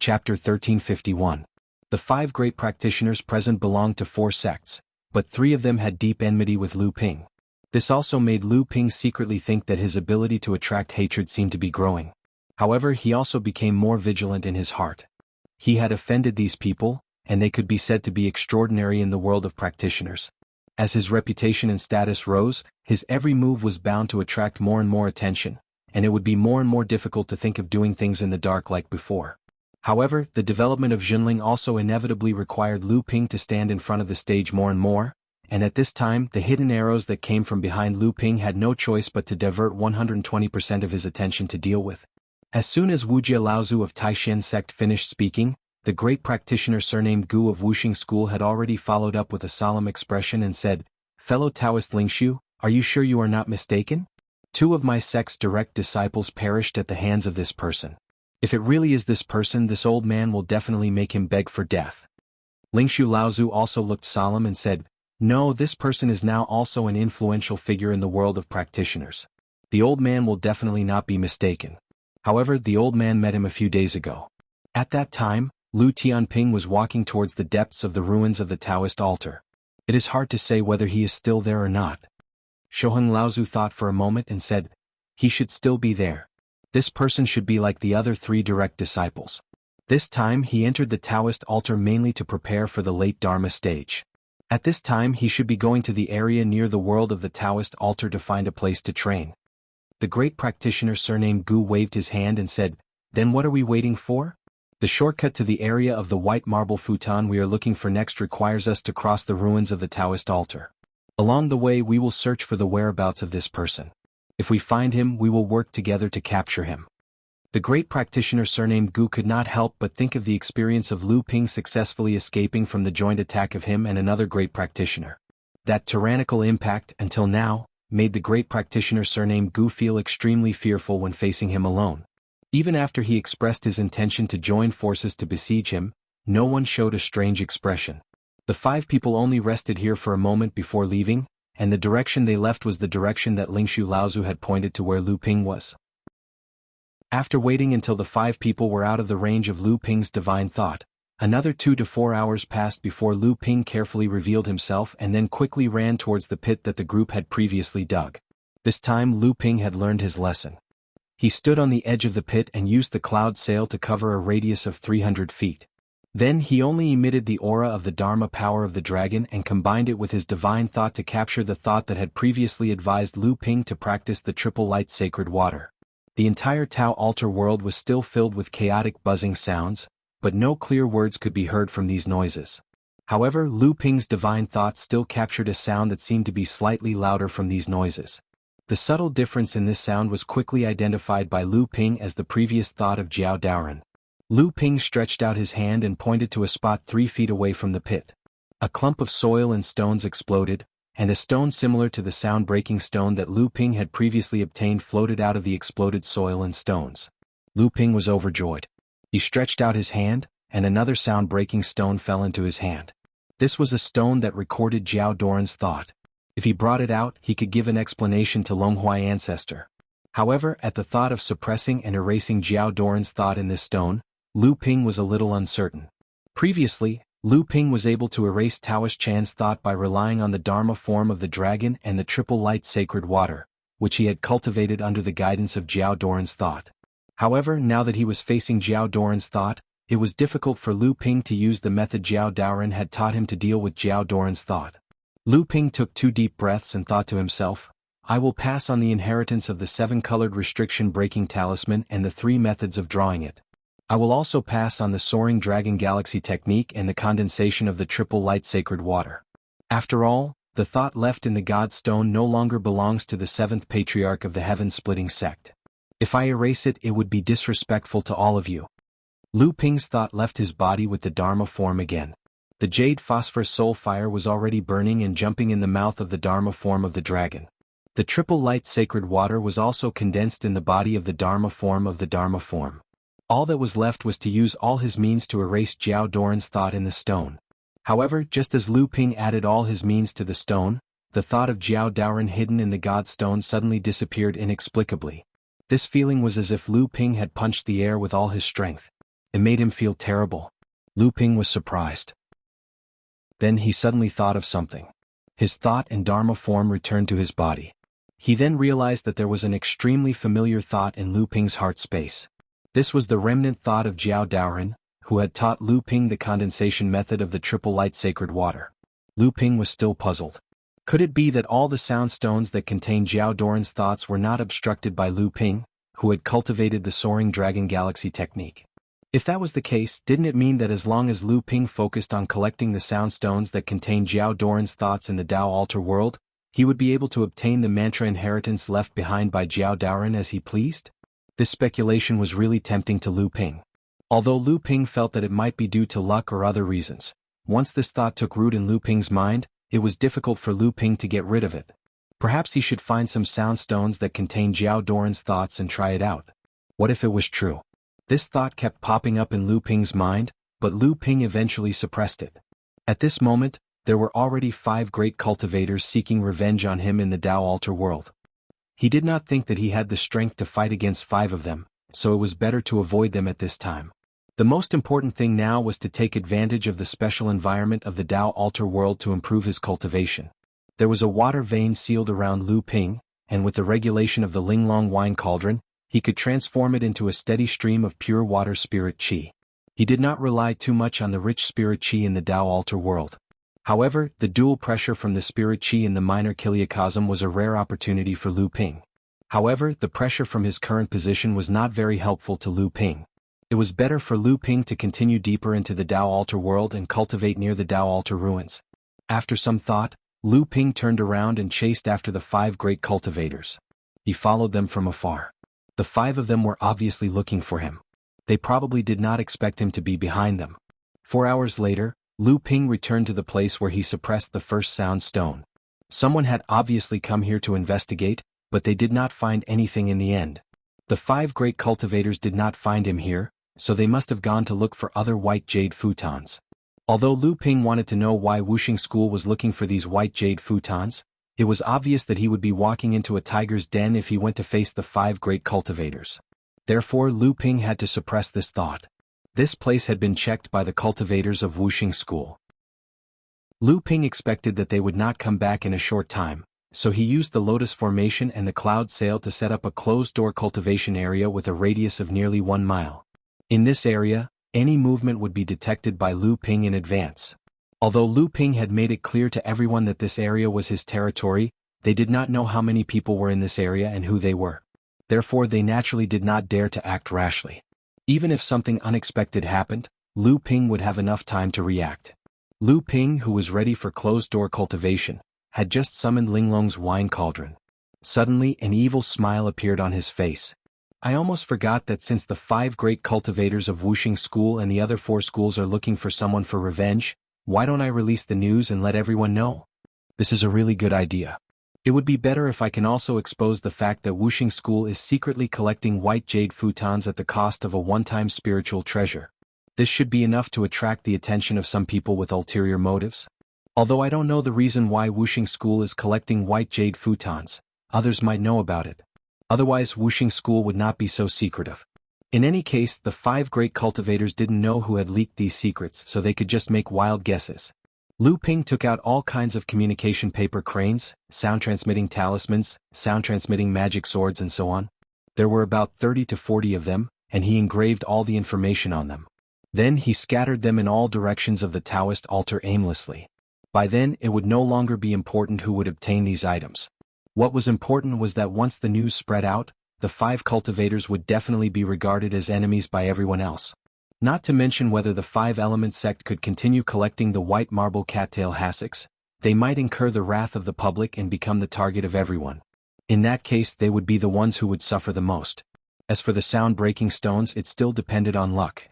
Chapter 1351. The 5 great practitioners present belonged to 4 sects, but 3 of them had deep enmity with Lu Ping. This also made Lu Ping secretly think that his ability to attract hatred seemed to be growing. However, he also became more vigilant in his heart. He had offended these people, and they could be said to be extraordinary in the world of practitioners. As his reputation and status rose, his every move was bound to attract more and more attention, and it would be more and more difficult to think of doing things in the dark like before. However, the development of Junling also inevitably required Lu Ping to stand in front of the stage more and more, and at this time the hidden arrows that came from behind Lu Ping had no choice but to divert 120% of his attention to deal with. As soon as Wuxia Laozu of Taishan sect finished speaking, the great practitioner surnamed Gu of Wuxing school had already followed up with a solemn expression and said, "Fellow Taoist Lingshu, are you sure you are not mistaken? 2 of my sect's direct disciples perished at the hands of this person. If it really is this person, this old man will definitely make him beg for death." Lingshu Laozu also looked solemn and said, "No, this person is now also an influential figure in the world of practitioners. The old man will definitely not be mistaken." However, the old man met him a few days ago. At that time, Lu Tianping was walking towards the depths of the ruins of the Taoist altar. It is hard to say whether he is still there or not. Shoheng Laozu thought for a moment and said, "He should still be there. This person should be like the other 3 direct disciples." This time he entered the Taoist altar mainly to prepare for the late Dharma stage. At this time he should be going to the area near the world of the Taoist altar to find a place to train. The great practitioner surnamed Gu waved his hand and said, "Then what are we waiting for? The shortcut to the area of the white marble futon we are looking for next requires us to cross the ruins of the Taoist altar. Along the way we will search for the whereabouts of this person. If we find him, we will work together to capture him." The great practitioner surnamed Gu could not help but think of the experience of Lu Ping successfully escaping from the joint attack of him and another great practitioner. That tyrannical impact, until now, made the great practitioner surnamed Gu feel extremely fearful when facing him alone. Even after he expressed his intention to join forces to besiege him, no one showed a strange expression. The 5 people only rested here for a moment before leaving, and the direction they left was the direction that Lingshu Laozu had pointed to where Lu Ping was. After waiting until the 5 people were out of the range of Lu Ping's divine thought, another 2 to 4 hours passed before Lu Ping carefully revealed himself and then quickly ran towards the pit that the group had previously dug. This time Lu Ping had learned his lesson. He stood on the edge of the pit and used the cloud sail to cover a radius of 300 feet. Then he only emitted the aura of the Dharma power of the dragon and combined it with his divine thought to capture the thought that had previously advised Lu Ping to practice the triple light sacred water. The entire Tao altar world was still filled with chaotic buzzing sounds, but no clear words could be heard from these noises. However, Lu Ping's divine thought still captured a sound that seemed to be slightly louder from these noises. The subtle difference in this sound was quickly identified by Lu Ping as the previous thought of Jiao Daoren. Lu Ping stretched out his hand and pointed to a spot 3 feet away from the pit. A clump of soil and stones exploded, and a stone similar to the sound-breaking stone that Lu Ping had previously obtained floated out of the exploded soil and stones. Lu Ping was overjoyed. He stretched out his hand, and another sound-breaking stone fell into his hand. This was a stone that recorded Jiao Daoren's thought. If he brought it out, he could give an explanation to Longhuai ancestor. However, at the thought of suppressing and erasing Jiao Daoren's thought in this stone, Lu Ping was a little uncertain. Previously, Lu Ping was able to erase Taoist Chan's thought by relying on the Dharma form of the dragon and the triple light sacred water, which he had cultivated under the guidance of Jiao Daoren's thought. However, now that he was facing Jiao Daoren's thought, it was difficult for Lu Ping to use the method Jiao Daoren had taught him to deal with Jiao Daoren's thought. Lu Ping took 2 deep breaths and thought to himself, "I will pass on the inheritance of the 7-colored restriction-breaking talisman and the 3 methods of drawing it. I will also pass on the soaring dragon galaxy technique and the condensation of the triple light sacred water." After all, the thought left in the God Stone no longer belongs to the 7th patriarch of the heaven-splitting sect. If I erase it, it would be disrespectful to all of you. Lu Ping's thought left his body with the Dharma form again. The jade phosphor soul fire was already burning and jumping in the mouth of the Dharma form of the dragon. The triple light sacred water was also condensed in the body of the Dharma form of the Dharma form. All that was left was to use all his means to erase Jiao Daoren's thought in the stone. However, just as Lu Ping added all his means to the stone, the thought of Jiao Daoren hidden in the God Stone suddenly disappeared inexplicably. This feeling was as if Lu Ping had punched the air with all his strength. It made him feel terrible. Lu Ping was surprised. Then he suddenly thought of something. His thought and Dharma form returned to his body. He then realized that there was an extremely familiar thought in Lu Ping's heart space. This was the remnant thought of Jiao Daoren, who had taught Lu Ping the condensation method of the triple light sacred water. Lu Ping was still puzzled. Could it be that all the sound stones that contained Jiao Daoren's thoughts were not obstructed by Lu Ping, who had cultivated the soaring dragon galaxy technique? If that was the case, didn't it mean that as long as Lu Ping focused on collecting the sound stones that contained Jiao Daoren's thoughts in the Dao Altar world, he would be able to obtain the mantra inheritance left behind by Jiao Daoren as he pleased? This speculation was really tempting to Lu Ping. Although Lu Ping felt that it might be due to luck or other reasons, once this thought took root in Lu Ping's mind, it was difficult for Lu Ping to get rid of it. Perhaps he should find some sound stones that contain Jiao Daoren's thoughts and try it out. What if it was true? This thought kept popping up in Lu Ping's mind, but Lu Ping eventually suppressed it. At this moment, there were already 5 great cultivators seeking revenge on him in the Dao Altar world. He did not think that he had the strength to fight against 5 of them, so it was better to avoid them at this time. The most important thing now was to take advantage of the special environment of the Dao Altar world to improve his cultivation. There was a water vein sealed around Lu Ping, and with the regulation of the Linglong wine cauldron, he could transform it into a steady stream of pure water spirit qi. He did not rely too much on the rich spirit qi in the Dao Altar world. However, the dual pressure from the spirit qi in the minor kiliacosm was a rare opportunity for Lu Ping. However, the pressure from his current position was not very helpful to Lu Ping. It was better for Lu Ping to continue deeper into the Dao Altar world and cultivate near the Dao Altar ruins. After some thought, Lu Ping turned around and chased after the 5 great cultivators. He followed them from afar. The 5 of them were obviously looking for him. They probably did not expect him to be behind them. 4 hours later, Lu Ping returned to the place where he suppressed the first sound stone. Someone had obviously come here to investigate, but they did not find anything in the end. The 5 great cultivators did not find him here, so they must have gone to look for other white jade futons. Although Lu Ping wanted to know why Wuxia School was looking for these white jade futons, it was obvious that he would be walking into a tiger's den if he went to face the 5 great cultivators. Therefore Lu Ping had to suppress this thought. This place had been checked by the cultivators of Wuxia School. Lu Ping expected that they would not come back in a short time, so he used the lotus formation and the cloud sail to set up a closed-door cultivation area with a radius of nearly 1 mile. In this area, any movement would be detected by Lu Ping in advance. Although Lu Ping had made it clear to everyone that this area was his territory, they did not know how many people were in this area and who they were. Therefore they naturally did not dare to act rashly. Even if something unexpected happened, Lu Ping would have enough time to react. Lu Ping, who was ready for closed-door cultivation, had just summoned Linglong's wine cauldron. Suddenly an evil smile appeared on his face. I almost forgot that since the 5 great cultivators of Wuxia School and the other 4 schools are looking for someone for revenge, why don't I release the news and let everyone know? This is a really good idea. It would be better if I can also expose the fact that Wuxia School is secretly collecting white jade futons at the cost of a one-time spiritual treasure. This should be enough to attract the attention of some people with ulterior motives. Although I don't know the reason why Wuxia School is collecting white jade futons, others might know about it. Otherwise Wuxia School would not be so secretive. In any case, the 5 great cultivators didn't know who had leaked these secrets, so they could just make wild guesses. Lu Ping took out all kinds of communication paper cranes, sound-transmitting talismans, sound-transmitting magic swords and so on. There were about 30 to 40 of them, and he engraved all the information on them. Then he scattered them in all directions of the Taoist altar aimlessly. By then it would no longer be important who would obtain these items. What was important was that once the news spread out, the 5 cultivators would definitely be regarded as enemies by everyone else. Not to mention whether the 5-element sect could continue collecting the white marble cattail hassocks, they might incur the wrath of the public and become the target of everyone. In that case they would be the ones who would suffer the most. As for the sound-breaking stones, it still depended on luck.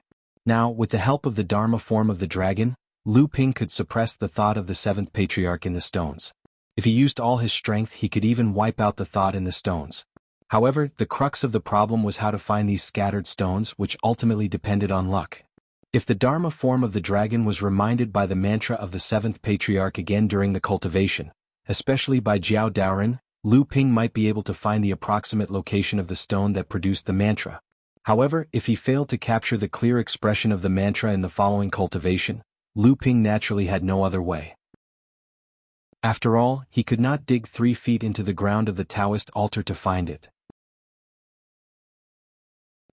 Now, with the help of the Dharma form of the dragon, Lu Ping could suppress the thought of the 7th patriarch in the stones. If he used all his strength, he could even wipe out the thought in the stones. However, the crux of the problem was how to find these scattered stones, which ultimately depended on luck. If the Dharma form of the dragon was reminded by the mantra of the 7th patriarch again during the cultivation, especially by Jiao Daoren, Lu Ping might be able to find the approximate location of the stone that produced the mantra. However, if he failed to capture the clear expression of the mantra in the following cultivation, Lu Ping naturally had no other way. After all, he could not dig 3 feet into the ground of the Taoist altar to find it.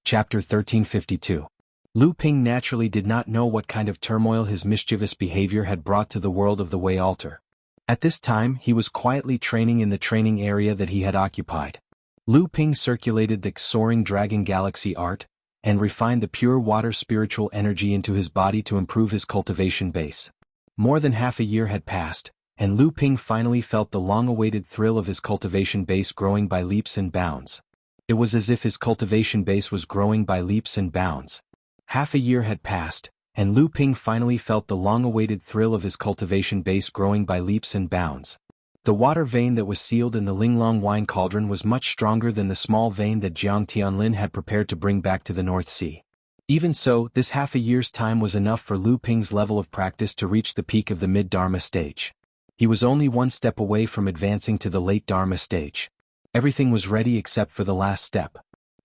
Chapter 1352. Lu Ping naturally did not know what kind of turmoil his mischievous behavior had brought to the world of the Wei altar. At this time, he was quietly training in the training area that he had occupied. Lu Ping circulated the soaring dragon galaxy art, and refined the pure water spiritual energy into his body to improve his cultivation base. More than half a year had passed, and Lu Ping finally felt the long-awaited thrill of his cultivation base growing by leaps and bounds. It was as if his cultivation base was growing by leaps and bounds. Half a year had passed, and Lu Ping finally felt the long-awaited thrill of his cultivation base growing by leaps and bounds. The water vein that was sealed in the Linglong wine cauldron was much stronger than the small vein that Jiang Tianlin had prepared to bring back to the North Sea. Even so, this half a year's time was enough for Lu Ping's level of practice to reach the peak of the mid-Dharma stage. He was only one step away from advancing to the late Dharma stage. Everything was ready except for the last step.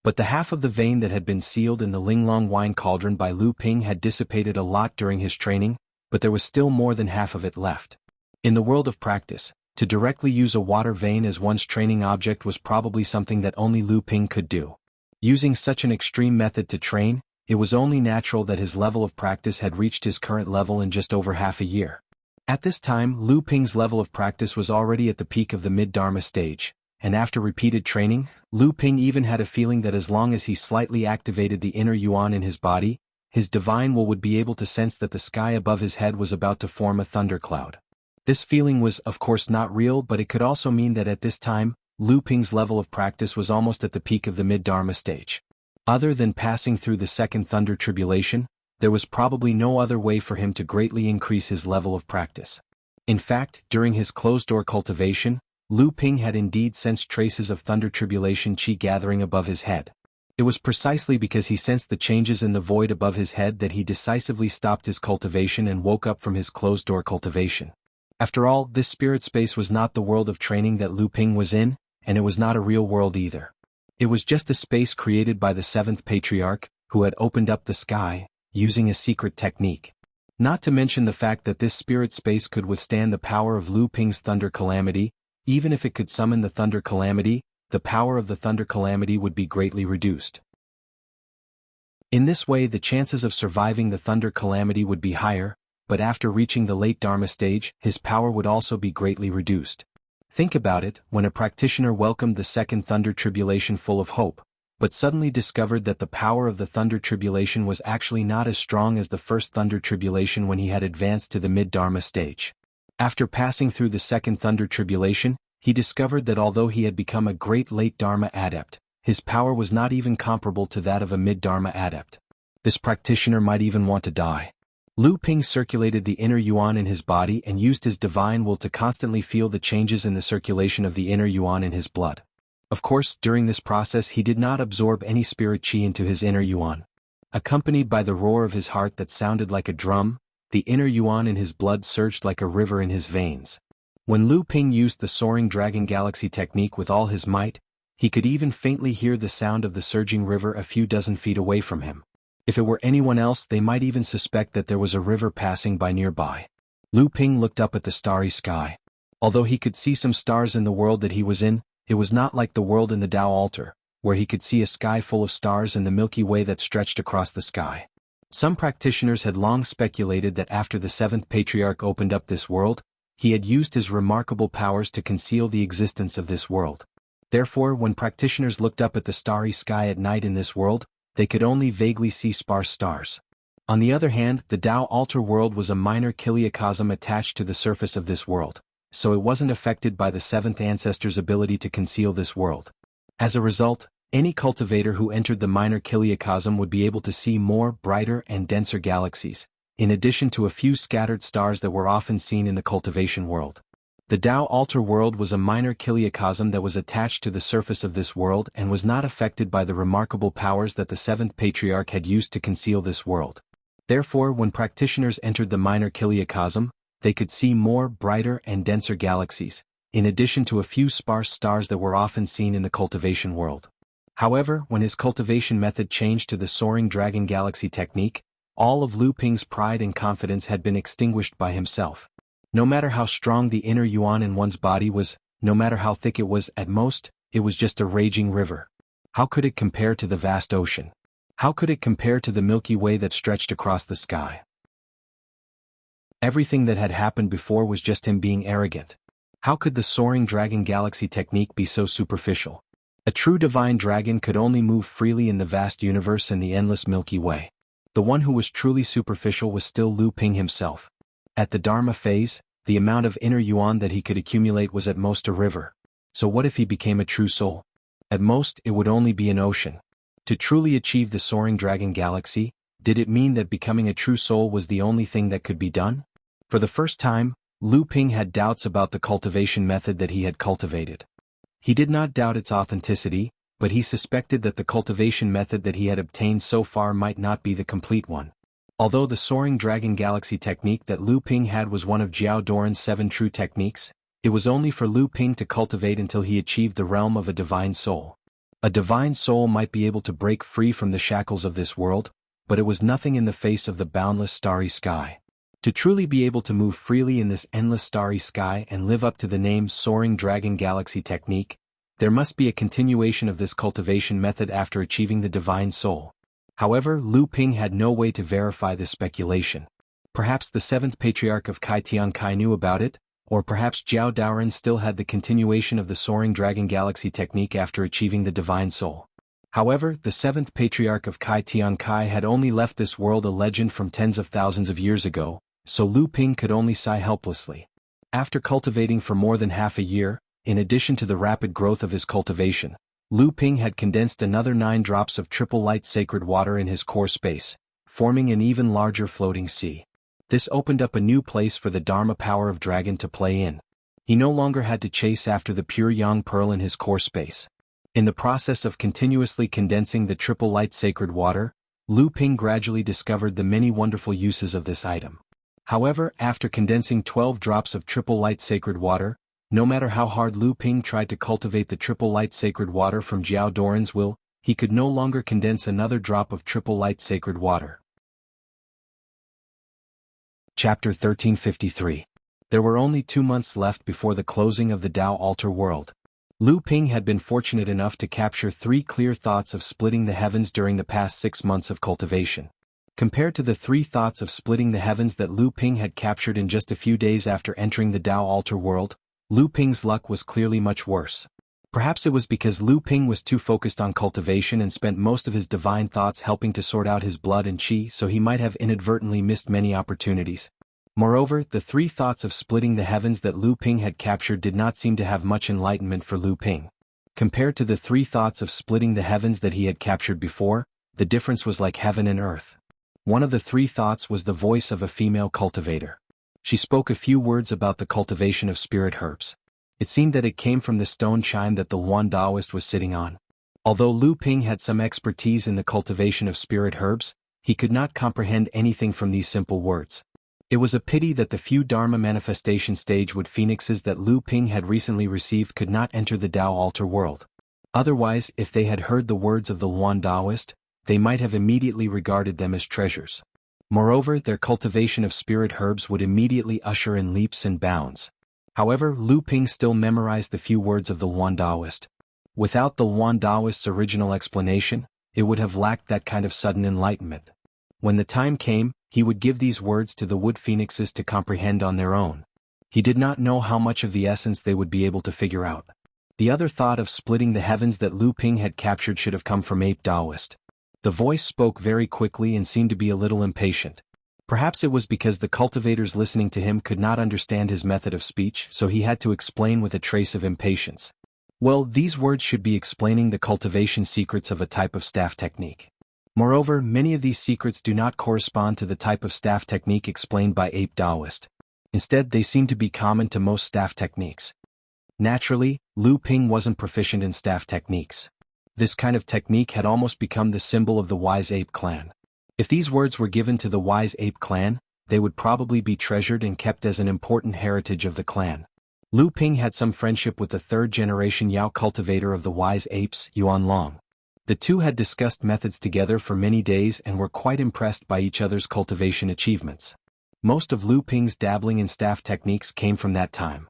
But the half of the vein that had been sealed in the Linglong wine cauldron by Lu Ping had dissipated a lot during his training, but there was still more than half of it left. In the world of practice, to directly use a water vein as one's training object was probably something that only Lu Ping could do. Using such an extreme method to train, it was only natural that his level of practice had reached his current level in just over half a year. At this time, Lu Ping's level of practice was already at the peak of the mid-Dharma stage, and after repeated training, Lu Ping even had a feeling that as long as he slightly activated the inner yuan in his body, his divine will would be able to sense that the sky above his head was about to form a thundercloud. This feeling was, of course, not real, but it could also mean that at this time, Lu Ping's level of practice was almost at the peak of the mid-Dharma stage. Other than passing through the second thunder tribulation, there was probably no other way for him to greatly increase his level of practice. In fact, during his closed-door cultivation, Lu Ping had indeed sensed traces of thunder tribulation chi gathering above his head. It was precisely because he sensed the changes in the void above his head that he decisively stopped his cultivation and woke up from his closed-door cultivation. After all, this spirit space was not the world of training that Lu Ping was in, and it was not a real world either. It was just a space created by the seventh patriarch, who had opened up the sky, using a secret technique. Not to mention the fact that this spirit space could withstand the power of Lu Ping's thunder calamity. Even if it could summon the thunder calamity, the power of the thunder calamity would be greatly reduced. In this way, the chances of surviving the thunder calamity would be higher, but after reaching the late Dharma stage, his power would also be greatly reduced. Think about it, when a practitioner welcomed the second thunder tribulation full of hope, but suddenly discovered that the power of the thunder tribulation was actually not as strong as the first thunder tribulation when he had advanced to the mid-Dharma stage. After passing through the second thunder tribulation, he discovered that although he had become a great late Dharma adept, his power was not even comparable to that of a mid-Dharma adept. This practitioner might even want to die. Lu Ping circulated the inner yuan in his body and used his divine will to constantly feel the changes in the circulation of the inner yuan in his blood. Of course, during this process he did not absorb any spirit chi into his inner yuan. Accompanied by the roar of his heart that sounded like a drum, the inner yuan in his blood surged like a river in his veins. When Lu Ping used the soaring dragon galaxy technique with all his might, he could even faintly hear the sound of the surging river a few dozen feet away from him. If it were anyone else, they might even suspect that there was a river passing by nearby. Lu Ping looked up at the starry sky. Although he could see some stars in the world that he was in, it was not like the world in the Tao altar, where he could see a sky full of stars and the Milky Way that stretched across the sky. Some practitioners had long speculated that after the seventh patriarch opened up this world, he had used his remarkable powers to conceal the existence of this world. Therefore, when practitioners looked up at the starry sky at night in this world, they could only vaguely see sparse stars. On the other hand, the Tao altar world was a minor kiliacosm attached to the surface of this world, so it wasn't affected by the seventh ancestor's ability to conceal this world. As a result, any cultivator who entered the minor kiliacosm would be able to see more, brighter and denser galaxies, in addition to a few scattered stars that were often seen in the cultivation world. The Tao altar world was a minor kiliacosm that was attached to the surface of this world and was not affected by the remarkable powers that the seventh patriarch had used to conceal this world. Therefore, when practitioners entered the minor kiliacosm, they could see more, brighter and denser galaxies, in addition to a few sparse stars that were often seen in the cultivation world. However, when his cultivation method changed to the Soaring Dragon Galaxy technique, all of Lu Ping's pride and confidence had been extinguished by himself. No matter how strong the inner yuan in one's body was, no matter how thick it was, at most, it was just a raging river. How could it compare to the vast ocean? How could it compare to the Milky Way that stretched across the sky? Everything that had happened before was just him being arrogant. How could the Soaring Dragon Galaxy technique be so superficial? A true divine dragon could only move freely in the vast universe and the endless Milky Way. The one who was truly superficial was still Lu Ping himself. At the Dharma phase, the amount of inner yuan that he could accumulate was at most a river. So what if he became a true soul? At most, it would only be an ocean. To truly achieve the Soaring Dragon Galaxy, did it mean that becoming a true soul was the only thing that could be done? For the first time, Lu Ping had doubts about the cultivation method that he had cultivated. He did not doubt its authenticity, but he suspected that the cultivation method that he had obtained so far might not be the complete one. Although the Soaring Dragon Galaxy technique that Lu Ping had was one of Jiao Doran's 7 true techniques, it was only for Lu Ping to cultivate until he achieved the realm of a divine soul. A divine soul might be able to break free from the shackles of this world, but it was nothing in the face of the boundless starry sky. To truly be able to move freely in this endless starry sky and live up to the name Soaring Dragon Galaxy technique, there must be a continuation of this cultivation method after achieving the divine soul. However, Lu Ping had no way to verify this speculation. Perhaps the 7th Patriarch of Kai Tiankai knew about it, or perhaps Jiao Daoran still had the continuation of the Soaring Dragon Galaxy technique after achieving the divine soul. However, the 7th Patriarch of Kai Tiankai had only left this world a legend from tens of thousands of years ago, so Lu Ping could only sigh helplessly. After cultivating for more than half a year, in addition to the rapid growth of his cultivation, Lu Ping had condensed another 9 drops of triple light sacred water in his core space, forming an even larger floating sea. This opened up a new place for the Dharma power of dragon to play in. He no longer had to chase after the pure yang pearl in his core space. In the process of continuously condensing the triple light sacred water, Lu Ping gradually discovered the many wonderful uses of this item. However, after condensing 12 drops of triple light sacred water, no matter how hard Lu Ping tried to cultivate the triple light sacred water from Jiao Doran's will, he could no longer condense another drop of triple light sacred water. Chapter 1353. There were only 2 months left before the closing of the Tao Altar world. Lu Ping had been fortunate enough to capture 3 clear thoughts of splitting the heavens during the past 6 months of cultivation. Compared to the 3 thoughts of splitting the heavens that Lu Ping had captured in just a few days after entering the Tao Altar world, Lu Ping's luck was clearly much worse. Perhaps it was because Lu Ping was too focused on cultivation and spent most of his divine thoughts helping to sort out his blood and qi, so he might have inadvertently missed many opportunities. Moreover, the 3 thoughts of splitting the heavens that Lu Ping had captured did not seem to have much enlightenment for Lu Ping. Compared to the 3 thoughts of splitting the heavens that he had captured before, the difference was like heaven and earth. One of the 3 thoughts was the voice of a female cultivator. She spoke a few words about the cultivation of spirit herbs. It seemed that it came from the stone chime that the Yuan Taoist was sitting on. Although Lu Ping had some expertise in the cultivation of spirit herbs, he could not comprehend anything from these simple words. It was a pity that the few Dharma manifestation stage wood phoenixes that Lu Ping had recently received could not enter the Tao Altar world. Otherwise, if they had heard the words of the Yuan Taoist, they might have immediately regarded them as treasures. Moreover, their cultivation of spirit herbs would immediately usher in leaps and bounds. However, Lu Ping still memorized the few words of the Yuan Taoist. Without the Yuan Taoist's original explanation, it would have lacked that kind of sudden enlightenment. When the time came, he would give these words to the wood phoenixes to comprehend on their own. He did not know how much of the essence they would be able to figure out. The other thought of splitting the heavens that Lu Ping had captured should have come from Ape Taoist. The voice spoke very quickly and seemed to be a little impatient. Perhaps it was because the cultivators listening to him could not understand his method of speech, so he had to explain with a trace of impatience. Well, these words should be explaining the cultivation secrets of a type of staff technique. Moreover, many of these secrets do not correspond to the type of staff technique explained by Ape Taoist. Instead, they seem to be common to most staff techniques. Naturally, Lu Ping wasn't proficient in staff techniques. This kind of technique had almost become the symbol of the Wise Ape clan. If these words were given to the Wise Ape clan, they would probably be treasured and kept as an important heritage of the clan. Lu Ping had some friendship with the 3rd-generation Yao cultivator of the Wise Apes, Yuan Long. The two had discussed methods together for many days and were quite impressed by each other's cultivation achievements. Most of Lu Ping's dabbling in staff techniques came from that time.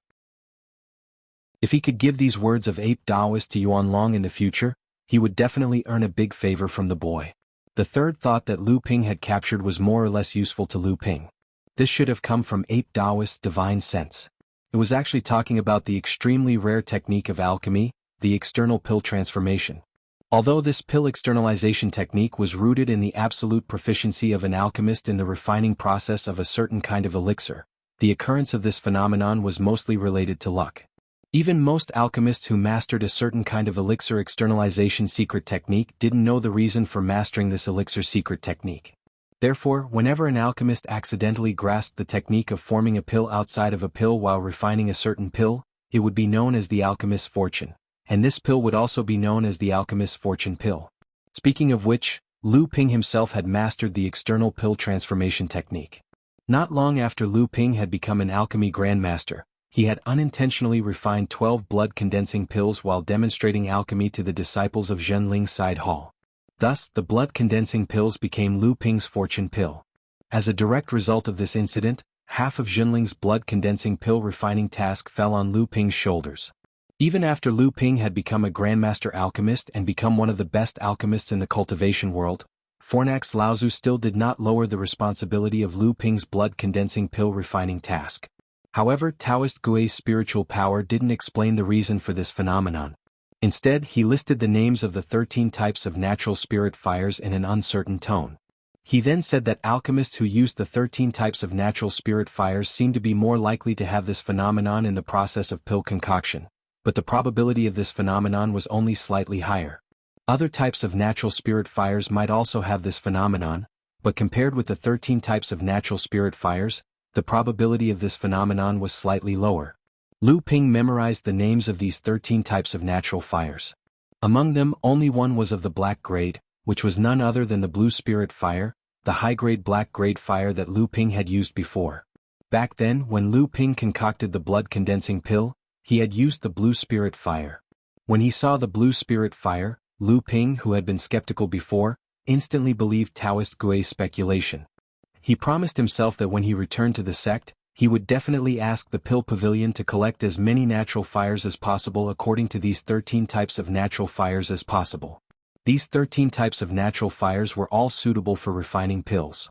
If he could give these words of ape Taoist to Yuan Long in the future, he would definitely earn a big favor from the boy. The third thought that Lu Ping had captured was more or less useful to Lu Ping. This should have come from ape Taoist's divine sense. It was actually talking about the extremely rare technique of alchemy, the external pill transformation. Although this pill externalization technique was rooted in the absolute proficiency of an alchemist in the refining process of a certain kind of elixir, the occurrence of this phenomenon was mostly related to luck. Even most alchemists who mastered a certain kind of elixir externalization secret technique didn't know the reason for mastering this elixir secret technique. Therefore, whenever an alchemist accidentally grasped the technique of forming a pill outside of a pill while refining a certain pill, it would be known as the alchemist's fortune. And this pill would also be known as the alchemist's fortune pill. Speaking of which, Lu Ping himself had mastered the external pill transformation technique. Not long after Lu Ping had become an alchemy grandmaster, he had unintentionally refined 12 blood-condensing pills while demonstrating alchemy to the disciples of Zhenling Side Hall. Thus, the blood-condensing pills became Lu Ping's fortune pill. As a direct result of this incident, half of Zhenling's blood-condensing pill refining task fell on Lu Ping's shoulders. Even after Lu Ping had become a grandmaster alchemist and become one of the best alchemists in the cultivation world, Fornax Laozu still did not lower the responsibility of Lu Ping's blood-condensing pill refining task. However, Taoist Gui's spiritual power didn't explain the reason for this phenomenon. Instead, he listed the names of the 13 types of natural spirit fires in an uncertain tone. He then said that alchemists who used the 13 types of natural spirit fires seemed to be more likely to have this phenomenon in the process of pill concoction, but the probability of this phenomenon was only slightly higher. Other types of natural spirit fires might also have this phenomenon, but compared with the 13 types of natural spirit fires, the probability of this phenomenon was slightly lower. Lu Ping memorized the names of these 13 types of natural fires. Among them, only one was of the black grade, which was none other than the blue spirit fire, the high-grade black grade fire that Lu Ping had used before. Back then, when Lu Ping concocted the blood-condensing pill, he had used the blue spirit fire. When he saw the blue spirit fire, Lu Ping, who had been skeptical before, instantly believed Taoist Gui's speculation. He promised himself that when he returned to the sect, he would definitely ask the pill pavilion to collect as many natural fires as possible according to these 13 types of natural fires as possible. These 13 types of natural fires were all suitable for refining pills.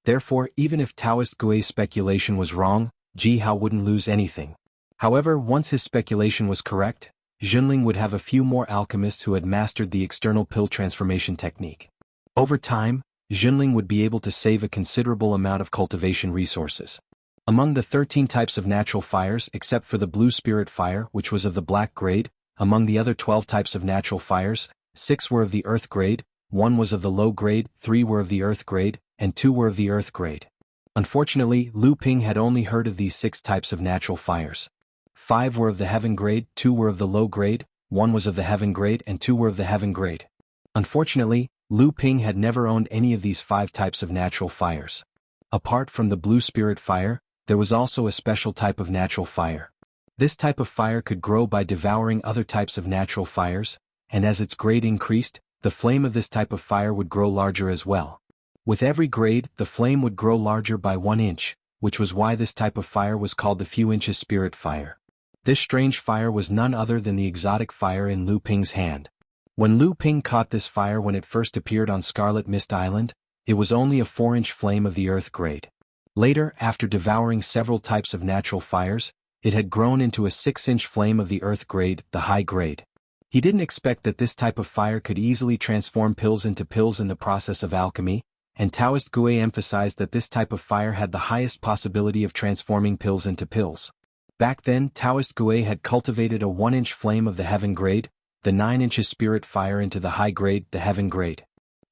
Therefore, even if Taoist Gui's speculation was wrong, Jihao wouldn't lose anything. However, once his speculation was correct, Zhenling would have a few more alchemists who had mastered the external pill transformation technique. Over time, Zhenling would be able to save a considerable amount of cultivation resources. Among the 13 types of natural fires, except for the blue spirit fire, which was of the black grade, among the other 12 types of natural fires, 6 were of the earth grade, 1 was of the low grade, 3 were of the earth grade, and 2 were of the earth grade. Unfortunately, Lu Ping had only heard of these 6 types of natural fires. 5 were of the heaven grade, 2 were of the low grade, 1 was of the heaven grade, and 2 were of the heaven grade. Unfortunately, Lu Ping had never owned any of these 5 types of natural fires. Apart from the blue spirit fire, there was also a special type of natural fire. This type of fire could grow by devouring other types of natural fires, and as its grade increased, the flame of this type of fire would grow larger as well. With every grade, the flame would grow larger by 1 inch, which was why this type of fire was called the few inches spirit fire. This strange fire was none other than the exotic fire in Lu Ping's hand. When Lu Ping caught this fire when it first appeared on Scarlet Mist Island, it was only a 4-inch flame of the earth grade. Later, after devouring several types of natural fires, it had grown into a 6-inch flame of the earth grade, the high grade. He didn't expect that this type of fire could easily transform pills into pills in the process of alchemy, and Taoist Gui emphasized that this type of fire had the highest possibility of transforming pills into pills. Back then, Taoist Gui had cultivated a 1-inch flame of the heaven grade, the 9 inches spirit fire into the high grade, the heaven grade.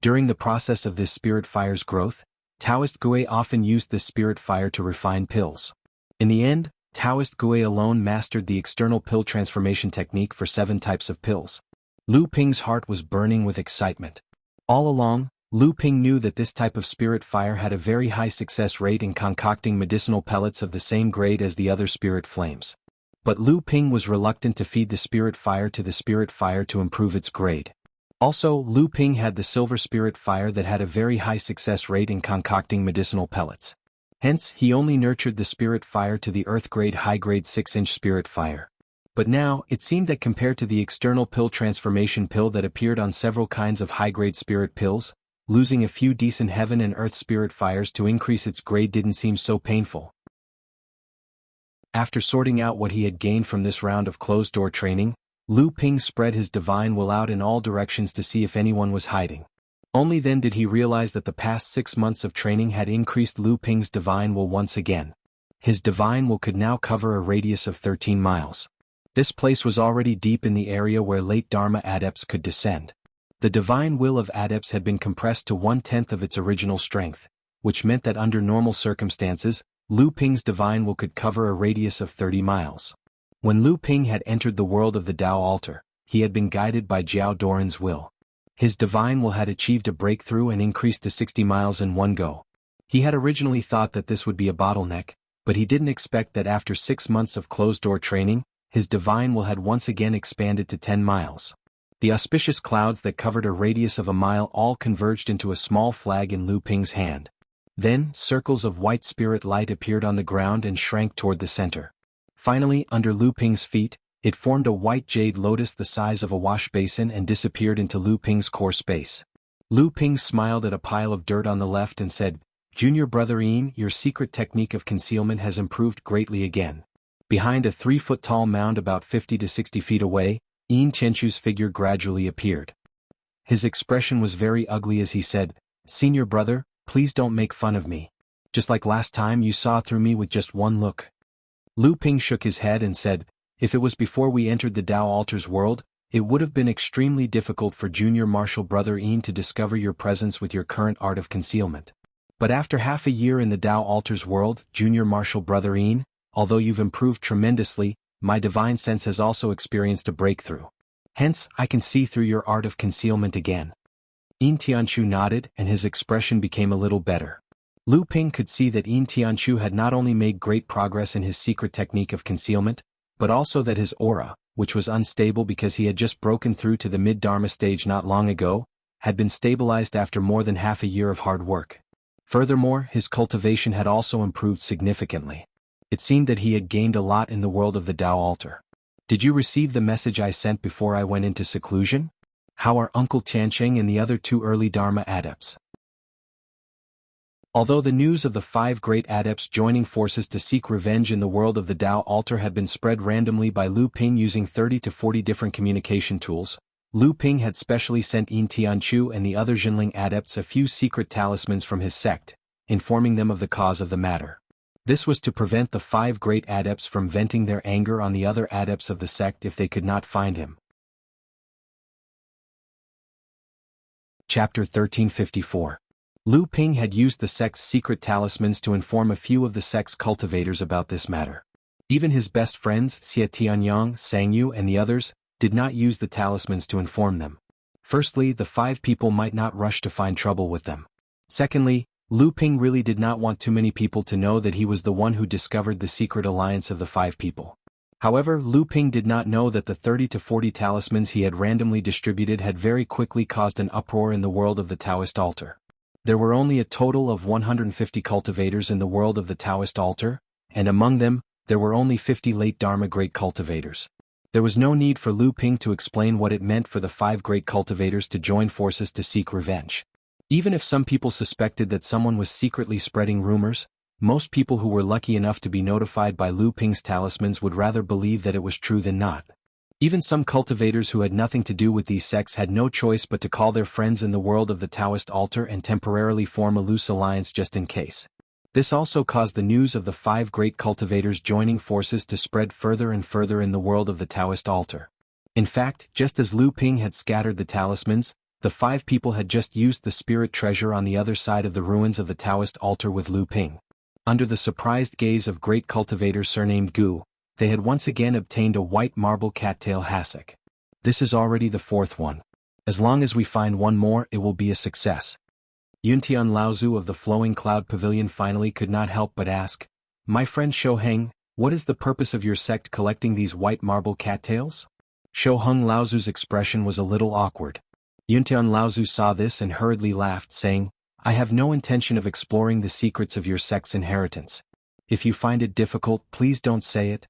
During the process of this spirit fire's growth, Taoist Gui often used this spirit fire to refine pills. In the end, Taoist Gui alone mastered the external pill transformation technique for 7 types of pills. Lu Ping's heart was burning with excitement. All along, Lu Ping knew that this type of spirit fire had a very high success rate in concocting medicinal pellets of the same grade as the other spirit flames. But Lu Ping was reluctant to feed the spirit fire to the spirit fire to improve its grade. Also, Lu Ping had the silver spirit fire that had a very high success rate in concocting medicinal pellets. Hence, he only nurtured the spirit fire to the earth-grade high-grade 6-inch spirit fire. But now, it seemed that compared to the external pill transformation pill that appeared on several kinds of high-grade spirit pills, losing a few decent heaven and earth spirit fires to increase its grade didn't seem so painful. After sorting out what he had gained from this round of closed-door training, Lu Ping spread his divine will out in all directions to see if anyone was hiding. Only then did he realize that the past 6 months of training had increased Lu Ping's divine will once again. His divine will could now cover a radius of 13 miles. This place was already deep in the area where late Dharma adepts could descend. The divine will of adepts had been compressed to 1/10 of its original strength, which meant that under normal circumstances, Lu Ping's divine will could cover a radius of 30 miles. When Lu Ping had entered the world of the Tao altar, he had been guided by Jiao Doran's will. His divine will had achieved a breakthrough and increased to 60 miles in one go. He had originally thought that this would be a bottleneck, but he didn't expect that after 6 months of closed-door training, his divine will had once again expanded to 10 miles. The auspicious clouds that covered a radius of a mile all converged into a small flag in Lu Ping's hand. Then, circles of white spirit light appeared on the ground and shrank toward the center. Finally, under Lu Ping's feet, it formed a white jade lotus the size of a wash basin and disappeared into Lu Ping's core space. Lu Ping smiled at a pile of dirt on the left and said, "Junior brother Yin, your secret technique of concealment has improved greatly again." Behind a 3-foot-tall mound about 50 to 60 feet away, Yin Qianchu's figure gradually appeared. His expression was very ugly as he said, "Senior brother, please don't make fun of me. Just like last time you saw through me with just one look." Lu Ping shook his head and said, "If it was before we entered the Tao altar's world, it would have been extremely difficult for junior martial brother Yin to discover your presence with your current art of concealment. But after half a year in the Tao altar's world, junior martial brother Yin, although you've improved tremendously, my divine sense has also experienced a breakthrough. Hence, I can see through your art of concealment again." Yin Tianchu nodded and his expression became a little better. Lu Ping could see that Yin Tianchu had not only made great progress in his secret technique of concealment, but also that his aura, which was unstable because he had just broken through to the mid-Dharma stage not long ago, had been stabilized after more than half a year of hard work. Furthermore, his cultivation had also improved significantly. It seemed that he had gained a lot in the world of the Tao altar. "Did you receive the message I sent before I went into seclusion? How are Uncle Tiancheng and the other 2 early Dharma adepts?" Although the news of the 5 great adepts joining forces to seek revenge in the world of the Tao altar had been spread randomly by Lu Ping using 30 to 40 different communication tools, Lu Ping had specially sent Yin Tianchu and the other Jinling adepts a few secret talismans from his sect, informing them of the cause of the matter. This was to prevent the 5 great adepts from venting their anger on the other adepts of the sect if they could not find him. Chapter 1354. Lu Ping had used the sect's secret talismans to inform a few of the sect's cultivators about this matter. Even his best friends, Xie Tianyang, Sangyu and the others, did not use the talismans to inform them. Firstly, the 5 people might not rush to find trouble with them. Secondly, Lu Ping really did not want too many people to know that he was the one who discovered the secret alliance of the 5 people. However, Lu Ping did not know that the 30 to 40 talismans he had randomly distributed had very quickly caused an uproar in the world of the Taoist altar. There were only a total of 150 cultivators in the world of the Taoist altar, and among them, there were only 50 late Dharma great cultivators. There was no need for Lu Ping to explain what it meant for the 5 great cultivators to join forces to seek revenge. Even if some people suspected that someone was secretly spreading rumors, most people who were lucky enough to be notified by Lu Ping's talismans would rather believe that it was true than not. Even some cultivators who had nothing to do with these sects had no choice but to call their friends in the world of the Taoist altar and temporarily form a loose alliance just in case. This also caused the news of the 5 great cultivators joining forces to spread further and further in the world of the Taoist altar. In fact, just as Lu Ping had scattered the talismans, the 5 people had just used the spirit treasure on the other side of the ruins of the Taoist altar with Lu Ping. Under the surprised gaze of great cultivators surnamed Gu, they had once again obtained a white marble cattail hassock. This is already the 4th one. As long as we find one more, it will be a success. Yuntian Laozu of the Flowing Cloud Pavilion finally could not help but ask, "My friend Shouheng, What is the purpose of your sect collecting these white marble cattails? Shou Hung Laozu's expression was a little awkward. Yuntian Laozu saw this and hurriedly laughed, saying, I have no intention of exploring the secrets of your sect's inheritance. If you find it difficult, please don't say it.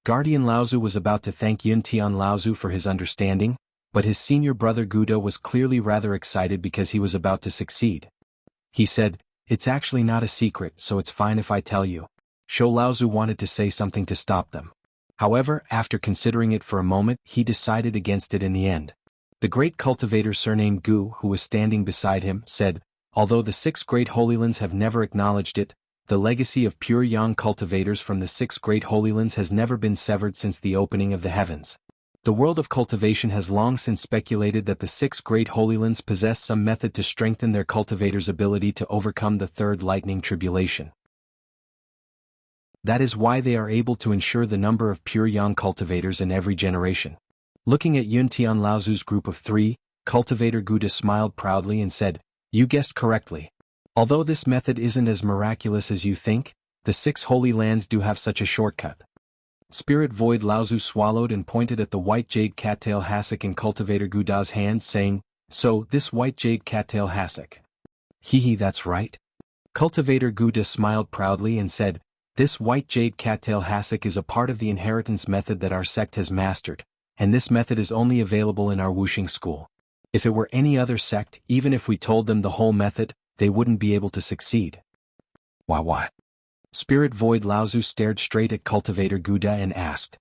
Guardian Laozu was about to thank Yuntian Laozu for his understanding, but his senior brother Guda was clearly rather excited because he was about to succeed. He said, It's actually not a secret, so it's fine if I tell you. Shou Laozu wanted to say something to stop them. However, after considering it for a moment, he decided against it in the end. The great cultivator surnamed Gu, who was standing beside him, said, Although the 6 great Holy Lands have never acknowledged it, the legacy of pure Yang cultivators from the 6 great Holy Lands has never been severed since the opening of the heavens. The world of cultivation has long since speculated that the 6 great Holy Lands possess some method to strengthen their cultivators' ability to overcome the third lightning tribulation. That is why they are able to ensure the number of pure Yang cultivators in every generation. Looking at Yuntian Laozu's group of 3, Cultivator Guda smiled proudly and said, You guessed correctly. Although this method isn't as miraculous as you think, the 6 holy lands do have such a shortcut. Spirit Void Laozu swallowed and pointed at the white jade cattail hassock in Cultivator Guda's hand, saying, So, this white jade cattail hassock. Hee, that's right. Cultivator Guda smiled proudly and said, This white jade cattail hassock is a part of the inheritance method that our sect has mastered, and this method is only available in our Wuxia school. If it were any other sect, even if we told them the whole method, they wouldn't be able to succeed. Why? Spirit Void Laozu stared straight at Cultivator Guda and asked.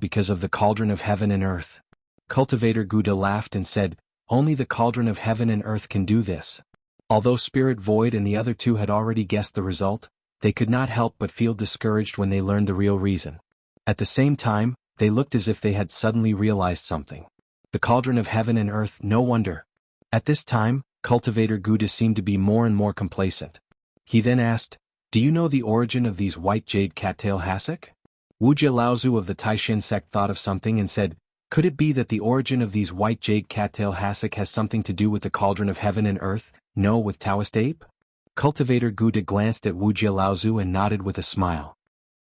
Because of the cauldron of heaven and earth. Cultivator Guda laughed and said, Only the cauldron of heaven and earth can do this. Although Spirit Void and the other 2 had already guessed the result, they could not help but feel discouraged when they learned the real reason. At the same time, they looked as if they had suddenly realized something. The cauldron of heaven and earth, no wonder. At this time, Cultivator Guda seemed to be more and more complacent. He then asked, Do you know the origin of these white jade cattail hassock? Wuxia Laozu of the Taishan sect thought of something and said, Could it be that the origin of these white jade cattail hassock has something to do with the cauldron of heaven and earth, no with Taoist ape? Cultivator Guda glanced at Wuxia Laozu and nodded with a smile.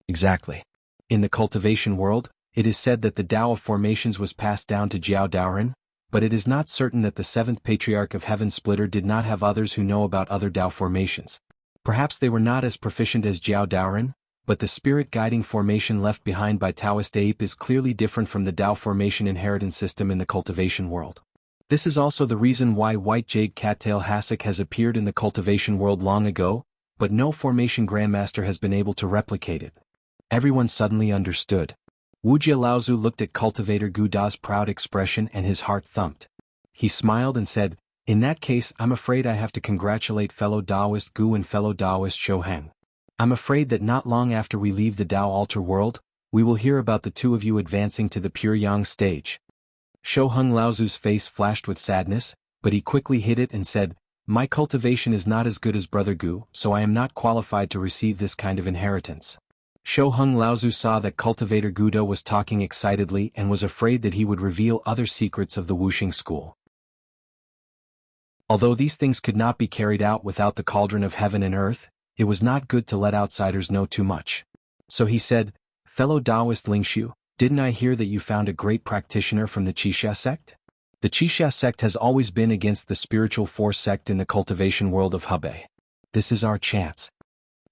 Exactly. In the cultivation world, it is said that the Tao of formations was passed down to Jiao Daoren, but it is not certain that the 7th Patriarch of Heaven Splitter did not have others who know about other Tao formations. Perhaps they were not as proficient as Jiao Daoren, but the spirit guiding formation left behind by Taoist ape is clearly different from the Tao formation inheritance system in the cultivation world. This is also the reason why white jade cattail hassock has appeared in the cultivation world long ago, but no formation grandmaster has been able to replicate it. Everyone suddenly understood. Wuxia Laozu looked at Cultivator Guda's proud expression and his heart thumped. He smiled and said, In that case, I'm afraid I have to congratulate fellow Taoist Gu and fellow Taoist Shou Heng. I'm afraid that not long after we leave the Tao altar world, we will hear about the 2 of you advancing to the pure Yang stage. Shou Heng Laozu's face flashed with sadness, but he quickly hid it and said, My cultivation is not as good as Brother Gu, so I am not qualified to receive this kind of inheritance. Shou Heng Laozu saw that Cultivator Guda was talking excitedly and was afraid that he would reveal other secrets of the Wuxia school. Although these things could not be carried out without the cauldron of heaven and earth, it was not good to let outsiders know too much. So he said, Fellow Taoist Lingshu, didn't I hear that you found a great practitioner from the Qixia sect? The Qixia sect has always been against the spiritual force sect in the cultivation world of Hebei. This is our chance.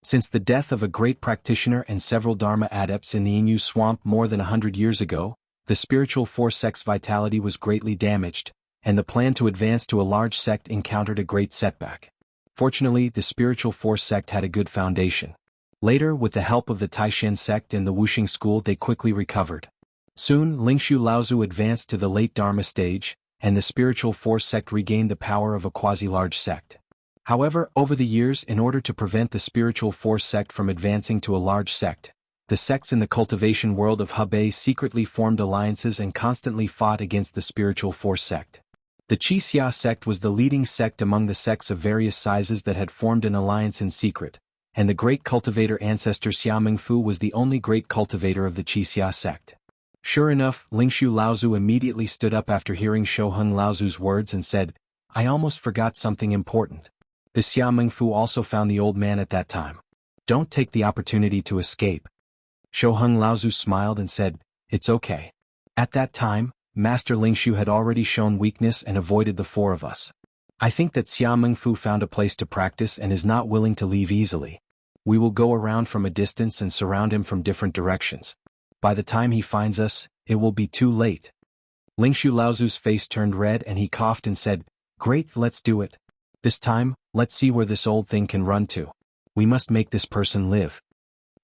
Since the death of a great practitioner and several Dharma adepts in the Inyu swamp more than 100 years ago, the spiritual force sect's vitality was greatly damaged, and the plan to advance to a large sect encountered a great setback. Fortunately, the spiritual force sect had a good foundation. Later, with the help of the Taishan sect and the Wuxia school, they quickly recovered. Soon, Lingshu Laozu advanced to the late Dharma stage, and the spiritual force sect regained the power of a quasi-large sect. However, over the years, in order to prevent the spiritual force sect from advancing to a large sect, the sects in the cultivation world of Hebei secretly formed alliances and constantly fought against the spiritual force sect. The Qixia sect was the leading sect among the sects of various sizes that had formed an alliance in secret, and the great cultivator ancestor Xia Mingfu was the only great cultivator of the Qixia sect. Sure enough, Lingshu Laozu immediately stood up after hearing Shou Heng Laozu's words and said, I almost forgot something important. The Xia Mingfu also found the old man at that time. Don't take the opportunity to escape. Shoheng Laozu smiled and said, "It's okay." At that time, Master Lingshu had already shown weakness and avoided the four of us. I think that Xia Mengfu found a place to practice and is not willing to leave easily. We will go around from a distance and surround him from different directions. By the time he finds us, it will be too late. Lingshu Laozu's face turned red and he coughed and said, "Great, let's do it. This time, let's see where this old thing can run to. We must make this person live."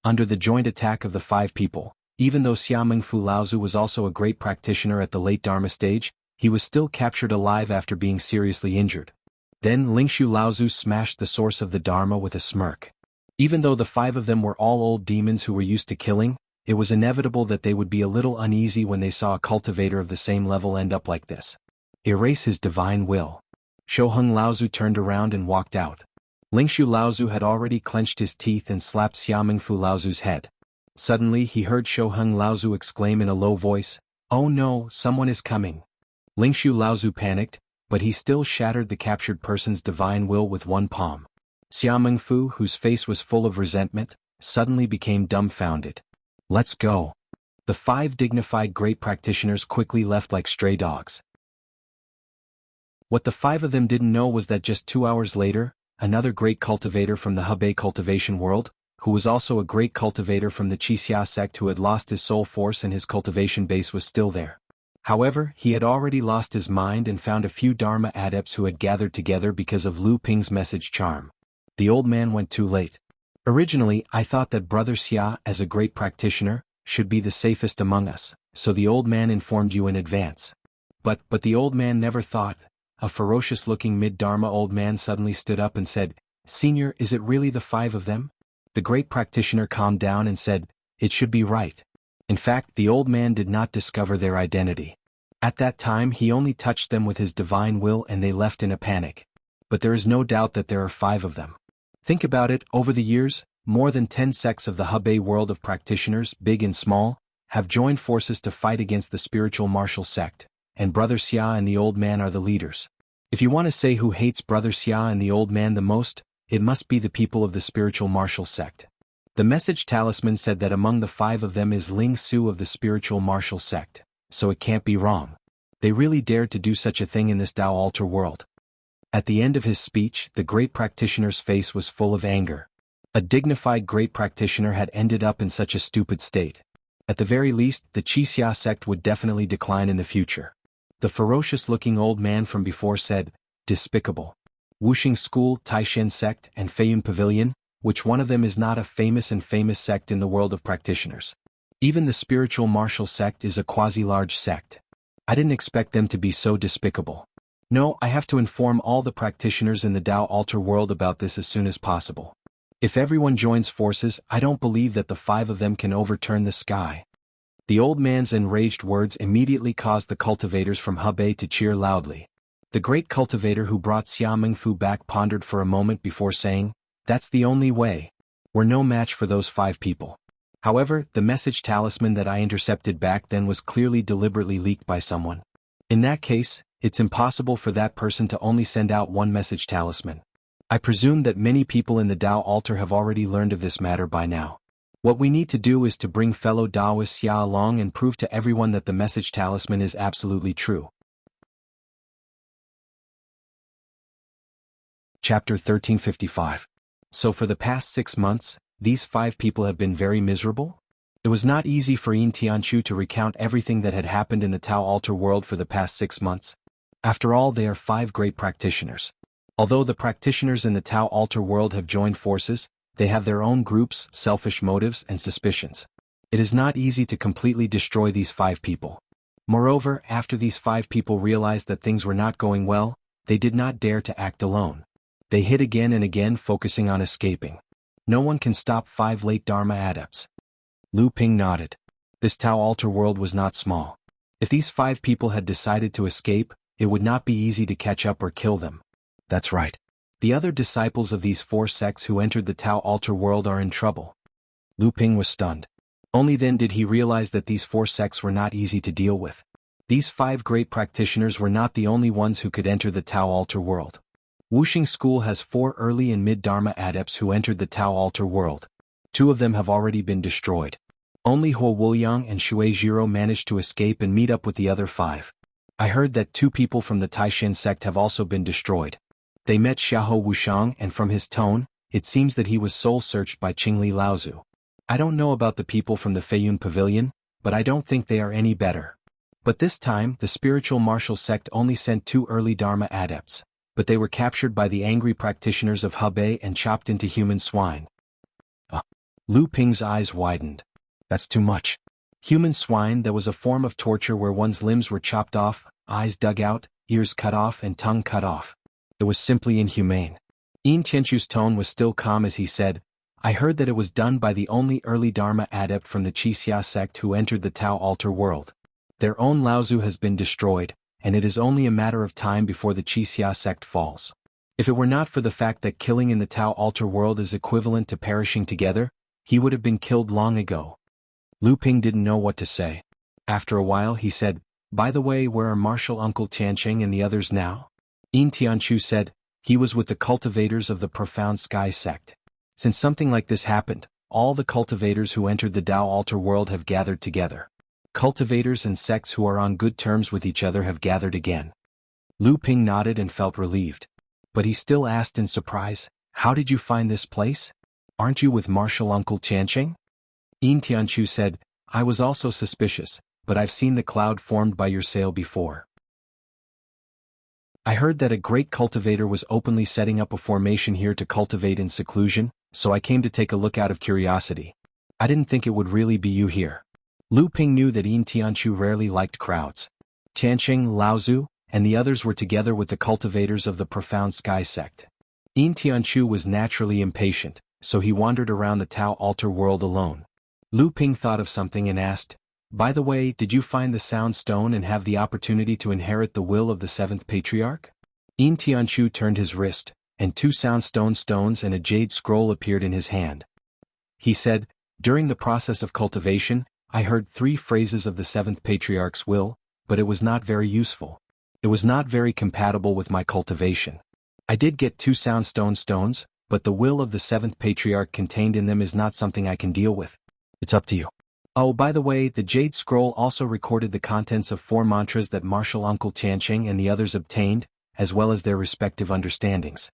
Under the joint attack of the five people, even though Xia Mengfu Laozu was also a great practitioner at the late Dharma stage, he was still captured alive after being seriously injured. Then Lingshu Laozu smashed the source of the Dharma with a smirk. Even though the five of them were all old demons who were used to killing, it was inevitable that they would be a little uneasy when they saw a cultivator of the same level end up like this. Erase his divine will. Shoheng Laozu turned around and walked out. Lingshu Laozu had already clenched his teeth and slapped Xia Mengfu Laozu's head. Suddenly he heard Shoheng Laozu exclaim in a low voice, "Oh no, someone is coming." Lingshu Laozu panicked, but he still shattered the captured person's divine will with one palm. Xia Mengfu, whose face was full of resentment, suddenly became dumbfounded. "Let's go." The five dignified great practitioners quickly left like stray dogs. What the five of them didn't know was that just 2 hours later, another great cultivator from the Hebei cultivation world, who was also a great cultivator from the Qixia sect who had lost his soul force and his cultivation base was still there. However, he had already lost his mind and found a few Dharma adepts who had gathered together because of Lu Ping's message charm. The old man went too late. Originally, I thought that Brother Xia, as a great practitioner, should be the safest among us, so the old man informed you in advance. But the old man never thought. A ferocious-looking mid-Dharma old man suddenly stood up and said, "Senior, is it really the five of them?" The great practitioner calmed down and said, "It should be right." In fact, the old man did not discover their identity. At that time he only touched them with his divine will and they left in a panic. But there is no doubt that there are 5 of them. Think about it, over the years, more than 10 sects of the Hebei world of practitioners, big and small, have joined forces to fight against the spiritual martial sect, and Brother Xia and the old man are the leaders. If you want to say who hates Brother Xia and the old man the most, it must be the people of the spiritual martial sect. The message talisman said that among the 5 of them is Ling Su of the spiritual martial sect, so it can't be wrong. They really dared to do such a thing in this Tao altar world. At the end of his speech, the great practitioner's face was full of anger. A dignified great practitioner had ended up in such a stupid state. At the very least, the Qixia sect would definitely decline in the future. The ferocious-looking old man from before said, "Despicable. Wuxia School, Taishan sect, and Feiyun Pavilion, which one of them is not a famous sect in the world of practitioners? Even the spiritual martial sect is a quasi-large sect. I didn't expect them to be so despicable. No, I have to inform all the practitioners in the Tao altar world about this as soon as possible. If everyone joins forces, I don't believe that the 5 of them can overturn the sky." The old man's enraged words immediately caused the cultivators from Hebei to cheer loudly. The great cultivator who brought Xia Mengfu back pondered for a moment before saying, "That's the only way. We're no match for those 5 people." However, the message talisman that I intercepted back then was clearly deliberately leaked by someone. In that case, it's impossible for that person to only send out one message talisman. I presume that many people in the Tao altar have already learned of this matter by now. What we need to do is to bring fellow Taoists Xia along and prove to everyone that the message talisman is absolutely true. Chapter 1355. So for the past 6 months, these 5 people have been very miserable? It was not easy for Yin Tianchu to recount everything that had happened in the Tao altar world for the past 6 months. After all, they are 5 great practitioners. Although the practitioners in the Tao altar world have joined forces, they have their own groups, selfish motives, and suspicions. It is not easy to completely destroy these 5 people. Moreover, after these 5 people realized that things were not going well, they did not dare to act alone. They hid again and again, focusing on escaping. No one can stop 5 late Dharma adepts. Lu Ping nodded. This Tao altar world was not small. If these 5 people had decided to escape, it would not be easy to catch up or kill them. That's right. The other disciples of these 4 sects who entered the Tao altar world are in trouble. Lu Ping was stunned. Only then did he realize that these 4 sects were not easy to deal with. These 5 great practitioners were not the only ones who could enter the Tao altar world. Wuxia School has 4 early and mid-Dharma adepts who entered the Tao altar world. 2 of them have already been destroyed. Only Huo Wuliang and Shui Jiro managed to escape and meet up with the other 5. I heard that 2 people from the Taishan sect have also been destroyed. They met Xiahou Wushang, and from his tone, it seems that he was soul-searched by Qingli Laozu. I don't know about the people from the Feiyun Pavilion, but I don't think they are any better. But this time, the spiritual martial sect only sent 2 early Dharma adepts, but they were captured by the angry practitioners of Hebei and chopped into human swine. Lu Ping's eyes widened. That's too much. Human swine, that was a form of torture where one's limbs were chopped off, eyes dug out, ears cut off and tongue cut off. It was simply inhumane. Yin Tianchu's tone was still calm as he said, I heard that it was done by the only early Dharma adept from the Qixia sect who entered the Tao altar world. Their own Laozu has been destroyed, and it is only a matter of time before the Qixia sect falls. If it were not for the fact that killing in the Tao altar world is equivalent to perishing together, he would have been killed long ago. Lu Ping didn't know what to say. After a while he said, By the way, where are Martial Uncle Tianqing and the others now? Yin Tianchu said, He was with the cultivators of the Profound Sky sect. Since something like this happened, all the cultivators who entered the Tao altar world have gathered together. Cultivators and sects who are on good terms with each other have gathered again. Lu Ping nodded and felt relieved. But he still asked in surprise, How did you find this place? Aren't you with Martial Uncle Tianqing? Yin Tianchu said, I was also suspicious, but I've seen the cloud formed by your sail before. I heard that a great cultivator was openly setting up a formation here to cultivate in seclusion, so I came to take a look out of curiosity. I didn't think it would really be you here. Lu Ping knew that Yin Tianchu rarely liked crowds. Tianqing, Laozu, and the others were together with the cultivators of the Profound Sky sect. Yin Tianchu was naturally impatient, so he wandered around the Tao altar world alone. Lu Ping thought of something and asked, By the way, did you find the Sound Stone and have the opportunity to inherit the will of the 7th Patriarch? Yin Tianchu turned his wrist, and 2 Soundstone stones and a jade scroll appeared in his hand. He said, During the process of cultivation, I heard 3 phrases of the 7th Patriarch's will, but it was not very useful. It was not very compatible with my cultivation. I did get 2 Soundstone stones, but the will of the 7th Patriarch contained in them is not something I can deal with. It's up to you. Oh, by the way, the Jade Scroll also recorded the contents of 4 mantras that Martial Uncle Tianqing and the others obtained, as well as their respective understandings.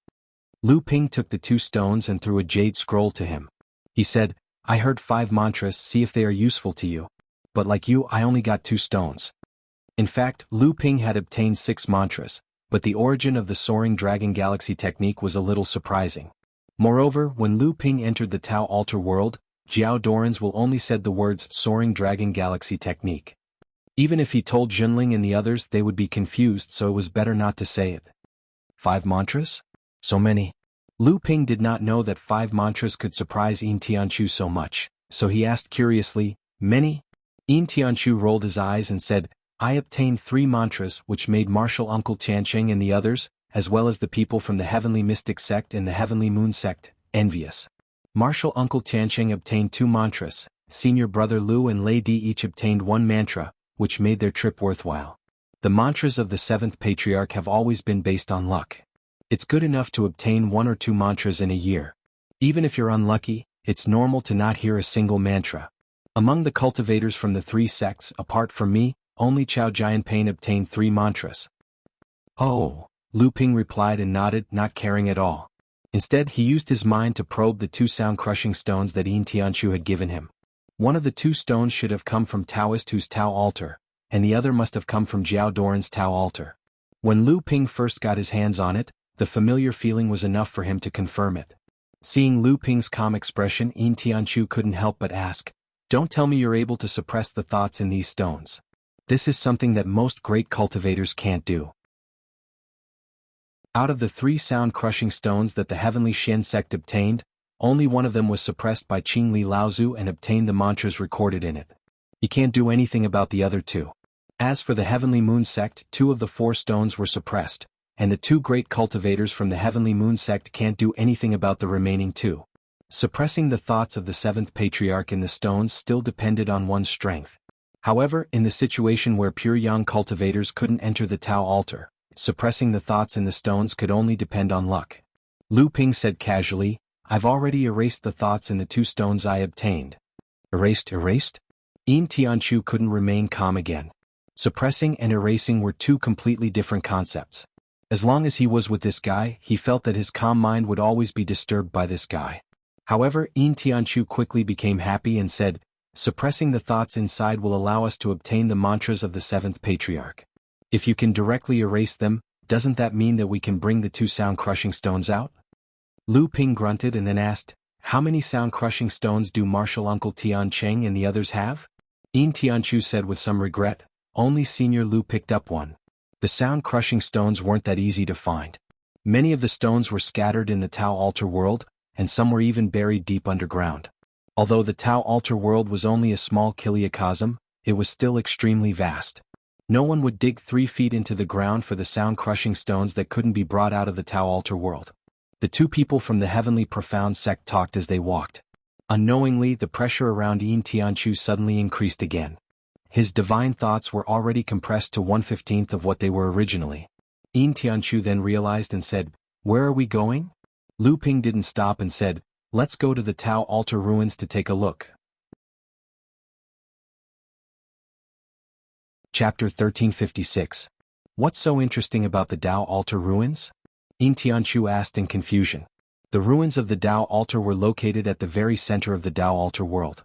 Lu Ping took the 2 stones and threw a Jade Scroll to him. He said, I heard 5 mantras, see if they are useful to you. But like you, I only got 2 stones. In fact, Lu Ping had obtained 6 mantras, but the origin of the Soaring Dragon Galaxy technique was a little surprising. Moreover, when Lu Ping entered the Tao altar world, Jiao Doran's will only said the words Soaring Dragon Galaxy Technique. Even if he told Junling and the others, they would be confused, so it was better not to say it. 5 mantras? So many. Lu Ping did not know that 5 mantras could surprise Yin Tianchu so much, so he asked curiously, Many? Yin Tianchu rolled his eyes and said, I obtained 3 mantras which made Martial Uncle Tianqing and the others, as well as the people from the Heavenly Mystic sect and the Heavenly Moon sect, envious. Martial Uncle Tianqing obtained 2 mantras, Senior Brother Lu and Lei Di each obtained 1 mantra, which made their trip worthwhile. The mantras of the 7th Patriarch have always been based on luck. It's good enough to obtain 1 or 2 mantras in a year. Even if you're unlucky, it's normal to not hear a single mantra. Among the cultivators from the 3 sects, apart from me, only Chao Jianpain obtained 3 mantras. Oh, Lu Ping replied and nodded, not caring at all. Instead, he used his mind to probe the 2 sound-crushing stones that Yin Tianchu had given him. One of the 2 stones should have come from Taoist whose Tao altar, and the other must have come from Jiao Doran's Tao altar. When Lu Ping first got his hands on it, the familiar feeling was enough for him to confirm it. Seeing Lu Ping's calm expression, Yin Tianchu couldn't help but ask, Don't tell me you're able to suppress the thoughts in these stones. This is something that most great cultivators can't do. Out of the 3 sound-crushing stones that the Heavenly Shen sect obtained, only one of them was suppressed by Qingli Laozu and obtained the mantras recorded in it. He can't do anything about the other 2. As for the Heavenly Moon sect, 2 of the 4 stones were suppressed, and the 2 great cultivators from the Heavenly Moon sect can't do anything about the remaining 2. Suppressing the thoughts of the 7th Patriarch in the stones still depended on one's strength. However, in the situation where pure yang cultivators couldn't enter the Tao altar, suppressing the thoughts in the stones could only depend on luck. Lu Ping said casually, I've already erased the thoughts in the 2 stones I obtained. Erased? Yin Tianchu couldn't remain calm again. Suppressing and erasing were two completely different concepts. As long as he was with this guy, he felt that his calm mind would always be disturbed by this guy. However, Yin Tianchu quickly became happy and said, suppressing the thoughts inside will allow us to obtain the mantras of the seventh patriarch. If you can directly erase them, doesn't that mean that we can bring the two sound-crushing stones out? Lu Ping grunted and then asked, how many sound-crushing stones do Martial Uncle Tian Cheng and the others have? Yin Tianchu said with some regret, only Senior Lu picked up one. The sound-crushing stones weren't that easy to find. Many of the stones were scattered in the Tao altar world, and some were even buried deep underground. Although the Tao altar world was only a small kiliacosm, it was still extremely vast. No one would dig 3 feet into the ground for the sound-crushing stones that couldn't be brought out of the Tao altar world. The two people from the Heavenly Profound sect talked as they walked. Unknowingly, the pressure around Yin Tianchu suddenly increased again. His divine thoughts were already compressed to 1/15 of what they were originally. Yin Tianchu then realized and said, where are we going? Lu Ping didn't stop and said, let's go to the Tao altar ruins to take a look. Chapter 1356. What's so interesting about the Tao altar ruins? Yin Tianchu asked in confusion. The ruins of the Tao altar were located at the very center of the Tao altar world.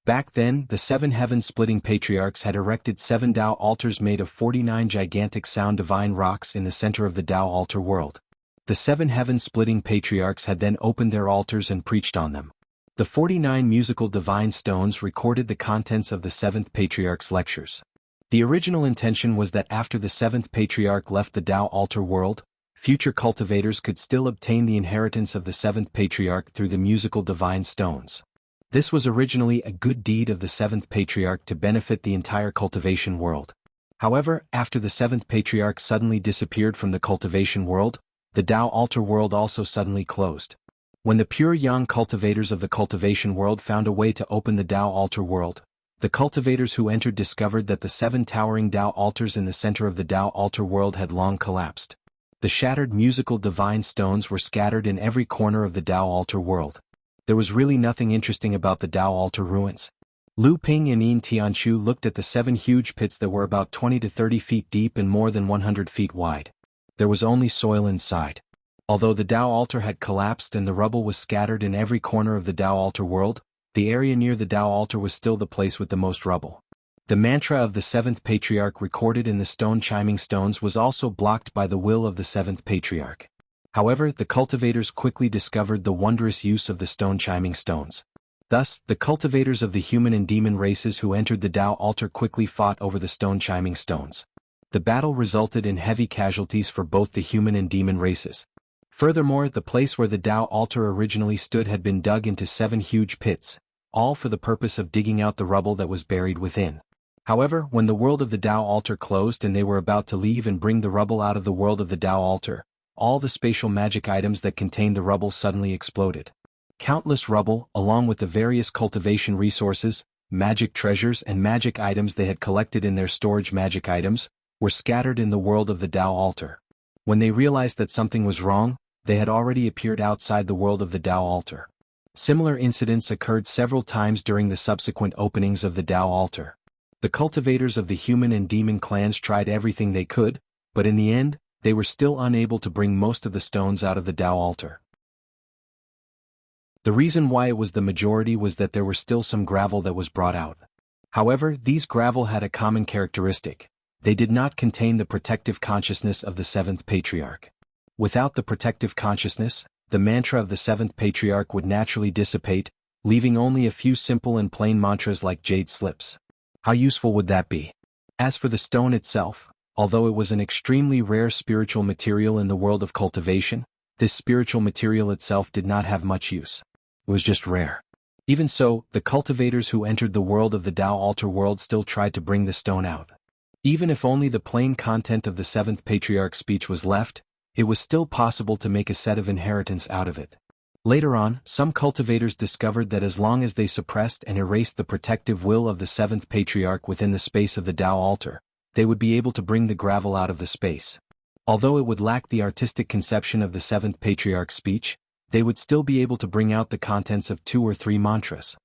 Back then, the 7 heaven-splitting patriarchs had erected 7 Tao altars made of 49 gigantic sound divine rocks in the center of the Tao altar world. The 7 heaven-splitting patriarchs had then opened their altars and preached on them. The 49 musical divine stones recorded the contents of the 7th patriarch's lectures. The original intention was that after the 7th patriarch left the Tao altar world, future cultivators could still obtain the inheritance of the 7th patriarch through the musical divine stones. This was originally a good deed of the 7th patriarch to benefit the entire cultivation world. However, after the 7th patriarch suddenly disappeared from the cultivation world, the Tao altar world also suddenly closed. When the pure yang cultivators of the cultivation world found a way to open the Tao altar world, the cultivators who entered discovered that the 7 towering Tao altars in the center of the Tao altar world had long collapsed. The shattered musical divine stones were scattered in every corner of the Tao altar world. There was really nothing interesting about the Tao altar ruins. Lu Ping and Yin Tianchu looked at the 7 huge pits that were about 20 to 30 feet deep and more than 100 feet wide. There was only soil inside. Although the Tao altar had collapsed and the rubble was scattered in every corner of the Tao altar world, the area near the Tao altar was still the place with the most rubble. The mantra of the 7th patriarch recorded in the stone chiming stones was also blocked by the will of the 7th patriarch. However, the cultivators quickly discovered the wondrous use of the stone chiming stones. Thus, the cultivators of the human and demon races who entered the Tao altar quickly fought over the stone chiming stones. The battle resulted in heavy casualties for both the human and demon races. Furthermore, the place where the Tao altar originally stood had been dug into 7 huge pits, all for the purpose of digging out the rubble that was buried within. However, when the world of the Tao altar closed and they were about to leave and bring the rubble out of the world of the Tao altar, all the spatial magic items that contained the rubble suddenly exploded. Countless rubble, along with the various cultivation resources, magic treasures and magic items they had collected in their storage magic items, were scattered in the world of the Tao altar. When they realized that something was wrong, they had already appeared outside the world of the Tao altar. Similar incidents occurred several times during the subsequent openings of the Tao altar. The cultivators of the human and demon clans tried everything they could, but in the end, they were still unable to bring most of the stones out of the Tao altar. The reason why it was the majority was that there was still some gravel that was brought out. However, these gravel had a common characteristic. They did not contain the protective consciousness of the 7th patriarch. Without the protective consciousness, the mantra of the 7th patriarch would naturally dissipate, leaving only a few simple and plain mantras like jade slips. How useful would that be? As for the stone itself, although it was an extremely rare spiritual material in the world of cultivation, this spiritual material itself did not have much use. It was just rare. Even so, the cultivators who entered the world of the Tao altar world still tried to bring the stone out. Even if only the plain content of the 7th patriarch's speech was left, it was still possible to make a set of inheritance out of it. Later on, some cultivators discovered that as long as they suppressed and erased the protective will of the 7th patriarch within the space of the Tao altar, they would be able to bring the gravel out of the space. Although it would lack the artistic conception of the 7th patriarch's speech, they would still be able to bring out the contents of 2 or 3 mantras.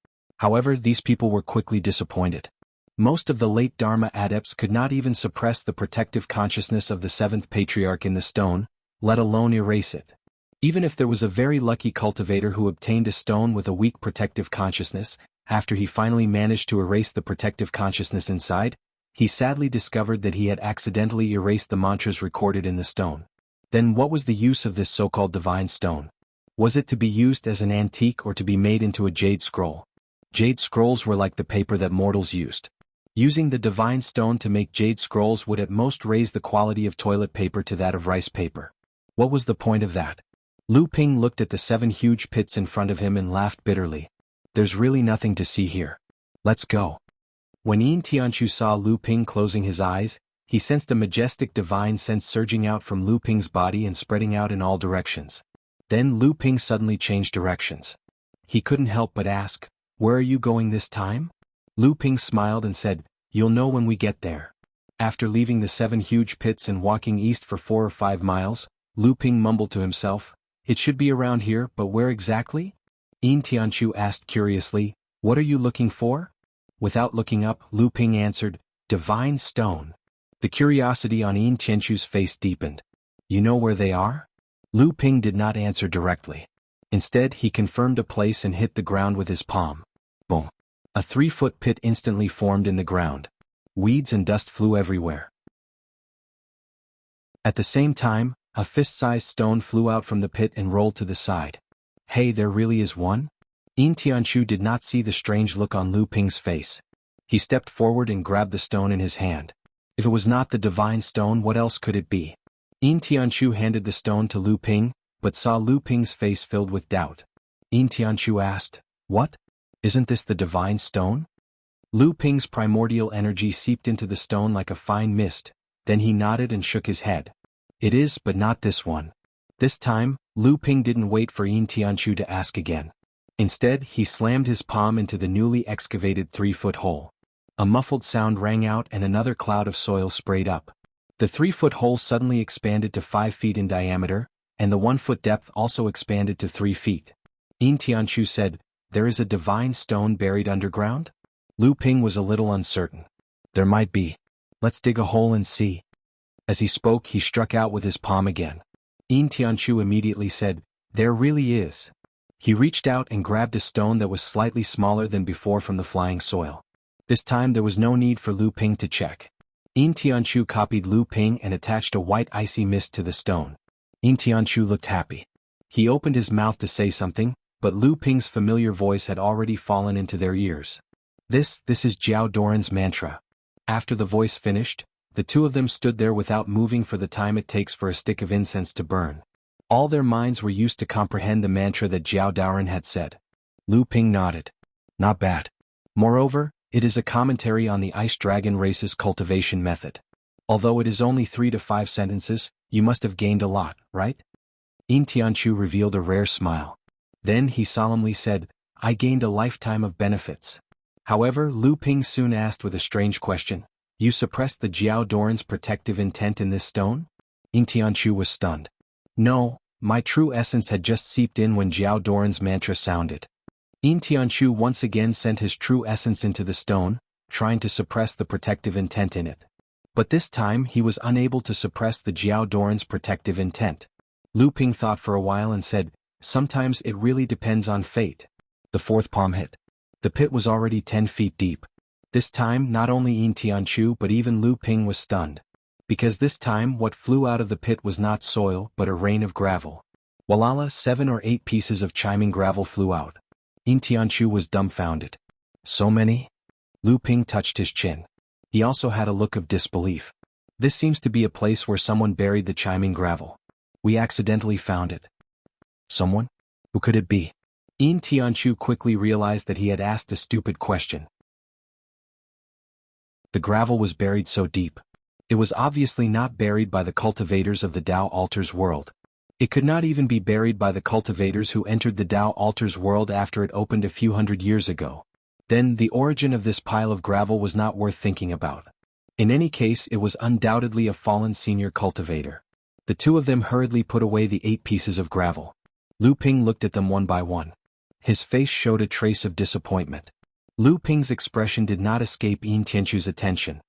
However, these people were quickly disappointed. Most of the late Dharma adepts could not even suppress the protective consciousness of the seventh patriarch in the stone, let alone erase it. Even if there was a very lucky cultivator who obtained a stone with a weak protective consciousness, after he finally managed to erase the protective consciousness inside, he sadly discovered that he had accidentally erased the mantras recorded in the stone. Then what was the use of this so-called divine stone? Was it to be used as an antique or to be made into a jade scroll? Jade scrolls were like the paper that mortals used. Using the divine stone to make jade scrolls would at most raise the quality of toilet paper to that of rice paper. What was the point of that? Lu Ping looked at the 7 huge pits in front of him and laughed bitterly. There's really nothing to see here. Let's go. When Yin Tianchu saw Lu Ping closing his eyes, he sensed a majestic divine sense surging out from Lu Ping's body and spreading out in all directions. Then Lu Ping suddenly changed directions. He couldn't help but ask, "Where are you going this time?" Lu Ping smiled and said, "You'll know when we get there." After leaving the 7 huge pits and walking east for 4 or 5 miles, Lu Ping mumbled to himself, "It should be around here, but where exactly?" Yin Tianchu asked curiously, "What are you looking for?" Without looking up, Lu Ping answered, "Divine stone." The curiosity on Yin Tianchu's face deepened. "You know where they are?" Lu Ping did not answer directly. Instead, he confirmed a place and hit the ground with his palm. Boom. A 3-foot pit instantly formed in the ground. Weeds and dust flew everywhere. At the same time, a fist-sized stone flew out from the pit and rolled to the side. "Hey, there really is one?" Yin Tianchu did not see the strange look on Lu Ping's face. He stepped forward and grabbed the stone in his hand. If it was not the divine stone, what else could it be? Yin Tianchu handed the stone to Lu Ping, but saw Lu Ping's face filled with doubt. Yin Tianchu asked, "What? Isn't this the divine stone?" Lu Ping's primordial energy seeped into the stone like a fine mist, then he nodded and shook his head. "It is, but not this one." This time, Lu Ping didn't wait for Yin Tianchu to ask again. Instead, he slammed his palm into the newly excavated 3-foot hole. A muffled sound rang out and another cloud of soil sprayed up. The 3-foot hole suddenly expanded to 5 feet in diameter, and the 1-foot depth also expanded to 3 feet. Yin Tianchu said, "There is a divine stone buried underground?" Lu Ping was a little uncertain. "There might be. Let's dig a hole and see." As he spoke, he struck out with his palm again. Yin Tianchu immediately said, "There really is." He reached out and grabbed a stone that was slightly smaller than before from the flying soil. This time there was no need for Lu Ping to check. Yin Tianchu copied Lu Ping and attached a white icy mist to the stone. Yin Tianchu looked happy. He opened his mouth to say something, but Lu Ping's familiar voice had already fallen into their ears. This is Jiao Doran's mantra." After the voice finished, the two of them stood there without moving for the time it takes for a stick of incense to burn. All their minds were used to comprehend the mantra that Jiao Doran had said. Lu Ping nodded. "Not bad. Moreover, it is a commentary on the Ice Dragon race's cultivation method. Although it is only 3 to 5 sentences, you must have gained a lot, right?" Yin Tianchu revealed a rare smile. Then he solemnly said, "I gained a lifetime of benefits." However, Lu Ping soon asked with a strange question, "You suppressed the Jiao Doran's protective intent in this stone?" Yin Tianchu was stunned. "No, my true essence had just seeped in when Jiao Doran's mantra sounded." Yin Tianchu once again sent his true essence into the stone, trying to suppress the protective intent in it. But this time he was unable to suppress the Jiao Doran's protective intent. Lu Ping thought for a while and said, "Sometimes it really depends on fate." The 4th palm hit. The pit was already 10 feet deep. This time not only Yin Tianchu but even Lu Ping was stunned. Because this time what flew out of the pit was not soil but a rain of gravel. Walala, 7 or 8 pieces of chiming gravel flew out. Yin Tianchu was dumbfounded. "So many?" Lu Ping touched his chin. He also had a look of disbelief. "This seems to be a place where someone buried the chiming gravel. We accidentally found it." "Someone? Who could it be?" Yin Tianchu quickly realized that he had asked a stupid question. The gravel was buried so deep. It was obviously not buried by the cultivators of the Tao Altars world. It could not even be buried by the cultivators who entered the Tao Altars world after it opened a few hundred years ago. Then the origin of this pile of gravel was not worth thinking about. In any case, it was undoubtedly a fallen senior cultivator. The two of them hurriedly put away the 8 pieces of gravel. Lu Ping looked at them one by one. His face showed a trace of disappointment. Lu Ping's expression did not escape Yin Tianchu's attention.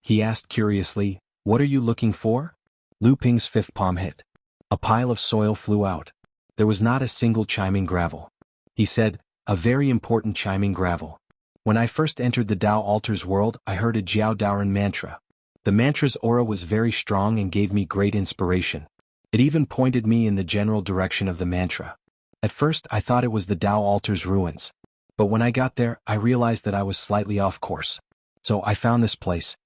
He asked curiously, "What are you looking for?" Lu Ping's fifth palm hit. A pile of soil flew out. There was not a single chiming gravel. He said, "A very important chiming gravel. When I first entered the Tao Altar's world, I heard a Jiao Daoren mantra. The mantra's aura was very strong and gave me great inspiration. It even pointed me in the general direction of the mantra. At first I thought it was the Tao Altar's ruins. But when I got there, I realized that I was slightly off course. So I found this place."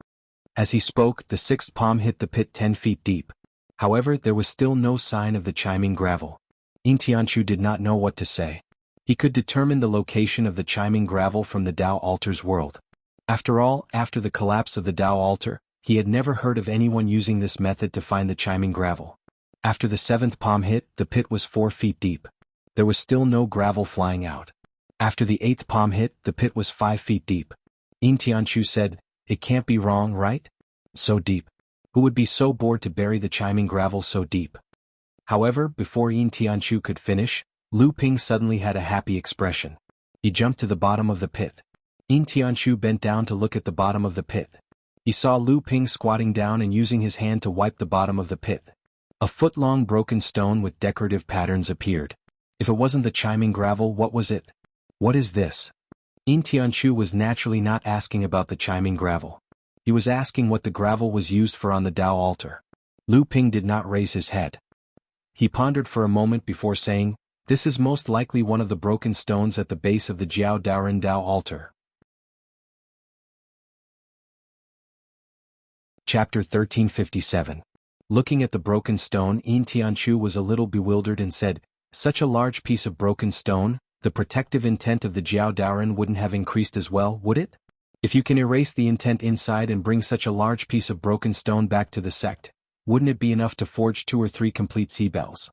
As he spoke, the sixth palm hit the pit 10 feet deep. However, there was still no sign of the chiming gravel. Yin Tianchu did not know what to say. He could determine the location of the chiming gravel from the Tao Altar's world. After all, after the collapse of the Tao Altar, he had never heard of anyone using this method to find the chiming gravel. After the seventh palm hit, the pit was 4 feet deep. There was still no gravel flying out. After the eighth palm hit, the pit was 5 feet deep. Yin Tianchu said, "It can't be wrong, right? So deep. Who would be so bored to bury the chiming gravel so deep?" However, before Yin Tianchu could finish, Lu Ping suddenly had a happy expression. He jumped to the bottom of the pit. Yin Tianchu bent down to look at the bottom of the pit. He saw Lu Ping squatting down and using his hand to wipe the bottom of the pit. A foot-long broken stone with decorative patterns appeared. If it wasn't the chiming gravel, what was it? "What is this?" Yin Tianchu was naturally not asking about the chiming gravel. He was asking what the gravel was used for on the Tao altar. Lu Ping did not raise his head. He pondered for a moment before saying, "This is most likely one of the broken stones at the base of the Jiao Daoren Tao altar." Chapter 1357. Looking at the broken stone, Yin Tianchu was a little bewildered and said, "Such a large piece of broken stone, the protective intent of the Jiao Daoren wouldn't have increased as well, would it? If you can erase the intent inside and bring such a large piece of broken stone back to the sect, wouldn't it be enough to forge 2 or 3 complete sea bells?"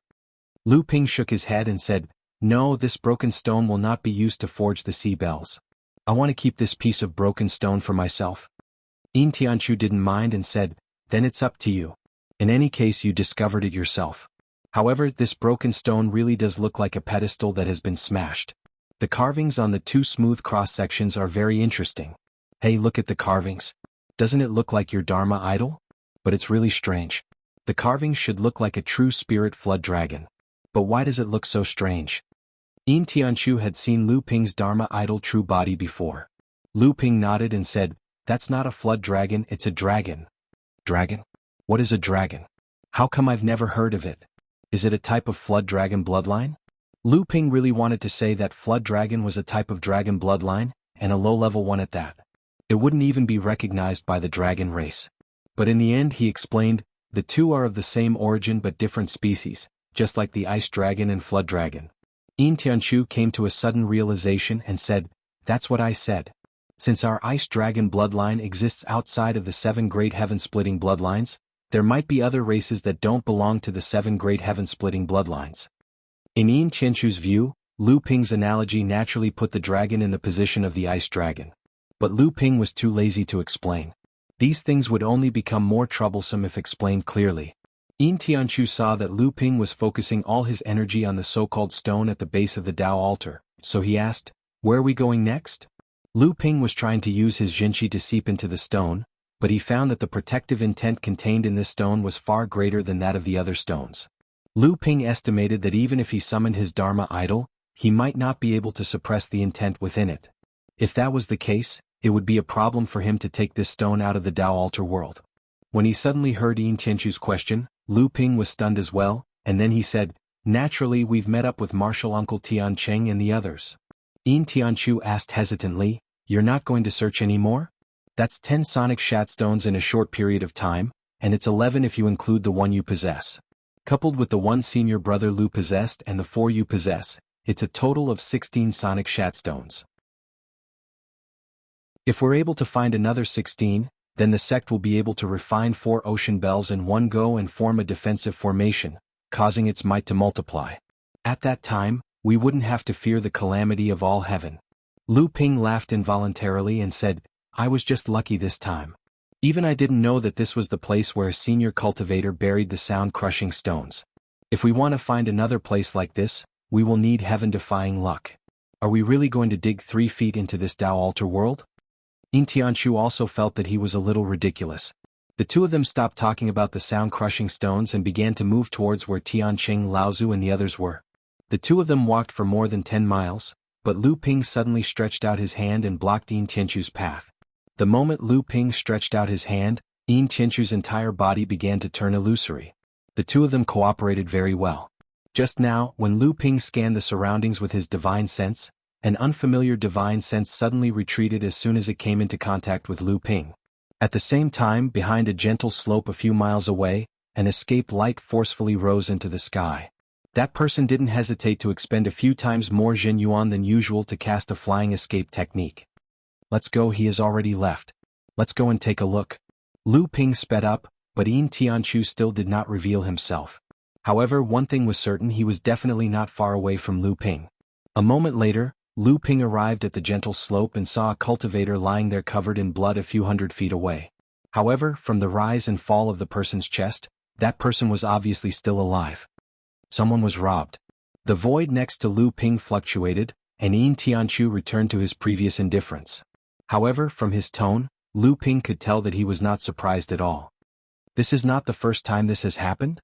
Lu Ping shook his head and said, "No, this broken stone will not be used to forge the sea bells. I want to keep this piece of broken stone for myself." Yin Tianchu didn't mind and said, "Then it's up to you. In any case, you discovered it yourself. However, this broken stone really does look like a pedestal that has been smashed. The carvings on the 2 smooth cross-sections are very interesting. Hey, look at the carvings. Doesn't it look like your Dharma idol? But it's really strange. The carvings should look like a true spirit flood dragon. But why does it look so strange?" Yin Tianchu had seen Lu Ping's Dharma idol true body before. Lu Ping nodded and said, "That's not a flood dragon, it's a dragon." "Dragon? What is a dragon? How come I've never heard of it? Is it a type of flood dragon bloodline?" Lu Ping really wanted to say that flood dragon was a type of dragon bloodline, and a low-level one at that. It wouldn't even be recognized by the dragon race. But in the end he explained, the two are of the same origin but different species, just like the ice dragon and flood dragon. Yin Tianchu came to a sudden realization and said, "That's what I said. Since our ice dragon bloodline exists outside of the 7 great heaven-splitting bloodlines, there might be other races that don't belong to the 7 great heaven-splitting bloodlines." In Yin Tianchu's view, Lu Ping's analogy naturally put the dragon in the position of the ice dragon. But Lu Ping was too lazy to explain. These things would only become more troublesome if explained clearly. Yin Tianchu saw that Lu Ping was focusing all his energy on the so-called stone at the base of the Tao altar, so he asked, "Where are we going next?" Lu Ping was trying to use his Jinqi to seep into the stone, but he found that the protective intent contained in this stone was far greater than that of the other stones. Lu Ping estimated that even if he summoned his Dharma idol, he might not be able to suppress the intent within it. If that was the case, it would be a problem for him to take this stone out of the Tao altar world. When he suddenly heard Yin Tianchu's question, Lu Ping was stunned as well, and then he said, "Naturally, we've met up with Marshal Uncle Tian Cheng and the others." Yin Tianchu asked hesitantly, "You're not going to search anymore? That's 10 sonic shatstones in a short period of time, and it's 11 if you include the one you possess. Coupled with the one senior brother Lu possessed and the 4 you possess, it's a total of 16 sonic shatstones. If we're able to find another 16, then the sect will be able to refine 4 ocean bells in one go and form a defensive formation, causing its might to multiply. At that time, we wouldn't have to fear the calamity of all heaven." Lu Ping laughed involuntarily and said, "I was just lucky this time. Even I didn't know that this was the place where a senior cultivator buried the sound-crushing stones. If we want to find another place like this, we will need heaven-defying luck." Are we really going to dig 3 feet into this Tao altar world? Yin Tianchu also felt that he was a little ridiculous. The two of them stopped talking about the sound-crushing stones and began to move towards where Tianqing, Laozu and the others were. The two of them walked for more than 10 miles, but Lu Ping suddenly stretched out his hand and blocked Yin Tianchu's path. The moment Lu Ping stretched out his hand, Yin Tianchu's entire body began to turn illusory. The two of them cooperated very well. Just now, when Lu Ping scanned the surroundings with his divine sense, an unfamiliar divine sense suddenly retreated as soon as it came into contact with Lu Ping. At the same time, behind a gentle slope a few miles away, an escape light forcefully rose into the sky. That person didn't hesitate to expend a few times more Zhen Yuan than usual to cast a flying escape technique. Let's go, he has already left. Let's go and take a look. Lu Ping sped up, but Yin Tianchu still did not reveal himself. However, one thing was certain, he was definitely not far away from Lu Ping. A moment later, Lu Ping arrived at the gentle slope and saw a cultivator lying there covered in blood a few hundred feet away. However, from the rise and fall of the person's chest, that person was obviously still alive. Someone was robbed. The void next to Lu Ping fluctuated, and Yin Tianchu returned to his previous indifference. However, from his tone, Lu Ping could tell that he was not surprised at all. This is not the first time this has happened?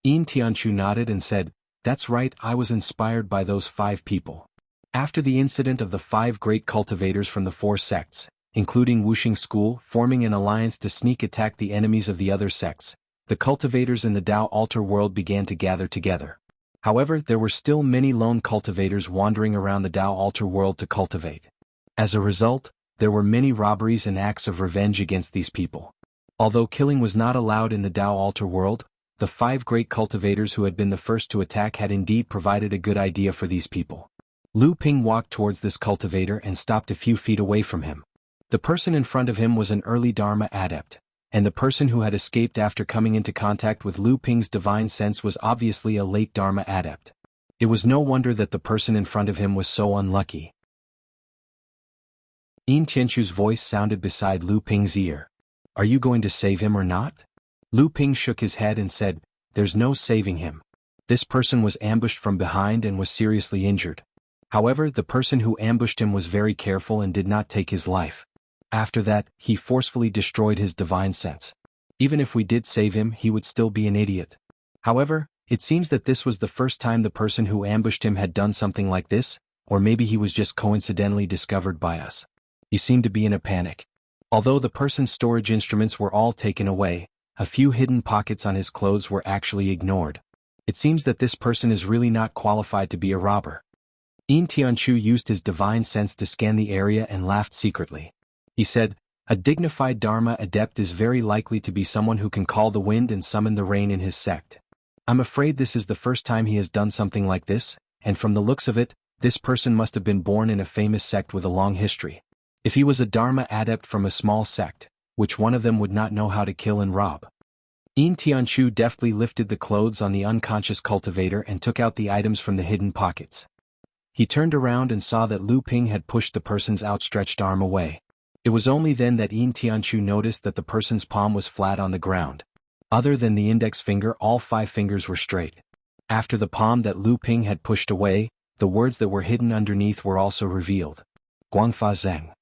Yin Tianchu nodded and said, "That's right, I was inspired by those 5 people. After the incident of the 5 great cultivators from the 4 sects, including Wuxia school, forming an alliance to sneak attack the enemies of the other sects, the cultivators in the Tao altar world began to gather together. However, there were still many lone cultivators wandering around the Tao altar world to cultivate. As a result, there were many robberies and acts of revenge against these people. Although killing was not allowed in the Tao altar world, the 5 great cultivators who had been the first to attack had indeed provided a good idea for these people." Lu Ping walked towards this cultivator and stopped a few feet away from him. The person in front of him was an early Dharma adept, and the person who had escaped after coming into contact with Lu Ping's divine sense was obviously a late Dharma adept. It was no wonder that the person in front of him was so unlucky. Yin Tianchu's voice sounded beside Lu Ping's ear. "Are you going to save him or not?" Lu Ping shook his head and said, "There's no saving him. This person was ambushed from behind and was seriously injured. However, the person who ambushed him was very careful and did not take his life. After that, he forcefully destroyed his divine sense. Even if we did save him, he would still be an idiot. However, it seems that this was the first time the person who ambushed him had done something like this, or maybe he was just coincidentally discovered by us." He seemed to be in a panic. Although the person's storage instruments were all taken away, a few hidden pockets on his clothes were actually ignored. It seems that this person is really not qualified to be a robber. Yin Tianchu used his divine sense to scan the area and laughed secretly. He said, "A dignified Dharma adept is very likely to be someone who can call the wind and summon the rain in his sect. I'm afraid this is the first time he has done something like this, and from the looks of it, this person must have been born in a famous sect with a long history. If he was a Dharma adept from a small sect, which one of them would not know how to kill and rob?" Yin Tianchu deftly lifted the clothes on the unconscious cultivator and took out the items from the hidden pockets. He turned around and saw that Lu Ping had pushed the person's outstretched arm away. It was only then that Yin Tianchu noticed that the person's palm was flat on the ground. Other than the index finger, all 5 fingers were straight. After the palm that Lu Ping had pushed away, the words that were hidden underneath were also revealed. Guangfa Zheng.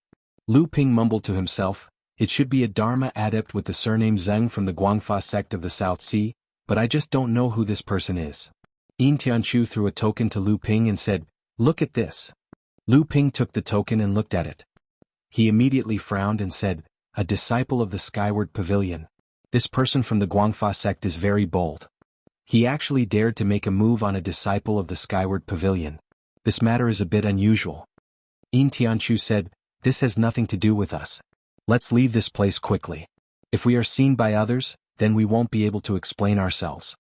Lu Ping mumbled to himself, "It should be a Dharma adept with the surname Zheng from the Guangfa sect of the South Sea, but I just don't know who this person is." Yin Tianchu threw a token to Lu Ping and said, "Look at this." Lu Ping took the token and looked at it. He immediately frowned and said, "A disciple of the Skyward Pavilion. This person from the Guangfa sect is very bold. He actually dared to make a move on a disciple of the Skyward Pavilion. This matter is a bit unusual." Yin Tianchu said, "This has nothing to do with us. Let's leave this place quickly. If we are seen by others, then we won't be able to explain ourselves."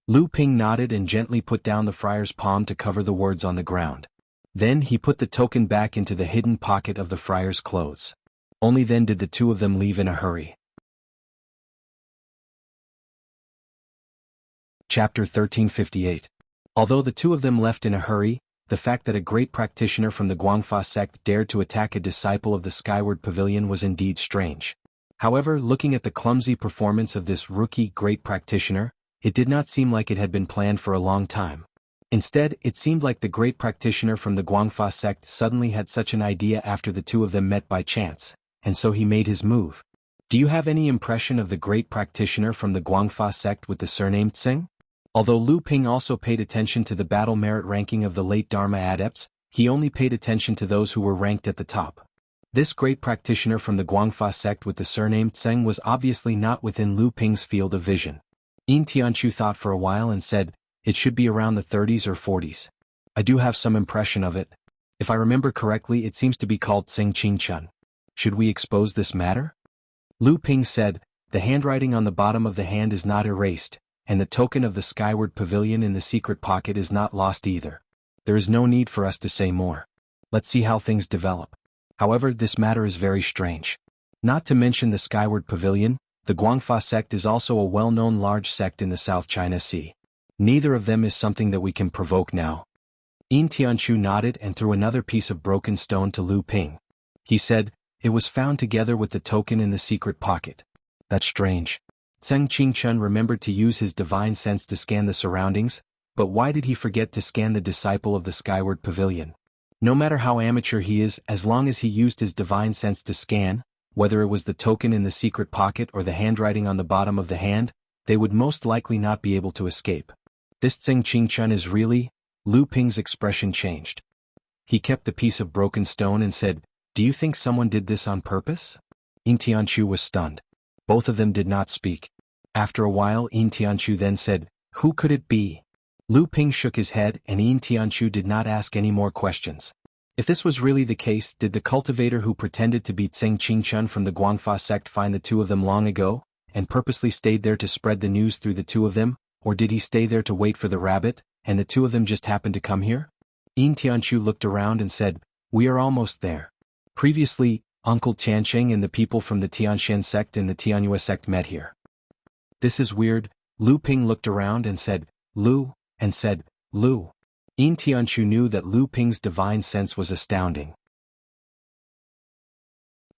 Lu Ping nodded and gently put down the friar's palm to cover the words on the ground. Then he put the token back into the hidden pocket of the friar's clothes. Only then did the two of them leave in a hurry. Chapter 1358. Although the two of them left in a hurry, the fact that a great practitioner from the Guangfa sect dared to attack a disciple of the Skyward Pavilion was indeed strange. However, looking at the clumsy performance of this rookie great practitioner, it did not seem like it had been planned for a long time. Instead, it seemed like the great practitioner from the Guangfa sect suddenly had such an idea after the two of them met by chance, and so he made his move. Do you have any impression of the great practitioner from the Guangfa sect with the surname Tsing? Although Lu Ping also paid attention to the battle merit ranking of the late Dharma adepts, he only paid attention to those who were ranked at the top. This great practitioner from the Guangfa sect with the surname Tseng was obviously not within Lu Ping's field of vision. Yin Tianchu thought for a while and said, "It should be around the 30s or 40s. I do have some impression of it. If I remember correctly, it seems to be called Tseng Qingchun. Should we expose this matter?" Lu Ping said, "The handwriting on the bottom of the hand is not erased, and the token of the skyward pavilion in the secret pocket is not lost either. There is no need for us to say more. Let's see how things develop. However, this matter is very strange. Not to mention the skyward pavilion, the Guangfa sect is also a well-known large sect in the South China Sea. Neither of them is something that we can provoke now." Yin Tianchu nodded and threw another piece of broken stone to Lu Ping. He said, "It was found together with the token in the secret pocket. That's strange." Tseng Qingchun remembered to use his divine sense to scan the surroundings, but why did he forget to scan the disciple of the skyward pavilion? No matter how amateur he is, as long as he used his divine sense to scan, whether it was the token in the secret pocket or the handwriting on the bottom of the hand, they would most likely not be able to escape. This Tseng Qingchun is really... Lu Ping's expression changed. He kept the piece of broken stone and said, "Do you think someone did this on purpose?" Yin Tianchu was stunned. Both of them did not speak. After a while, Yin Tianchu then said, "Who could it be?" Lu Ping shook his head and Yin Tianchu did not ask any more questions. If this was really the case, did the cultivator who pretended to be Tseng Qingchun from the Guangfa sect find the two of them long ago, and purposely stayed there to spread the news through the two of them, or did he stay there to wait for the rabbit, and the two of them just happened to come here? Yin Tianchu looked around and said, "We are almost there. Previously, Uncle Tiancheng and the people from the Tianshan sect and the Tianyue sect met here." "This is weird." Lu Ping looked around and said, "Lu," and said, "Lu." Yin Tianchu knew that Lu Ping's divine sense was astounding.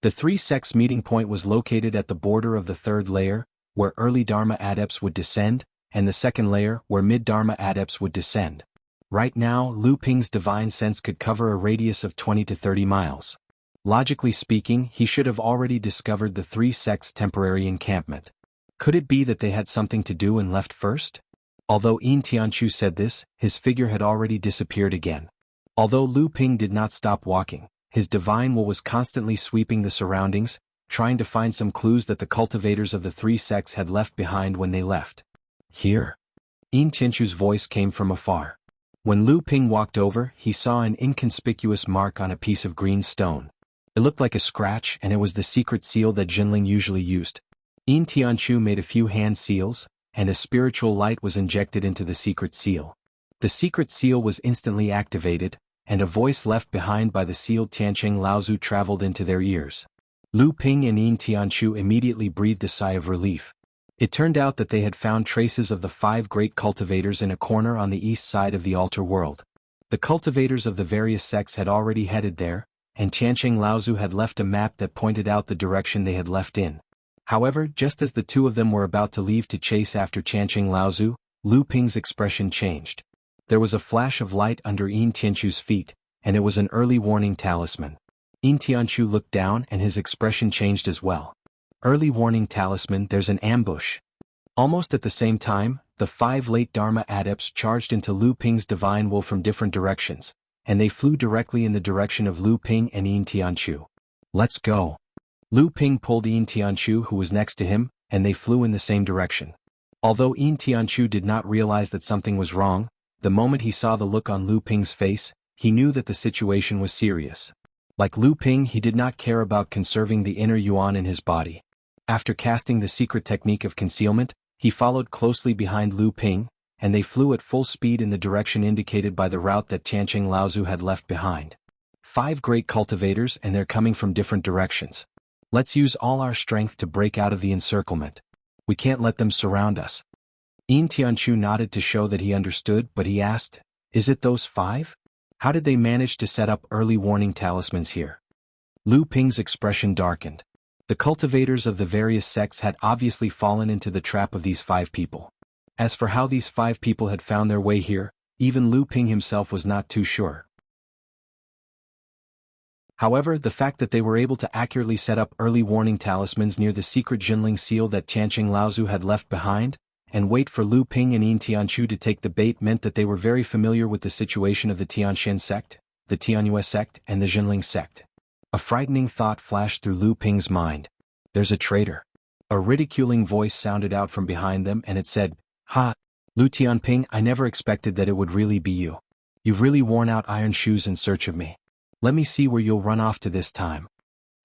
The three sects' meeting point was located at the border of the third layer, where early Dharma adepts would descend, and the second layer, where mid-Dharma adepts would descend. Right now, Lu Ping's divine sense could cover a radius of 20 to 30 miles. Logically speaking, he should have already discovered the three sects' temporary encampment. Could it be that they had something to do and left first? Although Yin Tianchu said this, his figure had already disappeared again. Although Lu Ping did not stop walking, his divine will was constantly sweeping the surroundings, trying to find some clues that the cultivators of the three sects had left behind when they left. "Here." Yin Tianchu's voice came from afar. When Lu Ping walked over, he saw an inconspicuous mark on a piece of green stone. It looked like a scratch, and it was the secret seal that Jinling usually used. Yin Tianchu made a few hand seals, and a spiritual light was injected into the secret seal. The secret seal was instantly activated, and a voice left behind by the sealed Tiancheng Laozu traveled into their ears. Lu Ping and Yin Tianchu immediately breathed a sigh of relief. It turned out that they had found traces of the 5 great cultivators in a corner on the east side of the altar world. The cultivators of the various sects had already headed there, and Tiancheng Laozu had left a map that pointed out the direction they had left in. However, just as the two of them were about to leave to chase after Tiancheng Laozu, Lu Ping's expression changed. There was a flash of light under Yin Tianchu's feet, and it was an early warning talisman. Yin Tianchu looked down and his expression changed as well. Early warning talisman, there's an ambush. Almost at the same time, the 5 late Dharma adepts charged into Lu Ping's divine will from different directions, and they flew directly in the direction of Lu Ping and Yin Tianchu. "Let's go." Lu Ping pulled Yin Tianchu, who was next to him, and they flew in the same direction. Although Yin Tianchu did not realize that something was wrong, the moment he saw the look on Lu Ping's face, he knew that the situation was serious. Like Lu Ping, he did not care about conserving the inner yuan in his body. After casting the secret technique of concealment, he followed closely behind Lu Ping, and they flew at full speed in the direction indicated by the route that Tiancheng Laozu had left behind. 5 great cultivators, and they're coming from different directions. Let's use all our strength to break out of the encirclement. We can't let them surround us. Yin Tianchu nodded to show that he understood, but he asked, "Is it those 5? How did they manage to set up early warning talismans here?" Lu Ping's expression darkened. The cultivators of the various sects had obviously fallen into the trap of these 5 people. As for how these 5 people had found their way here, Even Lu Ping himself was not too sure. However, the fact that they were able to accurately set up early warning talismans near the secret Jinling seal that Tianqing Laozu had left behind, and wait for Lu Ping and Yin Tianchu to take the bait meant that they were very familiar with the situation of the Tianxian sect, the Tianyue sect, and the Jinling sect. A frightening thought flashed through Lu Ping's mind. There's a traitor. A ridiculing voice sounded out from behind them and it said, "Ha! Lu Tianping, I never expected that it would really be you. You've really worn out iron shoes in search of me. Let me see where you'll run off to this time."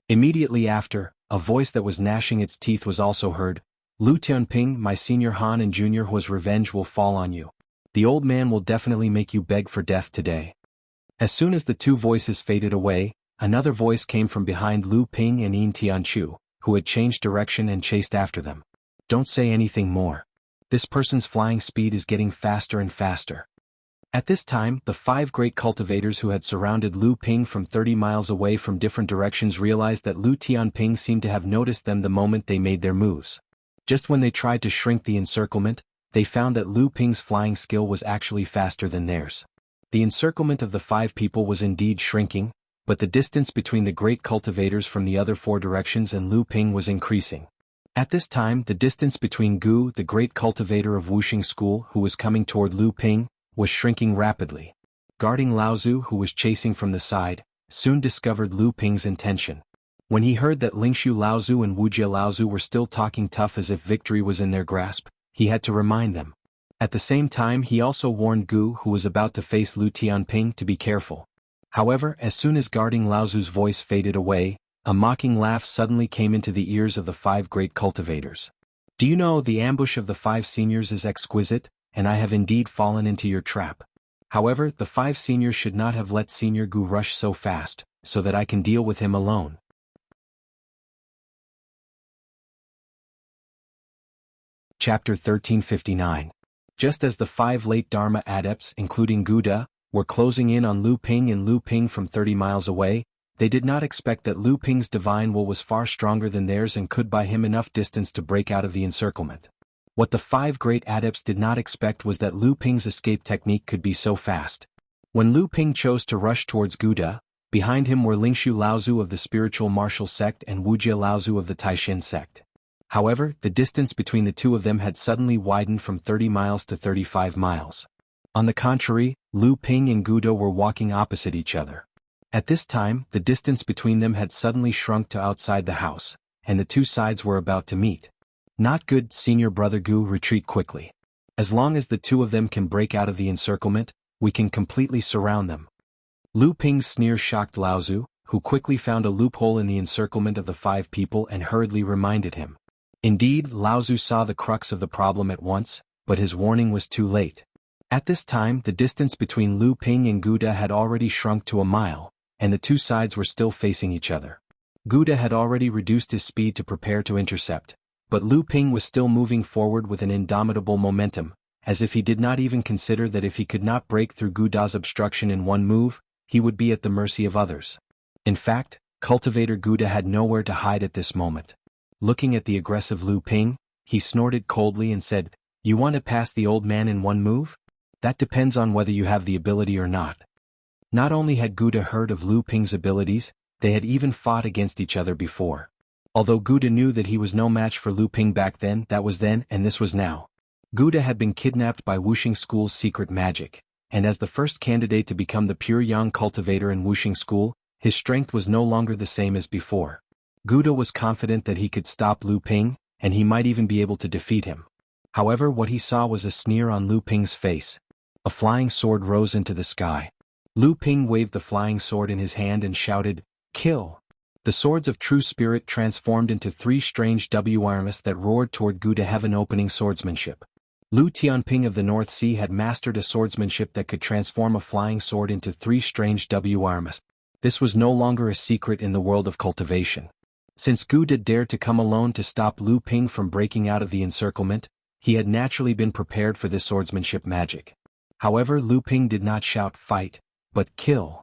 Immediately after, a voice that was gnashing its teeth was also heard. "Lu Tianping, my senior Han and junior Hua's revenge will fall on you. The old man will definitely make you beg for death today." As soon as the two voices faded away, another voice came from behind Lu Ping and Yin Tianchu, who had changed direction and chased after them. "Don't say anything more. This person's flying speed is getting faster and faster." At this time, the 5 great cultivators who had surrounded Lu Ping from 30 miles away from different directions realized that Lu Tianping seemed to have noticed them the moment they made their moves. Just when they tried to shrink the encirclement, they found that Lu Ping's flying skill was actually faster than theirs. The encirclement of the 5 people was indeed shrinking, but the distance between the great cultivators from the other 4 directions and Lu Ping was increasing. At this time, the distance between Gu, the great cultivator of Wuxia school who was coming toward Lu Ping, was shrinking rapidly. Guarding Laozu, who was chasing from the side, soon discovered Lu Ping's intention. When he heard that Lingshu Laozu and Wuxia Laozu were still talking tough as if victory was in their grasp, he had to remind them. At the same time, he also warned Gu, who was about to face Lu Tianping, to be careful. However, as soon as guarding Laozu's voice faded away, a mocking laugh suddenly came into the ears of the 5 great cultivators. "Do you know, the ambush of the 5 seniors is exquisite, and I have indeed fallen into your trap. However, the 5 seniors should not have let Senior Gu rush so fast, so that I can deal with him alone." Chapter 1359. Just as the 5 late Dharma adepts, including Guda, were closing in on Lu Ping and Lu Ping from 30 miles away, they did not expect that Lu Ping's divine will was far stronger than theirs and could buy him enough distance to break out of the encirclement. What the 5 great adepts did not expect was that Lu Ping's escape technique could be so fast. When Lu Ping chose to rush towards Guda, behind him were Lingshu Laozu of the spiritual martial sect and Wuxia Laozu of the Taishin sect. However, the distance between the two of them had suddenly widened from 30 miles to 35 miles. On the contrary, Lu Ping and Guda were walking opposite each other. At this time, the distance between them had suddenly shrunk to outside the house, and the two sides were about to meet. "Not good, Senior Brother Gu, retreat quickly. As long as the two of them can break out of the encirclement, we can completely surround them." Lu Ping's sneer shocked Laozu, who quickly found a loophole in the encirclement of the 5 people and hurriedly reminded him. Indeed, Laozu saw the crux of the problem at once, but his warning was too late. At this time, the distance between Lu Ping and Guda had already shrunk to a mile, and the two sides were still facing each other. Guda had already reduced his speed to prepare to intercept, but Lu Ping was still moving forward with an indomitable momentum, as if he did not even consider that if he could not break through Guda's obstruction in one move, he would be at the mercy of others. In fact, Cultivator Guda had nowhere to hide at this moment. Looking at the aggressive Lu Ping, he snorted coldly and said, "You want to pass the old man in one move? That depends on whether you have the ability or not." Not only had Guda heard of Lu Ping's abilities, they had even fought against each other before. Although Guda knew that he was no match for Lu Ping back then, that was then and this was now. Guda had been kidnapped by Wuxia School's secret magic, and as the first candidate to become the pure yang cultivator in Wuxia School, his strength was no longer the same as before. Guda was confident that he could stop Lu Ping, and he might even be able to defeat him. However, what he saw was a sneer on Lu Ping's face. A flying sword rose into the sky. Lu Ping waved the flying sword in his hand and shouted, "Kill!" The swords of true spirit transformed into 3 strange arms that roared toward Guda heaven-opening swordsmanship. Lu Tianping of the North Sea had mastered a swordsmanship that could transform a flying sword into 3 strange arms. This was no longer a secret in the world of cultivation. Since Guda dared to come alone to stop Lu Ping from breaking out of the encirclement, he had naturally been prepared for this swordsmanship magic. However, Lu Ping did not shout "fight," but "kill."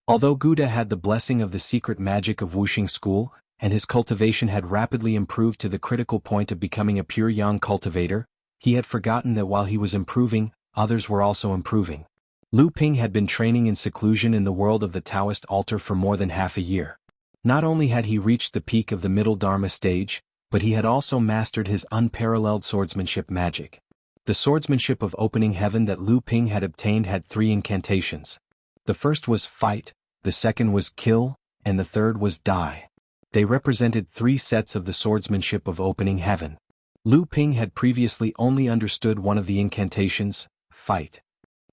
Although Guda had the blessing of the secret magic of Wuxia School, and his cultivation had rapidly improved to the critical point of becoming a pure yang cultivator, He had forgotten that while he was improving, others were also improving. Lu Ping had been training in seclusion in the world of the Taoist altar for more than half a year. Not only had he reached the peak of the middle Dharma stage, but he had also mastered his unparalleled swordsmanship magic. The swordsmanship of opening heaven that Lu Ping had obtained had 3 incantations. The first was fight, the second was kill, and the third was die. They represented 3 sets of the swordsmanship of opening heaven. Lu Ping had previously only understood one of the incantations, fight.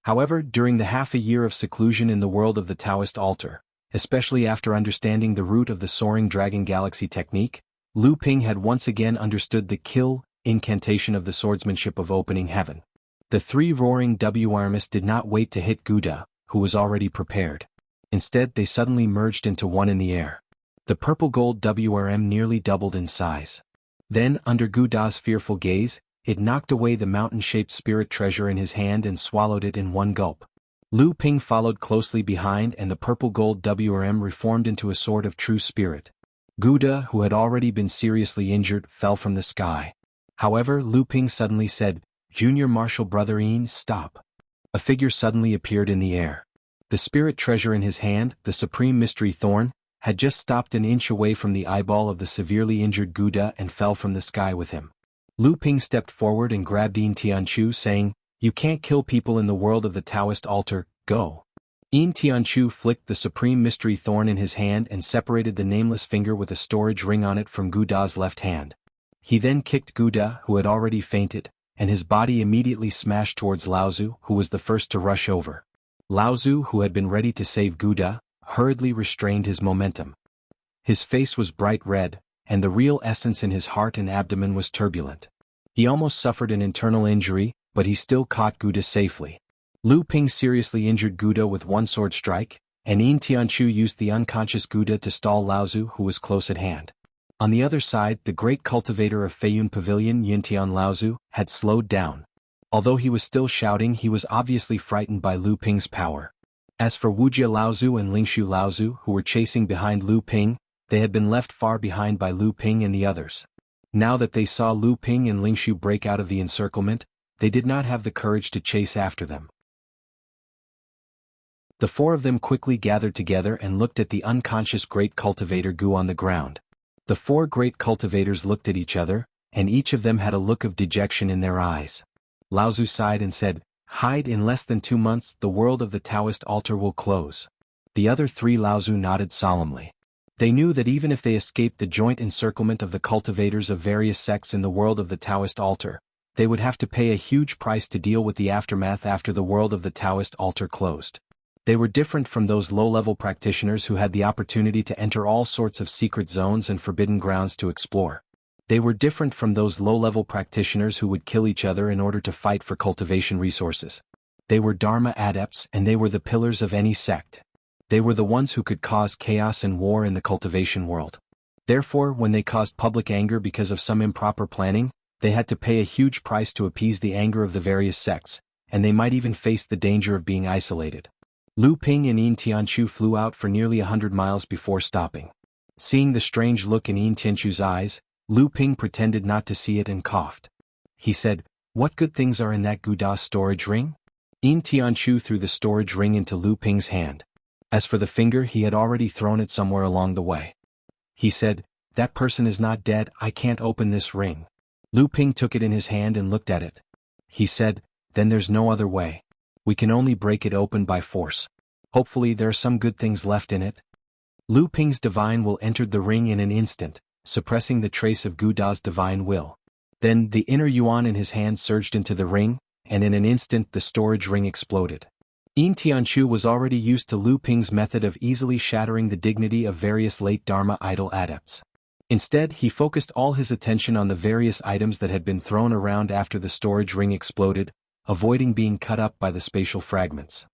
However, during the half a year of seclusion in the world of the Taoist altar, especially after understanding the root of the soaring dragon galaxy technique, Lu Ping had once again understood the kill incantation of the swordsmanship of opening heaven. The 3 roaring WRMs did not wait to hit Gouda, who was already prepared. Instead, they suddenly merged into one in the air. The purple-gold WRM nearly doubled in size. Then, under Gouda's fearful gaze, it knocked away the mountain-shaped spirit treasure in his hand and swallowed it in one gulp. Lu Ping followed closely behind, and the purple-gold WRM reformed into a sword of true spirit. Gouda, who had already been seriously injured, fell from the sky. However, Lu Ping suddenly said, "Junior Marshal Brother Ian, stop." A figure suddenly appeared in the air. The spirit treasure in his hand, the supreme mystery thorn, had just stopped an inch away from the eyeball of the severely injured Gouda and fell from the sky with him. Lu Ping stepped forward and grabbed Yin Tianchu, saying, "You can't kill people in the world of the Taoist altar, go." Yin Tianchu flicked the supreme mystery thorn in his hand and separated the nameless finger with a storage ring on it from Gouda's left hand. He then kicked Gouda, who had already fainted, and his body immediately smashed towards Laozu, who was the first to rush over. Laozu, who had been ready to save Gouda, hurriedly restrained his momentum. His face was bright red, and the real essence in his heart and abdomen was turbulent. He almost suffered an internal injury, but he still caught Gouda safely. Lu Ping seriously injured Gouda with one sword strike, and Yin Tianchu used the unconscious Gouda to stall Laozu, who was close at hand. On the other side, the great cultivator of Feiyun Pavilion, Yintian Laozu, had slowed down. Although he was still shouting, he was obviously frightened by Lu Ping's power. As for Wuxia Laozu and Lingshu Laozu, who were chasing behind Lu Ping, they had been left far behind by Lu Ping and the others. Now that they saw Lu Ping and Lingshu break out of the encirclement, they did not have the courage to chase after them. The 4 of them quickly gathered together and looked at the unconscious great cultivator Gu on the ground. The 4 great cultivators looked at each other, and each of them had a look of dejection in their eyes. Laozu sighed and said, "Hide, in less than 2 months the world of the Taoist altar will close." The other 3 Laozu nodded solemnly. They knew that even if they escaped the joint encirclement of the cultivators of various sects in the world of the Taoist altar, they would have to pay a huge price to deal with the aftermath after the world of the Taoist altar closed. They were different from those low-level practitioners who had the opportunity to enter all sorts of secret zones and forbidden grounds to explore. They were different from those low-level practitioners who would kill each other in order to fight for cultivation resources. They were Dharma adepts, and they were the pillars of any sect. They were the ones who could cause chaos and war in the cultivation world. Therefore, when they caused public anger because of some improper planning, they had to pay a huge price to appease the anger of the various sects, and they might even face the danger of being isolated. Lu Ping and Yin Tianchu flew out for nearly 100 miles before stopping. Seeing the strange look in Yin Tianchu's eyes, Lu Ping pretended not to see it and coughed. He said, "What good things are in that Gouda storage ring?" Yin Tianchu threw the storage ring into Lu Ping's hand. As for the finger, he had already thrown it somewhere along the way. He said, "That person is not dead, I can't open this ring." Lu Ping took it in his hand and looked at it. He said, "Then there's no other way. We can only break it open by force. Hopefully there are some good things left in it." Lu Ping's divine will entered the ring in an instant, suppressing the trace of Gouda's divine will. Then the inner yuan in his hand surged into the ring, and in an instant the storage ring exploded. Yin Tianchu was already used to Lu Ping's method of easily shattering the dignity of various late Dharma idol adepts. Instead, he focused all his attention on the various items that had been thrown around after the storage ring exploded, avoiding being cut up by the spatial fragments.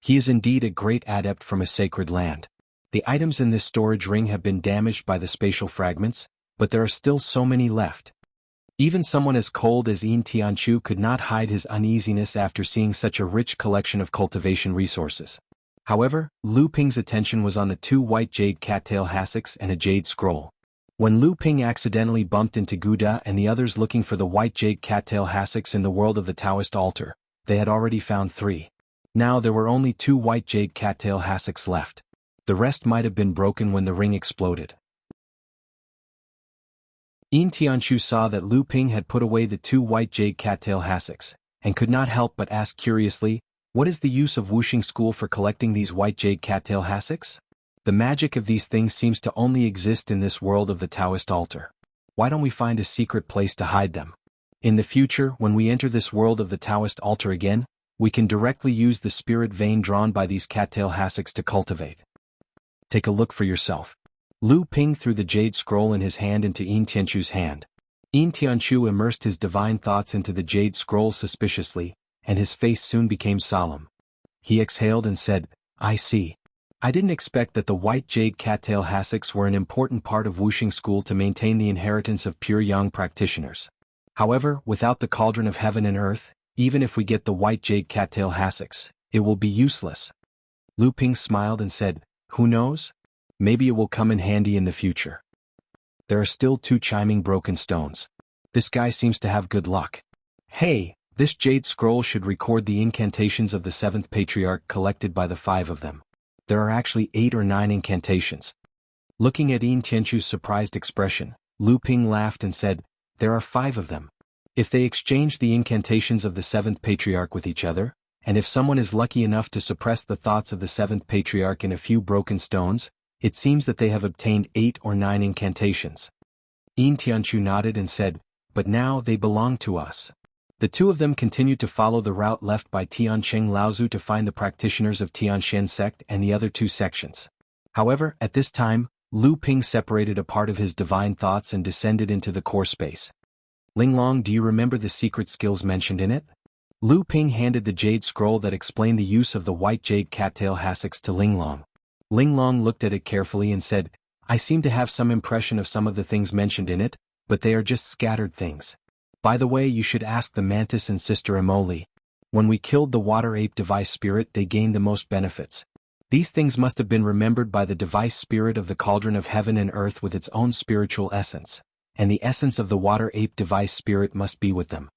He is indeed a great adept from a sacred land. The items in this storage ring have been damaged by the spatial fragments, but there are still so many left. Even someone as cold as Yin Tianchu could not hide his uneasiness after seeing such a rich collection of cultivation resources. However, Lu Ping's attention was on the 2 white jade cattail hassocks and a jade scroll. When Lu Ping accidentally bumped into Guda and the others looking for the white jade cattail hassocks in the world of the Taoist altar, they had already found 3. Now there were only 2 white jade cattail hassocks left. The rest might have been broken when the ring exploded. Yin Tianchu saw that Lu Ping had put away the 2 white jade cattail hassocks, and could not help but ask curiously, "What is the use of Wuxia school for collecting these white jade cattail hassocks? The magic of these things seems to only exist in this world of the Taoist altar. Why don't we find a secret place to hide them? In the future, when we enter this world of the Taoist altar again, we can directly use the spirit vein drawn by these cattail hassocks to cultivate." Take a look for yourself. Lu Ping threw the jade scroll in his hand into Yin Tianchu's hand. Yin Tianchu immersed his divine thoughts into the jade scroll suspiciously, and his face soon became solemn. He exhaled and said, "I see. I didn't expect that the white jade cattail hassocks were an important part of Wuxia school to maintain the inheritance of pure yang practitioners. However, without the cauldron of heaven and earth, even if we get the white jade cattail hassocks, it will be useless." Lu Ping smiled and said, "Who knows? Maybe it will come in handy in the future. There are still 2 chiming broken stones. This guy seems to have good luck. Hey, this jade scroll should record the incantations of the 7th patriarch collected by the 5 of them. There are actually 8 or 9 incantations." Looking at Yin Tianchu's surprised expression, Lu Ping laughed and said, "There are 5 of them. If they exchange the incantations of the 7th patriarch with each other, and if someone is lucky enough to suppress the thoughts of the 7th patriarch in a few broken stones, it seems that they have obtained 8 or 9 incantations." Yin Tianchu nodded and said, "But now they belong to us." The 2 of them continued to follow the route left by Tiancheng Laozu to find the practitioners of Tianshan sect and the other 2 sections. However, at this time, Lu Ping separated a part of his divine thoughts and descended into the core space. "Linglong, do you remember the secret skills mentioned in it?" Lu Ping handed the jade scroll that explained the use of the white jade cattail hassocks to Linglong. Linglong looked at it carefully and said, "I seem to have some impression of some of the things mentioned in it, but they are just scattered things. By the way, you should ask the mantis and Sister Emoli. When we killed the water ape device spirit, they gained the most benefits. These things must have been remembered by the device spirit of the cauldron of heaven and earth with its own spiritual essence, and the essence of the water ape device spirit must be with them."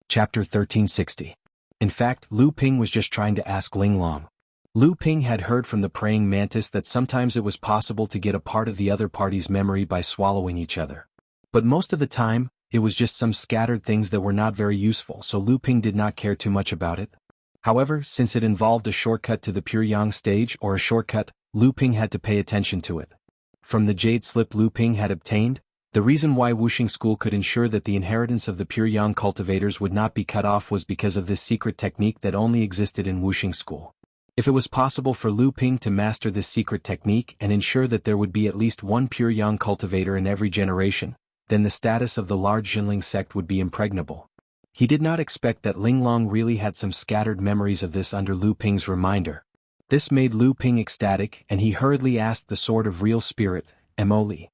Chapter 1360. In fact, Lu Ping was just trying to ask Linglong. Lu Ping had heard from the praying mantis that sometimes it was possible to get a part of the other party's memory by swallowing each other. But most of the time, it was just some scattered things that were not very useful, so Lu Ping did not care too much about it. However, since it involved a shortcut to the pure yang stage or a shortcut, Lu Ping had to pay attention to it. From the jade slip Lu Ping had obtained, the reason why Wuxia school could ensure that the inheritance of the pure yang cultivators would not be cut off was because of this secret technique that only existed in Wuxia school. If it was possible for Lu Ping to master this secret technique and ensure that there would be at least 1 pure yang cultivator in every generation, then the status of the large Jinling sect would be impregnable. He did not expect that Linglong really had some scattered memories of this under Lu Ping's reminder. This made Lu Ping ecstatic, and he hurriedly asked the Sword of Real Spirit, Emoli.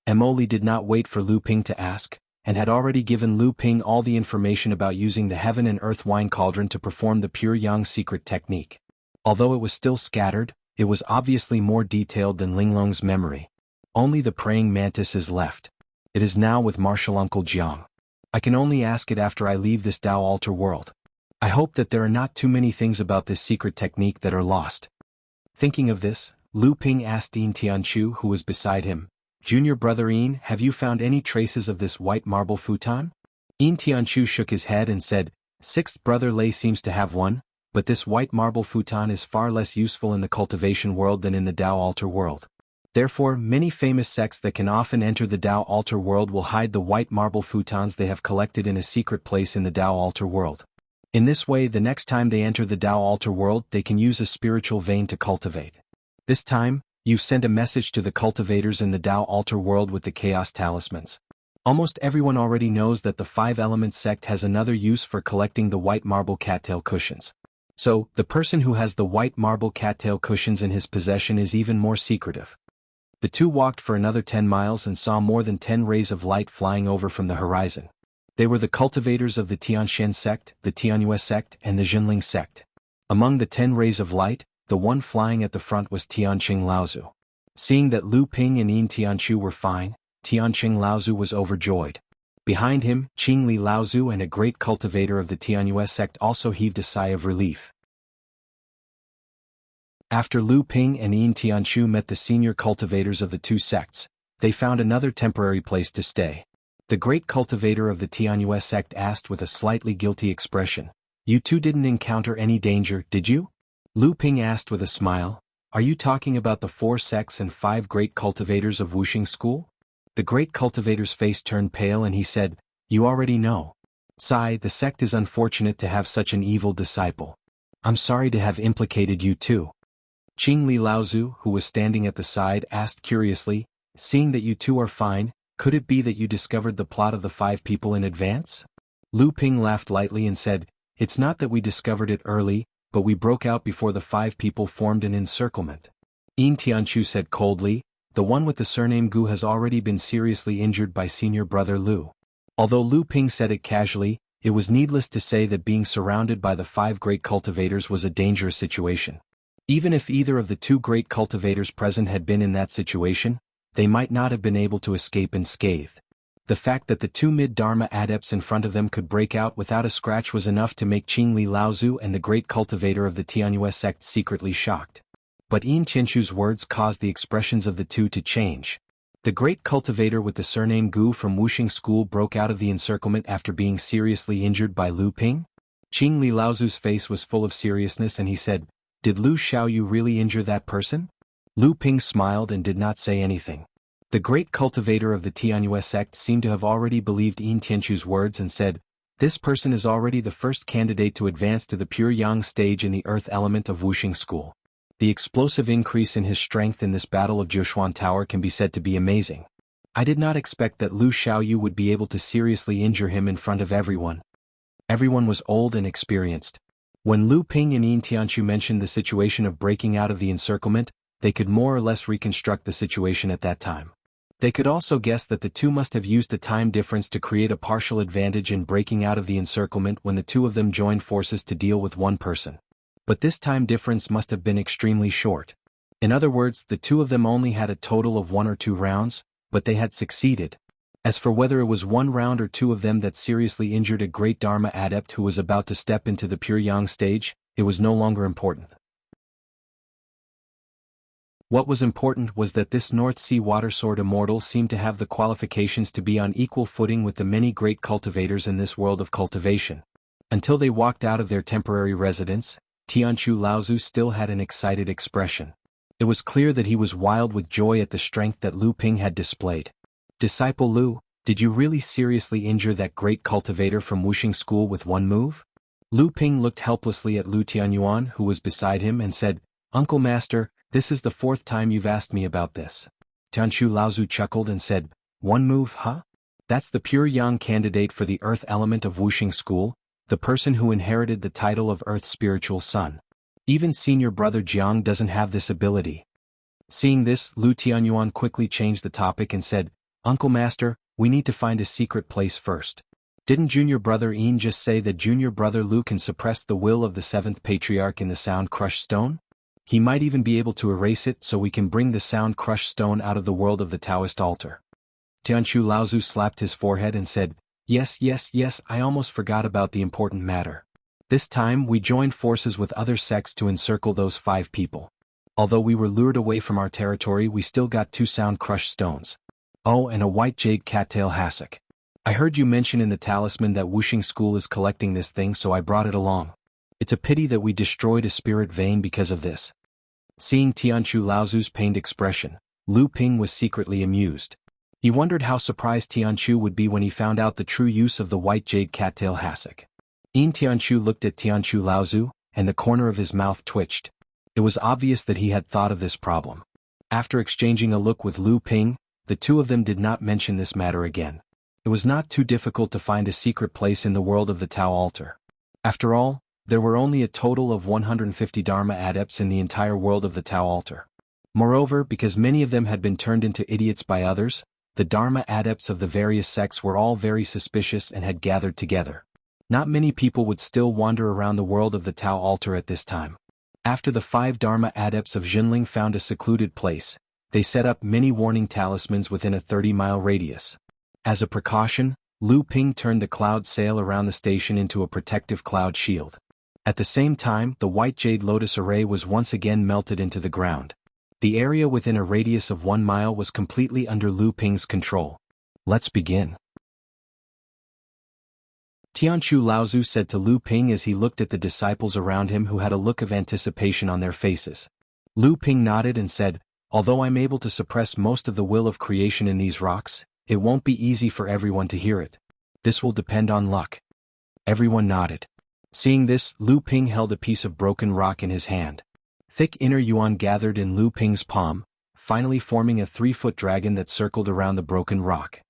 Emoli did not wait for Lu Ping to ask, and had already given Lu Ping all the information about using the heaven and earth wine cauldron to perform the pure yang secret technique. Although it was still scattered, it was obviously more detailed than Linglong's memory. Only the praying mantis is left. It is now with Martial Uncle Jiang. I can only ask it after I leave this Tao altar world. I hope that there are not too many things about this secret technique that are lost. Thinking of this, Lu Ping asked Yin Tianchu, who was beside him, "Junior brother Yin, have you found any traces of this white marble futon?" Yin Tianchu shook his head and said, "Sixth brother Lei seems to have one, but this white marble futon is far less useful in the cultivation world than in the Tao altar world. Therefore, many famous sects that can often enter the Tao altar world will hide the white marble futons they have collected in a secret place in the Tao altar world. In this way, the next time they enter the Tao altar world, they can use a spiritual vein to cultivate. This time, you've sent a message to the cultivators in the Tao altar world with the chaos talismans. Almost everyone already knows that the 5 Elements sect has another use for collecting the white marble cattail cushions. So, the person who has the white marble cattail cushions in his possession is even more secretive." The 2 walked for another 10 miles and saw more than 10 rays of light flying over from the horizon. They were the cultivators of the Tianshan sect, the Tianyue sect, and the Jinling sect. Among the 10 rays of light, The one flying at the front was Tianqing Laozu. Seeing that Lu Ping and Yin Tianchu were fine, Tianqing Laozu was overjoyed. Behind him, Qingli Laozu and a great cultivator of the Tianyue sect also heaved a sigh of relief. After Lu Ping and Yin Tianchu met the senior cultivators of the two sects, they found another temporary place to stay. The great cultivator of the Tianyue sect asked with a slightly guilty expression, "You two didn't encounter any danger, did you?" Lu Ping asked with a smile, "Are you talking about the 4 sects and 5 great cultivators of Wuxia school?" The great cultivator's face turned pale and he said, "You already know. Sai, the sect is unfortunate to have such an evil disciple. I'm sorry to have implicated you too." Qingli Laozu, who was standing at the side, asked curiously, "Seeing that you two are fine, could it be that you discovered the plot of the 5 people in advance?" Lu Ping laughed lightly and said, "It's not that we discovered it early, but we broke out before the 5 people formed an encirclement." Yin Tianchu said coldly, "The one with the surname Gu has already been seriously injured by senior brother Lu." Although Lu Ping said it casually, it was needless to say that being surrounded by the 5 great cultivators was a dangerous situation. Even if either of the 2 great cultivators present had been in that situation, they might not have been able to escape unscathed. The fact that the 2 mid-Dharma adepts in front of them could break out without a scratch was enough to make Qingli Laozu and the great cultivator of the Tianyue sect secretly shocked. But Yin Tianchu's words caused the expressions of the two to change. The great cultivator with the surname Gu from Wuxia school broke out of the encirclement after being seriously injured by Lu Ping. Qingli Laozu's face was full of seriousness and he said, "Did Lu Xiaoyu really injure that person?" Lu Ping smiled and did not say anything. The great cultivator of the Tianyue sect seemed to have already believed Yin Tianchu's words and said, "This person is already the first candidate to advance to the pure yang stage in the earth element of Wuxia school. The explosive increase in his strength in this battle of Joshuan Tower can be said to be amazing. I did not expect that Lu Xiaoyu would be able to seriously injure him in front of everyone." Everyone was old and experienced. When Lu Ping and Yin Tianchu mentioned the situation of breaking out of the encirclement, they could more or less reconstruct the situation at that time. They could also guess that the two must have used a time difference to create a partial advantage in breaking out of the encirclement when the 2 of them joined forces to deal with one person. But this time difference must have been extremely short. In other words, the 2 of them only had a total of 1 or 2 rounds, but they had succeeded. As for whether it was 1 round or 2 of them that seriously injured a great Dharma adept who was about to step into the pure yang stage, it was no longer important. What was important was that this North Sea Watersword immortal seemed to have the qualifications to be on equal footing with the many great cultivators in this world of cultivation. Until they walked out of their temporary residence, Tianchu Laozu still had an excited expression. It was clear that he was wild with joy at the strength that Lu Ping had displayed. "Disciple Lu, did you really seriously injure that great cultivator from Wuxia school with 1 move?" Lu Ping looked helplessly at Lu Tianyuan, who was beside him, and said, "Uncle Master, this is the 4th time you've asked me about this." Tianchu Laozu chuckled and said, "1 move, huh? That's the pure yang candidate for the earth element of Wuxia school, the person who inherited the title of Earth's spiritual son. Even senior brother Jianghu doesn't have this ability." Seeing this, Lu Tianyuan quickly changed the topic and said, "Uncle Master, we need to find a secret place first. Didn't junior brother Yin just say that junior brother Lu can suppress the will of the 7th patriarch in the sound crush stone? He might even be able to erase it so we can bring the sound crush stone out of the world of the Taoist altar." Tianchu Laozu slapped his forehead and said, Yes, I almost forgot about the important matter. This time we joined forces with other sects to encircle those 5 people. Although we were lured away from our territory, we still got 2 sound crush stones. Oh, and a white jade cattail hassock. I heard you mention in the talisman that Wuxia school is collecting this thing, so I brought it along. It's a pity that we destroyed a spirit vein because of this." Seeing Tianchu Laozu's pained expression, Lu Ping was secretly amused. He wondered how surprised Tianchu would be when he found out the true use of the white jade cattail hassock. Yin Tianchu looked at Tianchu Laozu, and the corner of his mouth twitched. It was obvious that he had thought of this problem. After exchanging a look with Lu Ping, the 2 of them did not mention this matter again. It was not too difficult to find a secret place in the world of the Tao altar. After all, there were only a total of 150 Dharma adepts in the entire world of the Tao altar. Moreover, because many of them had been turned into idiots by others, the Dharma adepts of the various sects were all very suspicious and had gathered together. Not many people would still wander around the world of the Tao altar at this time. After the 5 Dharma adepts of Jinling found a secluded place, they set up many warning talismans within a 30-mile radius. As a precaution, Lu Ping turned the cloud sail around the station into a protective cloud shield. At the same time, the white jade lotus array was once again melted into the ground. The area within a radius of 1 mile was completely under Lu Ping's control. Let's begin. Tianchu Laozu said to Lu Ping as he looked at the disciples around him who had a look of anticipation on their faces. Lu Ping nodded and said, "Although I'm able to suppress most of the will of creation in these rocks, it won't be easy for everyone to hear it. This will depend on luck." Everyone nodded. Seeing this, Lu Ping held a piece of broken rock in his hand. Thick inner yuan gathered in Lu Ping's palm, finally forming a 3-foot dragon that circled around the broken rock.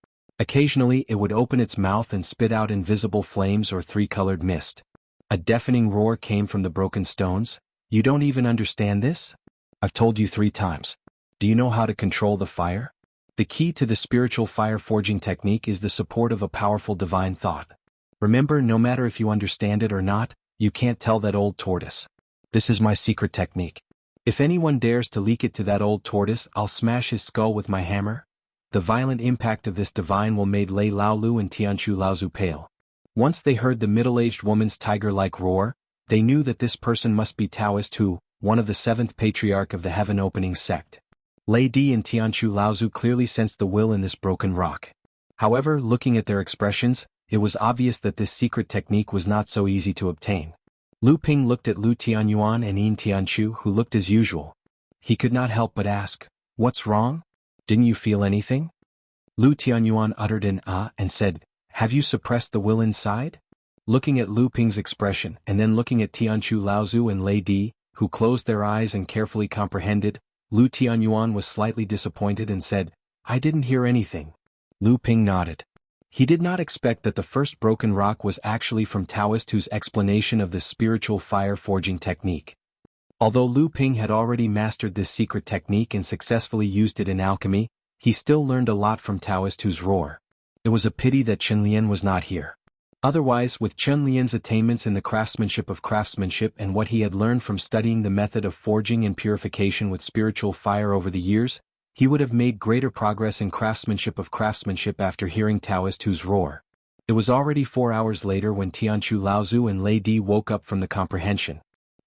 Occasionally it would open its mouth and spit out invisible flames or 3-colored mist. A deafening roar came from the broken stones. "You don't even understand this? I've told you 3 times. Do you know how to control the fire?" The key to the spiritual fire forging technique is the support of a powerful divine thought. Remember, no matter if you understand it or not, you can't tell that old tortoise. This is my secret technique. If anyone dares to leak it to that old tortoise, I'll smash his skull with my hammer. The violent impact of this divine will made Lei Laolu and Tianchu Laozu pale. Once they heard the middle-aged woman's tiger-like roar, they knew that this person must be Taoist Hu, one of the 7th patriarch of the heaven-opening sect. Lei Di and Tianchu Laozu clearly sensed the will in this broken rock. However, looking at their expressions, it was obvious that this secret technique was not so easy to obtain. Lu Ping looked at Lu Tianyuan and Yin Tianchu, who looked as usual. He could not help but ask, "What's wrong? Didn't you feel anything?" Lu Tianyuan uttered an "ah" and said, "Have you suppressed the will inside?" Looking at Lu Ping's expression and then looking at Tianchu Laozu and Lei Di, who closed their eyes and carefully comprehended, Lu Tianyuan was slightly disappointed and said, "I didn't hear anything." Lu Ping nodded. He did not expect that the first broken rock was actually from Taoist Hu's explanation of the spiritual fire forging technique. Although Lu Ping had already mastered this secret technique and successfully used it in alchemy, he still learned a lot from Taoist Hu's roar. It was a pity that Chen Lian was not here. Otherwise, with Chen Lian's attainments in the craftsmanship and what he had learned from studying the method of forging and purification with spiritual fire over the years, he would have made greater progress in craftsmanship after hearing Taoist Hu's roar. It was already 4 hours later when Tianchu Laozu and Lei Di woke up from the comprehension.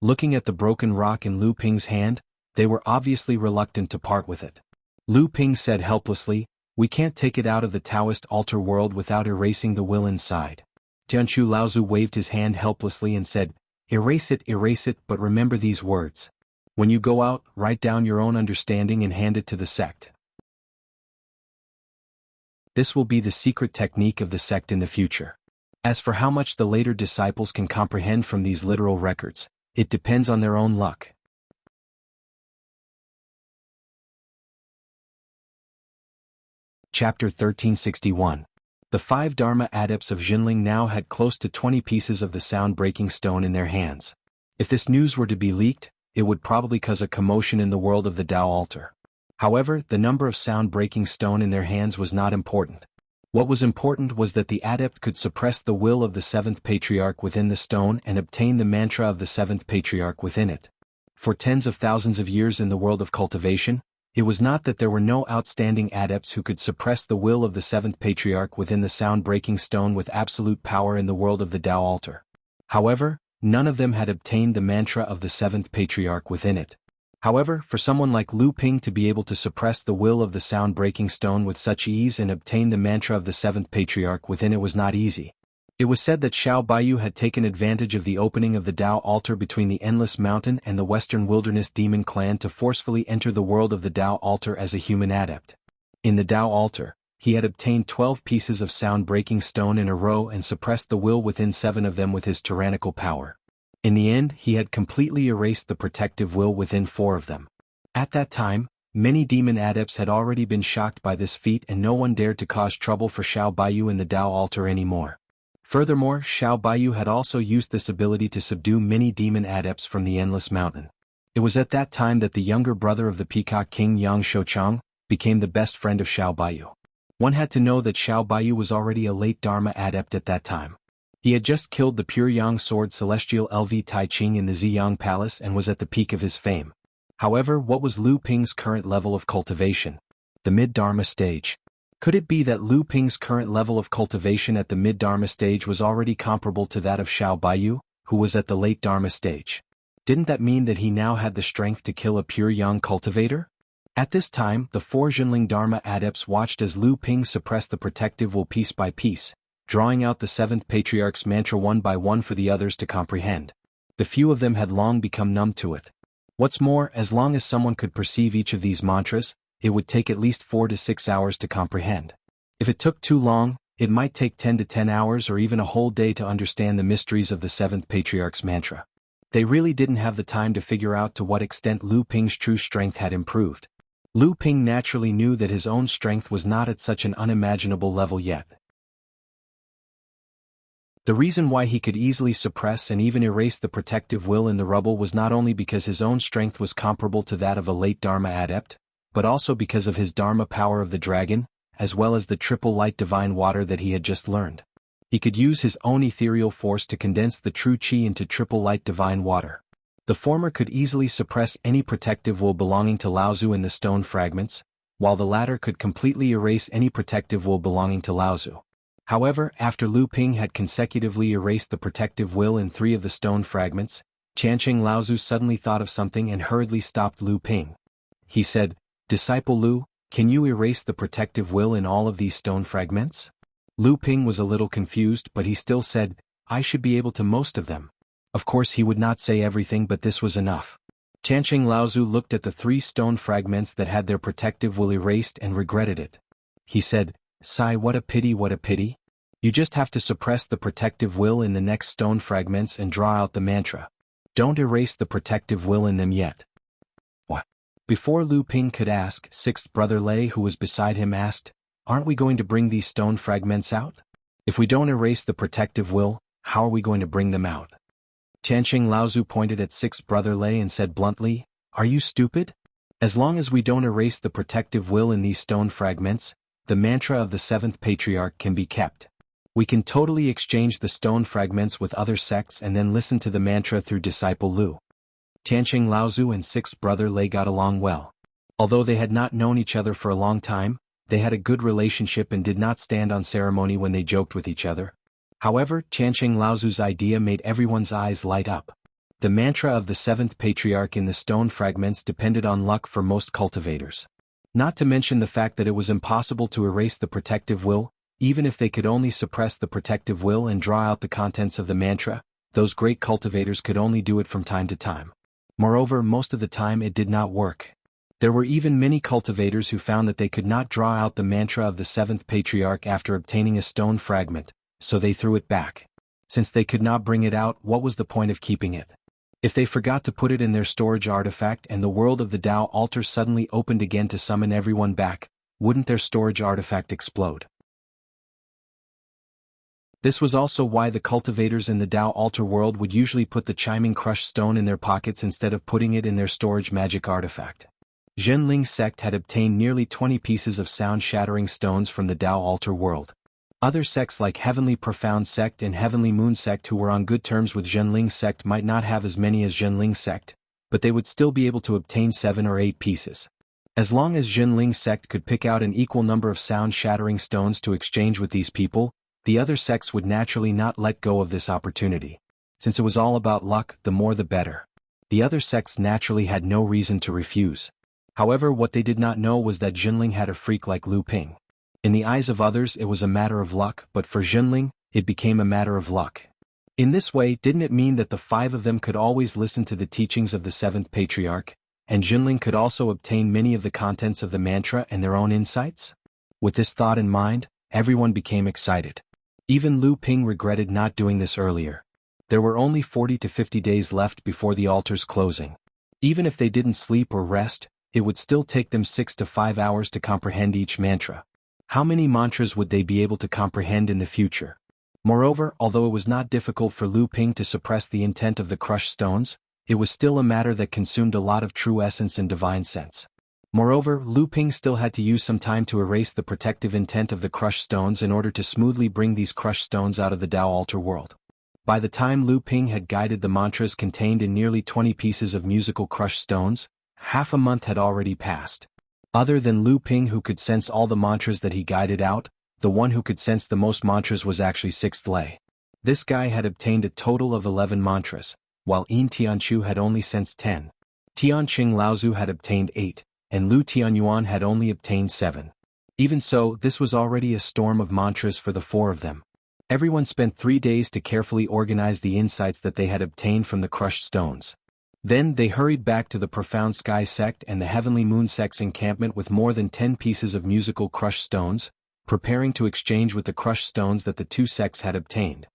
Looking at the broken rock in Lu Ping's hand, they were obviously reluctant to part with it. Lu Ping said helplessly, "We can't take it out of the Taoist altar world without erasing the will inside." Tianchu Laozu waved his hand helplessly and said, erase it, but remember these words. When you go out, write down your own understanding and hand it to the sect. This will be the secret technique of the sect in the future. As for how much the later disciples can comprehend from these literal records, it depends on their own luck. Chapter 1361. The 5 Dharma adepts of Jinling now had close to 20 pieces of the sound-breaking stone in their hands. If this news were to be leaked, it would probably cause a commotion in the world of the Tao altar. However, the number of sound-breaking stone in their hands was not important. What was important was that the adept could suppress the will of the 7th patriarch within the stone and obtain the mantra of the 7th patriarch within it. For tens of thousands of years in the world of cultivation, it was not that there were no outstanding adepts who could suppress the will of the 7th patriarch within the sound-breaking stone with absolute power in the world of the Tao altar. However, none of them had obtained the mantra of the 7th patriarch within it. However, for someone like Lu Ping to be able to suppress the will of the sound-breaking stone with such ease and obtain the mantra of the 7th patriarch within it was not easy. It was said that Xiao Baiyu had taken advantage of the opening of the Tao altar between the Endless Mountain and the Western Wilderness Demon Clan to forcefully enter the world of the Tao altar as a human adept. In the Tao altar, he had obtained 12 pieces of sound-breaking stone in a row and suppressed the will within 7 of them with his tyrannical power. In the end, he had completely erased the protective will within 4 of them. At that time, many demon adepts had already been shocked by this feat and no one dared to cause trouble for Xiao Baiyu in the Tao altar anymore. Furthermore, Xiao Baiyu had also used this ability to subdue many demon adepts from the Endless Mountain. It was at that time that the younger brother of the Peacock King Yang Shouchang became the best friend of Xiao Baiyu. One had to know that Xiao Baiyu was already a late Dharma adept at that time. He had just killed the pure Yang sword celestial LV Tai Ching in the Ziyang Palace and was at the peak of his fame. However, what was Lu Ping's current level of cultivation? The mid-Dharma stage. Could it be that Lu Ping's current level of cultivation at the mid-Dharma stage was already comparable to that of Xiao Baiyu, who was at the late Dharma stage? Didn't that mean that he now had the strength to kill a pure Yang cultivator? At this time, the 4 Jinling Dharma adepts watched as Lu Ping suppressed the protective will piece by piece, drawing out the 7th Patriarch's mantra one by one for the others to comprehend. The few of them had long become numb to it. What's more, as long as someone could perceive each of these mantras, it would take at least 4 to 6 hours to comprehend. If it took too long, it might take 10 to 10 hours or even a whole day to understand the mysteries of the 7th Patriarch's mantra. They really didn't have the time to figure out to what extent Lu Ping's true strength had improved. Lu Ping naturally knew that his own strength was not at such an unimaginable level yet. The reason why he could easily suppress and even erase the protective will in the rubble was not only because his own strength was comparable to that of a late Dharma adept, but also because of his Dharma power of the dragon, as well as the triple light divine water that he had just learned. He could use his own ethereal force to condense the true qi into triple light divine water. The former could easily suppress any protective will belonging to Laozu in the stone fragments, while the latter could completely erase any protective will belonging to Laozu. However, after Lu Ping had consecutively erased the protective will in 3 of the stone fragments, Chanqing Laozu suddenly thought of something and hurriedly stopped Lu Ping. He said, "Disciple Lu, can you erase the protective will in all of these stone fragments?" Lu Ping was a little confused, but he still said, "I should be able to most of them." Of course he would not say everything, but this was enough. Chanqing Laozu looked at the 3 stone fragments that had their protective will erased and regretted it. He said, "Sai, what a pity, what a pity. You just have to suppress the protective will in the next stone fragments and draw out the mantra. Don't erase the protective will in them yet." What? Before Lu Ping could ask, 6th Brother Lei, who was beside him, asked, "Aren't we going to bring these stone fragments out? If we don't erase the protective will, how are we going to bring them out?" Chanqing Laozu pointed at 6th Brother Lei and said bluntly, "Are you stupid? As long as we don't erase the protective will in these stone fragments, the mantra of the 7th Patriarch can be kept. We can totally exchange the stone fragments with other sects and then listen to the mantra through Disciple Lu." Chanqing Laozu and 6th Brother Lei got along well. Although they had not known each other for a long time, they had a good relationship and did not stand on ceremony when they joked with each other. However, Chanqing Laozu's idea made everyone's eyes light up. The mantra of the 7th Patriarch in the stone fragments depended on luck for most cultivators. Not to mention the fact that it was impossible to erase the protective will, even if they could only suppress the protective will and draw out the contents of the mantra. Those great cultivators could only do it from time to time. Moreover, most of the time it did not work. There were even many cultivators who found that they could not draw out the mantra of the 7th Patriarch after obtaining a stone fragment, so they threw it back. Since they could not bring it out, what was the point of keeping it? If they forgot to put it in their storage artifact and the world of the Tao altar suddenly opened again to summon everyone back, wouldn't their storage artifact explode? This was also why the cultivators in the Tao altar world would usually put the chiming crushed stone in their pockets instead of putting it in their storage magic artifact. Zhenling sect had obtained nearly 20 pieces of sound-shattering stones from the Tao altar world. Other sects like Heavenly Profound sect and Heavenly Moon sect who were on good terms with Zhenling sect might not have as many as Zhenling sect, but they would still be able to obtain 7 or 8 pieces. As long as Zhenling sect could pick out an equal number of sound-shattering stones to exchange with these people, the other sects would naturally not let go of this opportunity. Since it was all about luck, the more the better. The other sects naturally had no reason to refuse. However, what they did not know was that Jinling had a freak like Lu Ping. In the eyes of others it was a matter of luck, but for Jinling, it became a matter of luck. In this way, didn't it mean that the 5 of them could always listen to the teachings of the 7th Patriarch, and Jinling could also obtain many of the contents of the mantra and their own insights? With this thought in mind, everyone became excited. Even Lu Ping regretted not doing this earlier. There were only 40 to 50 days left before the altar's closing. Even if they didn't sleep or rest, it would still take them 6 to 5 hours to comprehend each mantra. How many mantras would they be able to comprehend in the future? Moreover, although it was not difficult for Lu Ping to suppress the intent of the crushed stones, it was still a matter that consumed a lot of true essence and divine sense. Moreover, Lu Ping still had to use some time to erase the protective intent of the crushed stones in order to smoothly bring these crushed stones out of the Tao altar world. By the time Lu Ping had guided the mantras contained in nearly 20 pieces of musical crushed stones, half a month had already passed. Other than Lu Ping, who could sense all the mantras that he guided out, the one who could sense the most mantras was actually Sixth Lei. This guy had obtained a total of 11 mantras, while Yin Tianchu had only sensed 10. Tianqing Laozu had obtained 8, and Lu Tianyuan had only obtained 7. Even so, this was already a storm of mantras for the four of them. Everyone spent 3 days to carefully organize the insights that they had obtained from the crushed stones. Then they hurried back to the Profound Sky sect and the Heavenly Moon sect's encampment with more than 10 pieces of musical crushed stones, preparing to exchange with the crushed stones that the two sects had obtained.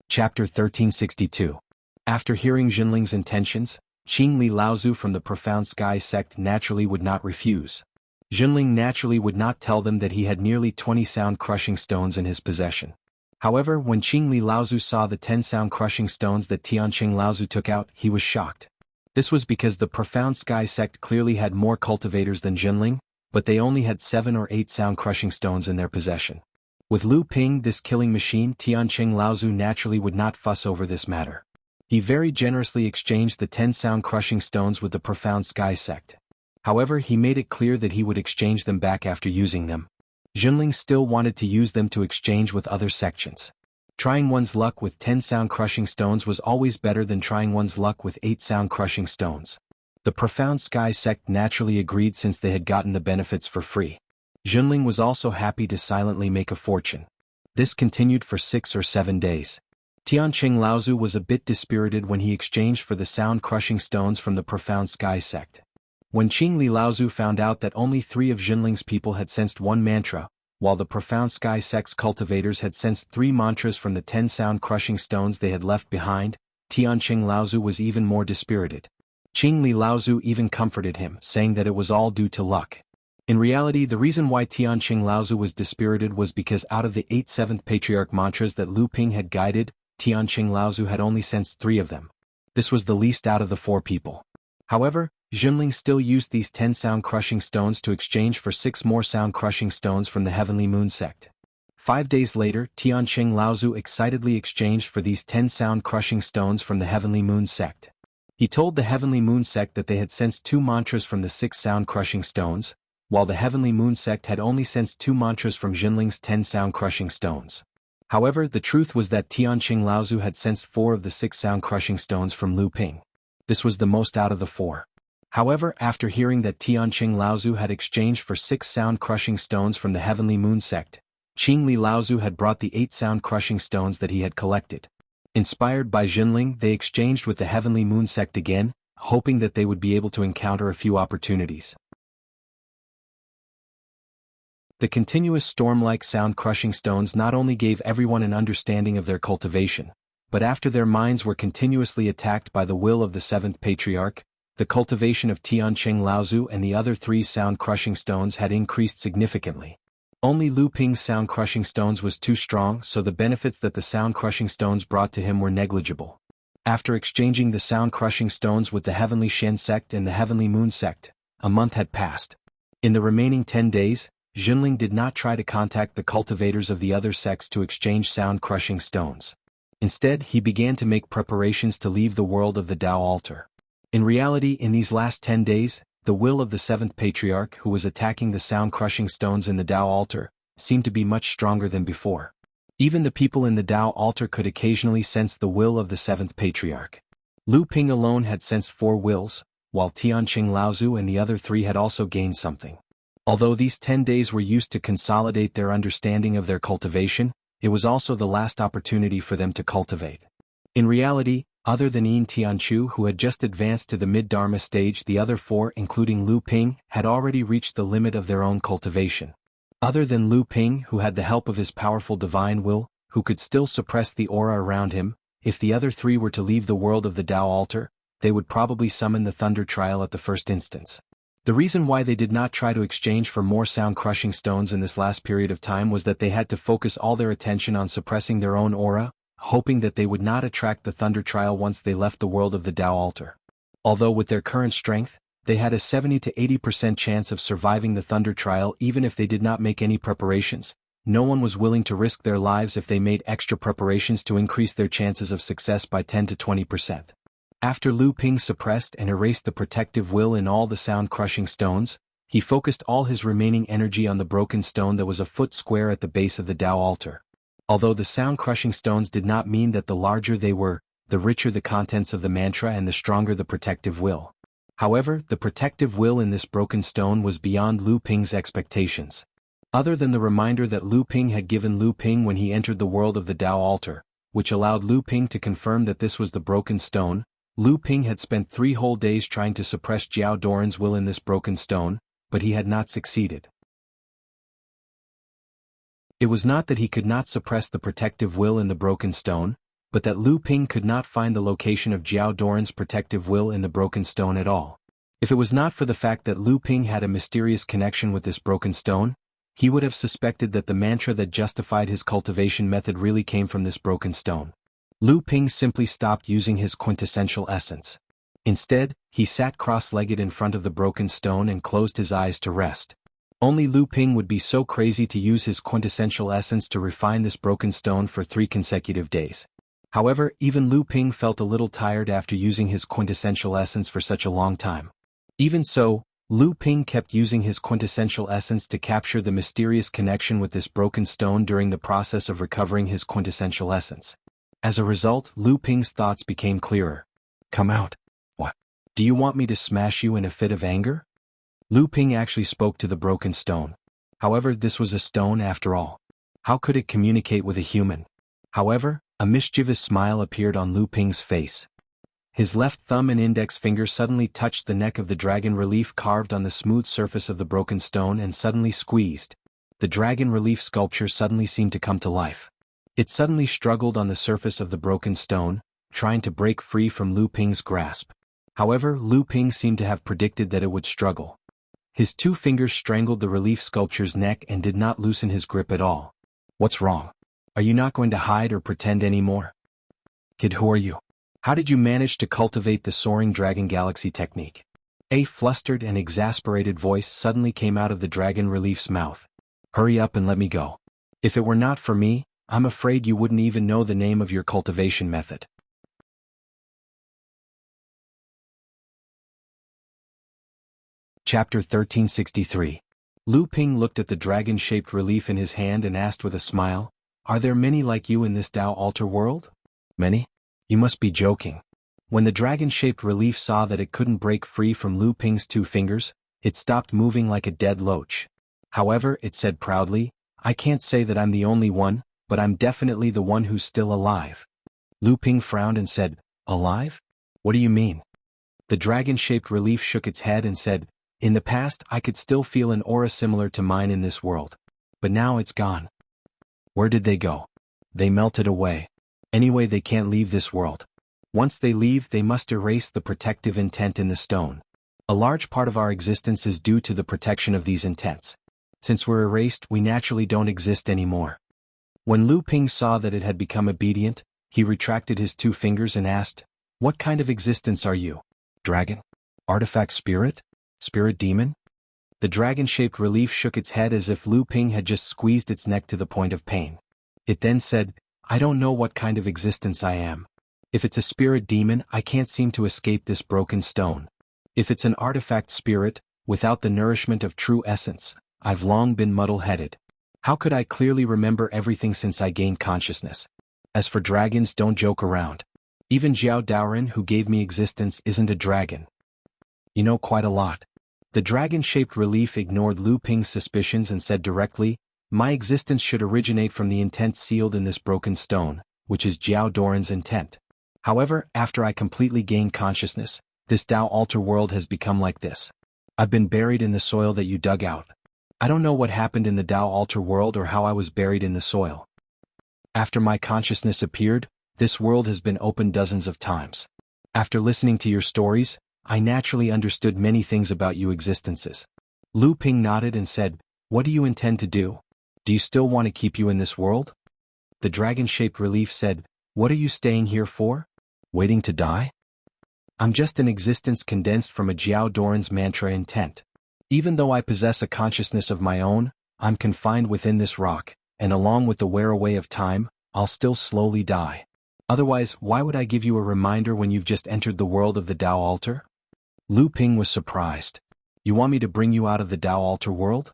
Chapter 1362. After hearing Jinling's intentions, Qingli Laozu from the Profound Sky sect naturally would not refuse. Jinling naturally would not tell them that he had nearly 20 sound-crushing stones in his possession. However, when Qingli Laozu saw the 10 sound-crushing stones that Tianqing Laozu took out, he was shocked. This was because the Profound Sky sect clearly had more cultivators than Jinling, but they only had 7 or 8 sound-crushing stones in their possession. With Lu Ping, this killing machine, Tianqing Laozu naturally would not fuss over this matter. He very generously exchanged the 10 sound-crushing stones with the Profound Sky sect. However, he made it clear that he would exchange them back after using them. Jinling still wanted to use them to exchange with other sections. Trying one's luck with 10 sound-crushing stones was always better than trying one's luck with 8 sound-crushing stones. The Profound Sky sect naturally agreed since they had gotten the benefits for free. Jinling was also happy to silently make a fortune. This continued for 6 or 7 days. Tianqing Laozu was a bit dispirited when he exchanged for the sound-crushing stones from the Profound Sky sect. When Qingli Laozu found out that only 3 of Jinling's people had sensed 1 mantra, while the Profound Sky sect's cultivators had sensed 3 mantras from the 10 sound-crushing stones they had left behind, Tianqing Laozu was even more dispirited. Qingli Laozu even comforted him, saying that it was all due to luck. In reality, the reason why Tianqing Laozu was dispirited was because out of the 8 seventh patriarch mantras that Lu Ping had guided, Tianqing Laozu had only sensed 3 of them. This was the least out of the 4 people. However, Jinling still used these 10 sound-crushing stones to exchange for 6 more sound-crushing stones from the Heavenly Moon sect. 5 days later, Tianqing Laozu excitedly exchanged for these 10 sound-crushing stones from the Heavenly Moon sect. He told the Heavenly Moon sect that they had sensed 2 mantras from the 6 sound-crushing stones, while the Heavenly Moon sect had only sensed 2 mantras from Jinling's 10 sound-crushing stones. However, the truth was that Tianqing Laozu had sensed 4 of the 6 sound-crushing stones from Lu Ping. This was the most out of the 4. However, after hearing that Tianqing Laozu had exchanged for 6 sound-crushing stones from the Heavenly Moon sect, Qingli Laozu had brought the 8 sound-crushing stones that he had collected. Inspired by Jinling, they exchanged with the Heavenly Moon sect again, hoping that they would be able to encounter a few opportunities. The continuous storm-like sound-crushing stones not only gave everyone an understanding of their cultivation, but after their minds were continuously attacked by the will of the 7th Patriarch, the cultivation of Tianqing Laozu and the other 3 sound-crushing stones had increased significantly. Only Lu Ping's sound-crushing stones was too strong, so the benefits that the sound-crushing stones brought to him were negligible. After exchanging the sound-crushing stones with the Heavenly Shen sect and the Heavenly Moon sect, a month had passed. In the remaining 10 days, Jinling did not try to contact the cultivators of the other sects to exchange sound-crushing stones. Instead, he began to make preparations to leave the world of the Tao altar. In reality, in these last 10 days, the will of the 7th Patriarch, who was attacking the sound-crushing stones in the Tao altar, seemed to be much stronger than before. Even the people in the Tao altar could occasionally sense the will of the 7th Patriarch. Lu Ping alone had sensed 4 wills, while Tianqing Laozu and the other 3 had also gained something. Although these 10 days were used to consolidate their understanding of their cultivation, it was also the last opportunity for them to cultivate. In reality, other than Yin Tianchu, who had just advanced to the mid-Dharma stage, the other 4, including Lu Ping, had already reached the limit of their own cultivation. Other than Lu Ping, who had the help of his powerful divine will, who could still suppress the aura around him, if the other 3 were to leave the world of the Tao altar, they would probably summon the Thunder Trial at the first instance. The reason why they did not try to exchange for more sound-crushing stones in this last period of time was that they had to focus all their attention on suppressing their own aura, hoping that they would not attract the thunder trial once they left the world of the Tao altar. Although with their current strength, they had a 70 to 80% chance of surviving the thunder trial even if they did not make any preparations. No one was willing to risk their lives if they made extra preparations to increase their chances of success by 10 to 20%. After Lu Ping suppressed and erased the protective will in all the sound-crushing stones, he focused all his remaining energy on the broken stone that was a foot square at the base of the Tao altar. Although the sound-crushing stones did not mean that the larger they were, the richer the contents of the mantra and the stronger the protective will. However, the protective will in this broken stone was beyond Lu Ping's expectations. Other than the reminder that Lu Ping had given Lu Ping when he entered the world of the Tao altar, which allowed Lu Ping to confirm that this was the broken stone, Lu Ping had spent 3 whole days trying to suppress Jiao Doran's will in this broken stone, but he had not succeeded. It was not that he could not suppress the protective will in the broken stone, but that Lu Ping could not find the location of Jiao Doran's protective will in the broken stone at all. If it was not for the fact that Lu Ping had a mysterious connection with this broken stone, he would have suspected that the mantra that justified his cultivation method really came from this broken stone. Lu Ping simply stopped using his quintessential essence. Instead, he sat cross-legged in front of the broken stone and closed his eyes to rest. Only Lu Ping would be so crazy to use his quintessential essence to refine this broken stone for 3 consecutive days. However, even Lu Ping felt a little tired after using his quintessential essence for such a long time. Even so, Lu Ping kept using his quintessential essence to capture the mysterious connection with this broken stone during the process of recovering his quintessential essence. As a result, Lu Ping's thoughts became clearer. Come out. What? Do you want me to smash you in a fit of anger? Lu Ping actually spoke to the broken stone. However, this was a stone after all. How could it communicate with a human? However, a mischievous smile appeared on Lu Ping's face. His left thumb and index finger suddenly touched the neck of the dragon relief carved on the smooth surface of the broken stone and suddenly squeezed. The dragon relief sculpture suddenly seemed to come to life. It suddenly struggled on the surface of the broken stone, trying to break free from Lu Ping's grasp. However, Lu Ping seemed to have predicted that it would struggle. His 2 fingers strangled the relief sculpture's neck and did not loosen his grip at all. What's wrong? Are you not going to hide or pretend anymore? Kid, who are you? How did you manage to cultivate the Soaring Dragon Galaxy technique? A flustered and exasperated voice suddenly came out of the dragon relief's mouth. Hurry up and let me go. If it were not for me, I'm afraid you wouldn't even know the name of your cultivation method. Chapter 1363. Lu Ping looked at the dragon-shaped relief in his hand and asked with a smile, Are there many like you in this Tao altar world? Many? You must be joking. When the dragon-shaped relief saw that it couldn't break free from Lu Ping's 2 fingers, it stopped moving like a dead loach. However, it said proudly, I can't say that I'm the only one, but I'm definitely the one who's still alive. Lu Ping frowned and said, Alive? What do you mean? The dragon-shaped relief shook its head and said, In the past I could still feel an aura similar to mine in this world. But now it's gone. Where did they go? They melted away. Anyway, they can't leave this world. Once they leave, they must erase the protective intent in the stone. A large part of our existence is due to the protection of these intents. Since we're erased, we naturally don't exist anymore. When Lu Ping saw that it had become obedient, he retracted his 2 fingers and asked, What kind of existence are you? Dragon? Artifact spirit? Spirit demon? The dragon-shaped relief shook its head as if Lu Ping had just squeezed its neck to the point of pain. It then said, I don't know what kind of existence I am. If it's a spirit demon, I can't seem to escape this broken stone. If it's an artifact spirit, without the nourishment of true essence, I've long been muddle-headed. How could I clearly remember everything since I gained consciousness? As for dragons, don't joke around. Even Jiao Doran, who gave me existence, isn't a dragon. You know quite a lot. The dragon-shaped relief ignored Lu Ping's suspicions and said directly, My existence should originate from the intent sealed in this broken stone, which is Jiao Doran's intent. However, after I completely gained consciousness, this Tao altar world has become like this. I've been buried in the soil that you dug out. I don't know what happened in the Tao altar world or how I was buried in the soil. After my consciousness appeared, this world has been opened dozens of times. After listening to your stories, I naturally understood many things about you existences. Lu Ping nodded and said, What do you intend to do? Do you still want to keep you in this world? The dragon-shaped relief said, What are you staying here for? Waiting to die? I'm just an existence condensed from a Jiao Doran's mantra intent. Even though I possess a consciousness of my own, I'm confined within this rock, and along with the wear away of time, I'll still slowly die. Otherwise, why would I give you a reminder when you've just entered the world of the Tao altar? Lu Ping was surprised. You want me to bring you out of the Tao altar world?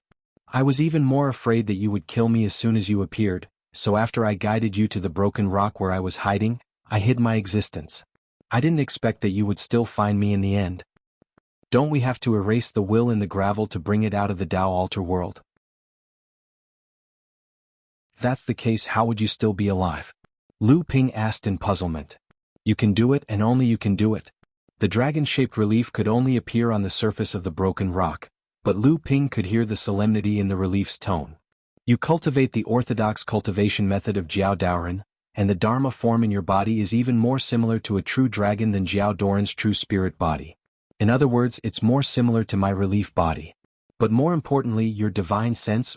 I was even more afraid that you would kill me as soon as you appeared, so after I guided you to the broken rock where I was hiding, I hid my existence. I didn't expect that you would still find me in the end. Don't we have to erase the will in the gravel to bring it out of the Tao altar world? If that's the case, how would you still be alive? Lu Ping asked in puzzlement. You can do it, and only you can do it. The dragon-shaped relief could only appear on the surface of the broken rock, but Lu Ping could hear the solemnity in the relief's tone. You cultivate the orthodox cultivation method of Jiao Daoran, and the Dharma form in your body is even more similar to a true dragon than Jiao Doran's true spirit body. In other words, it's more similar to my relief body. But more importantly, your divine sense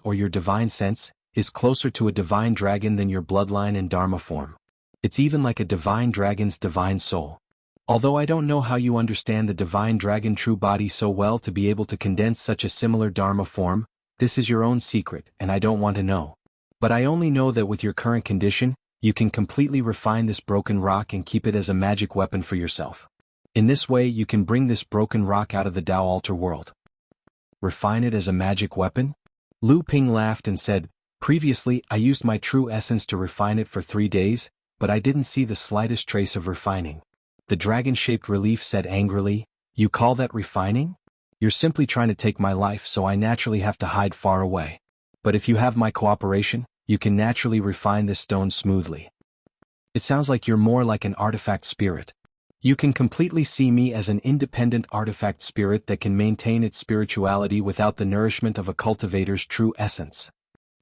is closer to a divine dragon than your bloodline and Dharma form. It's even like a divine dragon's divine soul. Although I don't know how you understand the divine dragon true body so well to be able to condense such a similar Dharma form, this is your own secret, and I don't want to know. But I only know that with your current condition, you can completely refine this broken rock and keep it as a magic weapon for yourself. In this way, you can bring this broken rock out of the Tao altar world. Refine it as a magic weapon? Lu Ping laughed and said, previously, I used my true essence to refine it for 3 days, but I didn't see the slightest trace of refining. The dragon-shaped relief said angrily, you call that refining? You're simply trying to take my life, so I naturally have to hide far away. But if you have my cooperation, you can naturally refine this stone smoothly. It sounds like you're more like an artifact spirit. You can completely see me as an independent artifact spirit that can maintain its spirituality without the nourishment of a cultivator's true essence.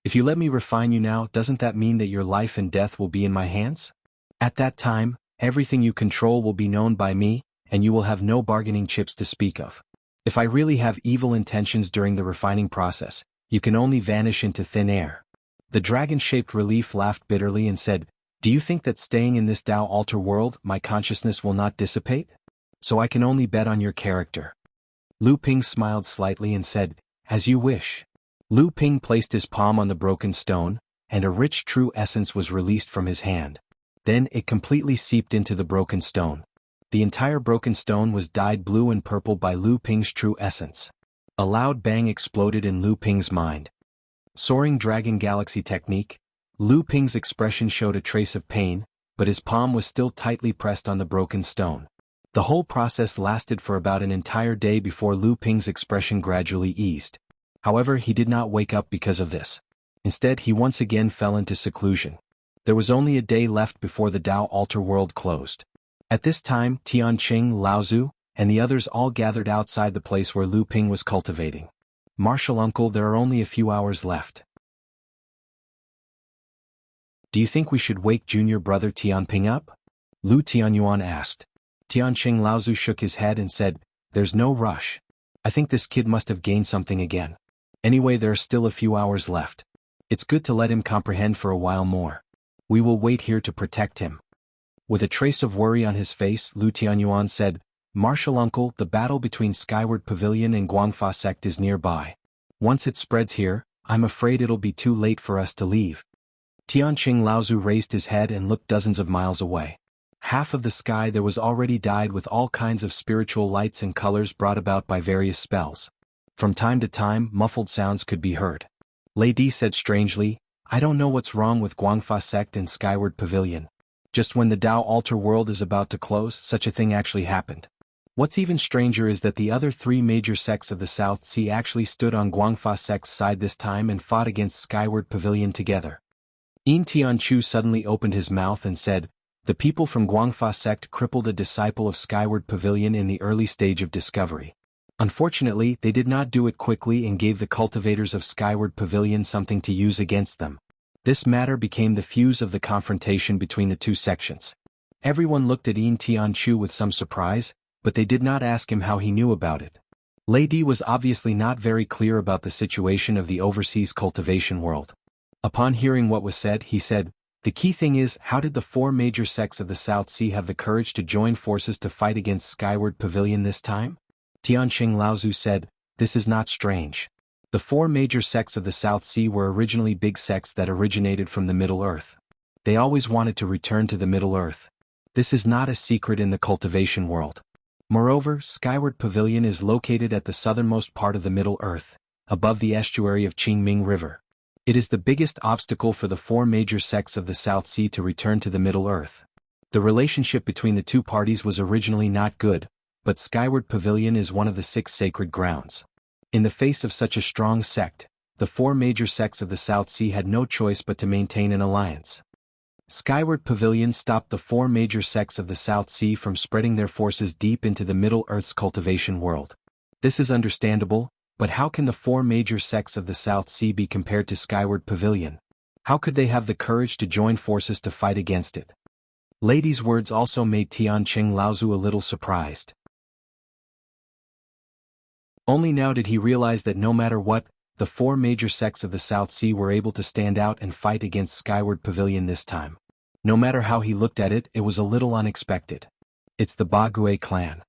If you let me refine you now, doesn't that mean that your life and death will be in my hands? At that time, everything you control will be known by me, and you will have no bargaining chips to speak of. If I really have evil intentions during the refining process, you can only vanish into thin air. The dragon-shaped relief laughed bitterly and said, do you think that staying in this Tao altar world, my consciousness will not dissipate? So I can only bet on your character. Lu Ping smiled slightly and said, as you wish. Lu Ping placed his palm on the broken stone, and a rich true essence was released from his hand. Then it completely seeped into the broken stone. The entire broken stone was dyed blue and purple by Lu Ping's true essence. A loud bang exploded in Lu Ping's mind. Soaring Dragon Galaxy technique, Lu Ping's expression showed a trace of pain, but his palm was still tightly pressed on the broken stone. The whole process lasted for about an entire day before Lu Ping's expression gradually eased. However, he did not wake up because of this. Instead, he once again fell into seclusion. There was only a day left before the Tao altar world closed. At this time, Tianqing, Laozu, and the others all gathered outside the place where Lu Ping was cultivating. Martial uncle, there are only a few hours left. Do you think we should wake junior brother Tianping up? Lu Tianyuan asked. Tianqing Laozu shook his head and said, there's no rush. I think this kid must have gained something again. Anyway, there are still a few hours left. It's good to let him comprehend for a while more. We will wait here to protect him. With a trace of worry on his face, Lu Tianyuan said, Martial uncle, the battle between Skyward Pavilion and Guangfa sect is nearby. Once it spreads here, I'm afraid it'll be too late for us to leave. Tianqing Laozu raised his head and looked dozens of miles away. Half of the sky there was already dyed with all kinds of spiritual lights and colors brought about by various spells. From time to time, muffled sounds could be heard. Lady said strangely, I don't know what's wrong with Guangfa sect and Skyward Pavilion. Just when the Tao altar world is about to close, such a thing actually happened. What's even stranger is that the other 3 major sects of the South Sea actually stood on Guangfa sect's side this time and fought against Skyward Pavilion together. Yin Tianchu suddenly opened his mouth and said, the people from Guangfa sect crippled a disciple of Skyward Pavilion in the early stage of discovery. Unfortunately, they did not do it quickly and gave the cultivators of Skyward Pavilion something to use against them. This matter became the fuse of the confrontation between the 2 sections. Everyone looked at Yin Tianchu with some surprise, but they did not ask him how he knew about it. Lady was obviously not very clear about the situation of the overseas cultivation world. Upon hearing what was said, he said, The key thing is, how did the four major sects of the South Sea have the courage to join forces to fight against Skyward Pavilion this time? Tianqing Laozu said, this is not strange. The four major sects of the South Sea were originally big sects that originated from the Middle Earth. They always wanted to return to the Middle Earth. This is not a secret in the cultivation world. Moreover, Skyward Pavilion is located at the southernmost part of the Middle Earth, above the estuary of Qingming River. It is the biggest obstacle for the four major sects of the South Sea to return to the Middle Earth. The relationship between the two parties was originally not good, but Skyward Pavilion is one of the 6 sacred grounds. In the face of such a strong sect, the four major sects of the South Sea had no choice but to maintain an alliance. Skyward Pavilion stopped the four major sects of the South Sea from spreading their forces deep into the Middle Earth's cultivation world. This is understandable, but how can the four major sects of the South Sea be compared to Skyward Pavilion? How could they have the courage to join forces to fight against it? Lady's words also made Tianqing Laozu a little surprised. Only now did he realize that no matter what, the four major sects of the South Sea were able to stand out and fight against Skyward Pavilion this time. No matter how he looked at it, it was a little unexpected. It's the Bagui clan.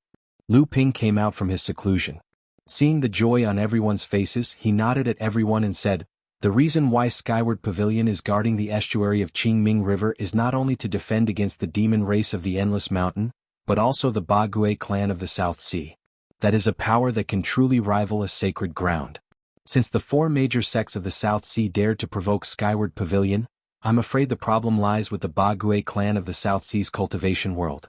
Lu Ping came out from his seclusion. Seeing the joy on everyone's faces, he nodded at everyone and said, the reason why Skyward Pavilion is guarding the estuary of Qingming River is not only to defend against the demon race of the Endless Mountain, but also the Bagui clan of the South Sea. That is a power that can truly rival a sacred ground. Since the four major sects of the South Sea dared to provoke Skyward Pavilion, I'm afraid the problem lies with the Bagui clan of the South Sea's cultivation world.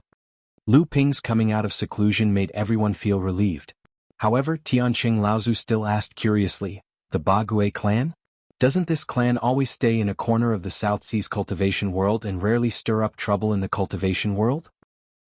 Lu Ping's coming out of seclusion made everyone feel relieved. However, Tianqing Laozu still asked curiously, the Bagui clan? Doesn't this clan always stay in a corner of the South Sea's cultivation world and rarely stir up trouble in the cultivation world?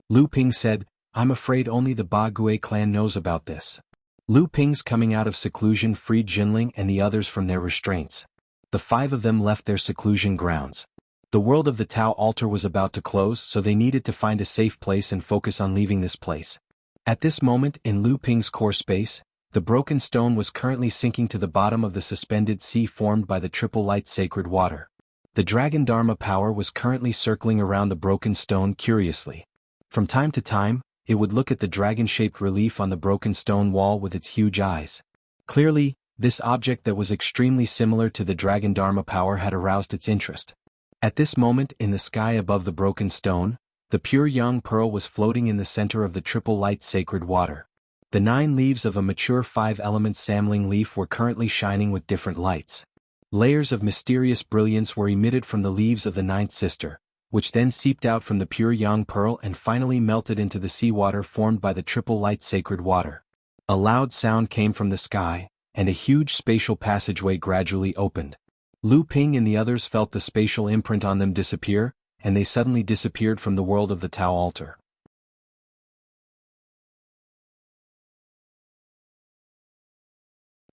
Lu Ping said, I'm afraid only the Bagui clan knows about this. Lu Ping's coming out of seclusion freed Jinling and the others from their restraints. The 5 of them left their seclusion grounds. The world of the Tao altar was about to close, so they needed to find a safe place and focus on leaving this place. At this moment in Lu Ping's core space, the broken stone was currently sinking to the bottom of the suspended sea formed by the triple light sacred water. The dragon Dharma power was currently circling around the broken stone curiously. From time to time, it would look at the dragon-shaped relief on the broken stone wall with its huge eyes. Clearly, this object that was extremely similar to the dragon Dharma power had aroused its interest. At this moment in the sky above the broken stone, the pure yang pearl was floating in the center of the triple light sacred water. The 9 leaves of a mature 5-element samling leaf were currently shining with different lights. Layers of mysterious brilliance were emitted from the leaves of the 9th sister, which then seeped out from the pure yang pearl and finally melted into the seawater formed by the triple light sacred water. A loud sound came from the sky, and a huge spatial passageway gradually opened. Lu Ping and the others felt the spatial imprint on them disappear, and they suddenly disappeared from the world of the Tao altar.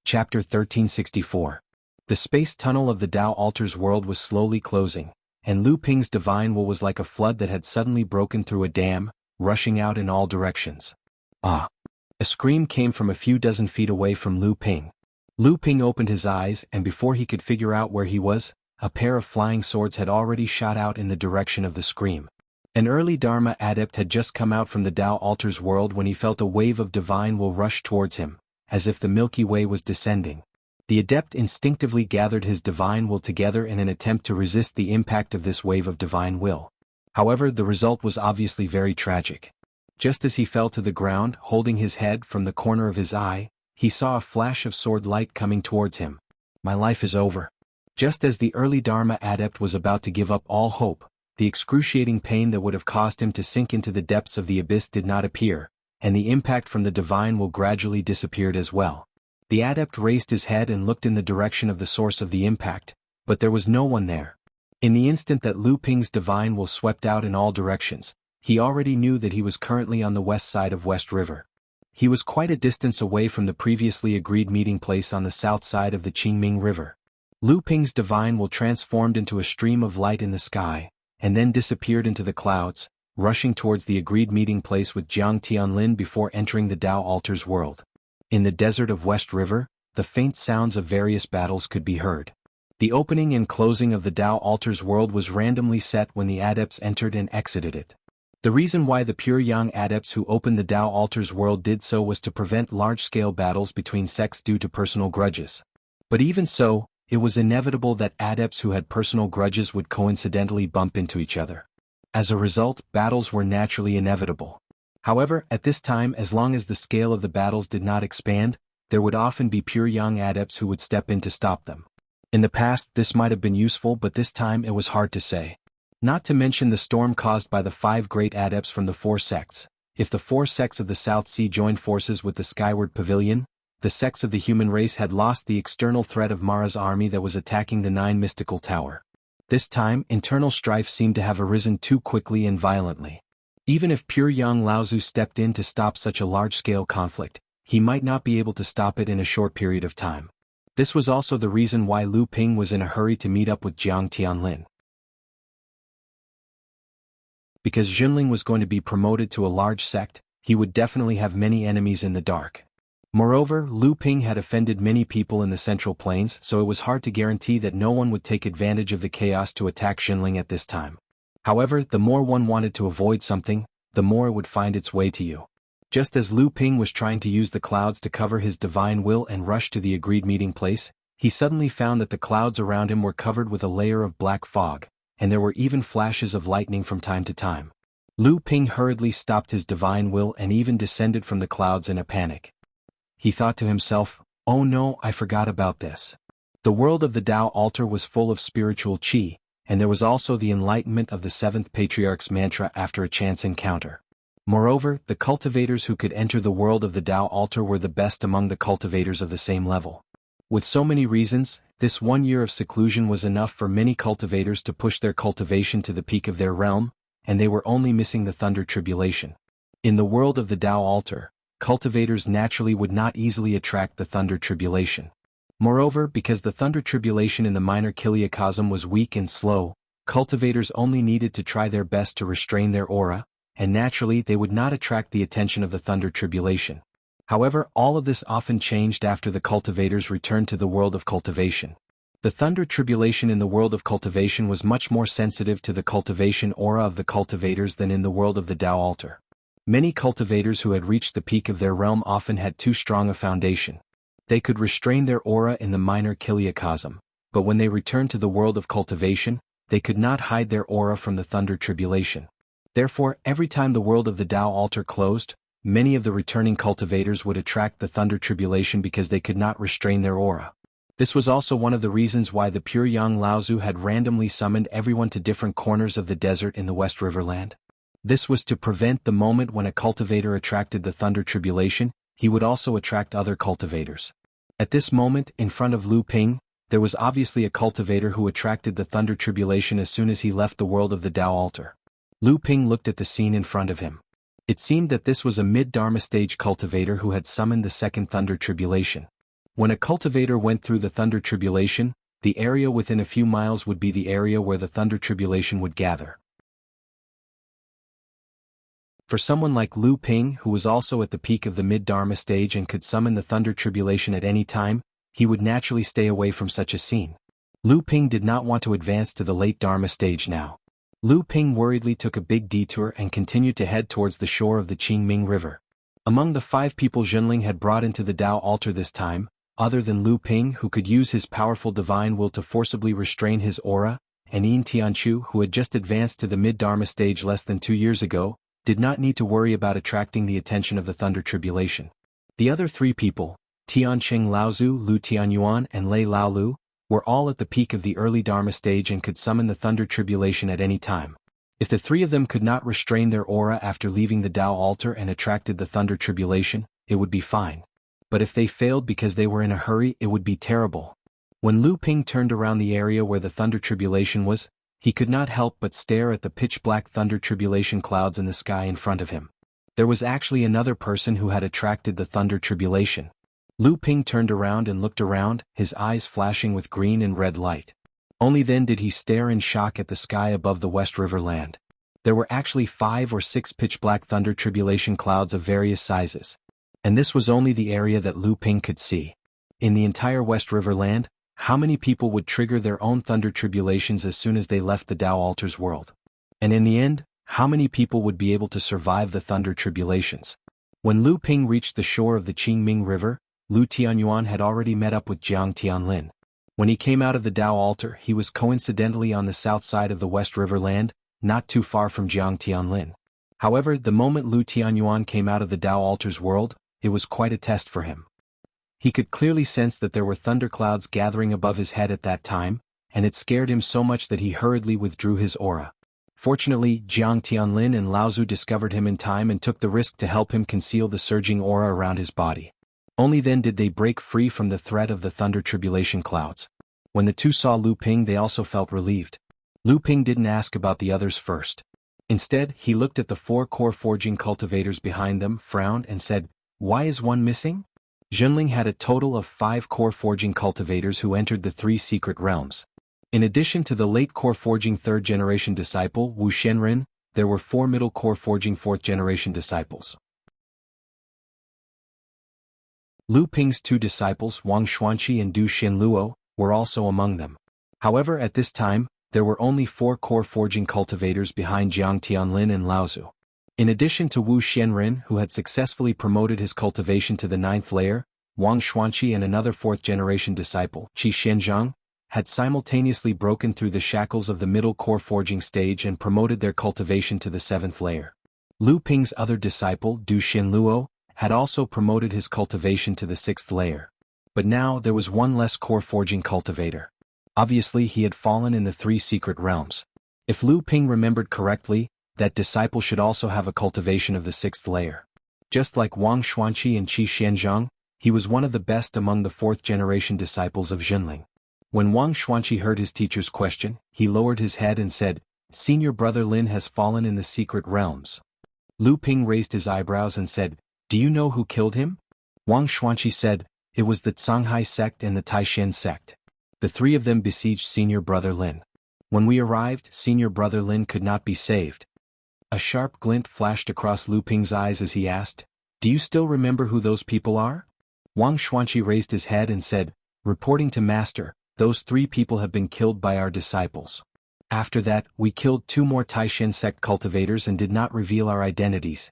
Chapter 1364. The space tunnel of the Tao altar's world was slowly closing, and Lu Ping's divine will was like a flood that had suddenly broken through a dam, rushing out in all directions. Ah! A scream came from a few dozen feet away from Lu Ping. Lu Ping opened his eyes, and before he could figure out where he was, a pair of flying swords had already shot out in the direction of the scream. An early Dharma adept had just come out from the Tao altar's world when he felt a wave of divine will rush towards him, as if the Milky Way was descending. The adept instinctively gathered his divine will together in an attempt to resist the impact of this wave of divine will. However, the result was obviously very tragic. Just as he fell to the ground, holding his head from the corner of his eye, he saw a flash of sword light coming towards him. My life is over. Just as the early Dharma adept was about to give up all hope, the excruciating pain that would have caused him to sink into the depths of the abyss did not appear, and the impact from the divine will gradually disappeared as well. The adept raised his head and looked in the direction of the source of the impact, but there was no one there. In the instant that Lu Ping's divine will swept out in all directions, he already knew that he was currently on the west side of West River. He was quite a distance away from the previously agreed meeting place on the south side of the Qingming River. Lu Ping's divine will transformed into a stream of light in the sky, and then disappeared into the clouds, rushing towards the agreed meeting place with Jiang Tianlin before entering the Tao altar's world. In the desert of West River, the faint sounds of various battles could be heard. The opening and closing of the Tao Altar's world was randomly set when the adepts entered and exited it. The reason why the pure Yang adepts who opened the Tao Altar's world did so was to prevent large-scale battles between sects due to personal grudges. But even so, it was inevitable that adepts who had personal grudges would coincidentally bump into each other. As a result, battles were naturally inevitable. However, at this time, as long as the scale of the battles did not expand, there would often be pure Yang adepts who would step in to stop them. In the past, this might have been useful, but this time it was hard to say. Not to mention the storm caused by the 5 great adepts from the 4 sects. If the 4 sects of the South Sea joined forces with the Skyward Pavilion, the sects of the human race had lost the external threat of Mara's army that was attacking the 9 mystical tower. This time, internal strife seemed to have arisen too quickly and violently. Even if pure Yang Laozu stepped in to stop such a large-scale conflict, he might not be able to stop it in a short period of time. This was also the reason why Lu Ping was in a hurry to meet up with Jiang Tianlin. Because Junling was going to be promoted to a large sect, he would definitely have many enemies in the dark. Moreover, Lu Ping had offended many people in the Central Plains, so it was hard to guarantee that no one would take advantage of the chaos to attack Junling at this time. However, the more one wanted to avoid something, the more it would find its way to you. Just as Lu Ping was trying to use the clouds to cover his divine will and rush to the agreed meeting place, he suddenly found that the clouds around him were covered with a layer of black fog, and there were even flashes of lightning from time to time. Lu Ping hurriedly stopped his divine will and even descended from the clouds in a panic. He thought to himself, "Oh no, I forgot about this." The world of the Tao altar was full of spiritual qi, and there was also the enlightenment of the 7th Patriarch's mantra after a chance encounter. Moreover, the cultivators who could enter the world of the Tao altar were the best among the cultivators of the same level. With so many reasons, this 1 year of seclusion was enough for many cultivators to push their cultivation to the peak of their realm, and they were only missing the Thunder Tribulation. In the world of the Tao altar, cultivators naturally would not easily attract the Thunder Tribulation. Moreover, because the Thunder Tribulation in the minor Kiliacosm was weak and slow, cultivators only needed to try their best to restrain their aura, and naturally they would not attract the attention of the Thunder Tribulation. However, all of this often changed after the cultivators returned to the world of cultivation. The Thunder Tribulation in the world of cultivation was much more sensitive to the cultivation aura of the cultivators than in the world of the Tao altar. Many cultivators who had reached the peak of their realm often had too strong a foundation. They could restrain their aura in the minor Kiliacosm, but when they returned to the world of cultivation, they could not hide their aura from the Thunder Tribulation. Therefore, every time the world of the Tao altar closed, many of the returning cultivators would attract the Thunder Tribulation because they could not restrain their aura. This was also one of the reasons why the pure Yang Laozu had randomly summoned everyone to different corners of the desert in the West Riverland. This was to prevent the moment when a cultivator attracted the Thunder Tribulation, he would also attract other cultivators. At this moment, in front of Lu Ping, there was obviously a cultivator who attracted the Thunder Tribulation as soon as he left the world of the Tao altar. Lu Ping looked at the scene in front of him. It seemed that this was a mid-Dharma stage cultivator who had summoned the second Thunder Tribulation. When a cultivator went through the Thunder Tribulation, the area within a few miles would be the area where the Thunder Tribulation would gather. For someone like Lu Ping, who was also at the peak of the mid-Dharma stage and could summon the Thunder Tribulation at any time, he would naturally stay away from such a scene. Lu Ping did not want to advance to the late Dharma stage now. Lu Ping worriedly took a big detour and continued to head towards the shore of the Qingming River. Among the 5 people Junling had brought into the Tao altar this time, other than Lu Ping who could use his powerful divine will to forcibly restrain his aura, and Yin Tianchu who had just advanced to the mid-Dharma stage less than 2 years ago, did not need to worry about attracting the attention of the Thunder Tribulation. The other 3 people, Tianqing Laozu, Lu Tianyuan and Lei Laolu, were all at the peak of the early Dharma stage and could summon the Thunder Tribulation at any time. If the 3 of them could not restrain their aura after leaving the Tao altar and attracted the Thunder Tribulation, it would be fine. But if they failed because they were in a hurry, it would be terrible. When Lu Ping turned around the area where the Thunder Tribulation was, he could not help but stare at the pitch-black Thunder Tribulation clouds in the sky in front of him. There was actually another person who had attracted the Thunder Tribulation. Lu Ping turned around and looked around, his eyes flashing with green and red light. Only then did he stare in shock at the sky above the West Riverland. There were actually 5 or 6 pitch-black Thunder Tribulation clouds of various sizes. And this was only the area that Lu Ping could see. In the entire West Riverland, how many people would trigger their own thunder tribulations as soon as they left the Tao Altar's world? And in the end, how many people would be able to survive the thunder tribulations? When Lu Ping reached the shore of the Qingming River, Lu Tianyuan had already met up with Jiang Tianlin. When he came out of the Tao Altar, he was coincidentally on the south side of the West River land, not too far from Jiang Tianlin. However, the moment Lu Tianyuan came out of the Tao Altar's world, it was quite a test for him. He could clearly sense that there were thunderclouds gathering above his head at that time, and it scared him so much that he hurriedly withdrew his aura. Fortunately, Jiang Tianlin and Laozu discovered him in time and took the risk to help him conceal the surging aura around his body. Only then did they break free from the threat of the thunder tribulation clouds. When the two saw Lu Ping, they also felt relieved. Lu Ping didn't ask about the others first. Instead, he looked at the 4 core forging cultivators behind them, frowned, and said, "Why is one missing?" Zhenling had a total of 5 core forging cultivators who entered the 3 secret realms. In addition to the late core forging 3rd generation disciple Wu Shenren, there were 4 middle core forging 4th generation disciples. Lu Ping's 2 disciples Wang Xuanqi and Du Xianluo were also among them. However, at this time, there were only 4 core forging cultivators behind Jiang Tianlin and Laozu. In addition to Wu Shenren, who had successfully promoted his cultivation to the 9th layer, Wang Xuanqi and another 4th generation disciple, Qi Xianzhang, had simultaneously broken through the shackles of the middle core forging stage and promoted their cultivation to the 7th layer. Lu Ping's other disciple, Du Xianluo, had also promoted his cultivation to the 6th layer. But now there was one less core forging cultivator. Obviously, he had fallen in the 3 secret realms. If Lu Ping remembered correctly, that disciple should also have a cultivation of the 6th layer. Just like Wang Xuanqi and Qi Xianzhang, he was one of the best among the 4th generation disciples of Zhenling. When Wang Xuanqi heard his teacher's question, he lowered his head and said, "Senior brother Lin has fallen in the secret realms." Lu Ping raised his eyebrows and said, "Do you know who killed him?" Wang Xuanqi said, "It was the Canghai sect and the Taishan sect. The 3 of them besieged senior brother Lin. When we arrived, senior brother Lin could not be saved." A sharp glint flashed across Lu Ping's eyes as he asked, "Do you still remember who those people are?" Wang Xuanqi raised his head and said, "Reporting to Master, those 3 people have been killed by our disciples. After that, we killed 2 more Taishan sect cultivators and did not reveal our identities."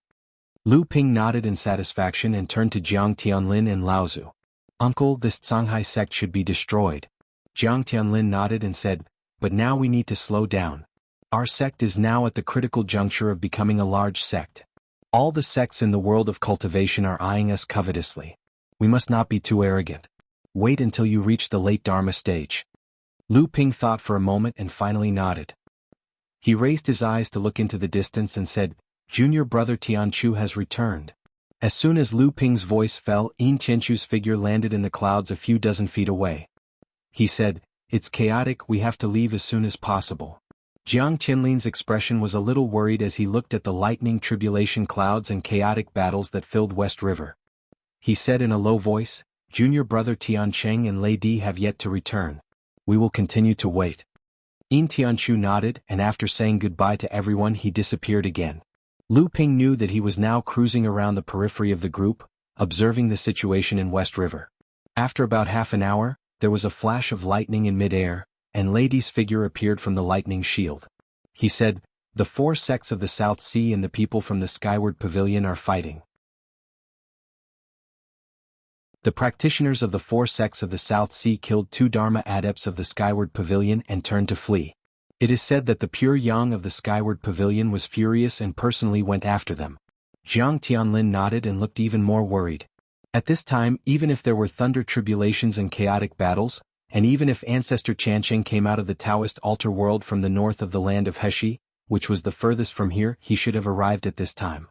Lu Ping nodded in satisfaction and turned to Jiang Tianlin and Laozu. "Uncle, this Canghai sect should be destroyed." Jiang Tianlin nodded and said, "But now we need to slow down. Our sect is now at the critical juncture of becoming a large sect. All the sects in the world of cultivation are eyeing us covetously. We must not be too arrogant. Wait until you reach the late Dharma stage." Lu Ping thought for a moment and finally nodded. He raised his eyes to look into the distance and said, "Junior brother Tianchu has returned." As soon as Lu Ping's voice fell, Yin Tianchu's figure landed in the clouds a few dozen feet away. He said, "It's chaotic, we have to leave as soon as possible." Jiang Tianlin's expression was a little worried as he looked at the lightning tribulation clouds and chaotic battles that filled West River. He said in a low voice, "Junior brother Tiancheng and Lady have yet to return. We will continue to wait." Yin Tianchu nodded, and after saying goodbye to everyone he disappeared again. Lu Ping knew that he was now cruising around the periphery of the group, observing the situation in West River. After about half an hour, there was a flash of lightning in mid-air, and Lady's figure appeared from the lightning shield. He said, "The 4 sects of the South Sea and the people from the Skyward Pavilion are fighting." The practitioners of the 4 sects of the South Sea killed 2 Dharma adepts of the Skyward Pavilion and turned to flee. It is said that the pure yang of the Skyward Pavilion was furious and personally went after them. Jiang Tianlin nodded and looked even more worried. At this time, even if there were thunder tribulations and chaotic battles, and even if Ancestor Chancheng came out of the Taoist altar world from the north of the land of Heshi, which was the furthest from here, he should have arrived at this time.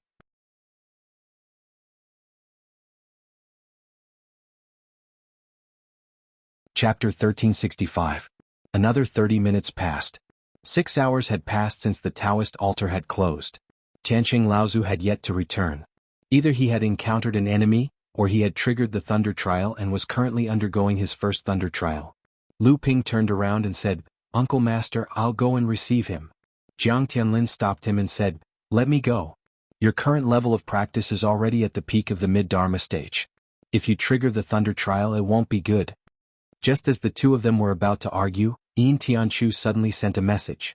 Chapter 1365. Another 30 minutes passed. 6 hours had passed since the Taoist altar had closed. Tiancheng Laozu had yet to return. Either he had encountered an enemy, or he had triggered the thunder trial and was currently undergoing his first thunder trial. Lu Ping turned around and said, "Uncle Master, I'll go and receive him." Jiang Tianlin stopped him and said, "Let me go. Your current level of practice is already at the peak of the mid-Dharma stage. If you trigger the thunder trial, it won't be good." Just as the two of them were about to argue, Yin Tianchu suddenly sent a message.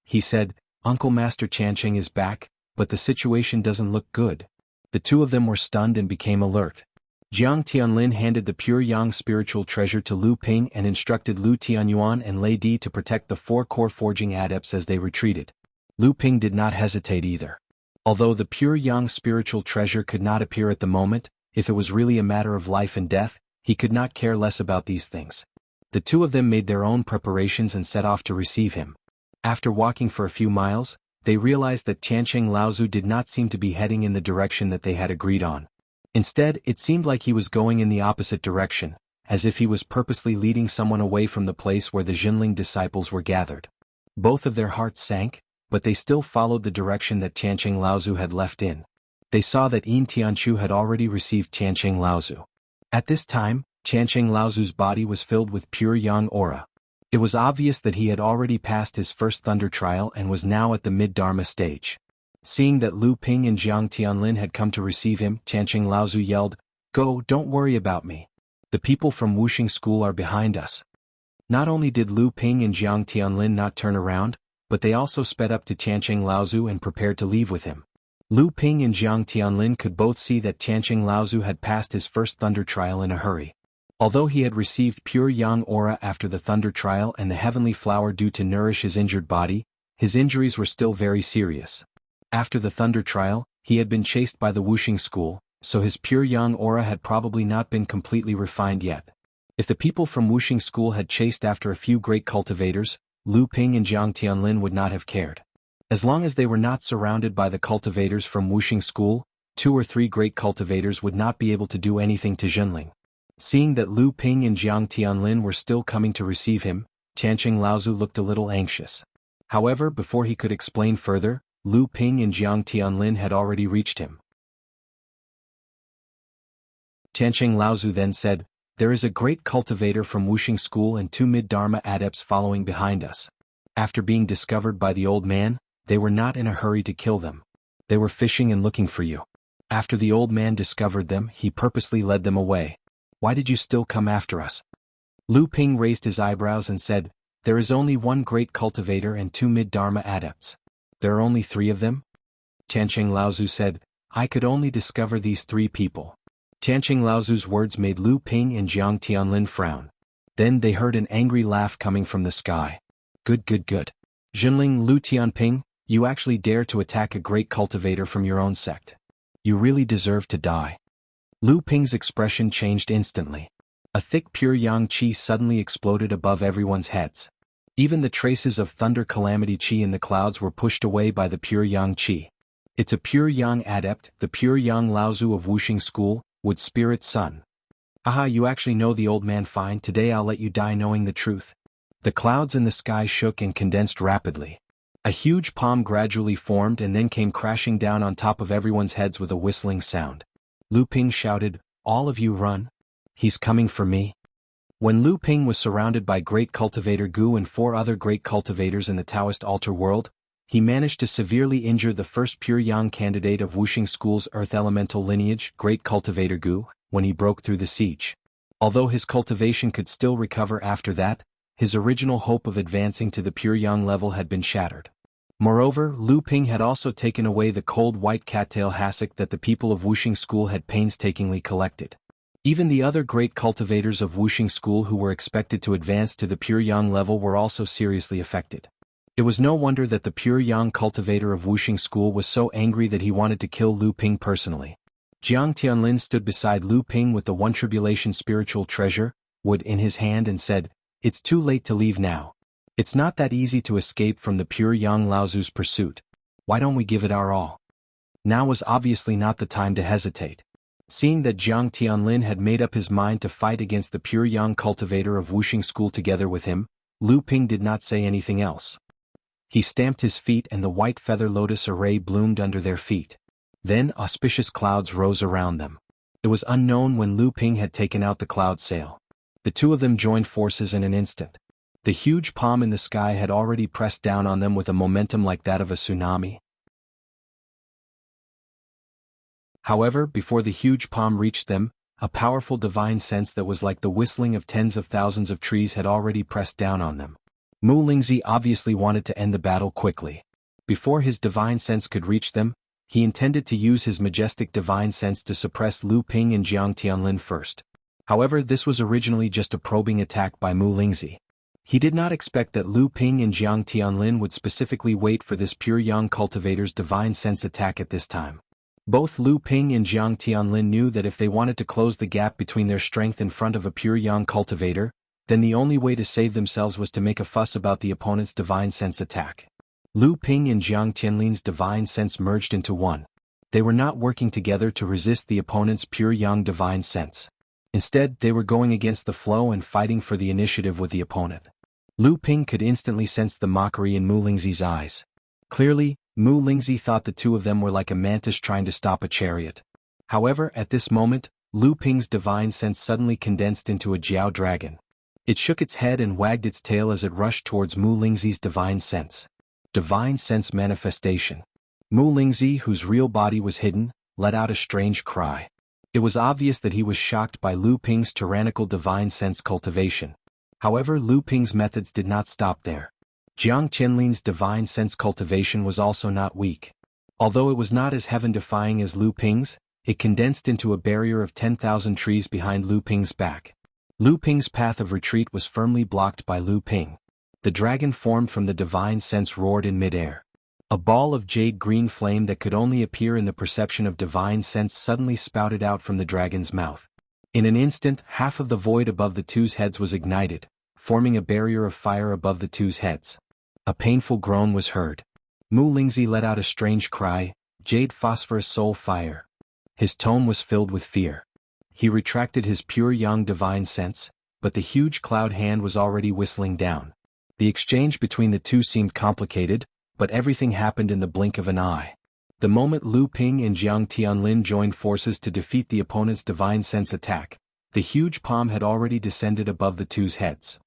He said, "Uncle Master Chancheng is back, but the situation doesn't look good." The two of them were stunned and became alert. Jiang Tianlin handed the pure yang spiritual treasure to Lu Ping and instructed Lu Tianyuan and Lei Di to protect the four core forging adepts as they retreated. Lu Ping did not hesitate either. Although the pure yang spiritual treasure could not appear at the moment, if it was really a matter of life and death, he could not care less about these things. The two of them made their own preparations and set off to receive him. After walking for a few miles, they realized that Tiancheng Laozu did not seem to be heading in the direction that they had agreed on. Instead, it seemed like he was going in the opposite direction, as if he was purposely leading someone away from the place where the Jinling disciples were gathered. Both of their hearts sank, but they still followed the direction that Tiancheng Laozu had left in. They saw that Yin Tianchu had already received Tiancheng Laozu. At this time, Tiancheng Laozu's body was filled with pure yang aura. It was obvious that he had already passed his first thunder trial and was now at the mid-dharma stage. Seeing that Lu Ping and Jiang Tianlin had come to receive him, Tiancheng Laozu yelled, "Go, don't worry about me. The people from Wuxia School are behind us." Not only did Lu Ping and Jiang Tianlin not turn around, but they also sped up to Tiancheng Laozu and prepared to leave with him. Lu Ping and Jiang Tianlin could both see that Tiancheng Laozu had passed his first thunder trial in a hurry. Although he had received pure yang aura after the thunder trial and the heavenly flower due to nourish his injured body, his injuries were still very serious. After the thunder trial, he had been chased by the Wuxia School, so his pure yang aura had probably not been completely refined yet. If the people from Wuxia School had chased after a few great cultivators, Lu Ping and Jiang Tianlin would not have cared. As long as they were not surrounded by the cultivators from Wuxia School, 2 or 3 great cultivators would not be able to do anything to Jinling. Seeing that Lu Ping and Jiang Tianlin were still coming to receive him, Tiancheng Laozu looked a little anxious. However, before he could explain further, Lu Ping and Jiang Tianlin had already reached him. Tiancheng Laozu then said, "There is a great cultivator from Wuxia School and 2 mid-dharma adepts following behind us." After being discovered by the old man, they were not in a hurry to kill them. They were fishing and looking for you. After the old man discovered them, he purposely led them away. "Why did you still come after us?" Lu Ping raised his eyebrows and said, "There is only 1 great cultivator and 2 mid-dharma adepts. There are only 3 of them?" Tiancheng Laozu said, "I could only discover these 3 people." Tiancheng Laozu's words made Lu Ping and Jiang Tianlin frown. Then they heard an angry laugh coming from the sky. Good. Jinling Lu Tianping, you actually dare to attack a great cultivator from your own sect. You really deserve to die. Lu Ping's expression changed instantly. A thick pure yang qi suddenly exploded above everyone's heads. Even the traces of thunder calamity qi in the clouds were pushed away by the pure yang qi. It's a pure yang adept, the pure yang Laozu of Wuxia School, Wood Spirit Sun. Aha, you actually know the old man fine. Today I'll let you die knowing the truth. The clouds in the sky shook and condensed rapidly. A huge palm gradually formed and then came crashing down on top of everyone's heads with a whistling sound. Lu Ping shouted, "All of you run. He's coming for me." When Lu Ping was surrounded by great cultivator Gu and 4 other great cultivators in the Taoist altar world, he managed to severely injure the first pure yang candidate of Wuxia School's earth elemental lineage, great cultivator Gu, when he broke through the siege. Although his cultivation could still recover after that, his original hope of advancing to the pure yang level had been shattered. Moreover, Lu Ping had also taken away the cold white cattail hassock that the people of Wuxia School had painstakingly collected. Even the other great cultivators of Wuxia School who were expected to advance to the pure yang level were also seriously affected. It was no wonder that the pure yang cultivator of Wuxia School was so angry that he wanted to kill Lu Ping personally. Jiang Tianlin stood beside Lu Ping with the One Tribulation spiritual treasure, wood in his hand and said, "It's too late to leave now. It's not that easy to escape from the pure yang Laozu's pursuit. Why don't we give it our all?" Now was obviously not the time to hesitate. Seeing that Jiang Tianlin had made up his mind to fight against the pure yang cultivator of Wuxia School together with him, Lu Ping did not say anything else. He stamped his feet and the white feather lotus array bloomed under their feet. Then auspicious clouds rose around them. It was unknown when Lu Ping had taken out the cloud sail. The two of them joined forces in an instant. The huge palm in the sky had already pressed down on them with a momentum like that of a tsunami. However, before the huge palm reached them, a powerful divine sense that was like the whistling of tens of thousands of trees had already pressed down on them. Mu Lingzi obviously wanted to end the battle quickly. Before his divine sense could reach them, he intended to use his majestic divine sense to suppress Lu Ping and Jiang Tianlin first. However, this was originally just a probing attack by Mu Lingzi. He did not expect that Lu Ping and Jiang Tianlin would specifically wait for this pure young cultivator's divine sense attack at this time. Both Lu Ping and Jiang Tianlin knew that if they wanted to close the gap between their strength in front of a pure young cultivator, then the only way to save themselves was to make a fuss about the opponent's divine sense attack. Lu Ping and Jiang Tianlin's divine sense merged into one. They were not working together to resist the opponent's pure young divine sense. Instead, they were going against the flow and fighting for the initiative with the opponent. Lu Ping could instantly sense the mockery in Mu Lingzi's eyes. Clearly, Mu Lingzi thought the two of them were like a mantis trying to stop a chariot. However, at this moment, Lu Ping's divine sense suddenly condensed into a Jiao dragon. It shook its head and wagged its tail as it rushed towards Mu Lingzi's divine sense. Divine sense manifestation. Mu Lingzi, whose real body was hidden, let out a strange cry. It was obvious that he was shocked by Lu Ping's tyrannical divine sense cultivation. However, Lu Ping's methods did not stop there. Jiang Tianlin's divine sense cultivation was also not weak. Although it was not as heaven-defying as Lu Ping's, it condensed into a barrier of 10,000 trees behind Lu Ping's back. Lu Ping's path of retreat was firmly blocked by Lu Ping. The dragon formed from the divine sense roared in midair. A ball of jade-green flame that could only appear in the perception of divine sense suddenly spouted out from the dragon's mouth. In an instant, half of the void above the two's heads was ignited, forming a barrier of fire above the two's heads. A painful groan was heard. Mu Lingzi let out a strange cry, "Jade phosphorus soul fire." His tone was filled with fear. He retracted his pure young divine sense, but the huge cloud hand was already whistling down. The exchange between the two seemed complicated, but everything happened in the blink of an eye. The moment Lu Ping and Jiang Tianlin joined forces to defeat the opponent's divine sense attack, the huge palm had already descended above the two's heads.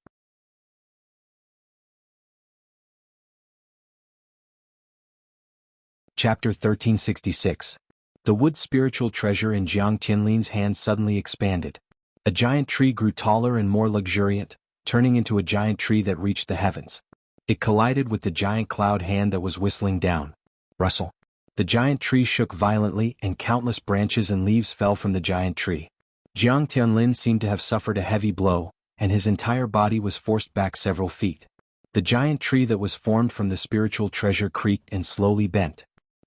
Chapter 1366. The wood spiritual treasure in Jiang Tianlin's hand suddenly expanded. A giant tree grew taller and more luxuriant, turning into a giant tree that reached the heavens. It collided with the giant cloud hand that was whistling down. Rustle. The giant tree shook violently and countless branches and leaves fell from the giant tree. Jiang Tianlin seemed to have suffered a heavy blow, and his entire body was forced back several feet. The giant tree that was formed from the spiritual treasure creaked and slowly bent.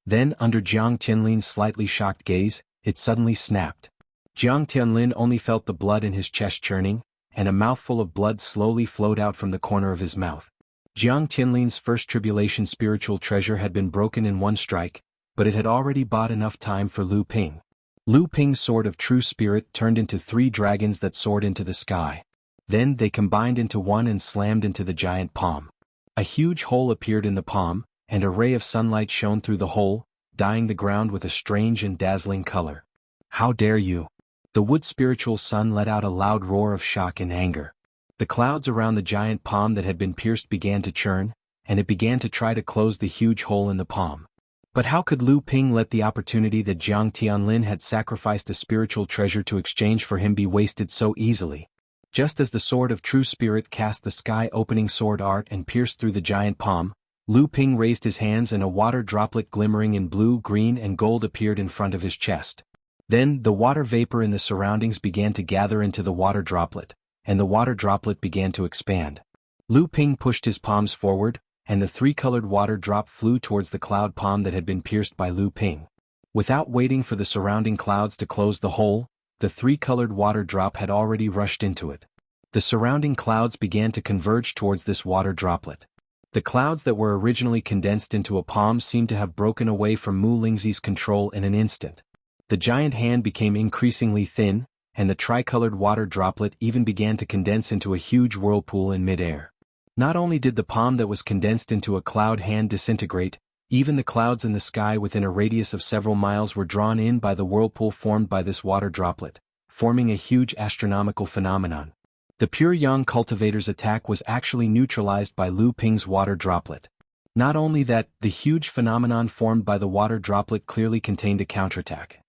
Then, under Jiang Tianlin's slightly shocked gaze, it suddenly snapped. Jiang Tianlin only felt the blood in his chest churning, and a mouthful of blood slowly flowed out from the corner of his mouth. Jiang Tianlin's first tribulation spiritual treasure had been broken in one strike, but it had already bought enough time for Lu Ping. Lu Ping's sword of true spirit turned into 3 dragons that soared into the sky. Then they combined into one and slammed into the giant palm. A huge hole appeared in the palm, and a ray of sunlight shone through the hole, dyeing the ground with a strange and dazzling color. "How dare you!" The wood spiritual sun let out a loud roar of shock and anger. The clouds around the giant palm that had been pierced began to churn, and it began to try to close the huge hole in the palm. But how could Lu Ping let the opportunity that Jiang Tianlin had sacrificed a spiritual treasure to exchange for him be wasted so easily? Just as the sword of true spirit cast the sky-opening sword art and pierced through the giant palm, Lu Ping raised his hands and a water droplet glimmering in blue, green, and gold appeared in front of his chest. Then, the water vapor in the surroundings began to gather into the water droplet, and the water droplet began to expand. Lu Ping pushed his palms forward, and the 3-colored water drop flew towards the cloud palm that had been pierced by Lu Ping. Without waiting for the surrounding clouds to close the hole, the 3-colored water drop had already rushed into it. The surrounding clouds began to converge towards this water droplet. The clouds that were originally condensed into a palm seemed to have broken away from Mu Lingzi's control in an instant. The giant hand became increasingly thin, and the tricolored water droplet even began to condense into a huge whirlpool in midair. Not only did the palm that was condensed into a cloud hand disintegrate, even the clouds in the sky within a radius of several miles were drawn in by the whirlpool formed by this water droplet, forming a huge astronomical phenomenon. The pure young cultivator's attack was actually neutralized by Lu Ping's water droplet. Not only that, the huge phenomenon formed by the water droplet clearly contained a counterattack.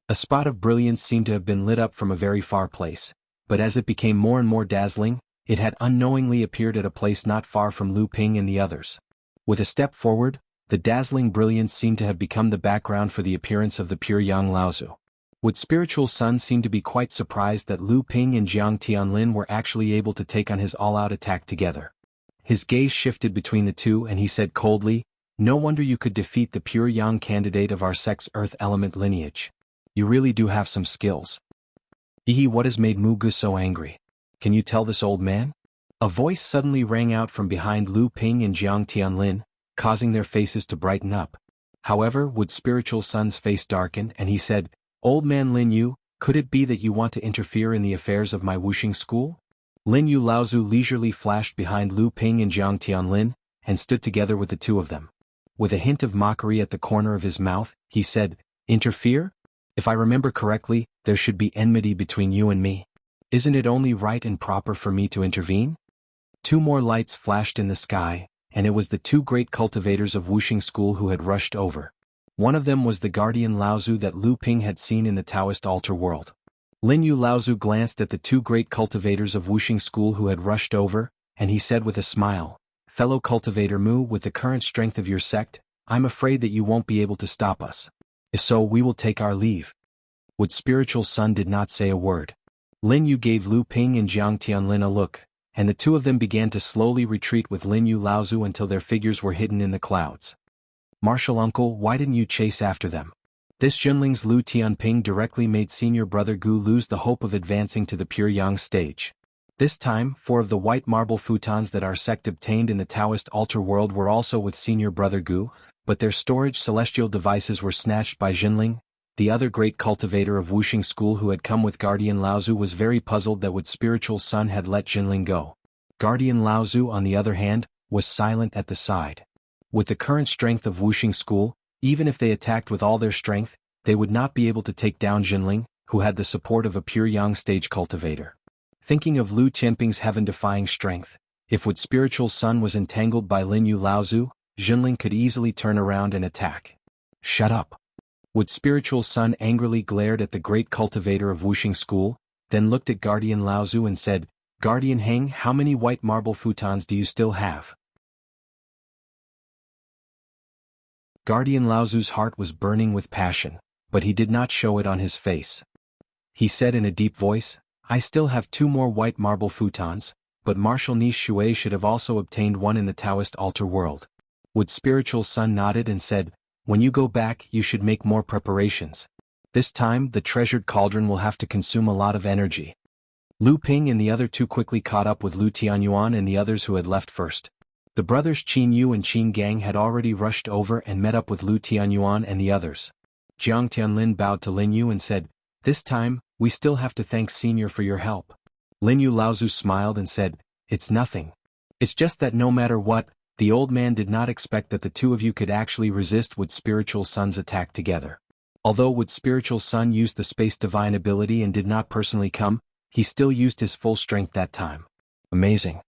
A spot of brilliance seemed to have been lit up from a very far place, but as it became more and more dazzling, it had unknowingly appeared at a place not far from Lu Ping and the others. With a step forward, the dazzling brilliance seemed to have become the background for the appearance of the pure Yang Laozu. Would Spiritual Sun seemed to be quite surprised that Lu Ping and Jiang Tianlin were actually able to take on his all-out attack together. His gaze shifted between the two and he said coldly, "No wonder you could defeat the pure Yang candidate of our sect's earth element lineage. You really do have some skills." What has made Mu Gu so angry? Can you tell this old man? A voice suddenly rang out from behind Lu Ping and Jiang Tianlin, causing their faces to brighten up. However, Would Spiritual Sun's face darkened and he said, "Old man Lin Yu, could it be that you want to interfere in the affairs of my wuxing school?" Lin Yu Laozu leisurely flashed behind Lu Ping and Jiang Tianlin, and stood together with the two of them. With a hint of mockery at the corner of his mouth, he said, "Interfere? If I remember correctly, there should be enmity between you and me. Isn't it only right and proper for me to intervene?" Two more lights flashed in the sky, and it was the two great cultivators of wuxing school who had rushed over. One of them was the guardian Laozu that Lu Ping had seen in the Taoist altar world. Lin Yu Laozu glanced at the two great cultivators of wuxing school who had rushed over, and he said with a smile, "Fellow cultivator Mu, with the current strength of your sect, I'm afraid that you won't be able to stop us. If so, we will take our leave." Would Spiritual Sun did not say a word. Lin Yu gave Lu Ping and Jiang Tianlin a look, and the two of them began to slowly retreat with Lin Yu Laozu until their figures were hidden in the clouds. "Martial uncle, why didn't you chase after them?" This Junling's Lu Tianping directly made senior brother Gu lose the hope of advancing to the pure Yang stage. This time, 4 of the white marble futons that our sect obtained in the Taoist altar world were also with senior brother Gu, but their storage celestial devices were snatched by Junling. The other great cultivator of wuxing school who had come with Guardian Laozu was very puzzled that Would Spiritual Sun had let Junling go. Guardian Laozu, on the other hand, was silent at the side. With the current strength of wuxing school, even if they attacked with all their strength, they would not be able to take down Junling, who had the support of a pure Yang stage cultivator. Thinking of Lu Tianping's heaven-defying strength, if Would Spiritual Sun was entangled by Lin Yu Laozu, Junling could easily turn around and attack. "Shut up." Would Spiritual Sun angrily glared at the great cultivator of wuxing school, then looked at Guardian Laozu and said, "Guardian Heng, how many white marble futons do you still have?" Guardian Laozu's heart was burning with passion, but he did not show it on his face. He said in a deep voice, "I still have 2 more white marble futons, but Marshal Ni Shui should have also obtained one in the Taoist altar world." Would Spiritual Sun nodded and said, "When you go back, you should make more preparations. This time, the treasured cauldron will have to consume a lot of energy." Lu Ping and the other two quickly caught up with Lu Tianyuan and the others who had left first. The brothers Qin Yu and Qin Gang had already rushed over and met up with Lu Tianyuan and the others. Jiang Tianlin bowed to Lin Yu and said, "This time, we still have to thank Senior for your help." Lin Yu Laozu smiled and said, "It's nothing. It's just that no matter what, the old man did not expect that the two of you could actually resist Would Spiritual Sun's attack together. Although Would Spiritual Sun used the Space Divine ability and did not personally come, he still used his full strength that time." Amazing.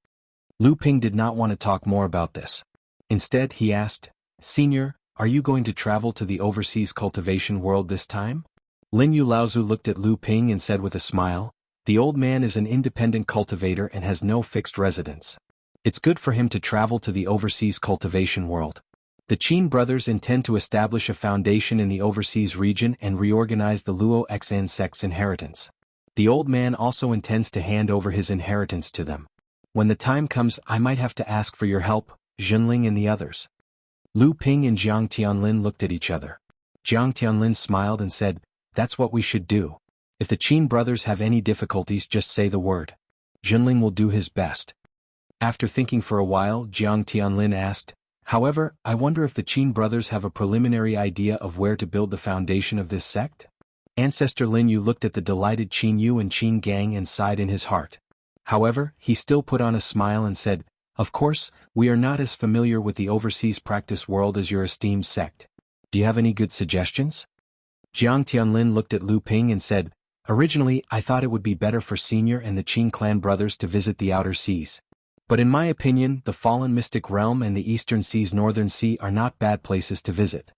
Lu Ping did not want to talk more about this. Instead, he asked, "Senior, are you going to travel to the overseas cultivation world this time?" Lin Yu Laozu looked at Lu Ping and said with a smile, "The old man is an independent cultivator and has no fixed residence. It's good for him to travel to the overseas cultivation world. The Qin brothers intend to establish a foundation in the overseas region and reorganize the Luo Xan sect's inheritance. The old man also intends to hand over his inheritance to them. When the time comes, I might have to ask for your help, Junling and the others." Lu Ping and Jiang Tianlin looked at each other. Jiang Tianlin smiled and said, "That's what we should do. If the Qin brothers have any difficulties, just say the word. Junling will do his best." After thinking for a while, Jiang Tianlin asked, "However, I wonder if the Qin brothers have a preliminary idea of where to build the foundation of this sect?" Ancestor Lin Yu looked at the delighted Qin Yu and Qin Gang and sighed in his heart. However, he still put on a smile and said, "Of course, we are not as familiar with the overseas practice world as your esteemed sect. Do you have any good suggestions?" Jiang Tianlin looked at Lu Ping and said, "Originally, I thought it would be better for Senior and the Qin clan brothers to visit the outer seas. But in my opinion, the Fallen Mystic Realm and the Eastern Sea's Northern Sea are not bad places to visit."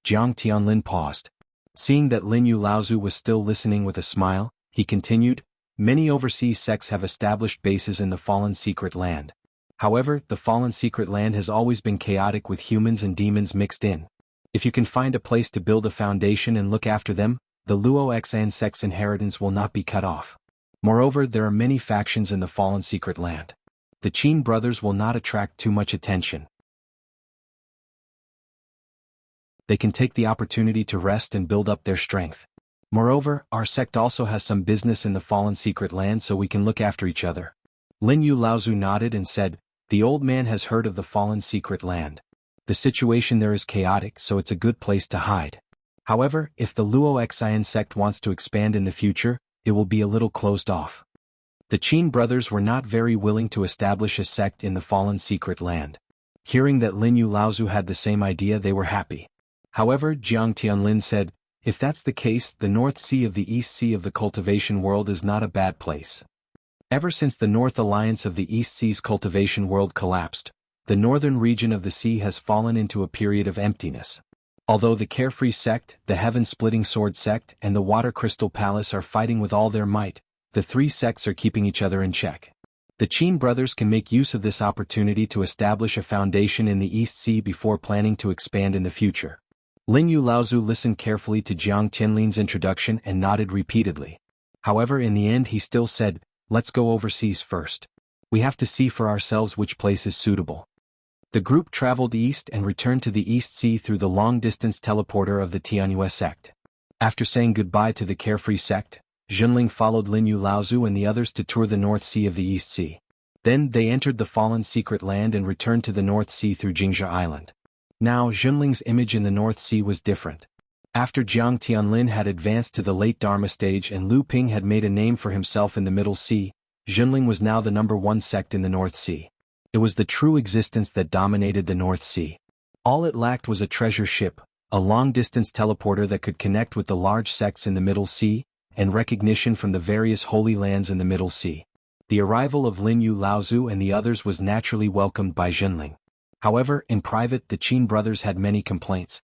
Jiang Tianlin paused. Seeing that Lin Yu Laozu was still listening with a smile, he continued, many overseas sects have established bases in the Fallen Secret Land. However, the Fallen Secret Land has always been chaotic with humans and demons mixed in. If you can find a place to build a foundation and look after them, the Luo Xan sect's inheritance will not be cut off. Moreover, there are many factions in the Fallen Secret Land. The Qin brothers will not attract too much attention. They can take the opportunity to rest and build up their strength. Moreover, our sect also has some business in the Fallen Secret Land, so we can look after each other. Lin Yu Laozu nodded and said, the old man has heard of the Fallen Secret Land. The situation there is chaotic, so it's a good place to hide. However, if the Luo Xian sect wants to expand in the future, it will be a little closed off. The Qin brothers were not very willing to establish a sect in the Fallen Secret Land. Hearing that Lin Yu Laozu had the same idea, they were happy. However, Jiang Tianlin said, if that's the case, the North Sea of the East Sea of the cultivation world is not a bad place. Ever since the North Alliance of the East Sea's cultivation world collapsed, the northern region of the sea has fallen into a period of emptiness. Although the Carefree sect, the Heaven-Splitting Sword sect, and the Water Crystal Palace are fighting with all their might, the three sects are keeping each other in check. The Qin brothers can make use of this opportunity to establish a foundation in the East Sea before planning to expand in the future. Lin Yu Laozu listened carefully to Jiang Tianlin's introduction and nodded repeatedly. However, in the end he still said, let's go overseas first. We have to see for ourselves which place is suitable. The group traveled east and returned to the East Sea through the long-distance teleporter of the Tianyue sect. After saying goodbye to the Carefree sect, Zhenling followed Lin Yu Laozu and the others to tour the North Sea of the East Sea. Then they entered the Fallen Secret Land and returned to the North Sea through Jingzha Island. Now Zhenling's image in the North Sea was different. After Jiang Tianlin had advanced to the late Dharma stage and Lu Ping had made a name for himself in the Middle Sea, Zhenling was now the #1 sect in the North Sea. It was the true existence that dominated the North Sea. All it lacked was a treasure ship, a long-distance teleporter that could connect with the large sects in the Middle Sea, and recognition from the various holy lands in the Middle Sea. The arrival of Lin Yu Laozu and the others was naturally welcomed by Zhenling. However, in private the Qin brothers had many complaints.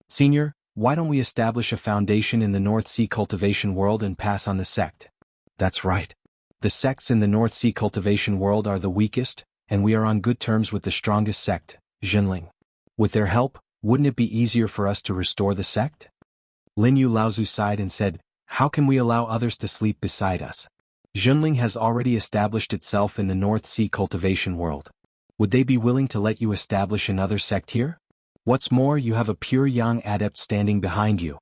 Senior, why don't we establish a foundation in the North Sea cultivation world and pass on the sect? That's right. The sects in the North Sea cultivation world are the weakest, and we are on good terms with the strongest sect, Zhenling. With their help, wouldn't it be easier for us to restore the sect? Lin Yu Laozu sighed and said, how can we allow others to sleep beside us? Zhenling has already established itself in the North Sea cultivation world. Would they be willing to let you establish another sect here? What's more, you have a pure Yang adept standing behind you.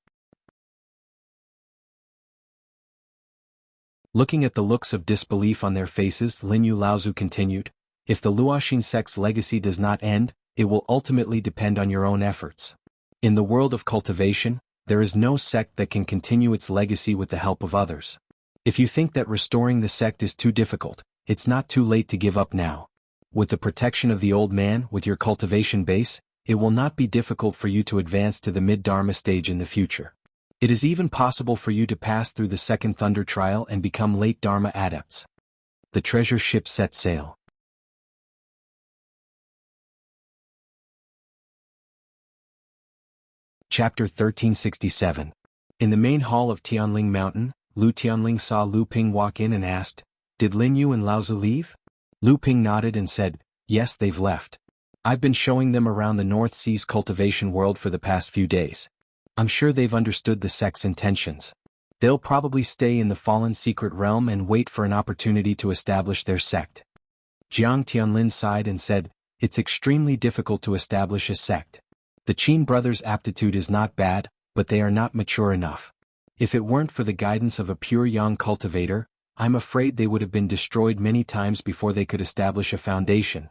Looking at the looks of disbelief on their faces, Lin Yu Laozu continued, if the Luoxin sect's legacy does not end, it will ultimately depend on your own efforts. In the world of cultivation, there is no sect that can continue its legacy with the help of others. If you think that restoring the sect is too difficult, it's not too late to give up now. With the protection of the old man, with your cultivation base, it will not be difficult for you to advance to the mid-Dharma stage in the future. It is even possible for you to pass through the second Thunder Trial and become late Dharma adepts. The treasure ship set sail. Chapter 1367. In the main hall of Tianling Mountain, Lu Tianling saw Lu Ping walk in and asked, did Lin Yu and Laozu leave? Lu Ping nodded and said, yes, they've left. I've been showing them around the North Sea's cultivation world for the past few days. I'm sure they've understood the sect's intentions. They'll probably stay in the Fallen Secret Realm and wait for an opportunity to establish their sect. Jiang Tianlin sighed and said, it's extremely difficult to establish a sect. The Qin brothers' aptitude is not bad, but they are not mature enough. If it weren't for the guidance of a pure Yang cultivator, I'm afraid they would have been destroyed many times before they could establish a foundation.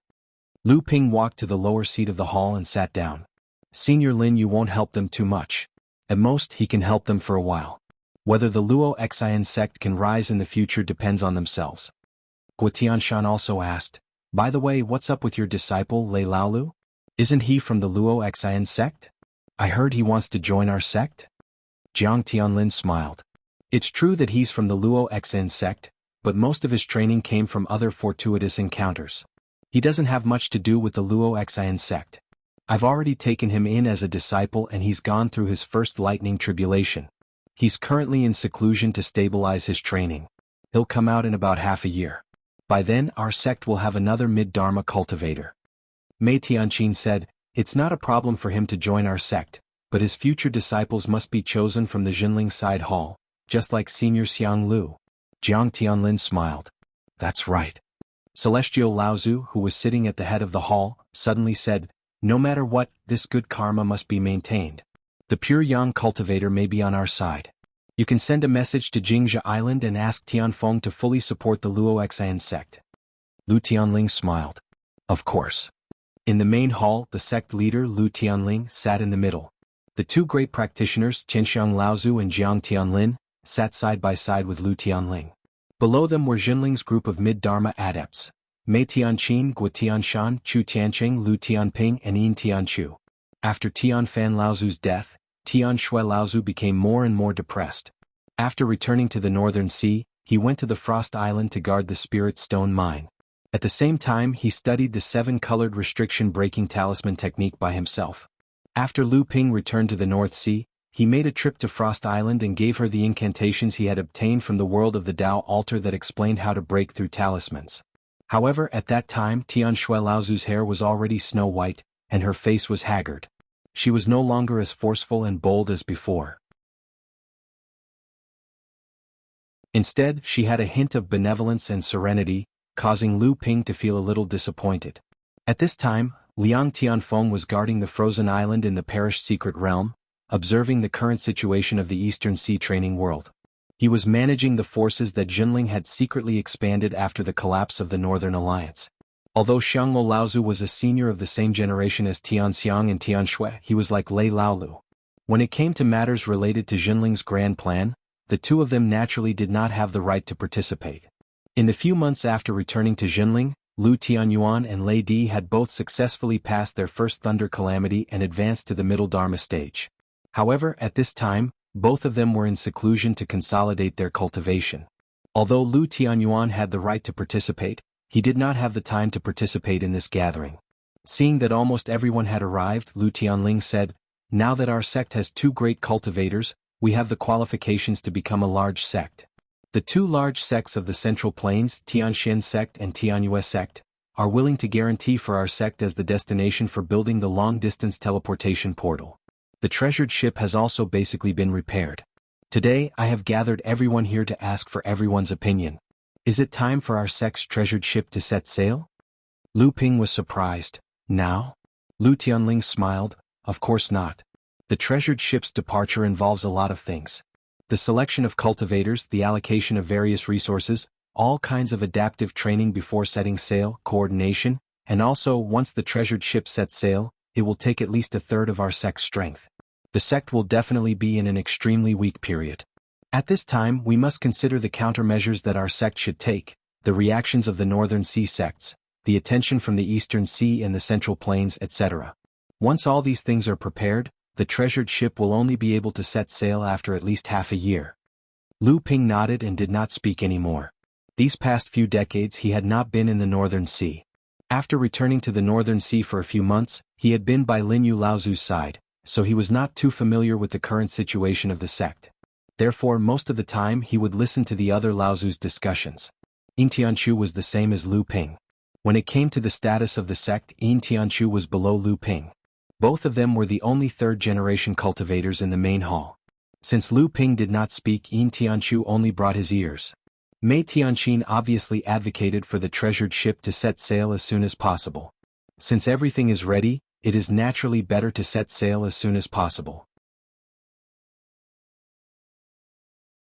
Lu Ping walked to the lower seat of the hall and sat down. Senior Lin Yu won't help them too much. At most, he can help them for a while. Whether the Luo Xian sect can rise in the future depends on themselves. Guo Tianshan also asked, by the way, what's up with your disciple Lei Laolu? Isn't he from the Luo Xian sect? I heard he wants to join our sect? Jiang Tianlin smiled. It's true that he's from the Luo Xian sect, but most of his training came from other fortuitous encounters. He doesn't have much to do with the Luo Xian sect. I've already taken him in as a disciple and he's gone through his first lightning tribulation. He's currently in seclusion to stabilize his training. He'll come out in about half a year. By then our sect will have another mid-dharma cultivator. Mei Tianqin said, it's not a problem for him to join our sect, but his future disciples must be chosen from the Jinling side hall, just like Senior Xiang Lu. Jiang Tianlin smiled. That's right. Celestial Laozu, who was sitting at the head of the hall, suddenly said, no matter what, this good karma must be maintained. The pure yang cultivator may be on our side. You can send a message to Jingzhi Island and ask Tianfeng to fully support the Luo Xian sect. Lu Tianling smiled. Of course. In the main hall, the sect leader Lu Tianling sat in the middle. The two great practitioners, Qianxiang Laozu and Jiang Tianlin, sat side by side with Lu Tianling. Below them were Jinling's group of mid-dharma adepts, Mei Tianqin, Guo Tianshan, Chu Tianqing, Lu Tianping and Yin Tianchu. After Tianfan Laozu's death, Tianshui Laozu became more and more depressed. After returning to the Northern Sea, he went to the Frost Island to guard the Spirit Stone mine. At the same time he studied the 7-colored restriction-breaking talisman technique by himself. After Lu Ping returned to the North Sea, he made a trip to Frost Island and gave her the incantations he had obtained from the world of the Tao altar that explained how to break through talismans. However, at that time Tianshui Laozu's hair was already snow-white, and her face was haggard. She was no longer as forceful and bold as before. Instead, she had a hint of benevolence and serenity, causing Lu Ping to feel a little disappointed. At this time, Liang Tianfeng was guarding the frozen island in the perished secret realm, observing the current situation of the Eastern Sea training world. He was managing the forces that Jinling had secretly expanded after the collapse of the Northern Alliance. Although Xiangmo Laozu was a senior of the same generation as Tianxiang and Tianshui, he was like Lei Laolu. When it came to matters related to Jinling's grand plan, the two of them naturally did not have the right to participate. In the few months after returning to Jinling, Lu Tianyuan and Lei Di had both successfully passed their first Thunder Calamity and advanced to the Middle Dharma stage. However, at this time, both of them were in seclusion to consolidate their cultivation. Although Lu Tianyuan had the right to participate, he did not have the time to participate in this gathering. Seeing that almost everyone had arrived, Lu Tianling said, now that our sect has 2 great cultivators, we have the qualifications to become a large sect. The 2 large sects of the Central Plains, Tianxian sect and Tianyue sect, are willing to guarantee for our sect as the destination for building the long-distance teleportation portal. The treasured ship has also basically been repaired. Today I have gathered everyone here to ask for everyone's opinion. Is it time for our sect's treasured ship to set sail? Lu Ping was surprised. Now? Lu Tianling smiled, of course not. The treasured ship's departure involves a lot of things. The selection of cultivators, the allocation of various resources, all kinds of adaptive training before setting sail, coordination, and also, once the treasured ship sets sail, it will take at least 1/3 of our sect's strength. The sect will definitely be in an extremely weak period. At this time we must consider the countermeasures that our sect should take, the reactions of the Northern Sea sects, the attention from the Eastern Sea and the Central Plains, etc. Once all these things are prepared, the treasured ship will only be able to set sail after at least half a year. Lu Ping nodded and did not speak anymore. These past few decades he had not been in the Northern Sea. After returning to the Northern Sea for a few months, he had been by Linyu Laozu's side, so he was not too familiar with the current situation of the sect. Therefore most of the time he would listen to the other Laozu's discussions. Yin Tianchu was the same as Lu Ping. When it came to the status of the sect, Yin Tianchu was below Lu Ping. Both of them were the only 3rd-generation cultivators in the main hall. Since Lu Ping did not speak, Yin Tianchu only brought his ears. Mei Tianqin obviously advocated for the treasured ship to set sail as soon as possible. Since everything is ready, it is naturally better to set sail as soon as possible.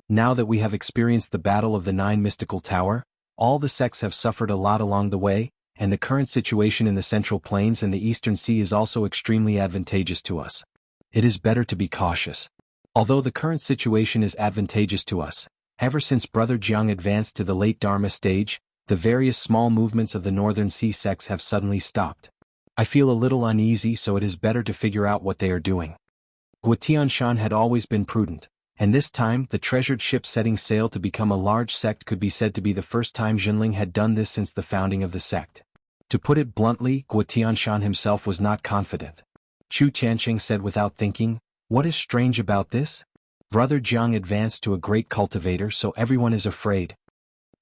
Now that we have experienced the Battle of the 9 Mystical Tower, all the sects have suffered a lot along the way, and the current situation in the Central Plains and the Eastern Sea is also extremely advantageous to us. It is better to be cautious. Although the current situation is advantageous to us, ever since Brother Jiang advanced to the late Dharma stage, the various small movements of the Northern Sea sects have suddenly stopped. I feel a little uneasy, so it is better to figure out what they are doing. Guo Tianshan had always been prudent, and this time the treasured ship setting sail to become a large sect could be said to be the first time Jinling had done this since the founding of the sect. To put it bluntly, Guo Tianshan himself was not confident. Chu Tianqing said without thinking, "What is strange about this?" Brother Jiang advanced to a great cultivator, so everyone is afraid.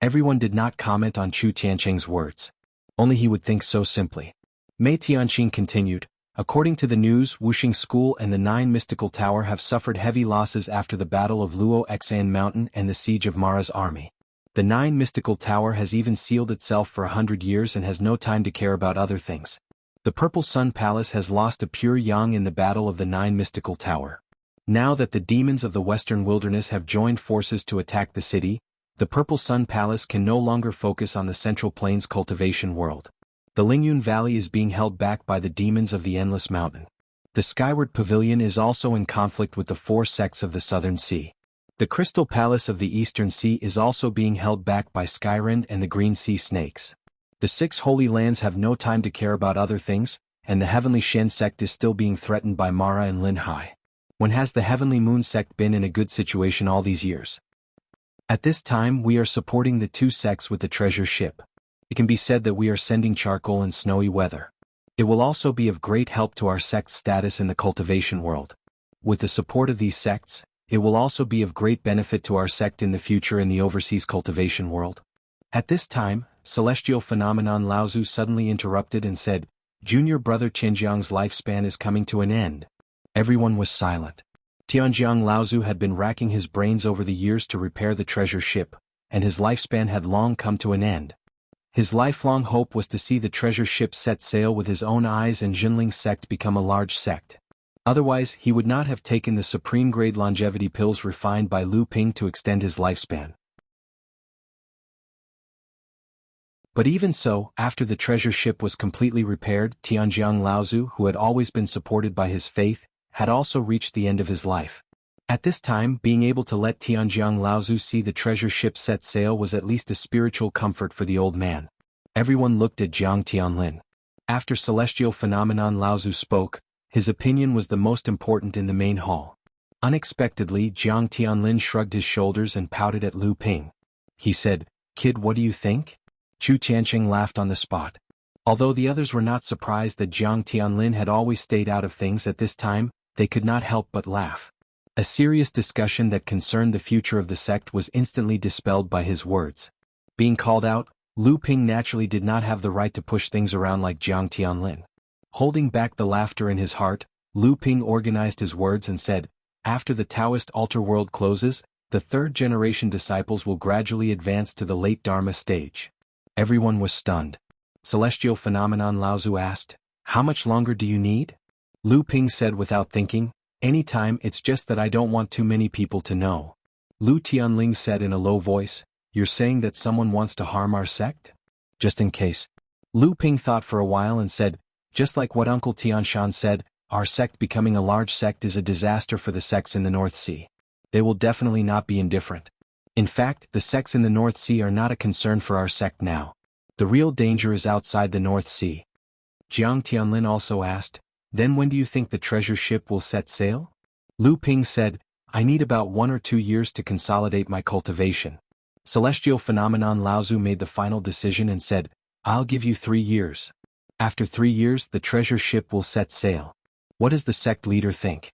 Everyone did not comment on Chu Tianqing's words. Only he would think so simply. Mei Tianqing continued, "According to the news, Wuxia School and the 9 Mystical Tower have suffered heavy losses after the Battle of Luo Xan Mountain and the siege of Mara's army. The 9 Mystical Tower has even sealed itself for 100 years and has no time to care about other things. The Purple Sun Palace has lost a pure yang in the Battle of the 9 Mystical Tower. Now that the demons of the Western Wilderness have joined forces to attack the city, the Purple Sun Palace can no longer focus on the Central Plains cultivation world. The Lingyun Valley is being held back by the demons of the Endless Mountain. The Skyward Pavilion is also in conflict with the 4 sects of the Southern Sea. The Crystal Palace of the Eastern Sea is also being held back by Skyrend and the Green Sea Snakes. The 6 Holy Lands have no time to care about other things, and the Heavenly Shen sect is still being threatened by Mara and Lin Hai. When has the Heavenly Moon sect been in a good situation all these years? At this time we are supporting the 2 sects with the treasure ship. It can be said that we are sending charcoal in snowy weather. It will also be of great help to our sect's status in the cultivation world. With the support of these sects, it will also be of great benefit to our sect in the future in the overseas cultivation world." At this time, Celestial Phenomenon Laozu suddenly interrupted and said, "Junior brother Tianjiang's lifespan is coming to an end." Everyone was silent. Tianjiang Laozu had been racking his brains over the years to repair the treasure ship, and his lifespan had long come to an end. His lifelong hope was to see the treasure ship set sail with his own eyes and Jinling sect become a large sect. Otherwise, he would not have taken the supreme-grade longevity pills refined by Lu Ping to extend his lifespan. But even so, after the treasure ship was completely repaired, Tianjiang Laozu, who had always been supported by his faith, had also reached the end of his life. At this time, being able to let Tianjiang Laozu see the treasure ship set sail was at least a spiritual comfort for the old man. Everyone looked at Jiang Tianlin. After Celestial Phenomenon Laozu spoke, his opinion was the most important in the main hall. Unexpectedly, Jiang Tianlin shrugged his shoulders and pouted at Lu Ping. He said, "Kid, what do you think?" Chu Tianqing laughed on the spot. Although the others were not surprised that Jiang Tianlin had always stayed out of things at this time, they could not help but laugh. A serious discussion that concerned the future of the sect was instantly dispelled by his words. Being called out, Lu Ping naturally did not have the right to push things around like Jiang Tianlin. Holding back the laughter in his heart, Lu Ping organized his words and said, "After the Taoist altar world closes, the 3rd-generation disciples will gradually advance to the late Dharma stage." Everyone was stunned. Celestial Phenomenon Laozu asked, "How much longer do you need?" Lu Ping said without thinking, "Any time, it's just that I don't want too many people to know." Lu Tianling said in a low voice, "You're saying that someone wants to harm our sect?" "Just in case." Lu Ping thought for a while and said, "Just like what Uncle Tianshan said, our sect becoming a large sect is a disaster for the sects in the North Sea. They will definitely not be indifferent. In fact, the sects in the North Sea are not a concern for our sect now. The real danger is outside the North Sea." Jiang Tianlin also asked, "Then when do you think the treasure ship will set sail?" Lu Ping said, "I need about 1 or 2 years to consolidate my cultivation." Celestial Phenomenon Laozu made the final decision and said, "I'll give you 3 years. After 3 years, the treasure ship will set sail. What does the sect leader think?"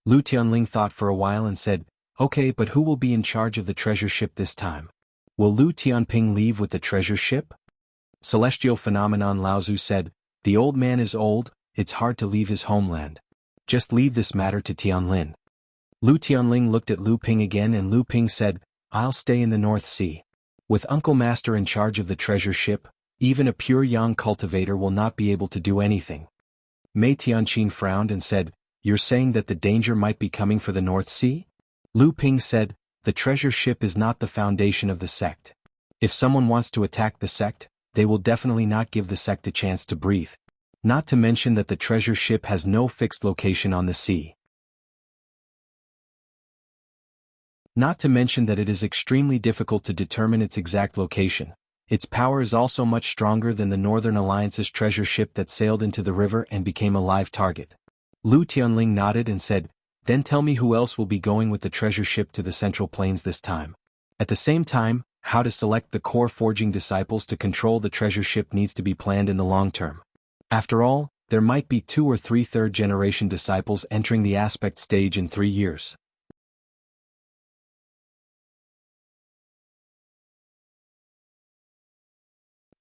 Lu Tianling thought for a while and said, "Okay, but who will be in charge of the treasure ship this time? Will Lu Tianping leave with the treasure ship?" Celestial Phenomenon Laozu said, "The old man is old, it's hard to leave his homeland. Just leave this matter to Tianlin." Lu Tianling looked at Lu Ping again and Lu Ping said, "I'll stay in the North Sea. With Uncle Master in charge of the treasure ship, even a pure yang cultivator will not be able to do anything." Mei Tianqin frowned and said, "You're saying that the danger might be coming for the North Sea?" Lu Ping said, "The treasure ship is not the foundation of the sect. If someone wants to attack the sect, they will definitely not give the sect a chance to breathe. Not to mention that the treasure ship has no fixed location on the sea. Not to mention that it is extremely difficult to determine its exact location. Its power is also much stronger than the Northern Alliance's treasure ship that sailed into the river and became a live target." Lu Tianling nodded and said, "Then tell me who else will be going with the treasure ship to the Central Plains this time. At the same time, how to select the core forging disciples to control the treasure ship needs to be planned in the long term. After all, There might be 2 or 3 third-generation disciples entering the aspect stage in 3 years.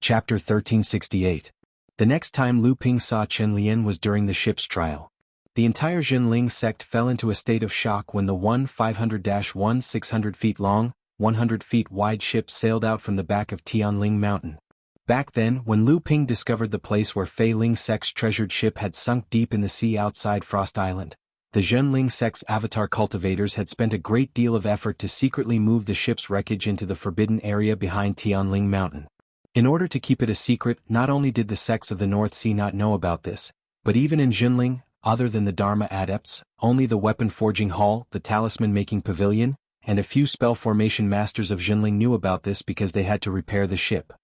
Chapter 1368. The next time Lu Ping saw Chen Lian was during the ship's trial. The entire Jinling sect fell into a state of shock when the 500-1 600 feet long, 100 feet wide ship sailed out from the back of Tianling Mountain. Back then, when Lu Ping discovered the place where Fei Ling sect's treasured ship had sunk deep in the sea outside Frost Island, the Zhenling sect's avatar cultivators had spent a great deal of effort to secretly move the ship's wreckage into the forbidden area behind Tianling Mountain. In order to keep it a secret, not only did the sects of the North Sea not know about this, but even in Jinling, other than the Dharma adepts, only the weapon forging hall, the talisman-making pavilion, and a few spell formation masters of Jinling knew about this because they had to repair the ship.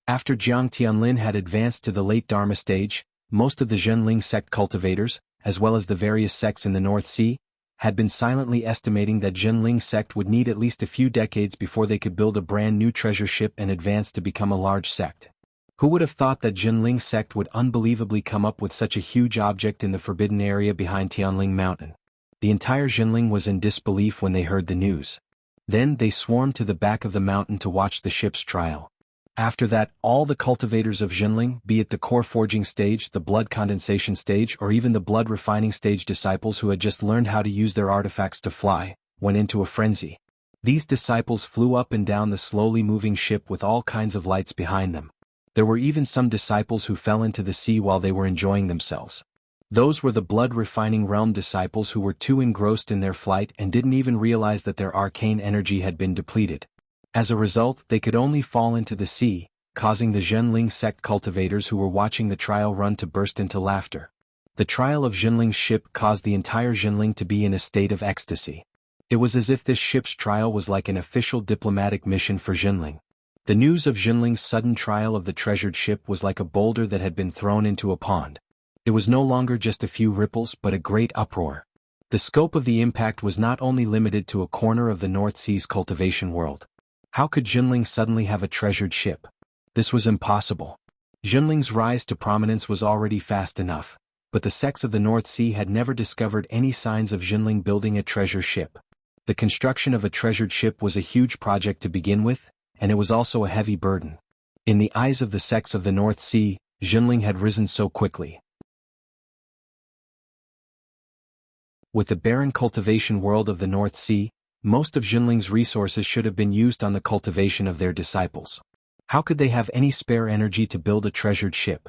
After Jiang Tianlin had advanced to the late Dharma stage, most of the Zhenling sect cultivators, as well as the various sects in the North Sea, had been silently estimating that Zhenling sect would need at least a few decades before they could build a brand new treasure ship and advance to become a large sect. Who would have thought that Zhenling sect would unbelievably come up with such a huge object in the forbidden area behind Tianling Mountain? The entire Zhenling was in disbelief when they heard the news. Then they swarmed to the back of the mountain to watch the ship's trial. After that, all the cultivators of Jinling, be it the core forging stage, the blood condensation stage, or even the blood refining stage disciples who had just learned how to use their artifacts to fly, went into a frenzy. These disciples flew up and down the slowly moving ship with all kinds of lights behind them. There were even some disciples who fell into the sea while they were enjoying themselves. Those were the blood refining realm disciples who were too engrossed in their flight and didn't even realize that their arcane energy had been depleted. As a result, they could only fall into the sea, causing the Zhenling sect cultivators who were watching the trial run to burst into laughter. The trial of Zhenling's ship caused the entire Zhenling to be in a state of ecstasy. It was as if this ship's trial was like an official diplomatic mission for Zhenling. The news of Zhenling's sudden trial of the treasured ship was like a boulder that had been thrown into a pond. It was no longer just a few ripples but a great uproar. The scope of the impact was not only limited to a corner of the North Sea's cultivation world. How could Jinling suddenly have a treasured ship? This was impossible. Jinling's rise to prominence was already fast enough, but the sects of the North Sea had never discovered any signs of Jinling building a treasure ship. The construction of a treasured ship was a huge project to begin with, and it was also a heavy burden. In the eyes of the sects of the North Sea, Jinling had risen so quickly. With the barren cultivation world of the North Sea, most of Jinling's resources should have been used on the cultivation of their disciples. How could they have any spare energy to build a treasured ship?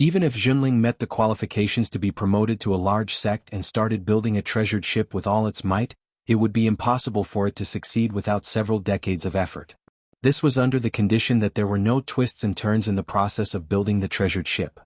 Even if Jinling met the qualifications to be promoted to a large sect and started building a treasured ship with all its might, it would be impossible for it to succeed without several decades of effort. This was under the condition that there were no twists and turns in the process of building the treasured ship.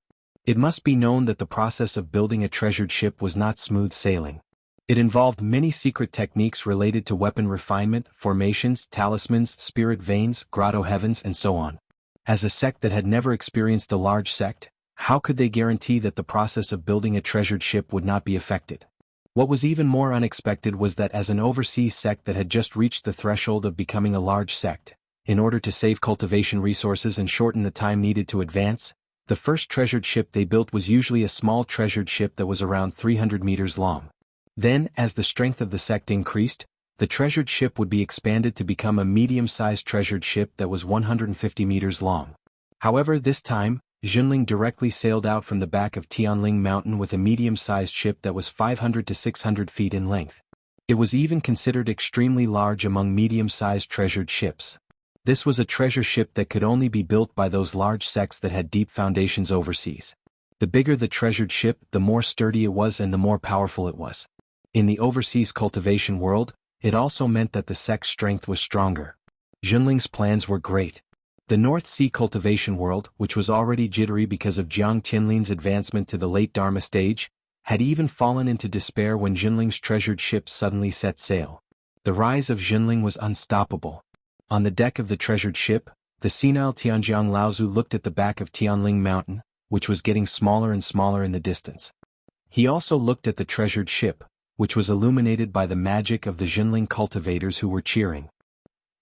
It must be known that the process of building a treasured ship was not smooth sailing. It involved many secret techniques related to weapon refinement, formations, talismans, spirit veins, grotto heavens, and so on. As a sect that had never experienced a large sect, how could they guarantee that the process of building a treasured ship would not be affected? What was even more unexpected was that as an overseas sect that had just reached the threshold of becoming a large sect, in order to save cultivation resources and shorten the time needed to advance, the first treasured ship they built was usually a small treasured ship that was around 300 meters long. Then, as the strength of the sect increased, the treasured ship would be expanded to become a medium-sized treasured ship that was 150 meters long. However, this time, Jinling directly sailed out from the back of Tianling Mountain with a medium-sized ship that was 500 to 600 feet in length. It was even considered extremely large among medium-sized treasured ships. This was a treasure ship that could only be built by those large sects that had deep foundations overseas. The bigger the treasured ship, the more sturdy it was and the more powerful it was. In the overseas cultivation world, it also meant that the sect's strength was stronger. Jinling's plans were great. The North Sea cultivation world, which was already jittery because of Jiang Tianlin's advancement to the late Dharma stage, had even fallen into despair when Jinling's treasured ship suddenly set sail. The rise of Jinling was unstoppable. On the deck of the treasured ship, the senile Tianjiang Laozu looked at the back of Tianling Mountain, which was getting smaller and smaller in the distance. He also looked at the treasured ship, which was illuminated by the magic of the Jinling cultivators who were cheering.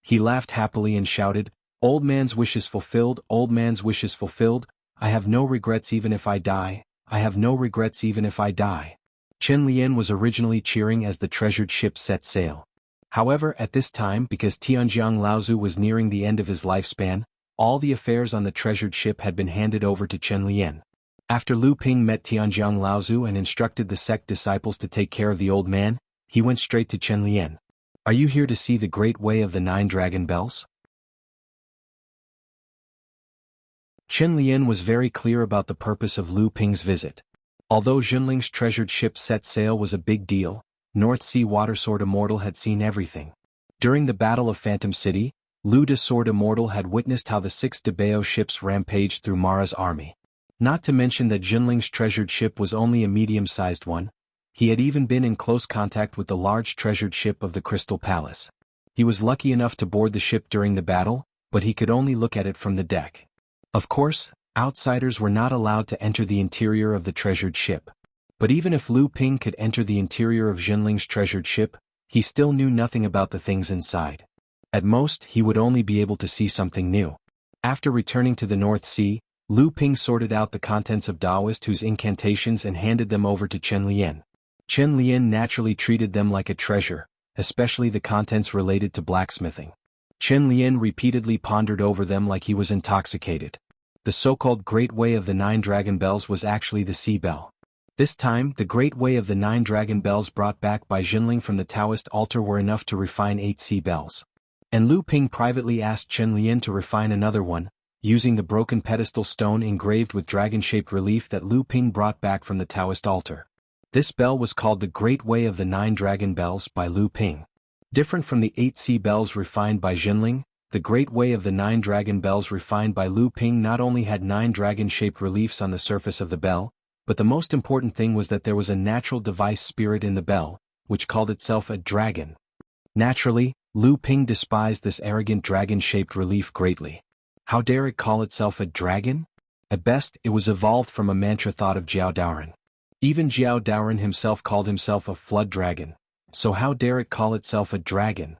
He laughed happily and shouted, "Old man's wish is fulfilled, old man's wish is fulfilled, I have no regrets even if I die, I have no regrets even if I die. Chen Lian was originally cheering as the treasured ship set sail. However, at this time, because Tianjiang Laozu was nearing the end of his lifespan, all the affairs on the treasured ship had been handed over to Chen Lian. After Lu Ping met Tianjiang Laozu and instructed the sect disciples to take care of the old man, he went straight to Chen Lian. Are you here to see the great way of the 9 dragon bells? Chen Lian was very clear about the purpose of Lu Ping's visit. Although Junling's treasured ship set sail was a big deal, North Sea Watersword Immortal had seen everything. During the Battle of Phantom City, Lu de Sword Immortal had witnessed how the 6 Debao ships rampaged through Mara's army. Not to mention that Junling's treasured ship was only a medium-sized one. He had even been in close contact with the large treasured ship of the Crystal Palace. He was lucky enough to board the ship during the battle, but he could only look at it from the deck. Of course, outsiders were not allowed to enter the interior of the treasured ship. But even if Lu Ping could enter the interior of Junling's treasured ship, he still knew nothing about the things inside. At most, he would only be able to see something new. After returning to the North Sea, Lu Ping sorted out the contents of Daoist whose incantations and handed them over to Chen Lian. Chen Lian naturally treated them like a treasure, especially the contents related to blacksmithing. Chen Lian repeatedly pondered over them like he was intoxicated. The so-called Great Way of the 9 Dragon Bells was actually the Sea Bell. This time, the Great Way of the 9 Dragon Bells brought back by Jinling from the Taoist altar were enough to refine 8 sea bells. And Lu Ping privately asked Chen Lian to refine another one, using the broken pedestal stone engraved with dragon-shaped relief that Lu Ping brought back from the Taoist altar. This bell was called the Great Way of the 9 Dragon Bells by Lu Ping. Different from the 8 sea bells refined by Jinling, the Great Way of the 9 Dragon Bells refined by Lu Ping not only had 9 dragon-shaped reliefs on the surface of the bell, but the most important thing was that there was a natural device spirit in the bell, which called itself a dragon. Naturally, Lu Ping despised this arrogant dragon-shaped relief greatly. How dare it call itself a dragon? At best, it was evolved from a mantra thought of Jiao Daoren. Even Jiao Daoren himself called himself a flood dragon. So how dare it call itself a dragon?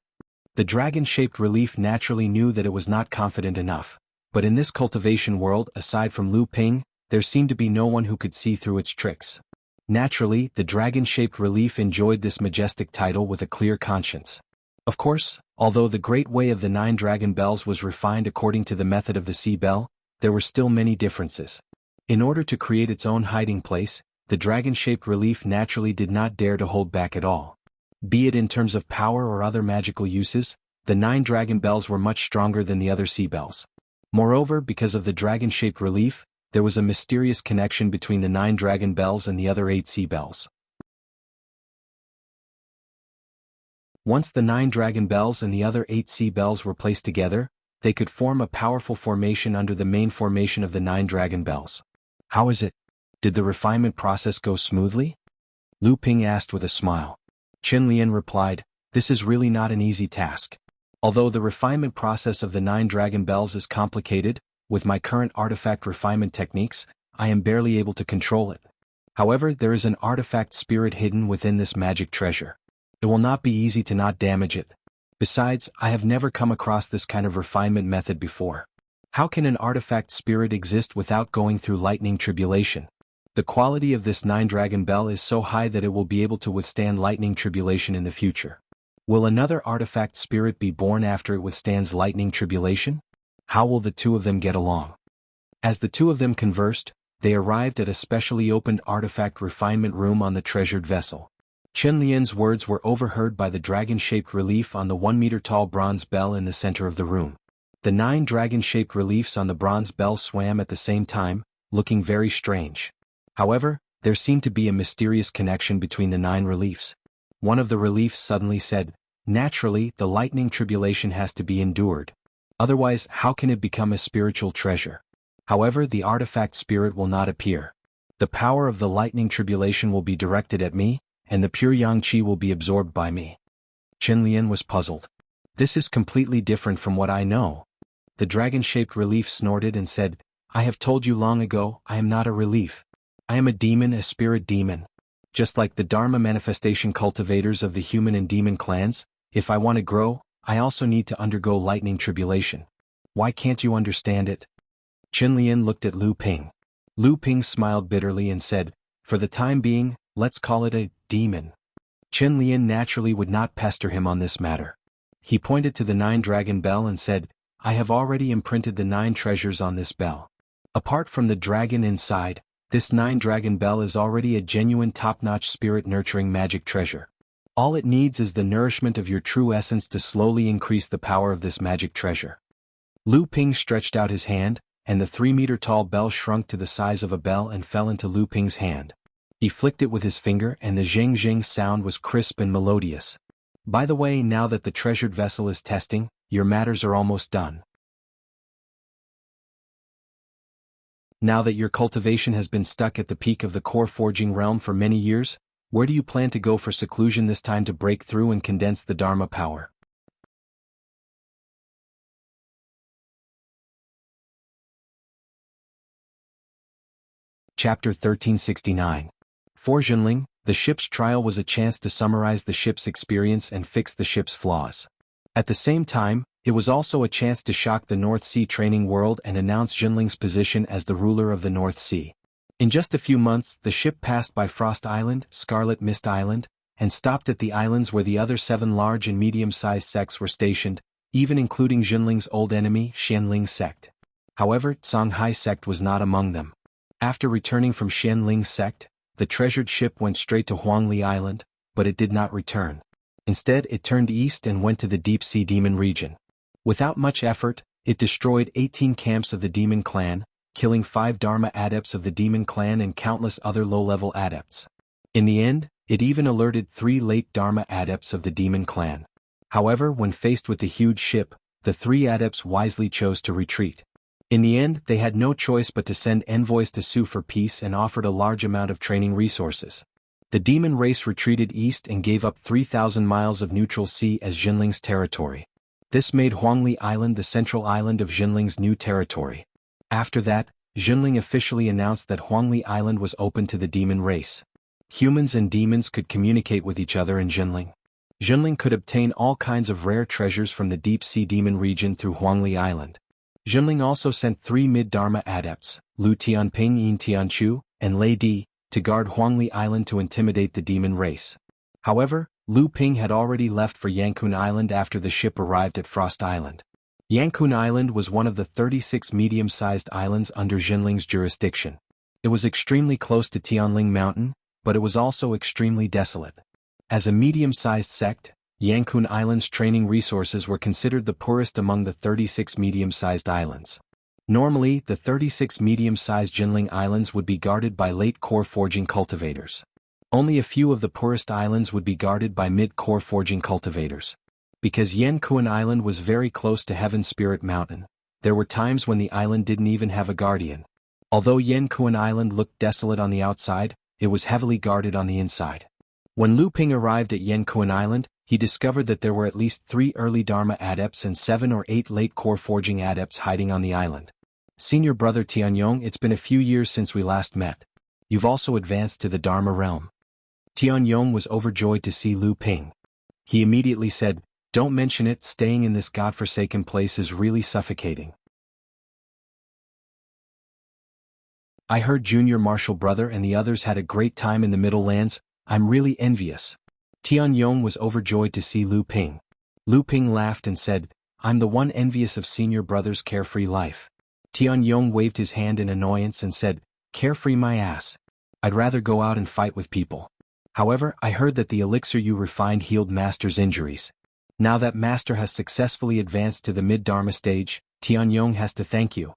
The dragon-shaped relief naturally knew that it was not confident enough. But in this cultivation world, aside from Lu Ping, there seemed to be no one who could see through its tricks. Naturally, the dragon-shaped relief enjoyed this majestic title with a clear conscience. Of course, although the Great Way of the 9 Dragon Bells was refined according to the method of the Sea Bell, there were still many differences. In order to create its own hiding place, the dragon-shaped relief naturally did not dare to hold back at all. Be it in terms of power or other magical uses, the 9 Dragon Bells were much stronger than the other sea bells. Moreover, because of the dragon-shaped relief, there was a mysterious connection between the 9 Dragon Bells and the other 8 sea bells. Once the 9 Dragon Bells and the other 8 sea bells were placed together, they could form a powerful formation under the main formation of the 9 Dragon Bells. How is it? Did the refinement process go smoothly? Lu Ping asked with a smile. Chen Lian replied, this is really not an easy task. Although the refinement process of the 9 Dragon Bells is complicated, with my current artifact refinement techniques, I am barely able to control it. However, there is an artifact spirit hidden within this magic treasure. It will not be easy to not damage it. Besides, I have never come across this kind of refinement method before. How can an artifact spirit exist without going through lightning tribulation? The quality of this 9 Dragon Bell is so high that it will be able to withstand lightning tribulation in the future. Will another artifact spirit be born after it withstands lightning tribulation? How will the two of them get along? As the two of them conversed, they arrived at a specially opened artifact refinement room on the treasured vessel. Chen Lian's words were overheard by the dragon-shaped relief on the 1-meter-tall bronze bell in the center of the room. The 9 dragon-shaped reliefs on the bronze bell swam at the same time, looking very strange. However, there seemed to be a mysterious connection between the 9 reliefs. One of the reliefs suddenly said, naturally, the lightning tribulation has to be endured. Otherwise, how can it become a spiritual treasure? However, the artifact spirit will not appear. The power of the lightning tribulation will be directed at me, and the pure yang qi will be absorbed by me. Chen Lian was puzzled. This is completely different from what I know. The dragon-shaped relief snorted and said, I have told you long ago, I am not a relief. I am a demon, a spirit demon. Just like the Dharma manifestation cultivators of the human and demon clans, if I want to grow, I also need to undergo lightning tribulation. Why can't you understand it? Chen Lian looked at Lu Ping. Lu Ping smiled bitterly and said, "For the time being, let's call it a demon." Chen Lian naturally would not pester him on this matter. He pointed to the 9-dragon bell and said, "I have already imprinted the 9 treasures on this bell. Apart from the dragon inside, this 9-dragon bell is already a genuine top-notch spirit-nurturing magic treasure. All it needs is the nourishment of your true essence to slowly increase the power of this magic treasure." Lu Ping stretched out his hand, and the 3-meter-tall bell shrunk to the size of a bell and fell into Lu Ping's hand. He flicked it with his finger and the zheng zheng sound was crisp and melodious. "By the way, now that the treasured vessel is testing, your matters are almost done. Now that your cultivation has been stuck at the peak of the core forging realm for many years, where do you plan to go for seclusion this time to break through and condense the Dharma power?" Chapter 1369. For Jinling, the ship's trial was a chance to summarize the ship's experience and fix the ship's flaws. At the same time, it was also a chance to shock the North Sea training world and announce Jinling's position as the ruler of the North Sea. In just a few months, the ship passed by Frost Island, Scarlet Mist Island, and stopped at the islands where the other 7 large and medium-sized sects were stationed, even including Jinling's old enemy, Xianling sect. However, Songhai sect was not among them. After returning from Xianling sect, the treasured ship went straight to Huangli Island, but it did not return. Instead, it turned east and went to the Deep Sea Demon region. Without much effort, it destroyed 18 camps of the Demon Clan, killing 5 Dharma adepts of the Demon Clan and countless other low-level adepts. In the end, it even alerted 3 late Dharma adepts of the Demon Clan. However, when faced with the huge ship, the 3 adepts wisely chose to retreat. In the end, they had no choice but to send envoys to sue for peace and offered a large amount of training resources. The demon race retreated east and gave up 3,000 miles of neutral sea as Jinling's territory. This made Huangli Island the central island of Jinling's new territory. After that, Jinling officially announced that Huangli Island was open to the demon race. Humans and demons could communicate with each other in Jinling. Jinling could obtain all kinds of rare treasures from the Deep Sea Demon region through Huangli Island. Jinling also sent 3 mid-Dharma adepts, Lu Tianping, Yin Tianchu, and Lei Di, to guard Huangli Island to intimidate the demon race. However, Lu Ping had already left for Yangkun Island after the ship arrived at Frost Island. Yangkun Island was one of the 36 medium-sized islands under Jinling's jurisdiction. It was extremely close to Tianling Mountain, but it was also extremely desolate. As a medium-sized sect, Yangkun Island's training resources were considered the poorest among the 36 medium-sized islands. Normally, the 36 medium-sized Jinling Islands would be guarded by late-core forging cultivators. Only a few of the poorest islands would be guarded by mid-core forging cultivators. Because Yangkun Island was very close to Heaven Spirit Mountain, there were times when the island didn't even have a guardian. Although Yangkun Island looked desolate on the outside, it was heavily guarded on the inside. When Lu Ping arrived at Yangkun Island, he discovered that there were at least 3 early Dharma adepts and 7 or 8 late core forging adepts hiding on the island. "Senior brother Tianyong, it's been a few years since we last met. You've also advanced to the Dharma realm." Tianyong was overjoyed to see Lu Ping. He immediately said, "Don't mention it, staying in this godforsaken place is really suffocating. I heard Junior Marshal Brother and the others had a great time in the Middle Lands. I'm really envious." Tianyong was overjoyed to see Lu Ping. Lu Ping laughed and said, "I'm the one envious of Senior Brother's carefree life." Tianyong waved his hand in annoyance and said, "Carefree my ass. I'd rather go out and fight with people. However, I heard that the elixir you refined healed Master's injuries. Now that Master has successfully advanced to the mid-Dharma stage, Tianyong has to thank you."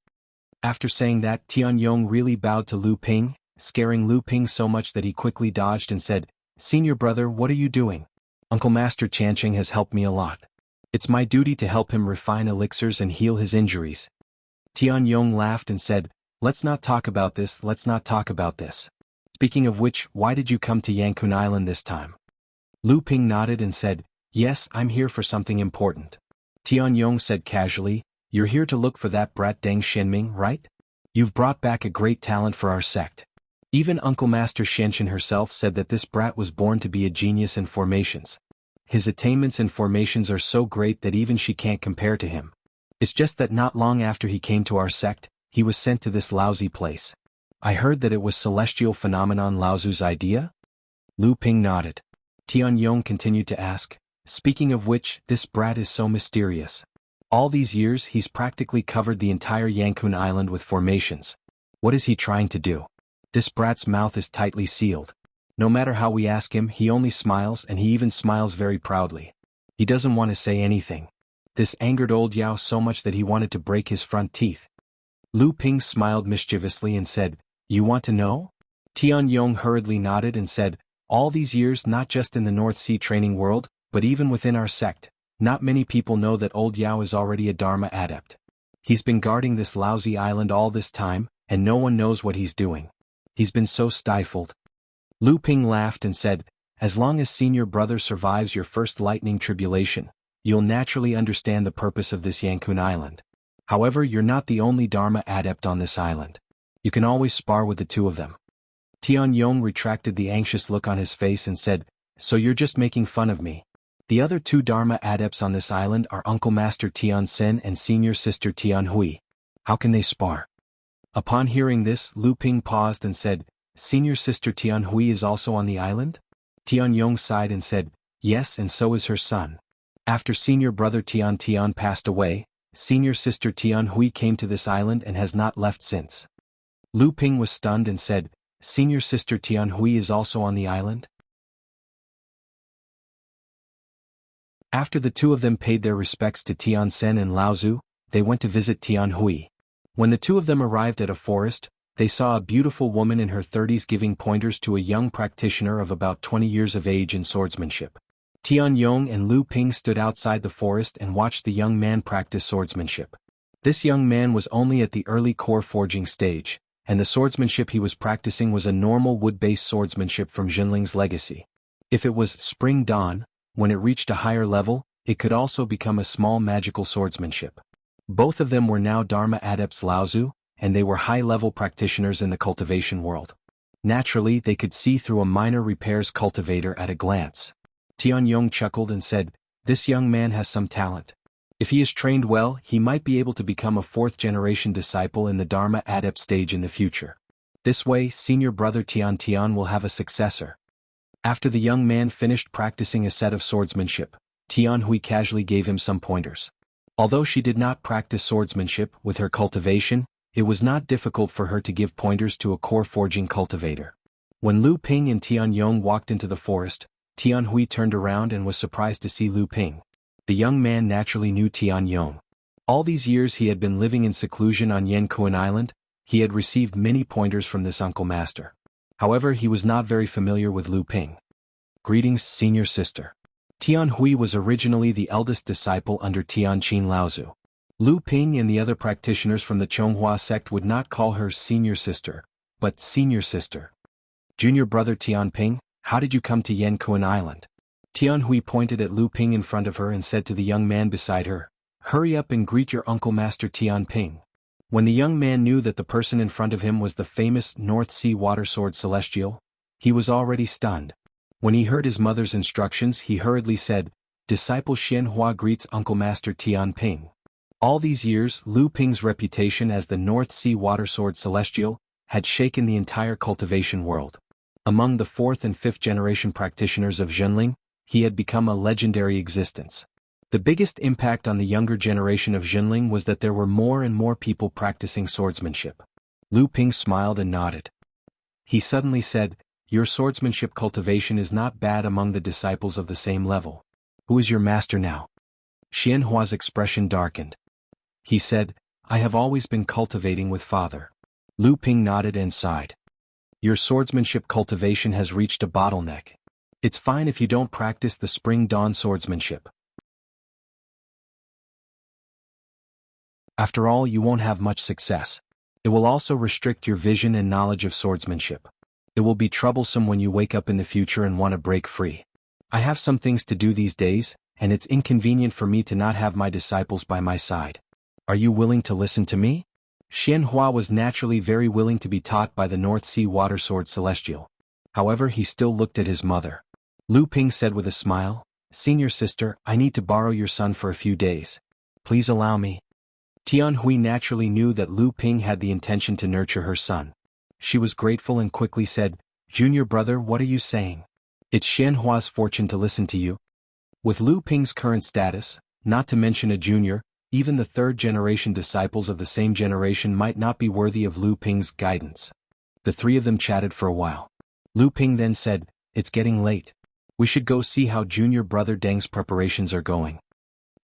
After saying that, Tianyong really bowed to Lu Ping, scaring Lu Ping so much that he quickly dodged and said, "Senior brother, what are you doing? Uncle Master Chanching has helped me a lot. It's my duty to help him refine elixirs and heal his injuries." Tianyong laughed and said, let's not talk about this. Speaking of which, why did you come to Yangkun Island this time?" Lu Ping nodded and said, "Yes, I'm here for something important." Tianyong said casually, "You're here to look for that brat Deng Xianming, right? You've brought back a great talent for our sect. Even Uncle Master Xianchen herself said that this brat was born to be a genius in formations. His attainments in formations are so great that even she can't compare to him. It's just that not long after he came to our sect, he was sent to this lousy place. I heard that it was celestial phenomenon Laozu's idea? Lu Ping nodded. Tianyong continued to ask, speaking of which, this brat is so mysterious. All these years he's practically covered the entire Jianghu island with formations. What is he trying to do? This brat's mouth is tightly sealed. No matter how we ask him, he only smiles, and he even smiles very proudly. He doesn't want to say anything. This angered old Yao so much that he wanted to break his front teeth. Lu Ping smiled mischievously and said, "You want to know?" Tianyong hurriedly nodded and said, "All these years, not just in the North Sea training world, but even within our sect, not many people know that old Yao is already a Dharma adept. He's been guarding this lousy island all this time, and no one knows what he's doing. He's been so stifled." Lu Ping laughed and said, "As long as senior brother survives your first lightning tribulation, you'll naturally understand the purpose of this Jianghu island. However, you're not the only Dharma adept on this island. You can always spar with the two of them." Tianyong retracted the anxious look on his face and said, "So you're just making fun of me? The other two Dharma adepts on this island are Uncle Master Tian Sen and Senior Sister Tian Hui. How can they spar?" Upon hearing this, Lu Ping paused and said, "Senior Sister Tian Hui is also on the island?" Tianyong sighed and said, "Yes, and so is her son. After senior brother Tian passed away, senior sister Tian Hui came to this island and has not left since." Lu Ping was stunned and said, "Senior sister Tian Hui is also on the island?" After the two of them paid their respects to Tian Sen and Laozu, they went to visit Tian Hui. When the two of them arrived at a forest, they saw a beautiful woman in her 30s giving pointers to a young practitioner of about 20 years of age in swordsmanship. Tianyong and Lu Ping stood outside the forest and watched the young man practice swordsmanship. This young man was only at the early core forging stage, and the swordsmanship he was practicing was a normal wood-based swordsmanship from Jinling's legacy. If it was Spring Dawn, when it reached a higher level, it could also become a small magical swordsmanship. Both of them were now Dharma adepts Laozu, and they were high-level practitioners in the cultivation world. Naturally, they could see through a minor repairs cultivator at a glance. Tianyong chuckled and said, "This young man has some talent. If he is trained well, he might be able to become a fourth-generation disciple in the Dharma adept stage in the future. This way, senior brother Tian will have a successor." After the young man finished practicing a set of swordsmanship, Tian Hui casually gave him some pointers. Although she did not practice swordsmanship with her cultivation, it was not difficult for her to give pointers to a core forging cultivator. When Lu Ping and Tianyong walked into the forest, Tian Hui turned around and was surprised to see Lu Ping. The young man naturally knew Tianyong. All these years he had been living in seclusion on Yankuan Island, he had received many pointers from this uncle master. However, he was not very familiar with Lu Ping. "Greetings, senior sister." Tian Hui was originally the eldest disciple under Tianqin Laozu. Lu Ping and the other practitioners from the Chonghua sect would not call her senior sister, but senior sister. "Junior brother Tian Ping, how did you come to Yankuan Island?" Tian Hui pointed at Lu Ping in front of her and said to the young man beside her, "Hurry up and greet your uncle Master Tian Ping." When the young man knew that the person in front of him was the famous North Sea Water Sword Celestial, he was already stunned. When he heard his mother's instructions, he hurriedly said, "Disciple Xianhua greets Uncle Master Tian Ping." All these years, Lu Ping's reputation as the North Sea Water Sword Celestial had shaken the entire cultivation world. Among the 4th and 5th generation practitioners of Jinling, he had become a legendary existence. The biggest impact on the younger generation of Jinling was that there were more and more people practicing swordsmanship. Lu Ping smiled and nodded. He suddenly said, "Your swordsmanship cultivation is not bad among the disciples of the same level. Who is your master now?" Xianhua's expression darkened. He said, "I have always been cultivating with father." Lu Ping nodded and sighed. "Your swordsmanship cultivation has reached a bottleneck. It's fine if you don't practice the Spring Dawn swordsmanship. After all, you won't have much success. It will also restrict your vision and knowledge of swordsmanship. It will be troublesome when you wake up in the future and want to break free. I have some things to do these days, and it's inconvenient for me to not have my disciples by my side. Are you willing to listen to me?" Xianhua was naturally very willing to be taught by the North Sea Water Sword Celestial. However, he still looked at his mother. Lu Ping said with a smile, "Senior sister, I need to borrow your son for a few days. Please allow me." Tian Hui naturally knew that Lu Ping had the intention to nurture her son. she was grateful and quickly said, "Junior brother, what are you saying? It's Xianhua's fortune to listen to you." With Lu Ping's current status, not to mention a junior, even the third-generation disciples of the same generation might not be worthy of Lu Ping's guidance. The three of them chatted for a while. Lu Ping then said, "It's getting late. We should go see how junior brother Deng's preparations are going."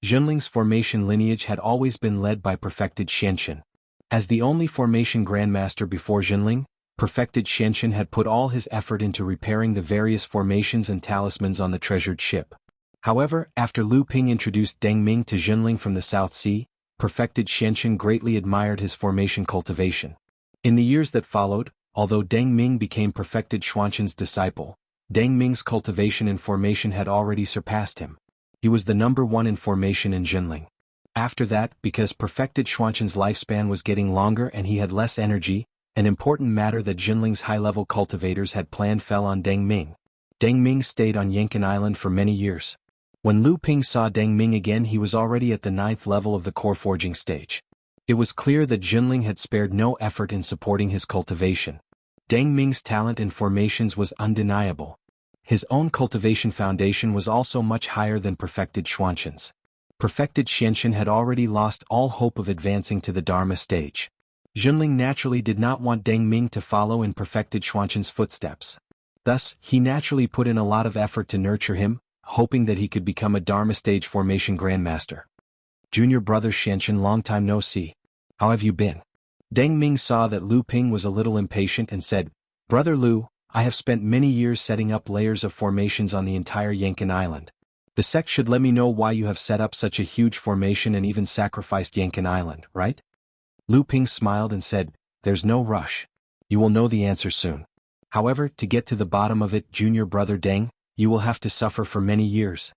Zhenling's formation lineage had always been led by perfected Xianxin. As the only formation grandmaster before Zhenling, perfected Xianxin had put all his effort into repairing the various formations and talismans on the treasured ship. However, after Lu Ping introduced Deng Ming to Zhenling from the South Sea, perfected Xianxin greatly admired his formation cultivation. In the years that followed, although Deng Ming became perfected Xuanxin's disciple, Deng Ming's cultivation and formation had already surpassed him. He was the number one in formation in Zhenling. After that, because perfected Xuanxin's lifespan was getting longer and he had less energy, an important matter that Zhenling's high-level cultivators had planned fell on Deng Ming. Deng Ming stayed on Yanqin Island for many years. When Lu Ping saw Deng Ming again, he was already at the 9th level of the core forging stage. It was clear that Zhenling had spared no effort in supporting his cultivation. Deng Ming's talent in formations was undeniable. His own cultivation foundation was also much higher than perfected Xuanxin's. Perfected Xianxin had already lost all hope of advancing to the Dharma stage. Zhenling naturally did not want Deng Ming to follow in perfected Xuanxin's footsteps. Thus, he naturally put in a lot of effort to nurture him, hoping that he could become a Dharma stage formation grandmaster. "Junior brother Xianxin, long time no see. How have you been?" Deng Ming saw that Lu Ping was a little impatient and said, "Brother Lu, I have spent many years setting up layers of formations on the entire Yanqin Island. The sect should let me know why you have set up such a huge formation and even sacrificed Yanqin Island, right?" Lu Ping smiled and said, "There's no rush. You will know the answer soon. However, to get to the bottom of it, junior brother Deng, you will have to suffer for many years."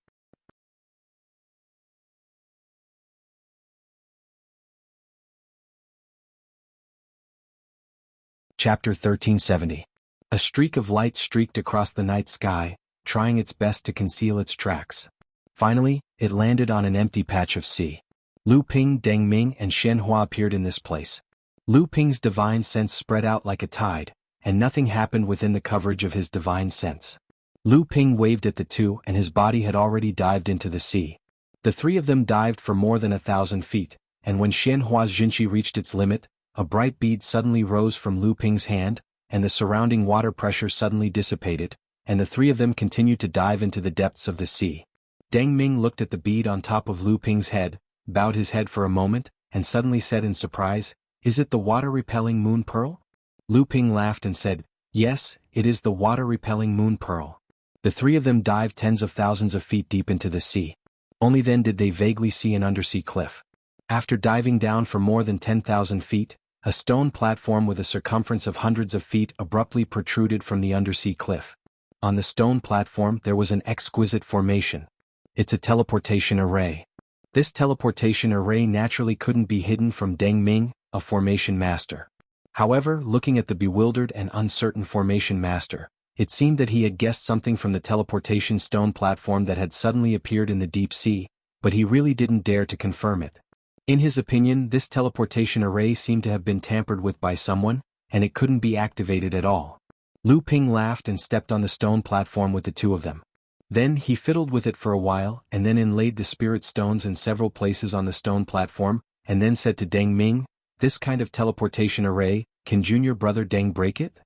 Chapter 1370. A streak of light streaked across the night sky, trying its best to conceal its tracks. Finally, it landed on an empty patch of sea. Lu Ping, Deng Ming, and Xianhua appeared in this place. Lu Ping's divine sense spread out like a tide, and nothing happened within the coverage of his divine sense. Lu Ping waved at the two and his body had already dived into the sea. The three of them dived for more than 1,000 feet, and when Xianhua's Jinqi reached its limit, a bright bead suddenly rose from Lu Ping's hand, and the surrounding water pressure suddenly dissipated, and the three of them continued to dive into the depths of the sea. Deng Ming looked at the bead on top of Lu Ping's head, bowed his head for a moment, and suddenly said in surprise, "Is it the water-repelling moon pearl?" Lu Ping laughed and said, "Yes, it is the water-repelling moon pearl." The three of them dived tens of thousands of feet deep into the sea. Only then did they vaguely see an undersea cliff. After diving down for more than 10,000 feet, a stone platform with a circumference of hundreds of feet abruptly protruded from the undersea cliff. On the stone platform there was an exquisite formation. It's a teleportation array. This teleportation array naturally couldn't be hidden from Deng Ming, a formation master. However, looking at the bewildered and uncertain formation master, it seemed that he had guessed something from the teleportation stone platform that had suddenly appeared in the deep sea, but he really didn't dare to confirm it. In his opinion, this teleportation array seemed to have been tampered with by someone, and it couldn't be activated at all. Lu Ping laughed and stepped on the stone platform with the two of them. Then he fiddled with it for a while and then inlaid the spirit stones in several places on the stone platform, and then said to Deng Ming, "This kind of teleportation array, can junior brother Deng break it?"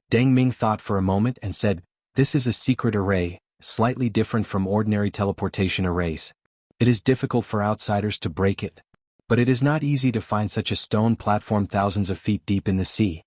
Deng Ming thought for a moment and said, "This is a secret array, slightly different from ordinary teleportation arrays. It is difficult for outsiders to break it. But it is not easy to find such a stone platform thousands of feet deep in the sea."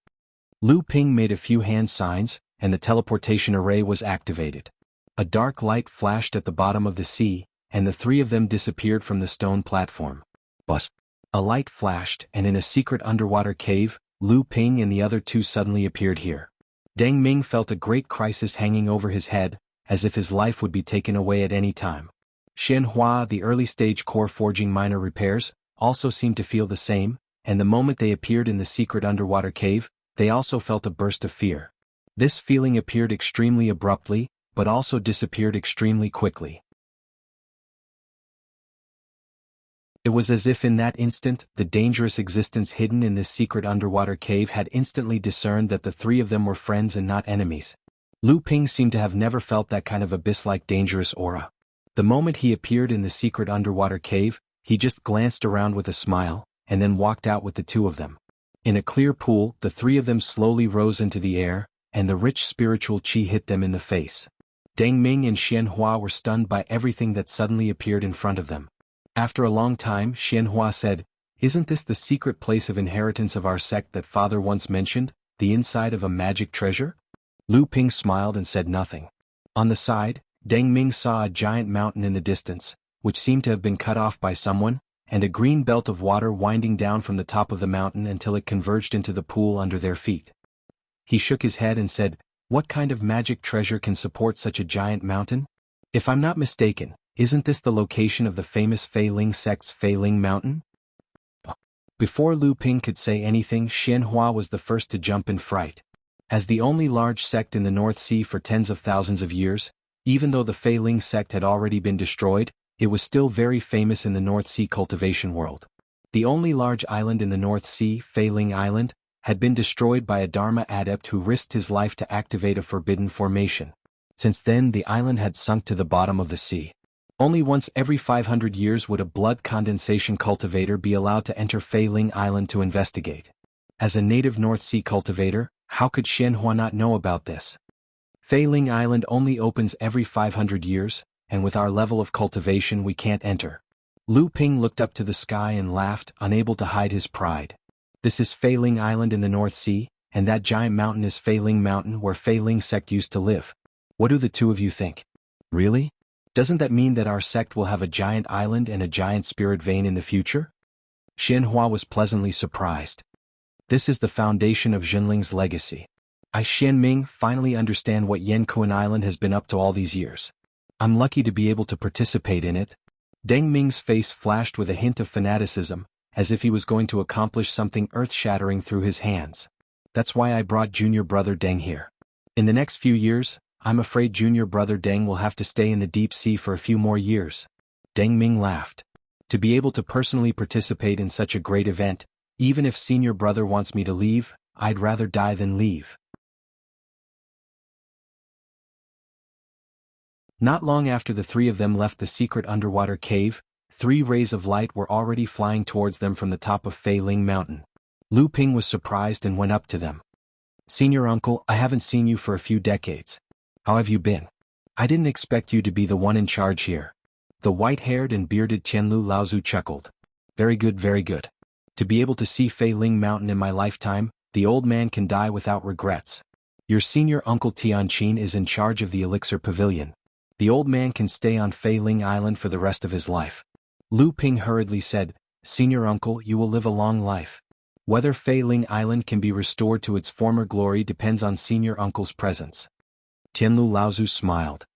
Lu Ping made a few hand signs, and the teleportation array was activated. A dark light flashed at the bottom of the sea, and the three of them disappeared from the stone platform. Buzz! A light flashed, and in a secret underwater cave, Lu Ping and the other two suddenly appeared here. Deng Ming felt a great crisis hanging over his head, as if his life would be taken away at any time. Xianhua, the early-stage core forging minor repairs, also seemed to feel the same, and the moment they appeared in the secret underwater cave, they also felt a burst of fear. This feeling appeared extremely abruptly, but also disappeared extremely quickly. It was as if in that instant, the dangerous existence hidden in this secret underwater cave had instantly discerned that the three of them were friends and not enemies. Lu Ping seemed to have never felt that kind of abyss-like dangerous aura. The moment he appeared in the secret underwater cave, he just glanced around with a smile, and then walked out with the two of them. In a clear pool, the three of them slowly rose into the air, and the rich spiritual qi hit them in the face. Deng Ming and Xianhua were stunned by everything that suddenly appeared in front of them. After a long time, Xianhua said, "Isn't this the secret place of inheritance of our sect that father once mentioned, the inside of a magic treasure?" Lu Ping smiled and said nothing. On the side, Deng Ming saw a giant mountain in the distance, which seemed to have been cut off by someone, and a green belt of water winding down from the top of the mountain until it converged into the pool under their feet. He shook his head and said, "What kind of magic treasure can support such a giant mountain? If I'm not mistaken, isn't this the location of the famous Fei Ling sect's Fei Ling Mountain?" Before Lu Ping could say anything, Xianhua was the first to jump in fright. As the only large sect in the North Sea for tens of thousands of years, even though the Fei Ling sect had already been destroyed, it was still very famous in the North Sea cultivation world. The only large island in the North Sea, Fei Ling Island, had been destroyed by a Dharma adept who risked his life to activate a forbidden formation. Since then, the island had sunk to the bottom of the sea. Only once every 500 years would a blood condensation cultivator be allowed to enter Fei Ling Island to investigate. As a native North Sea cultivator, how could Xianhua not know about this? Fei Ling Island only opens every 500 years, and with our level of cultivation we can't enter. Lu Ping looked up to the sky and laughed, unable to hide his pride. This is Fei Ling Island in the North Sea, and that giant mountain is Fei Ling Mountain where Fei Ling sect used to live. What do the two of you think? Really? Doesn't that mean that our sect will have a giant island and a giant spirit vein in the future? Xianhua was pleasantly surprised. This is the foundation of Jinling's legacy. I, Xianming, finally understand what Yankuan Island has been up to all these years. I'm lucky to be able to participate in it. Deng Ming's face flashed with a hint of fanaticism, as if he was going to accomplish something earth-shattering through his hands. That's why I brought junior brother Deng here. In the next few years, I'm afraid junior brother Deng will have to stay in the deep sea for a few more years. Deng Ming laughed. To be able to personally participate in such a great event, even if senior brother wants me to leave, I'd rather die than leave. Not long after the three of them left the secret underwater cave, 3 rays of light were already flying towards them from the top of Fei Ling Mountain. Lu Ping was surprised and went up to them. "Senior uncle, I haven't seen you for a few decades. How have you been? I didn't expect you to be the one in charge here." The white-haired and bearded Tianlu Laozu chuckled. Very good, very good. To be able to see Fei Ling Mountain in my lifetime, the old man can die without regrets. Your senior uncle Tianqin is in charge of the Elixir Pavilion. The old man can stay on Fei Ling Island for the rest of his life. Lu Ping hurriedly said, "Senior uncle, you will live a long life. Whether Fei Ling Island can be restored to its former glory depends on senior uncle's presence." Tianlu Laozu smiled.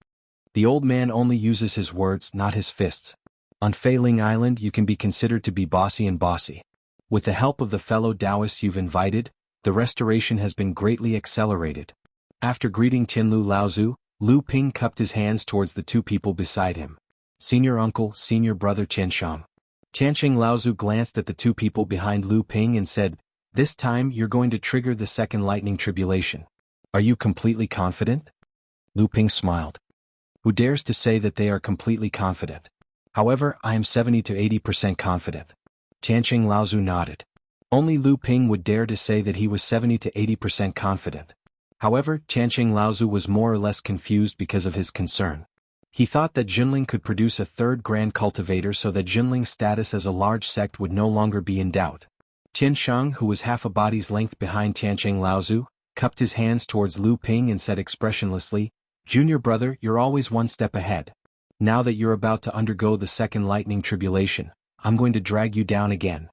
The old man only uses his words, not his fists. On Fei Ling Island you can be considered to be bossy and bossy. With the help of the fellow Taoists you've invited, the restoration has been greatly accelerated. After greeting Tianlu Laozu, Lu Ping cupped his hands towards the 2 people beside him. "Senior uncle, senior brother Qianshang." Tianqing Laozu glanced at the 2 people behind Lu Ping and said, "This time you're going to trigger the second lightning tribulation. Are you completely confident?" Lu Ping smiled. Who dares to say that they are completely confident? However, I am 70 to 80% confident. Tianqing Laozu nodded. Only Lu Ping would dare to say that he was 70 to 80% confident. However, Tianqing Laozu was more or less confused because of his concern. He thought that Jinling could produce a 3rd grand cultivator so that Jinling's status as a large sect would no longer be in doubt. Tianshang, who was half a body's length behind Tianqing Laozu, cupped his hands towards Lu Ping and said expressionlessly, "Junior brother, you're always one step ahead. Now that you're about to undergo the second lightning tribulation, I'm going to drag you down again."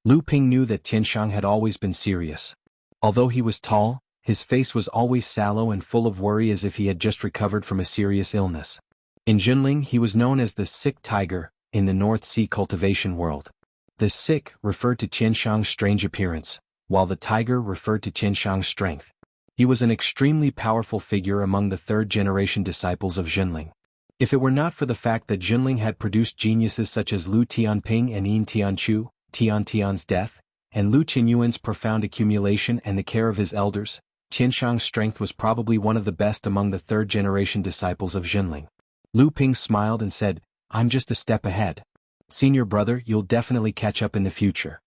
Lu Ping knew that Tianshang had always been serious. Although he was tall, his face was always sallow and full of worry as if he had just recovered from a serious illness. In Jinling he was known as the sick tiger, in the North Sea cultivation world. The sick referred to Tianshang's strange appearance, while the tiger referred to Tianshang's strength. He was an extremely powerful figure among the 3rd-generation disciples of Jinling. If it were not for the fact that Junling had produced geniuses such as Lu Tianping and Yin Tianchu, Tian Tian's death, and Lu Qinyuan's profound accumulation and the care of his elders, Qianshang's strength was probably one of the best among the third-generation disciples of Junling. Lu Ping smiled and said, "I'm just a step ahead. Senior brother, you'll definitely catch up in the future."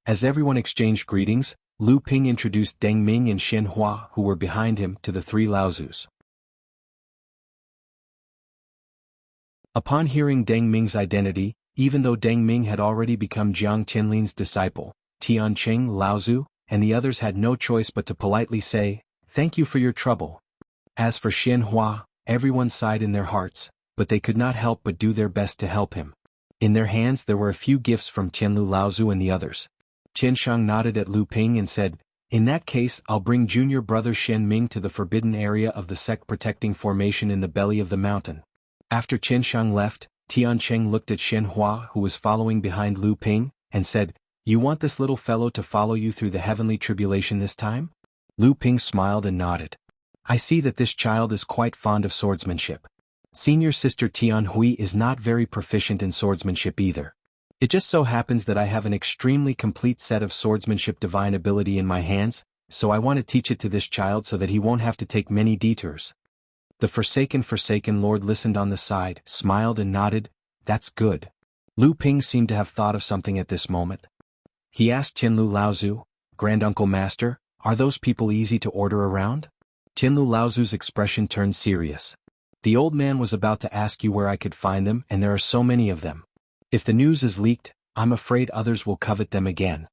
As everyone exchanged greetings, Lu Ping introduced Deng Ming and Xian Hua, who were behind him, to the three Laozus. Upon hearing Deng Ming's identity, even though Deng Ming had already become Jiang Tianlin's disciple, Tian Qing, Laozu, and the others had no choice but to politely say, "Thank you for your trouble." As for Xian Hua, everyone sighed in their hearts, but they could not help but do their best to help him. In their hands there were a few gifts from Tianlu Laozu and the others. Qianshang nodded at Lu Ping and said, "In that case I'll bring junior brother Xian Ming to the forbidden area of the sect protecting formation in the belly of the mountain." After Qianshang left, Tian Cheng looked at Xian Hua, who was following behind Lu Ping, and said, "You want this little fellow to follow you through the heavenly tribulation this time?" Lu Ping smiled and nodded. "I see that this child is quite fond of swordsmanship. Senior sister Tian Hui is not very proficient in swordsmanship either. It just so happens that I have an extremely complete set of swordsmanship divine ability in my hands, so I want to teach it to this child so that he won't have to take many detours." The Forsaken Lord listened on the side, smiled and nodded, "That's good." Lu Ping seemed to have thought of something at this moment. He asked Tianlu Laozu, "Granduncle Master, are those people easy to order around?" Tianlu Laozu's expression turned serious. "The old man was about to ask you where I could find them, and there are so many of them. If the news is leaked, I'm afraid others will covet them again."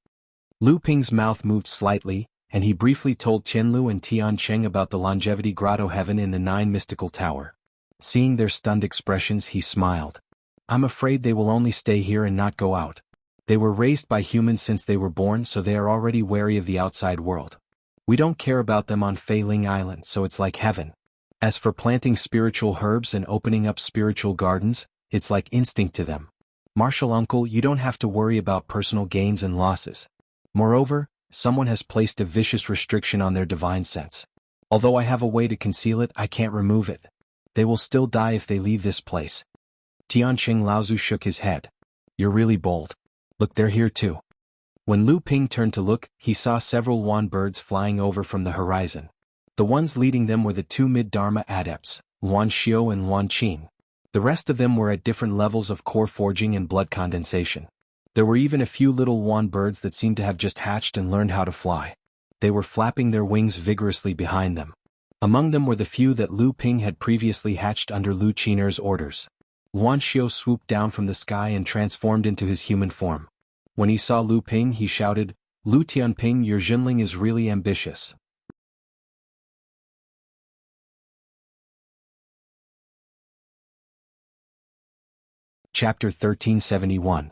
Lu Ping's mouth moved slightly, and he briefly told Tianlu and Tian Cheng about the longevity grotto heaven in the 9 mystical tower. Seeing their stunned expressions, he smiled. "I'm afraid they will only stay here and not go out. They were raised by humans since they were born, so they are already wary of the outside world. We don't care about them on Fei Ling Island, so it's like heaven. As for planting spiritual herbs and opening up spiritual gardens, it's like instinct to them. Martial uncle, you don't have to worry about personal gains and losses. Moreover, someone has placed a vicious restriction on their divine sense. Although I have a way to conceal it, I can't remove it. They will still die if they leave this place." Tianqing Laozu shook his head. "You're really bold. Look, they're here too." When Lu Ping turned to look, he saw several wan birds flying over from the horizon. The ones leading them were the 2 mid-Dharma adepts, Wan Xiao and Wan Qin. The rest of them were at different levels of core forging and blood condensation. There were even a few little wan birds that seemed to have just hatched and learned how to fly. They were flapping their wings vigorously behind them. Among them were the few that Lu Ping had previously hatched under Lu Qiner's orders. Wan Xiao swooped down from the sky and transformed into his human form. When he saw Lu Ping, he shouted, "Lu Tianping, your Junling is really ambitious." Chapter 1371.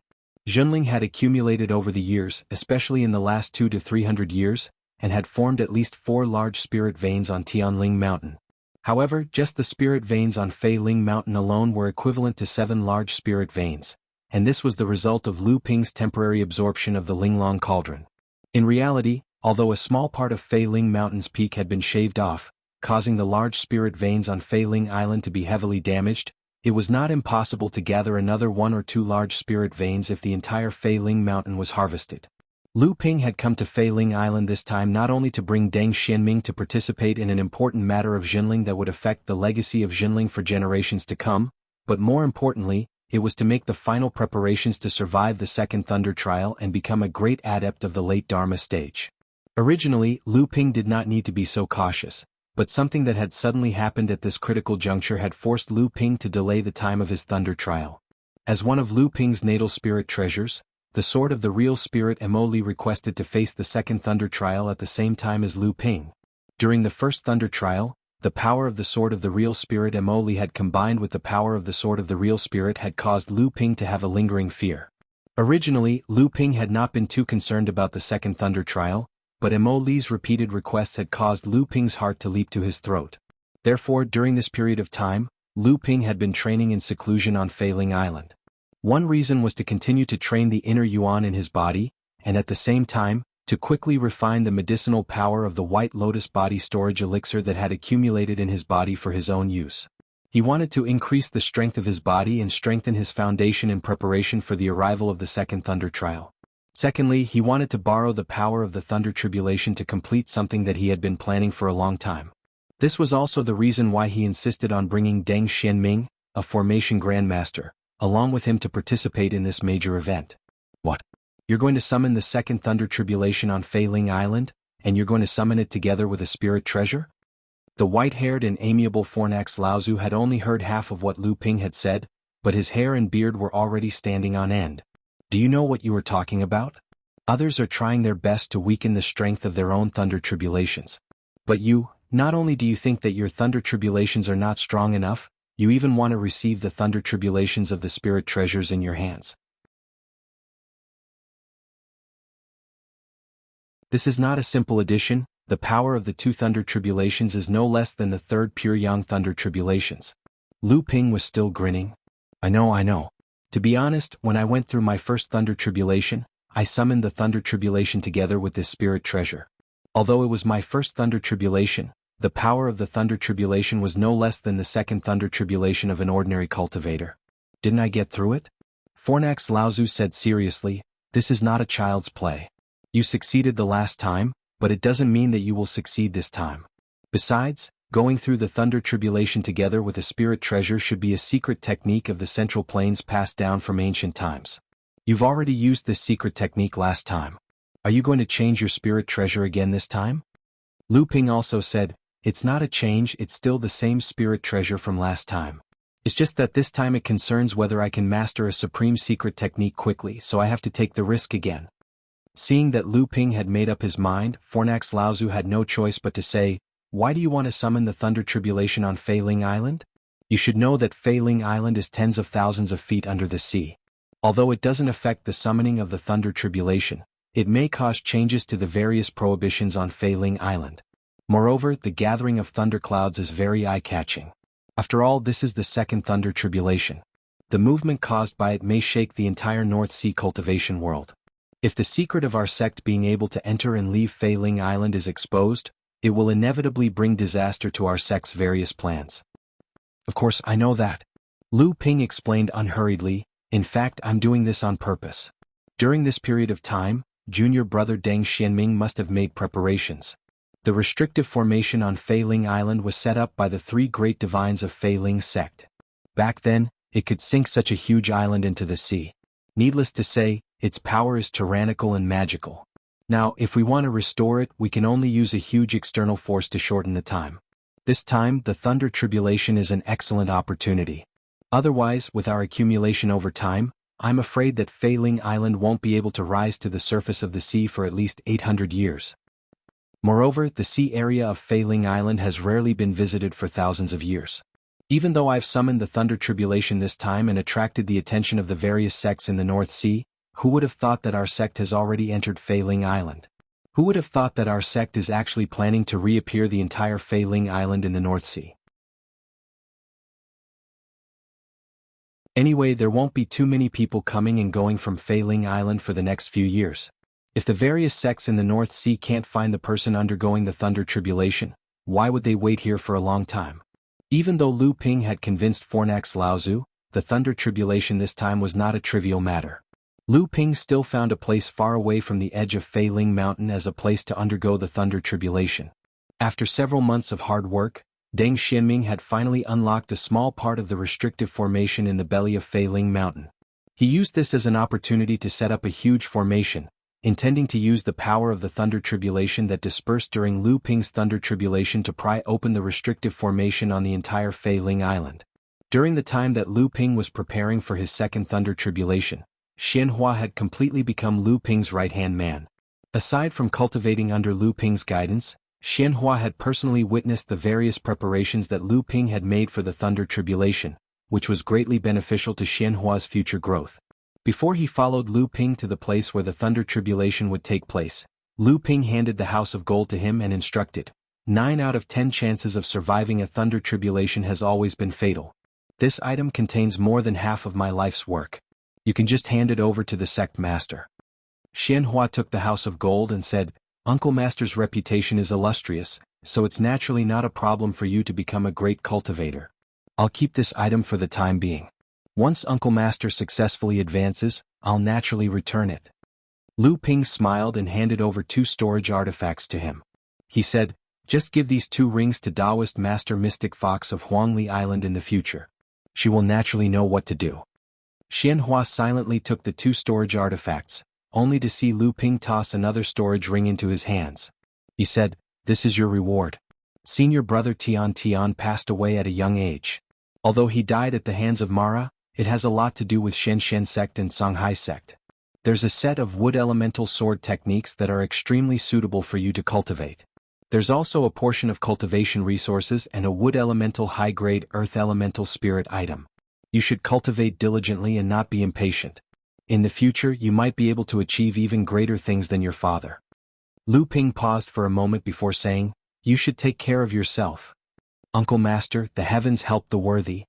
Junling had accumulated over the years, especially in the last 200 to 300 years, and had formed at least 4 large spirit veins on Tianling Mountain. However, just the spirit veins on Fei Ling Mountain alone were equivalent to 7 large spirit veins, and this was the result of Lu Ping's temporary absorption of the Linglong Cauldron. In reality, although a small part of Fei Ling Mountain's peak had been shaved off, causing the large spirit veins on Fei Ling Island to be heavily damaged, it was not impossible to gather another 1 or 2 large spirit veins if the entire Fei Ling Mountain was harvested. Lu Ping had come to Fei Ling Island this time not only to bring Deng Xianming to participate in an important matter of Junling that would affect the legacy of Junling for generations to come, but more importantly, it was to make the final preparations to survive the Second Thunder Trial and become a great adept of the late Dharma stage. Originally, Lu Ping did not need to be so cautious, but something that had suddenly happened at this critical juncture had forced Lu Ping to delay the time of his Thunder Trial. As one of Lu Ping's natal spirit treasures, the sword of the real spirit Emoli requested to face the Second Thunder Trial at the same time as Lu Ping. During the first Thunder Trial, the power of the sword of the real spirit Emoli had combined with the power of the sword of the real spirit had caused Lu Ping to have a lingering fear. Originally, Lu Ping had not been too concerned about the Second Thunder Trial, but Emoli's repeated requests had caused Lu Ping's heart to leap to his throat. Therefore, during this period of time, Lu Ping had been training in seclusion on Fei Ling Island. One reason was to continue to train the inner yuan in his body, and at the same time, to quickly refine the medicinal power of the White Lotus body storage elixir that had accumulated in his body for his own use. He wanted to increase the strength of his body and strengthen his foundation in preparation for the arrival of the second Thunder Trial. Secondly, he wanted to borrow the power of the Thunder Tribulation to complete something that he had been planning for a long time. This was also the reason why he insisted on bringing Deng Xianming, a formation grandmaster, along with him to participate in this major event. What? You're going to summon the second Thunder Tribulation on Fei Ling Island, and you're going to summon it together with a spirit treasure? The white-haired and amiable Fornax Laozu had only heard half of what Lu Ping had said, but his hair and beard were already standing on end. Do you know what you are talking about? Others are trying their best to weaken the strength of their own Thunder Tribulations. But you, not only do you think that your Thunder Tribulations are not strong enough, you even want to receive the Thunder Tribulations of the Spirit Treasures in your hands. This is not a simple addition. The power of the two Thunder Tribulations is no less than the third pure Yang Thunder Tribulations. Lu Ping was still grinning. I know. To be honest, when I went through my first Thunder Tribulation, I summoned the Thunder Tribulation together with this spirit treasure. Although it was my first Thunder Tribulation, the power of the Thunder Tribulation was no less than the second Thunder Tribulation of an ordinary cultivator. Didn't I get through it? Fornax Laozu said seriously, this is not a child's play. You succeeded the last time, but it doesn't mean that you will succeed this time. Besides, going through the Thunder Tribulation together with a spirit treasure should be a secret technique of the Central Plains passed down from ancient times. You've already used this secret technique last time. Are you going to change your spirit treasure again this time? Lu Ping also said, it's not a change, it's still the same spirit treasure from last time. It's just that this time it concerns whether I can master a supreme secret technique quickly, so I have to take the risk again. Seeing that Lu Ping had made up his mind, Fornax Laozu had no choice but to say, why do you want to summon the Thunder Tribulation on Fei Ling Island? You should know that Fei Ling Island is tens of thousands of feet under the sea. Although it doesn't affect the summoning of the Thunder Tribulation, it may cause changes to the various prohibitions on Fei Ling Island. Moreover, the gathering of thunderclouds is very eye-catching. After all, this is the second Thunder Tribulation. The movement caused by it may shake the entire North Sea cultivation world. If the secret of our sect being able to enter and leave Fei Ling Island is exposed, it will inevitably bring disaster to our sect's various plans. Of course, I know that. Lu Ping explained unhurriedly, in fact, I'm doing this on purpose. During this period of time, junior brother Deng Xianming must have made preparations. The restrictive formation on Fei Ling Island was set up by the three great divines of Fei Ling's sect. Back then, it could sink such a huge island into the sea. Needless to say, its power is tyrannical and magical. Now, if we want to restore it, we can only use a huge external force to shorten the time. This time, the Thunder Tribulation is an excellent opportunity. Otherwise, with our accumulation over time, I'm afraid that Fei Ling Island won't be able to rise to the surface of the sea for at least 800 years. Moreover, the sea area of Fei Ling Island has rarely been visited for thousands of years. Even though I've summoned the Thunder Tribulation this time and attracted the attention of the various sects in the North Sea, who would have thought that our sect has already entered Fei Ling Island? Who would have thought that our sect is actually planning to reappear the entire Fei Ling Island in the North Sea? Anyway, there won't be too many people coming and going from Fei Ling Island for the next few years. If the various sects in the North Sea can't find the person undergoing the Thunder Tribulation, why would they wait here for a long time? Even though Lu Ping had convinced Fornax Laozu, the Thunder Tribulation this time was not a trivial matter. Lu Ping still found a place far away from the edge of Fei Ling Mountain as a place to undergo the Thunder Tribulation. After several months of hard work, Deng Xianming had finally unlocked a small part of the restrictive formation in the belly of Fei Ling Mountain. He used this as an opportunity to set up a huge formation, intending to use the power of the Thunder Tribulation that dispersed during Lu Ping's Thunder Tribulation to pry open the restrictive formation on the entire Fei Ling Island. During the time that Lu Ping was preparing for his second Thunder Tribulation, Xianhua had completely become Lu Ping's right-hand man. Aside from cultivating under Lu Ping's guidance, Xianhua had personally witnessed the various preparations that Lu Ping had made for the Thunder Tribulation, which was greatly beneficial to Xianhua's future growth. Before he followed Lu Ping to the place where the Thunder Tribulation would take place, Lu Ping handed the House of Gold to him and instructed, 9 out of 10 chances of surviving a Thunder Tribulation has always been fatal. This item contains more than half of my life's work. You can just hand it over to the sect master. Xianhua took the House of Gold and said, Uncle Master's reputation is illustrious, so it's naturally not a problem for you to become a great cultivator. I'll keep this item for the time being. Once Uncle Master successfully advances, I'll naturally return it. Lu Ping smiled and handed over 2 storage artifacts to him. He said, just give these 2 rings to Taoist Master Mystic Fox of Huangli Island in the future. She will naturally know what to do. Xianhua silently took the 2 storage artifacts, only to see Lu Ping toss another storage ring into his hands. He said, this is your reward. Senior brother Tian Tian passed away at a young age. Although he died at the hands of Mara, it has a lot to do with Shen sect and Songhai sect. There's a set of wood elemental sword techniques that are extremely suitable for you to cultivate. There's also a portion of cultivation resources and a wood elemental high-grade earth elemental spirit item. You should cultivate diligently and not be impatient. In the future you might be able to achieve even greater things than your father. Lu Ping paused for a moment before saying, you should take care of yourself. Uncle Master, the heavens help the worthy.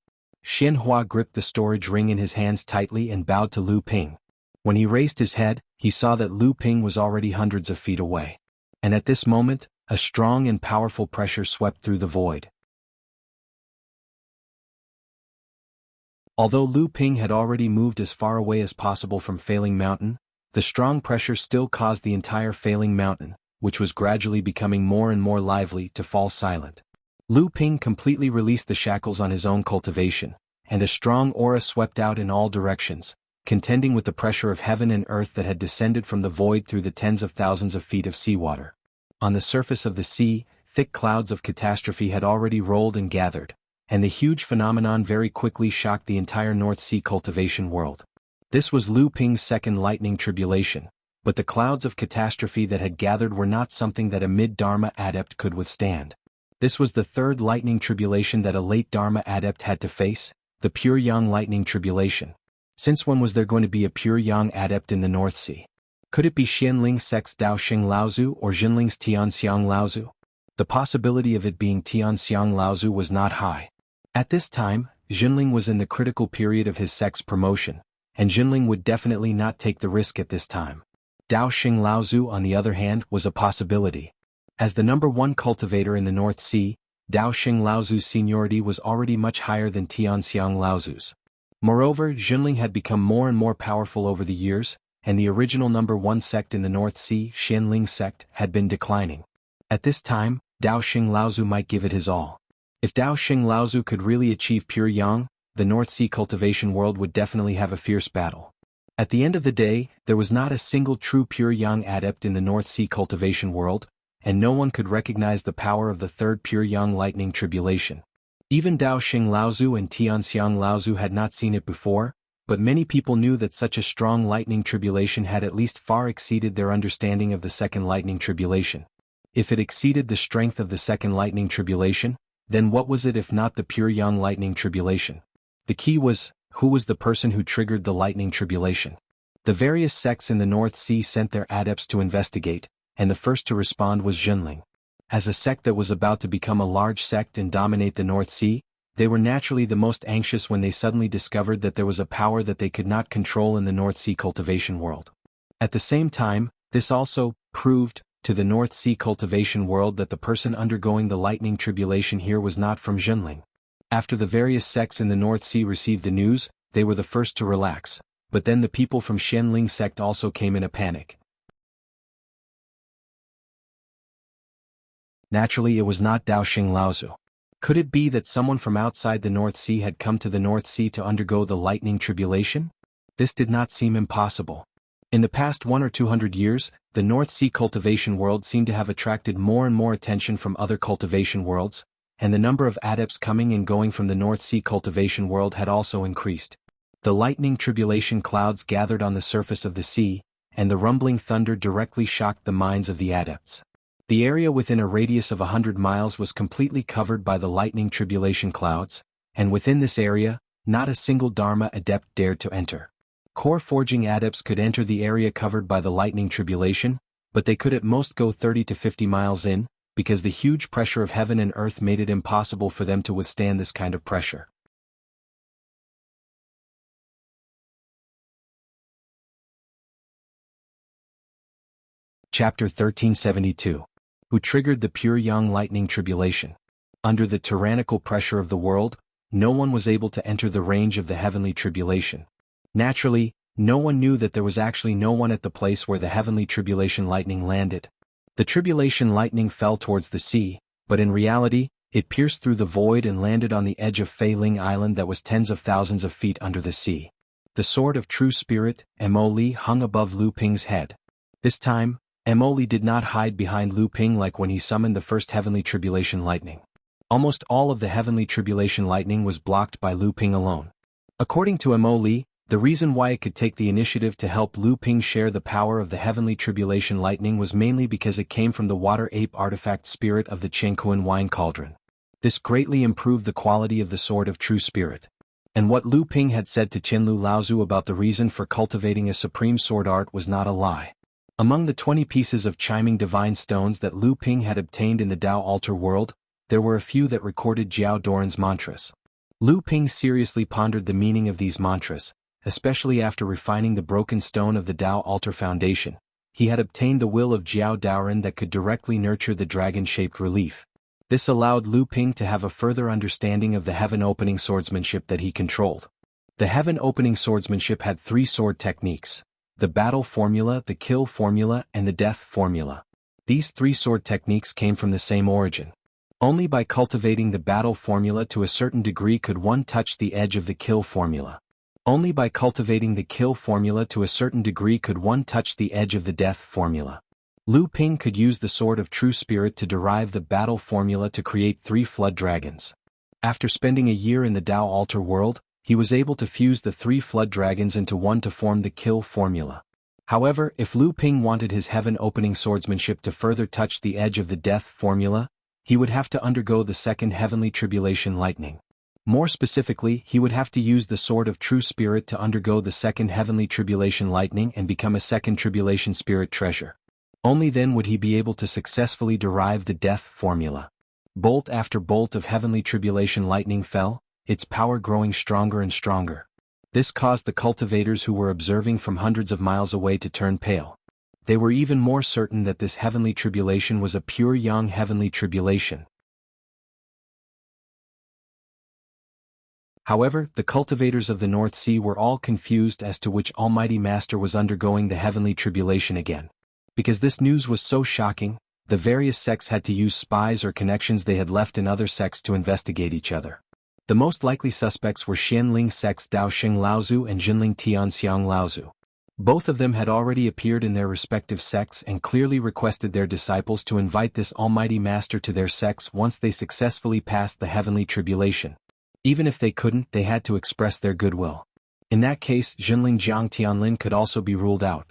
Xianhua gripped the storage ring in his hands tightly and bowed to Lu Ping. When he raised his head, he saw that Lu Ping was already hundreds of feet away. And at this moment, a strong and powerful pressure swept through the void. Although Lu Ping had already moved as far away as possible from Failing Mountain, the strong pressure still caused the entire Failing Mountain, which was gradually becoming more and more lively, to fall silent. Lu Ping completely released the shackles on his own cultivation, and a strong aura swept out in all directions, contending with the pressure of heaven and earth that had descended from the void through the tens of thousands of feet of seawater. On the surface of the sea, thick clouds of catastrophe had already rolled and gathered, and the huge phenomenon very quickly shocked the entire North Sea cultivation world. This was Lu Ping's second lightning tribulation, but the clouds of catastrophe that had gathered were not something that a mid-Dharma adept could withstand. This was the third lightning tribulation that a late Dharma adept had to face, the pure Yang lightning tribulation. Since when was there going to be a pure Yang adept in the North Sea? Could it be Xianling sect's Dao Xing Laozu or Jinling's Tianxiang Laozu? The possibility of it being Tianxiang Laozu was not high. At this time, Jinling was in the critical period of his sect's promotion, and Jinling would definitely not take the risk at this time. Dao Xing Laozu, on the other hand, was a possibility. As the number 1 cultivator in the North Sea, Dao Xing Laozu's seniority was already much higher than Tianxiang Laozu's. Moreover, Jinling had become more and more powerful over the years, and the original number 1 sect in the North Sea, Xianling sect, had been declining. At this time, Dao Xing Laozu might give it his all. If Dao Xing Laozu could really achieve pure Yang, the North Sea cultivation world would definitely have a fierce battle. At the end of the day, there was not a single true pure Yang adept in the North Sea cultivation world, and no one could recognize the power of the third pure Yang lightning tribulation. Even Dao Xing Laozu and Tianxiang Laozu had not seen it before, but many people knew that such a strong lightning tribulation had at least far exceeded their understanding of the second lightning tribulation. If it exceeded the strength of the second lightning tribulation, then what was it if not the pure Yang lightning tribulation? The key was, who was the person who triggered the lightning tribulation? The various sects in the North Sea sent their adepts to investigate, and the first to respond was Jinling. As a sect that was about to become a large sect and dominate the North Sea, they were naturally the most anxious when they suddenly discovered that there was a power that they could not control in the North Sea cultivation world. At the same time, this also proved to the North Sea cultivation world that the person undergoing the lightning tribulation here was not from Jinling. After the various sects in the North Sea received the news, they were the first to relax, but then the people from Xianling sect also came in a panic. Naturally, it was not Dao Xing Laozu. Could it be that someone from outside the North Sea had come to the North Sea to undergo the lightning tribulation? This did not seem impossible. In the past 100 or 200 years, the North Sea cultivation world seemed to have attracted more and more attention from other cultivation worlds, and the number of adepts coming and going from the North Sea cultivation world had also increased. The lightning tribulation clouds gathered on the surface of the sea, and the rumbling thunder directly shocked the minds of the adepts. The area within a radius of 100 miles was completely covered by the lightning tribulation clouds, and within this area, not a single Dharma adept dared to enter. Core forging adepts could enter the area covered by the lightning tribulation, but they could at most go 30 to 50 miles in, because the huge pressure of heaven and earth made it impossible for them to withstand this kind of pressure. Chapter 1372. Who triggered the pure Yang lightning tribulation? Under the tyrannical pressure of the world, no one was able to enter the range of the heavenly tribulation. Naturally, no one knew that there was actually no one at the place where the heavenly tribulation lightning landed. The tribulation lightning fell towards the sea, but in reality, it pierced through the void and landed on the edge of Fei Ling Island that was tens of thousands of feet under the sea. The sword of true spirit, Mo Li, hung above Lu Ping's head. This time, Mo Li did not hide behind Lu Ping like when he summoned the first heavenly tribulation lightning. Almost all of the heavenly tribulation lightning was blocked by Lu Ping alone. According to Mo Li, the reason why it could take the initiative to help Lu Ping share the power of the heavenly tribulation lightning was mainly because it came from the water ape artifact spirit of the Chengquan wine cauldron. This greatly improved the quality of the sword of true spirit. And what Lu Ping had said to Qinlu Laozu about the reason for cultivating a supreme sword art was not a lie. Among the 20 pieces of chiming divine stones that Lu Ping had obtained in the Tao altar world, there were a few that recorded Jiao Doran's mantras. Lu Ping seriously pondered the meaning of these mantras, especially after refining the broken stone of the Tao altar foundation. He had obtained the will of Jiao Doran that could directly nurture the dragon-shaped relief. This allowed Lu Ping to have a further understanding of the heaven-opening swordsmanship that he controlled. The heaven-opening swordsmanship had 3 sword techniques: the battle formula, the kill formula, and the death formula. These 3 sword techniques came from the same origin. Only by cultivating the battle formula to a certain degree could one touch the edge of the kill formula. Only by cultivating the kill formula to a certain degree could one touch the edge of the death formula. Lu Ping could use the sword of true spirit to derive the battle formula to create 3 flood dragons. After spending a year in the Tao altar world, he was able to fuse the 3 flood dragons into one to form the kill formula. However, if Lu Ping wanted his heaven-opening swordsmanship to further touch the edge of the death formula, he would have to undergo the second heavenly tribulation lightning. More specifically, he would have to use the sword of true spirit to undergo the second heavenly tribulation lightning and become a second tribulation spirit treasure. Only then would he be able to successfully derive the death formula. Bolt after bolt of heavenly tribulation lightning fell, its power growing stronger and stronger. This caused the cultivators who were observing from hundreds of miles away to turn pale. They were even more certain that this heavenly tribulation was a pure yang heavenly tribulation. However, the cultivators of the North Sea were all confused as to which Almighty Master was undergoing the heavenly tribulation again. Because this news was so shocking, the various sects had to use spies or connections they had left in other sects to investigate each other. The most likely suspects were Xianling sects Dao Xing Laozu and Jinling Tianxiang Laozu. Both of them had already appeared in their respective sects and clearly requested their disciples to invite this Almighty Master to their sects once they successfully passed the heavenly tribulation. Even if they couldn't, they had to express their goodwill. In that case, Jinling Jiang Tianlin could also be ruled out.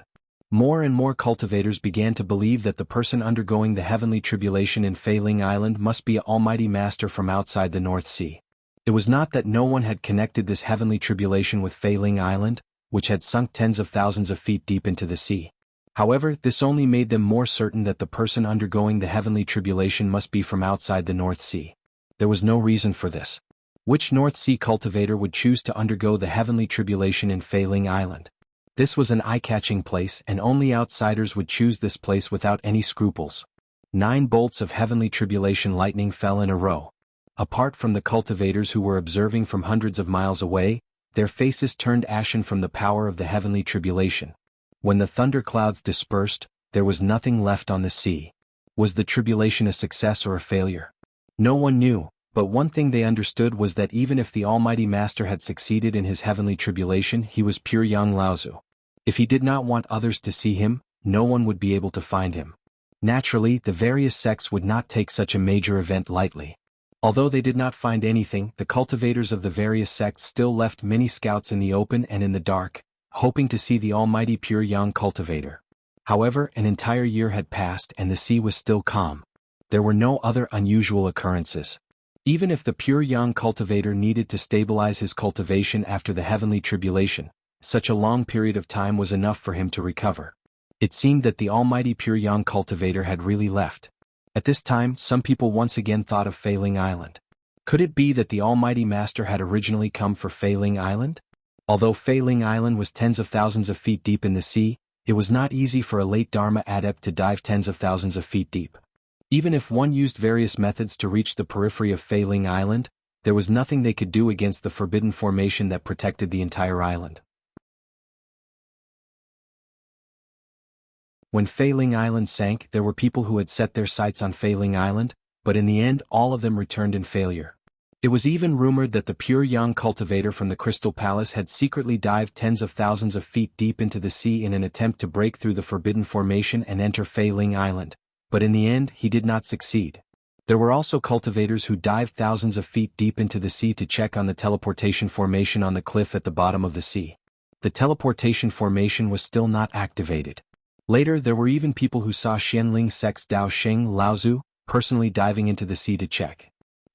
More and more cultivators began to believe that the person undergoing the heavenly tribulation in Fei Ling Island must be an Almighty Master from outside the North Sea. It was not that no one had connected this heavenly tribulation with Fei Ling Island, which had sunk tens of thousands of feet deep into the sea. However, this only made them more certain that the person undergoing the heavenly tribulation must be from outside the North Sea. There was no reason for this. Which North Sea cultivator would choose to undergo the heavenly tribulation in Fei Ling Island? This was an eye-catching place and only outsiders would choose this place without any scruples. 9 bolts of heavenly tribulation lightning fell in a row. Apart from the cultivators who were observing from hundreds of miles away, their faces turned ashen from the power of the heavenly tribulation. When the thunderclouds dispersed, there was nothing left on the sea. Was the tribulation a success or a failure? No one knew, but one thing they understood was that even if the Almighty Master had succeeded in his heavenly tribulation, he was pure Yang Laozu. If he did not want others to see him, no one would be able to find him. Naturally, the various sects would not take such a major event lightly. Although they did not find anything, the cultivators of the various sects still left many scouts in the open and in the dark, hoping to see the almighty pure Yang cultivator. However, an entire year had passed and the sea was still calm. There were no other unusual occurrences. Even if the pure Yang cultivator needed to stabilize his cultivation after the heavenly tribulation, such a long period of time was enough for him to recover. It seemed that the almighty pure Yang cultivator had really left. At this time, some people once again thought of Fei Ling Island. Could it be that the Almighty Master had originally come for Fei Ling Island? Although Fei Ling Island was tens of thousands of feet deep in the sea, it was not easy for a late Dharma adept to dive tens of thousands of feet deep. Even if one used various methods to reach the periphery of Fei Ling Island, there was nothing they could do against the forbidden formation that protected the entire island. When Failing Island sank, there were people who had set their sights on Failing Island, but in the end all of them returned in failure. It was even rumored that the pure Yang cultivator from the Crystal Palace had secretly dived tens of thousands of feet deep into the sea in an attempt to break through the forbidden formation and enter Failing Island, but in the end he did not succeed. There were also cultivators who dived thousands of feet deep into the sea to check on the teleportation formation on the cliff at the bottom of the sea. The teleportation formation was still not activated. Later there were even people who saw Xianling sect's Dao Sheng Laozu personally diving into the sea to check.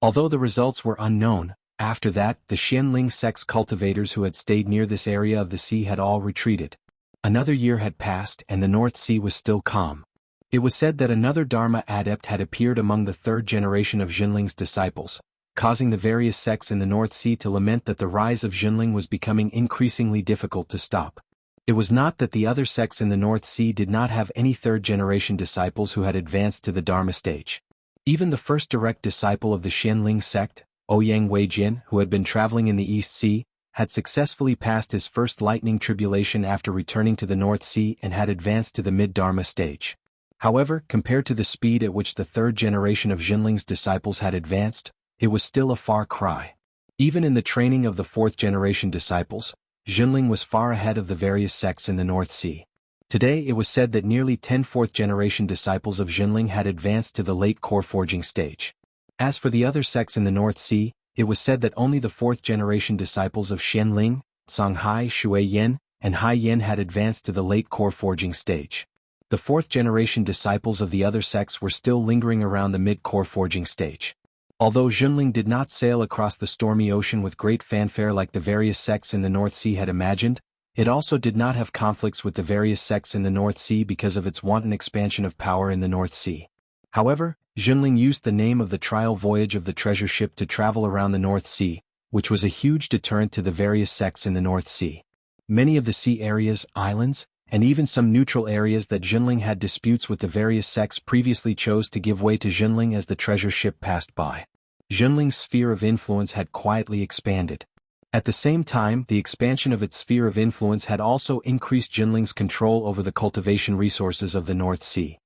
Although the results were unknown, after that the Xianling sect's cultivators who had stayed near this area of the sea had all retreated. Another year had passed and the North Sea was still calm. It was said that another Dharma adept had appeared among the third generation of Jinling's disciples, causing the various sects in the North Sea to lament that the rise of Jinling was becoming increasingly difficult to stop. It was not that the other sects in the North Sea did not have any third-generation disciples who had advanced to the Dharma stage. Even the first direct disciple of the Xianling sect, Ouyang Weijin, who had been traveling in the East Sea, had successfully passed his first lightning tribulation after returning to the North Sea and had advanced to the mid-Dharma stage. However, compared to the speed at which the third generation of Jinling's disciples had advanced, it was still a far cry. Even in the training of the fourth-generation disciples, Jinling was far ahead of the various sects in the North Sea. Today it was said that nearly 10 fourth-generation disciples of Jinling had advanced to the late core forging stage. As for the other sects in the North Sea, it was said that only the fourth-generation disciples of Xianling, Songhai Shui Yen, and Hai Yen had advanced to the late core forging stage. The fourth-generation disciples of the other sects were still lingering around the mid-core forging stage. Although Jinling did not sail across the stormy ocean with great fanfare like the various sects in the North Sea had imagined, it also did not have conflicts with the various sects in the North Sea because of its wanton expansion of power in the North Sea. However, Jinling used the name of the trial voyage of the treasure ship to travel around the North Sea, which was a huge deterrent to the various sects in the North Sea. Many of the sea areas, islands, and even some neutral areas that Jinling had disputes with the various sects previously chose to give way to Jinling as the treasure ship passed by. Jinling's sphere of influence had quietly expanded. At the same time, the expansion of its sphere of influence had also increased Jinling's control over the cultivation resources of the North Sea.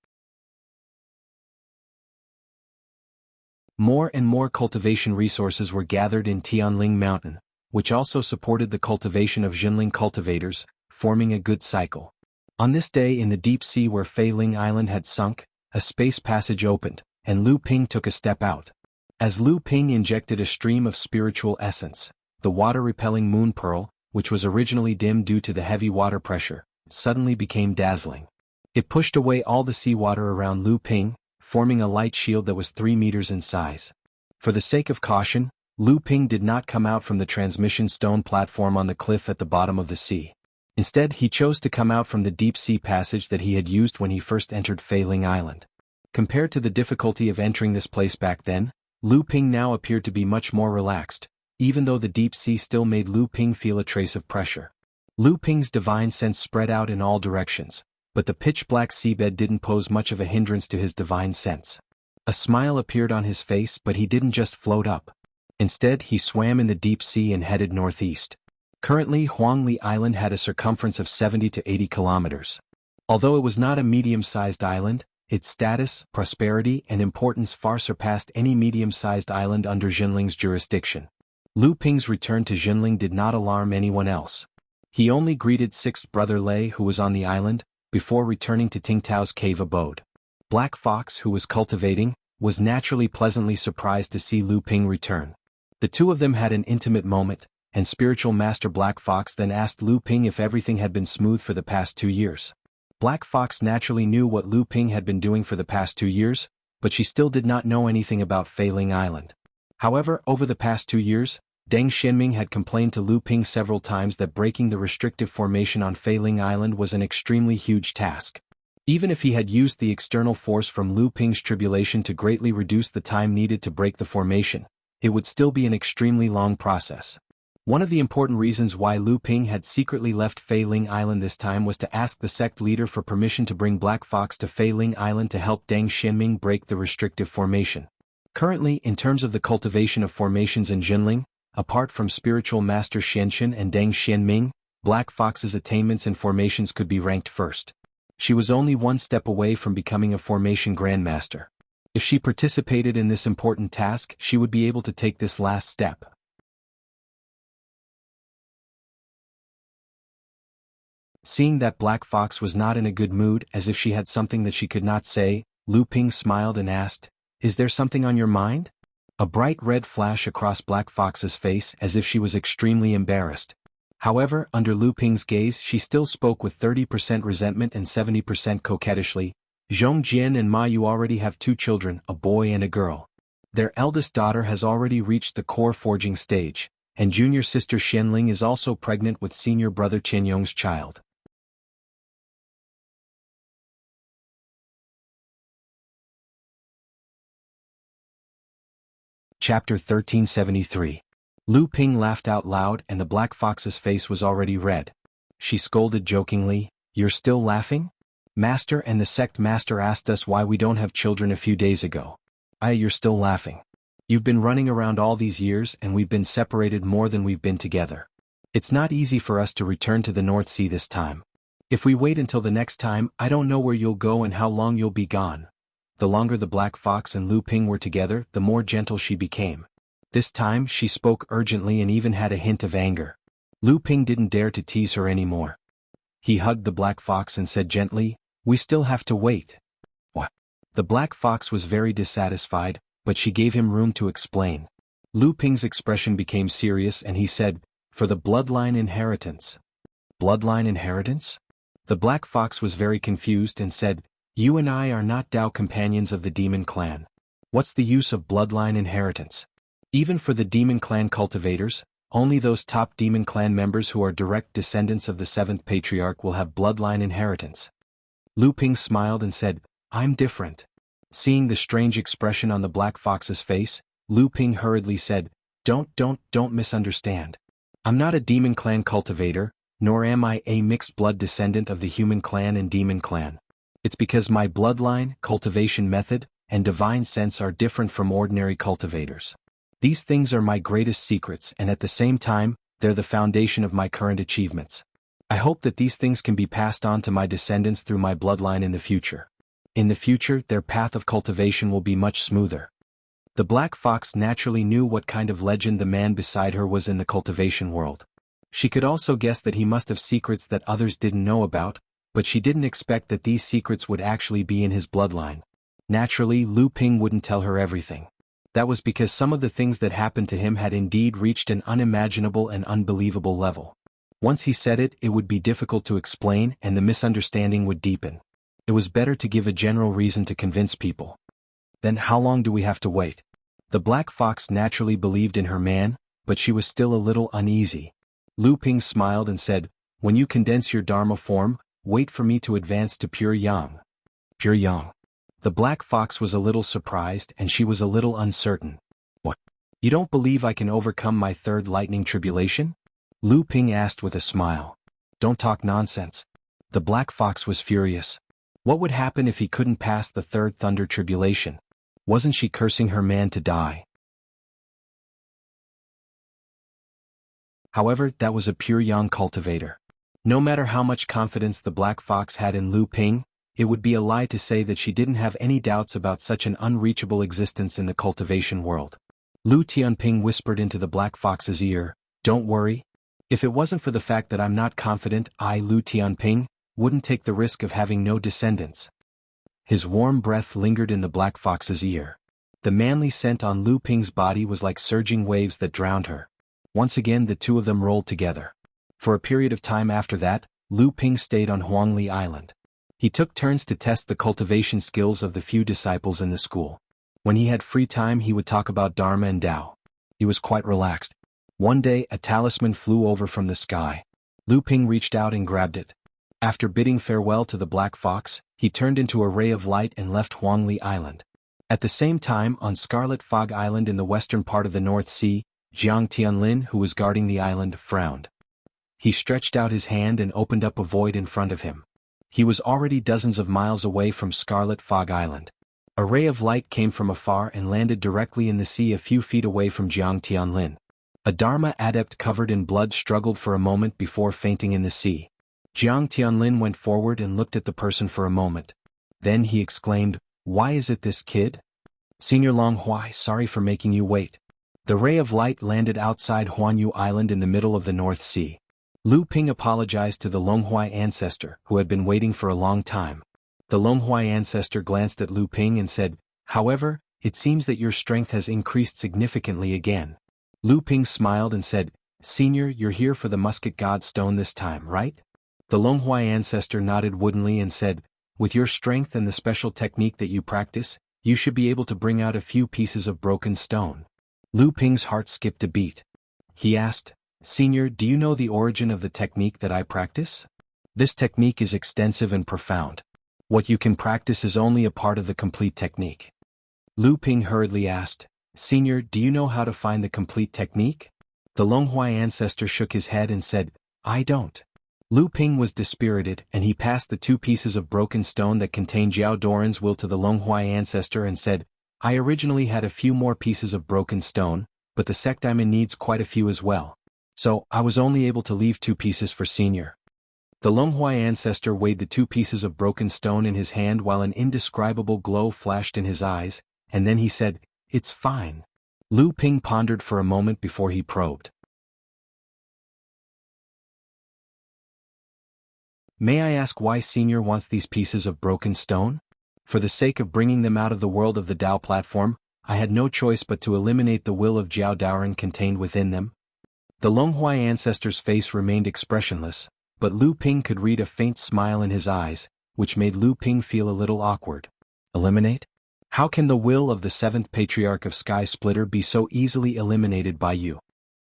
More and more cultivation resources were gathered in Tianling Mountain, which also supported the cultivation of Jinling cultivators, forming a good cycle. On this day in the deep sea where Failing Island had sunk, a space passage opened, and Lu Ping took a step out. As Lu Ping injected a stream of spiritual essence, the water-repelling moon pearl, which was originally dim due to the heavy water pressure, suddenly became dazzling. It pushed away all the seawater around Lu Ping, forming a light shield that was 3 meters in size. For the sake of caution, Lu Ping did not come out from the transmission stone platform on the cliff at the bottom of the sea. Instead, he chose to come out from the deep sea passage that he had used when he first entered Failing Island. Compared to the difficulty of entering this place back then, Lu Ping now appeared to be much more relaxed, even though the deep sea still made Lu Ping feel a trace of pressure. Lu Ping's divine sense spread out in all directions, but the pitch-black seabed didn't pose much of a hindrance to his divine sense. A smile appeared on his face, but he didn't just float up. Instead, he swam in the deep sea and headed northeast. Currently, Huangli Island had a circumference of 70 to 80 kilometers. Although it was not a medium-sized island, its status, prosperity, and importance far surpassed any medium-sized island under Jinling's jurisdiction. Lu Ping's return to Jinling did not alarm anyone else. He only greeted sixth brother Lei, who was on the island, before returning to Tingtao's cave abode. Black Fox, who was cultivating, was naturally pleasantly surprised to see Lu Ping return. The two of them had an intimate moment, and spiritual master Black Fox then asked Lu Ping if everything had been smooth for the past 2 years. Black Fox naturally knew what Lu Ping had been doing for the past 2 years, but she still did not know anything about Failing Island. However, over the past 2 years, Deng Xianming had complained to Lu Ping several times that breaking the restrictive formation on Failing Island was an extremely huge task. Even if he had used the external force from Lu Ping's tribulation to greatly reduce the time needed to break the formation, it would still be an extremely long process. One of the important reasons why Lu Ping had secretly left Failing Island this time was to ask the sect leader for permission to bring Black Fox to Failing Island to help Deng Xianming break the restrictive formation. Currently, in terms of the cultivation of formations in Jinling, apart from spiritual master Xianxun and Deng Xianming, Black Fox's attainments in formations could be ranked first. She was only one step away from becoming a formation grandmaster. If she participated in this important task, she would be able to take this last step. Seeing that Black Fox was not in a good mood, as if she had something that she could not say, Lu Ping smiled and asked, "Is there something on your mind?" A bright red flash across Black Fox's face as if she was extremely embarrassed. However, under Lu Ping's gaze she still spoke with 30% resentment and 70% coquettishly. "Zhongjian and Ma, you already have 2 children, a boy and a girl. Their eldest daughter has already reached the core forging stage, and junior sister Xianling is also pregnant with senior brother Qianyong's child." Chapter 1373. Lu Ping laughed out loud and the Black Fox's face was already red. She scolded jokingly, "You're still laughing? Master and the sect master asked us why we don't have children a few days ago. You're still laughing. You've been running around all these years and we've been separated more than we've been together. It's not easy for us to return to the North Sea this time. If we wait until the next time, I don't know where you'll go and how long you'll be gone." The longer the Black Fox and Lu Ping were together, the more gentle she became. This time she spoke urgently and even had a hint of anger. Lu Ping didn't dare to tease her anymore. He hugged the Black Fox and said gently, "We still have to wait." "What?" The Black Fox was very dissatisfied, but she gave him room to explain. Lu Ping's expression became serious and he said, "For the bloodline inheritance." "Bloodline inheritance?" The Black Fox was very confused and said, "You and I are not Dao companions of the Demon Clan. What's the use of bloodline inheritance? Even for the Demon Clan cultivators, only those top Demon Clan members who are direct descendants of the 7th Patriarch will have bloodline inheritance." Lu Ping smiled and said, "I'm different." Seeing the strange expression on the Black Fox's face, Lu Ping hurriedly said, Don't misunderstand. I'm not a Demon Clan cultivator, nor am I a mixed blood descendant of the Human Clan and Demon Clan. It's because my bloodline, cultivation method, and divine sense are different from ordinary cultivators. These things are my greatest secrets and at the same time, they're the foundation of my current achievements. I hope that these things can be passed on to my descendants through my bloodline in the future. In the future, their path of cultivation will be much smoother. The Black Fox naturally knew what kind of legend the man beside her was in the cultivation world. She could also guess that he must have secrets that others didn't know about, but she didn't expect that these secrets would actually be in his bloodline. Naturally, Lu Ping wouldn't tell her everything. That was because some of the things that happened to him had indeed reached an unimaginable and unbelievable level. Once he said it, it would be difficult to explain and the misunderstanding would deepen. It was better to give a general reason to convince people. "Then how long do we have to wait?" The Black Fox naturally believed in her man, but she was still a little uneasy. Lu Ping smiled and said, "When you condense your Dharma form, wait for me to advance to pure Yang." Pure Yang. The Black Fox was a little surprised and she was a little uncertain. "What? You don't believe I can overcome my 3rd lightning tribulation?" Lu Ping asked with a smile. "Don't talk nonsense." The Black Fox was furious. What would happen if he couldn't pass the 3rd thunder tribulation? Wasn't she cursing her man to die? However, that was a pure Yang cultivator. No matter how much confidence the Black Fox had in Lu Ping, it would be a lie to say that she didn't have any doubts about such an unreachable existence in the cultivation world. Lu Tianping whispered into the Black Fox's ear, "Don't worry. If it wasn't for the fact that I'm not confident, Lu Tianping, wouldn't take the risk of having no descendants." His warm breath lingered in the Black Fox's ear. The manly scent on Lu Ping's body was like surging waves that drowned her. Once again the two of them rolled together. For a period of time after that, Lu Ping stayed on Huangli Island. He took turns to test the cultivation skills of the few disciples in the school. When he had free time he would talk about Dharma and Tao. He was quite relaxed. One day a talisman flew over from the sky. Lu Ping reached out and grabbed it. After bidding farewell to the Black Fox, he turned into a ray of light and left Huangli Island. At the same time, on Scarlet Fog Island in the western part of the North Sea, Jiang Tianlin, who was guarding the island, frowned. He stretched out his hand and opened up a void in front of him. He was already dozens of miles away from Scarlet Fog Island. A ray of light came from afar and landed directly in the sea a few feet away from Jiang Tianlin. A Dharma adept covered in blood struggled for a moment before fainting in the sea. Jiang Tianlin went forward and looked at the person for a moment. Then he exclaimed, "Why is it this kid? Senior Long Huai, sorry for making you wait." The ray of light landed outside Huanyu Island in the middle of the North Sea. Lu Ping apologized to the Longhuai ancestor, who had been waiting for a long time. The Longhuai ancestor glanced at Lu Ping and said, "However, it seems that your strength has increased significantly again." Lu Ping smiled and said, "Senior, you're here for the musket god stone this time, right?" The Longhuai ancestor nodded woodenly and said, "With your strength and the special technique that you practice, you should be able to bring out a few pieces of broken stone." Lu Ping's heart skipped a beat. He asked, "Senior, do you know the origin of the technique that I practice?" "This technique is extensive and profound. What you can practice is only a part of the complete technique." Lu Ping hurriedly asked, "Senior, do you know how to find the complete technique?" The Longhuai ancestor shook his head and said, "I don't." Lu Ping was dispirited and he passed the 2 pieces of broken stone that contained Jiao Doran's will to the Longhuai ancestor and said, "I originally had a few more pieces of broken stone, but the sect I'm in needs quite a few as well. So, I was only able to leave 2 pieces for Senior." The Longhuai ancestor weighed the 2 pieces of broken stone in his hand while an indescribable glow flashed in his eyes, and then he said, "It's fine." Lu Ping pondered for a moment before he probed. "May I ask why Senior wants these pieces of broken stone?" "For the sake of bringing them out of the world of the Dao platform, I had no choice but to eliminate the will of Jiao Daoran contained within them." The Longhuai ancestor's face remained expressionless, but Lu Ping could read a faint smile in his eyes, which made Lu Ping feel a little awkward. "Eliminate? How can the will of the 7th Patriarch of Sky Splitter be so easily eliminated by you?"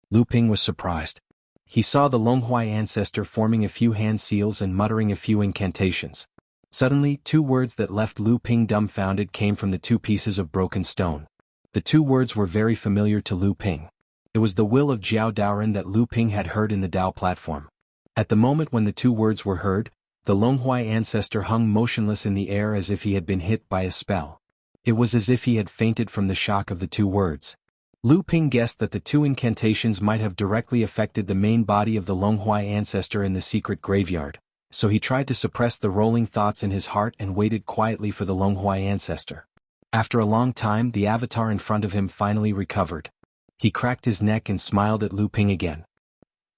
Lu Ping was surprised. He saw the Longhuai ancestor forming a few hand seals and muttering a few incantations. Suddenly, 2 words that left Lu Ping dumbfounded came from the 2 pieces of broken stone. The 2 words were very familiar to Lu Ping. It was the will of Jiao Daoran that Lu Ping had heard in the Dao platform. At the moment when the 2 words were heard, the Longhuai ancestor hung motionless in the air as if he had been hit by a spell. It was as if he had fainted from the shock of the 2 words. Lu Ping guessed that the 2 incantations might have directly affected the main body of the Longhuai ancestor in the secret graveyard, so he tried to suppress the rolling thoughts in his heart and waited quietly for the Longhuai ancestor. After a long time, the avatar in front of him finally recovered. He cracked his neck and smiled at Lu Ping again.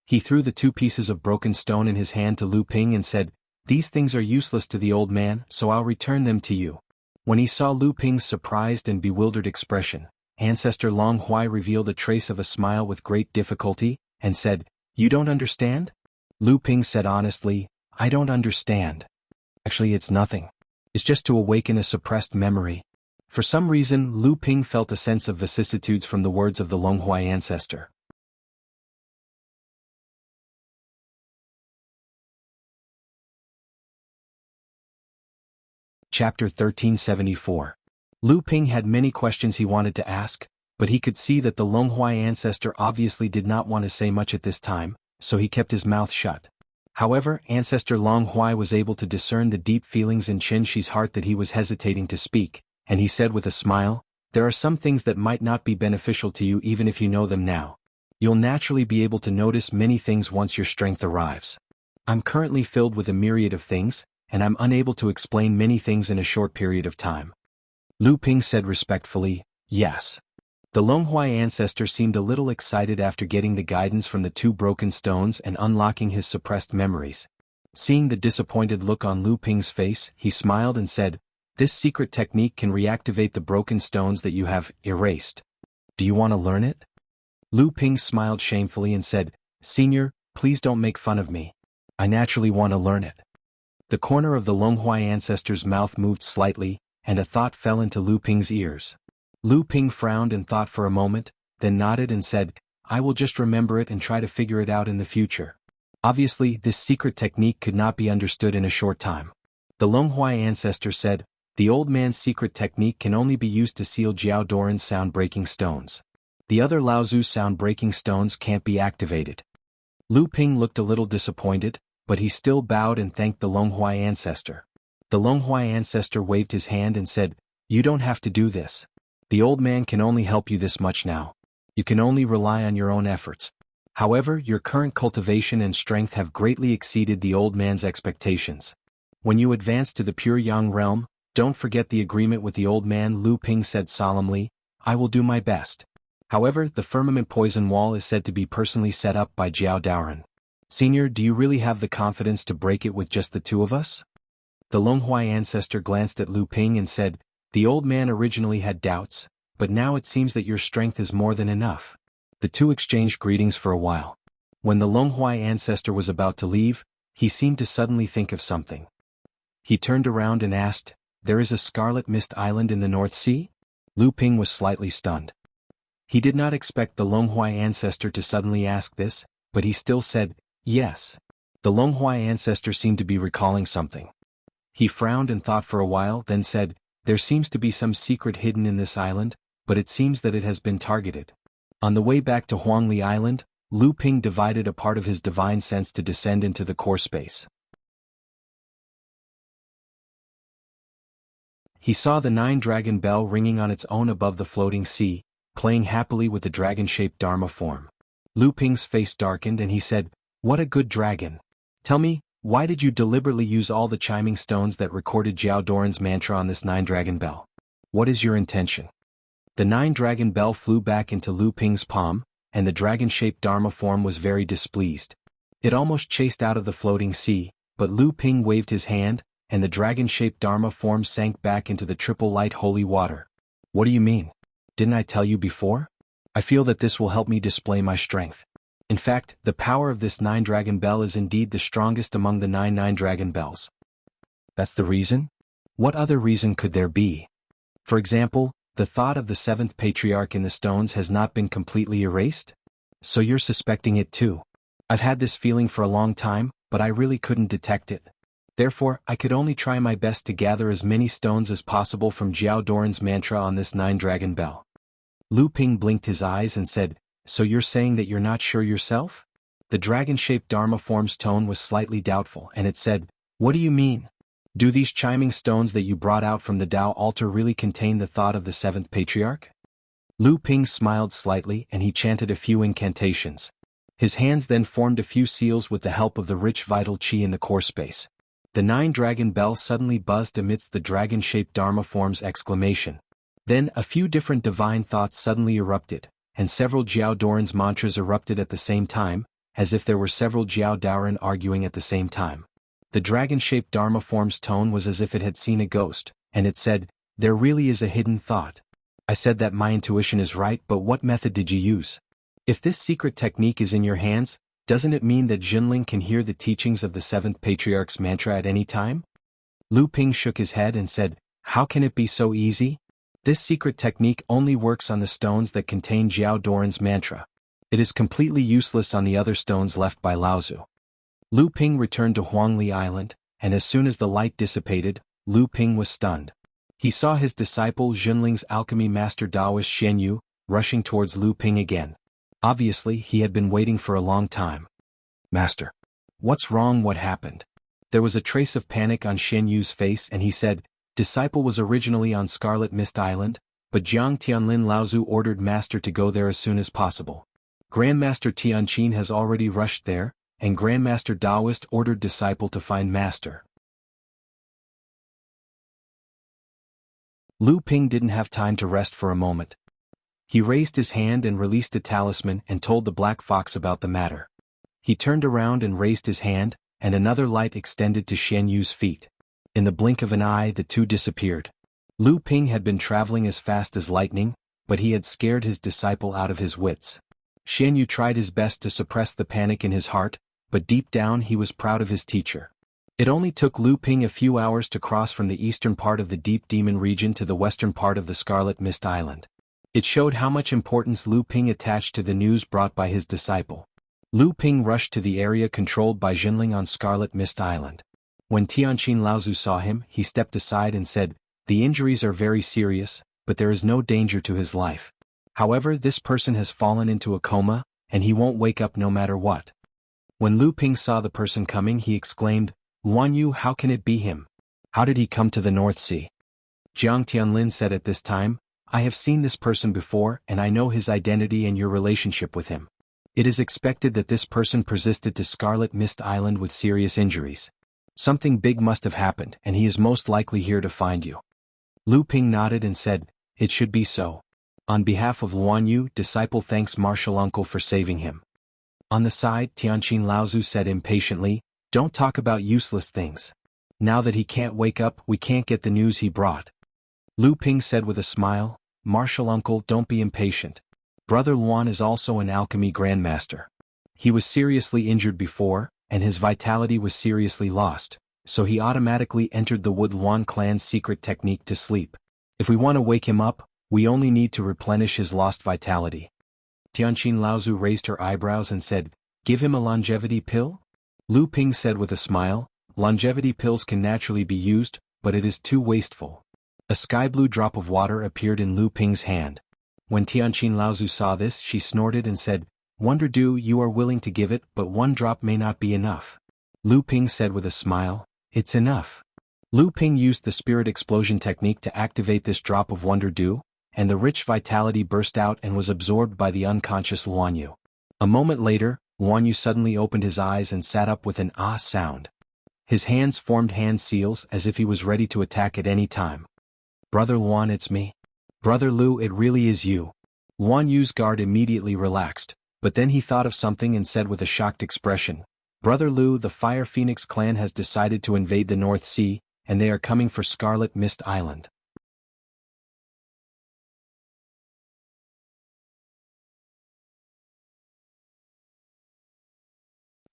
He threw the 2 pieces of broken stone in his hand to Lu Ping and said, "These things are useless to the old man, so I'll return them to you." When he saw Lu Ping's surprised and bewildered expression, Ancestor Long Huai revealed a trace of a smile with great difficulty, and said, "You don't understand?" Lu Ping said honestly, "I don't understand. Actually, it's nothing. It's just to awaken a suppressed memory." For some reason, Lu Ping felt a sense of vicissitudes from the words of the Longhuai ancestor. Chapter 1374. Lu Ping had many questions he wanted to ask, but he could see that the Longhuai ancestor obviously did not want to say much at this time, so he kept his mouth shut. However, Ancestor Long Huai was able to discern the deep feelings in Chen Shi's heart that he was hesitating to speak, and he said with a smile, "There are some things that might not be beneficial to you even if you know them now. You'll naturally be able to notice many things once your strength arrives. I'm currently filled with a myriad of things, and I'm unable to explain many things in a short period of time." Lu Ping said respectfully, "Yes." The Longhuai ancestor seemed a little excited after getting the guidance from the 2 broken stones and unlocking his suppressed memories. Seeing the disappointed look on Lu Ping's face, he smiled and said, "This secret technique can reactivate the broken stones that you have erased. Do you want to learn it?" Lu Ping smiled shamefully and said, "Senior, please don't make fun of me. I naturally want to learn it." The corner of the Longhuai ancestor's mouth moved slightly, and a thought fell into Lu Ping's ears. Lu Ping frowned and thought for a moment, then nodded and said, "I will just remember it and try to figure it out in the future." Obviously, this secret technique could not be understood in a short time. The Longhuai ancestor said, "The old man's secret technique can only be used to seal Jiao Doran's sound-breaking stones. The other Laozu's sound-breaking stones can't be activated." Lu Ping looked a little disappointed, but he still bowed and thanked the Longhuai ancestor. The Longhuai ancestor waved his hand and said, You don't have to do this. The old man can only help you this much now. You can only rely on your own efforts. However, your current cultivation and strength have greatly exceeded the old man's expectations. When you advance to the pure Yang realm, don't forget the agreement with the old man, Lu Ping said solemnly. I will do my best. However, the firmament poison wall is said to be personally set up by Jiao Daoren. Senior, do you really have the confidence to break it with just the two of us? The Longhuai ancestor glanced at Lu Ping and said, the old man originally had doubts, but now it seems that your strength is more than enough. The two exchanged greetings for a while. When the Longhuai ancestor was about to leave, he seemed to suddenly think of something. He turned around and asked, there is a Scarlet Mist Island in the North Sea? Lu Ping was slightly stunned. He did not expect the Longhuai ancestor to suddenly ask this, but he still said, yes. The Longhuai ancestor seemed to be recalling something. He frowned and thought for a while, then said, there seems to be some secret hidden in this island, but it seems that it has been targeted. On the way back to Huangli Island, Lu Ping divided a part of his divine sense to descend into the core space. He saw the 9-dragon bell ringing on its own above the floating sea, playing happily with the dragon-shaped Dharma form. Lu Ping's face darkened and he said, what a good dragon. Tell me, why did you deliberately use all the chiming stones that recorded Jiao Daoren's mantra on this 9-dragon bell? What is your intention? The 9-dragon bell flew back into Lu Ping's palm, and the dragon-shaped Dharma form was very displeased. It almost chased out of the floating sea, but Lu Ping waved his hand, and the dragon-shaped Dharma form sank back into the triple light holy water. What do you mean? Didn't I tell you before? I feel that this will help me display my strength. In fact, the power of this 9-dragon bell is indeed the strongest among the 9-dragon bells. That's the reason? What other reason could there be? For example, the thought of the 7th patriarch in the stones has not been completely erased? So you're suspecting it too. I've had this feeling for a long time, but I really couldn't detect it. Therefore, I could only try my best to gather as many stones as possible from Jiao Daoren's mantra on this 9-dragon bell. Lu Ping blinked his eyes and said, so you're saying that you're not sure yourself? The dragon-shaped Dharma form's tone was slightly doubtful and it said, what do you mean? Do these chiming stones that you brought out from the Tao altar really contain the thought of the 7th patriarch? Lu Ping smiled slightly and he chanted a few incantations. His hands then formed a few seals with the help of the rich vital qi in the core space. The 9-dragon bell suddenly buzzed amidst the dragon-shaped Dharma form's exclamation. Then a few different divine thoughts suddenly erupted, and several Jiao Daoren's mantras erupted at the same time, as if there were several Jiao Daoren arguing at the same time. The dragon-shaped Dharma form's tone was as if it had seen a ghost, and it said, there really is a hidden thought. I said that my intuition is right, but what method did you use? If this secret technique is in your hands, doesn't it mean that Jinling can hear the teachings of the 7th patriarch's mantra at any time? Lu Ping shook his head and said, how can it be so easy? This secret technique only works on the stones that contain Jiao Daoren's mantra. It is completely useless on the other stones left by Laozu. Lu Ping returned to Huangli Island, and as soon as the light dissipated, Lu Ping was stunned. He saw his disciple Jinling's alchemy master Daoist Xianyu, rushing towards Lu Ping again. Obviously, he had been waiting for a long time. Master. What's wrong? What happened? There was a trace of panic on Xianyu's face and he said, disciple was originally on Scarlet Mist Island, but Jiang Tianlin Laozu ordered Master to go there as soon as possible. Grandmaster Tianqin has already rushed there, and Grandmaster Daoist ordered disciple to find Master. Lu Ping didn't have time to rest for a moment. He raised his hand and released a talisman and told the black fox about the matter. He turned around and raised his hand, and another light extended to Xianyu's feet. In the blink of an eye the two disappeared. Lu Ping had been traveling as fast as lightning, but he had scared his disciple out of his wits. Xianyu tried his best to suppress the panic in his heart, but deep down he was proud of his teacher. It only took Lu Ping a few hours to cross from the eastern part of the Deep Demon region to the western part of the Scarlet Mist Island. It showed how much importance Lu Ping attached to the news brought by his disciple. Lu Ping rushed to the area controlled by Jinling on Scarlet Mist Island. When Tianqin Laozu saw him, he stepped aside and said, the injuries are very serious, but there is no danger to his life. However, this person has fallen into a coma, and he won't wake up no matter what. When Lu Ping saw the person coming, he exclaimed, Guan Yu, how can it be him? How did he come to the North Sea? Jiang Tianlin said at this time, I have seen this person before and I know his identity and your relationship with him. It is expected that this person persisted to Scarlet Mist Island with serious injuries. Something big must have happened and he is most likely here to find you. Lu Ping nodded and said, it should be so. On behalf of Luan Yu, disciple thanks martial uncle for saving him. On the side, Tianqin Laozu said impatiently, don't talk about useless things. Now that he can't wake up, we can't get the news he brought. Lu Ping said with a smile, martial uncle, don't be impatient. Brother Luan is also an alchemy grandmaster. He was seriously injured before, and his vitality was seriously lost, so he automatically entered the Wood Luan clan's secret technique to sleep. If we want to wake him up, we only need to replenish his lost vitality. Tianqin Laozu raised her eyebrows and said, give him a longevity pill? Lu Ping said with a smile, longevity pills can naturally be used, but it is too wasteful. A sky-blue drop of water appeared in Lu Ping's hand. When Tianqin Laozu saw this, she snorted and said, Wonder Do, you are willing to give it, but one drop may not be enough. Lu Ping said with a smile, it's enough. Lu Ping used the spirit explosion technique to activate this drop of Wonder Dew, and the rich vitality burst out and was absorbed by the unconscious Luan Yu. A moment later, Luan Yu suddenly opened his eyes and sat up with an ah sound. His hands formed hand seals as if he was ready to attack at any time. Brother Luan, it's me. Brother Lu, it really is you. Luan Yu's guard immediately relaxed, but then he thought of something and said with a shocked expression, Brother Lu, the Fire Phoenix clan has decided to invade the North Sea, and they are coming for Scarlet Mist Island.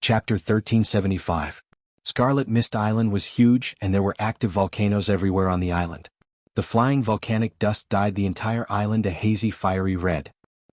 Chapter 1375. Scarlet Mist Island was huge and there were active volcanoes everywhere on the island. The flying volcanic dust dyed the entire island a hazy fiery red.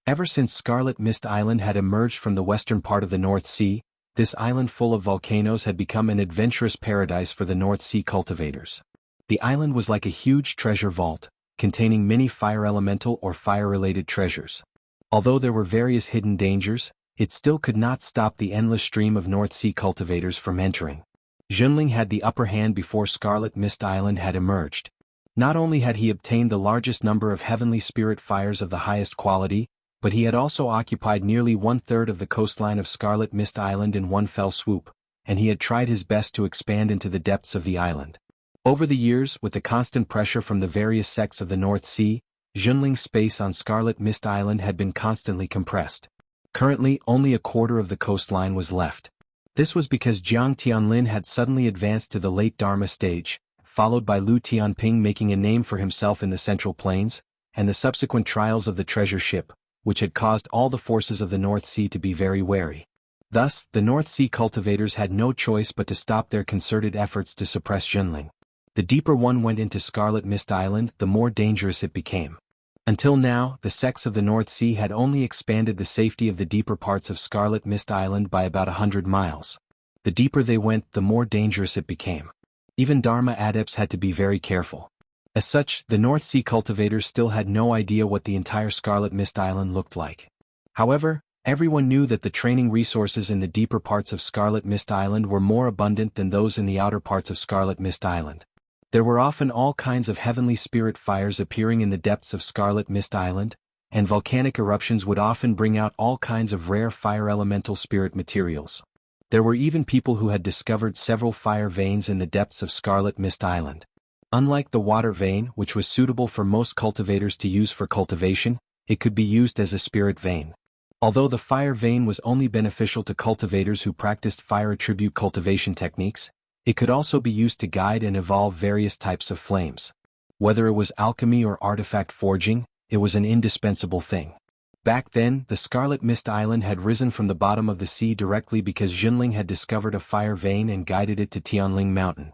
Ever since Scarlet Mist Island had emerged from the western part of the North Sea, this island full of volcanoes had become an adventurous paradise for the North Sea cultivators. The island was like a huge treasure vault, containing many fire elemental or fire-related treasures. Although there were various hidden dangers, it still could not stop the endless stream of North Sea cultivators from entering. Junling had the upper hand before Scarlet Mist Island had emerged. Not only had he obtained the largest number of heavenly spirit fires of the highest quality, but he had also occupied nearly 1/3 of the coastline of Scarlet Mist Island in one fell swoop, and he had tried his best to expand into the depths of the island. Over the years, with the constant pressure from the various sects of the North Sea, Junling's space on Scarlet Mist Island had been constantly compressed. Currently, only a quarter of the coastline was left. This was because Jiang Tianlin had suddenly advanced to the late Dharma stage, followed by Lu Tianping making a name for himself in the Central Plains, and the subsequent trials of the treasure ship, which had caused all the forces of the North Sea to be very wary. Thus, the North Sea cultivators had no choice but to stop their concerted efforts to suppress Junling. The deeper one went into Scarlet Mist Island, the more dangerous it became. Until now, the sects of the North Sea had only expanded the safety of the deeper parts of Scarlet Mist Island by about 100 miles. The deeper they went, the more dangerous it became. Even Dharma adepts had to be very careful. As such, the North Sea cultivators still had no idea what the entire Scarlet Mist Island looked like. However, everyone knew that the training resources in the deeper parts of Scarlet Mist Island were more abundant than those in the outer parts of Scarlet Mist Island. There were often all kinds of heavenly spirit fires appearing in the depths of Scarlet Mist Island, and volcanic eruptions would often bring out all kinds of rare fire elemental spirit materials. There were even people who had discovered several fire veins in the depths of Scarlet Mist Island. Unlike the water vein, which was suitable for most cultivators to use for cultivation, it could be used as a spirit vein. Although the fire vein was only beneficial to cultivators who practiced fire attribute cultivation techniques, it could also be used to guide and evolve various types of flames. Whether it was alchemy or artifact forging, it was an indispensable thing. Back then, the Scarlet Mist Island had risen from the bottom of the sea directly because Junling had discovered a fire vein and guided it to Tianling Mountain.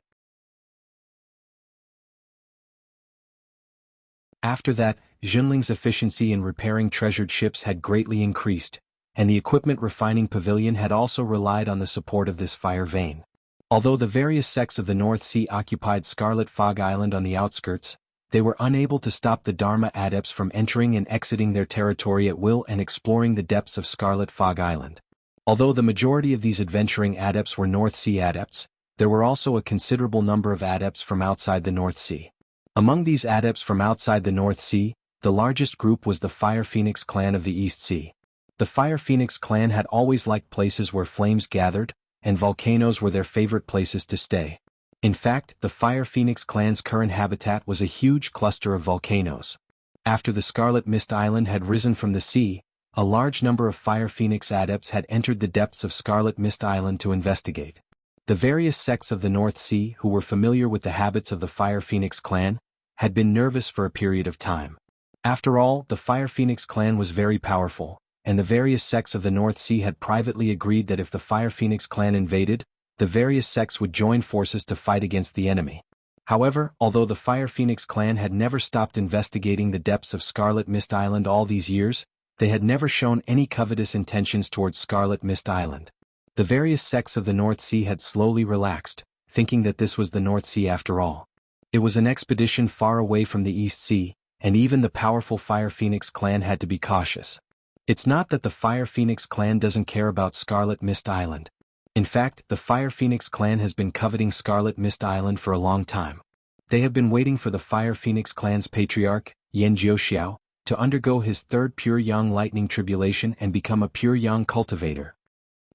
After that, Junling's efficiency in repairing treasured ships had greatly increased, and the equipment refining pavilion had also relied on the support of this fire vein. Although the various sects of the North Sea occupied Scarlet Fog Island on the outskirts, they were unable to stop the Dharma adepts from entering and exiting their territory at will and exploring the depths of Scarlet Fog Island. Although the majority of these adventuring adepts were North Sea adepts, there were also a considerable number of adepts from outside the North Sea. Among these adepts from outside the North Sea, the largest group was the Fire Phoenix clan of the East Sea. The Fire Phoenix clan had always liked places where flames gathered, and volcanoes were their favorite places to stay. In fact, the Fire Phoenix clan's current habitat was a huge cluster of volcanoes. After the Scarlet Mist Island had risen from the sea, a large number of Fire Phoenix adepts had entered the depths of Scarlet Mist Island to investigate. The various sects of the North Sea who were familiar with the habits of the Fire Phoenix clan had been nervous for a period of time. After all, the Fire Phoenix clan was very powerful, and the various sects of the North Sea had privately agreed that if the Fire Phoenix clan invaded, the various sects would join forces to fight against the enemy. However, although the Fire Phoenix clan had never stopped investigating the depths of Scarlet Mist Island all these years, they had never shown any covetous intentions towards Scarlet Mist Island. The various sects of the North Sea had slowly relaxed, thinking that this was the North Sea after all. It was an expedition far away from the East Sea, and even the powerful Fire Phoenix clan had to be cautious. It's not that the Fire Phoenix clan doesn't care about Scarlet Mist Island. In fact, the Fire Phoenix clan has been coveting Scarlet Mist Island for a long time. They have been waiting for the Fire Phoenix clan's patriarch, Jianghu, to undergo his third pure yang lightning tribulation and become a pure yang cultivator.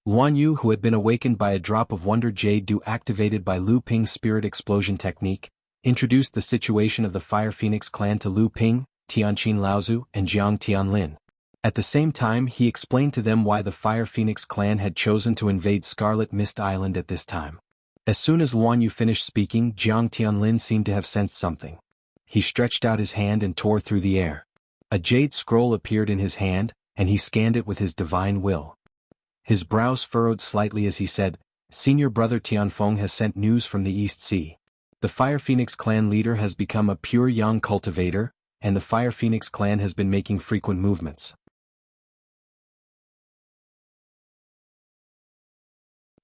Guan Yu, who had been awakened by a drop of Wonder Jade Dew activated by Lu Ping's spirit explosion technique, introduced the situation of the Fire Phoenix clan to Lu Ping, Tianqin Laozu, and Jiang Tianlin. At the same time, he explained to them why the Fire Phoenix clan had chosen to invade Scarlet Mist Island at this time. As soon as Guan Yu finished speaking, Jiang Tianlin seemed to have sensed something. He stretched out his hand and tore through the air. A jade scroll appeared in his hand, and he scanned it with his divine will. His brows furrowed slightly as he said, "Senior brother Tianfeng has sent news from the East Sea. The Fire Phoenix clan leader has become a pure yang cultivator, and the Fire Phoenix clan has been making frequent movements."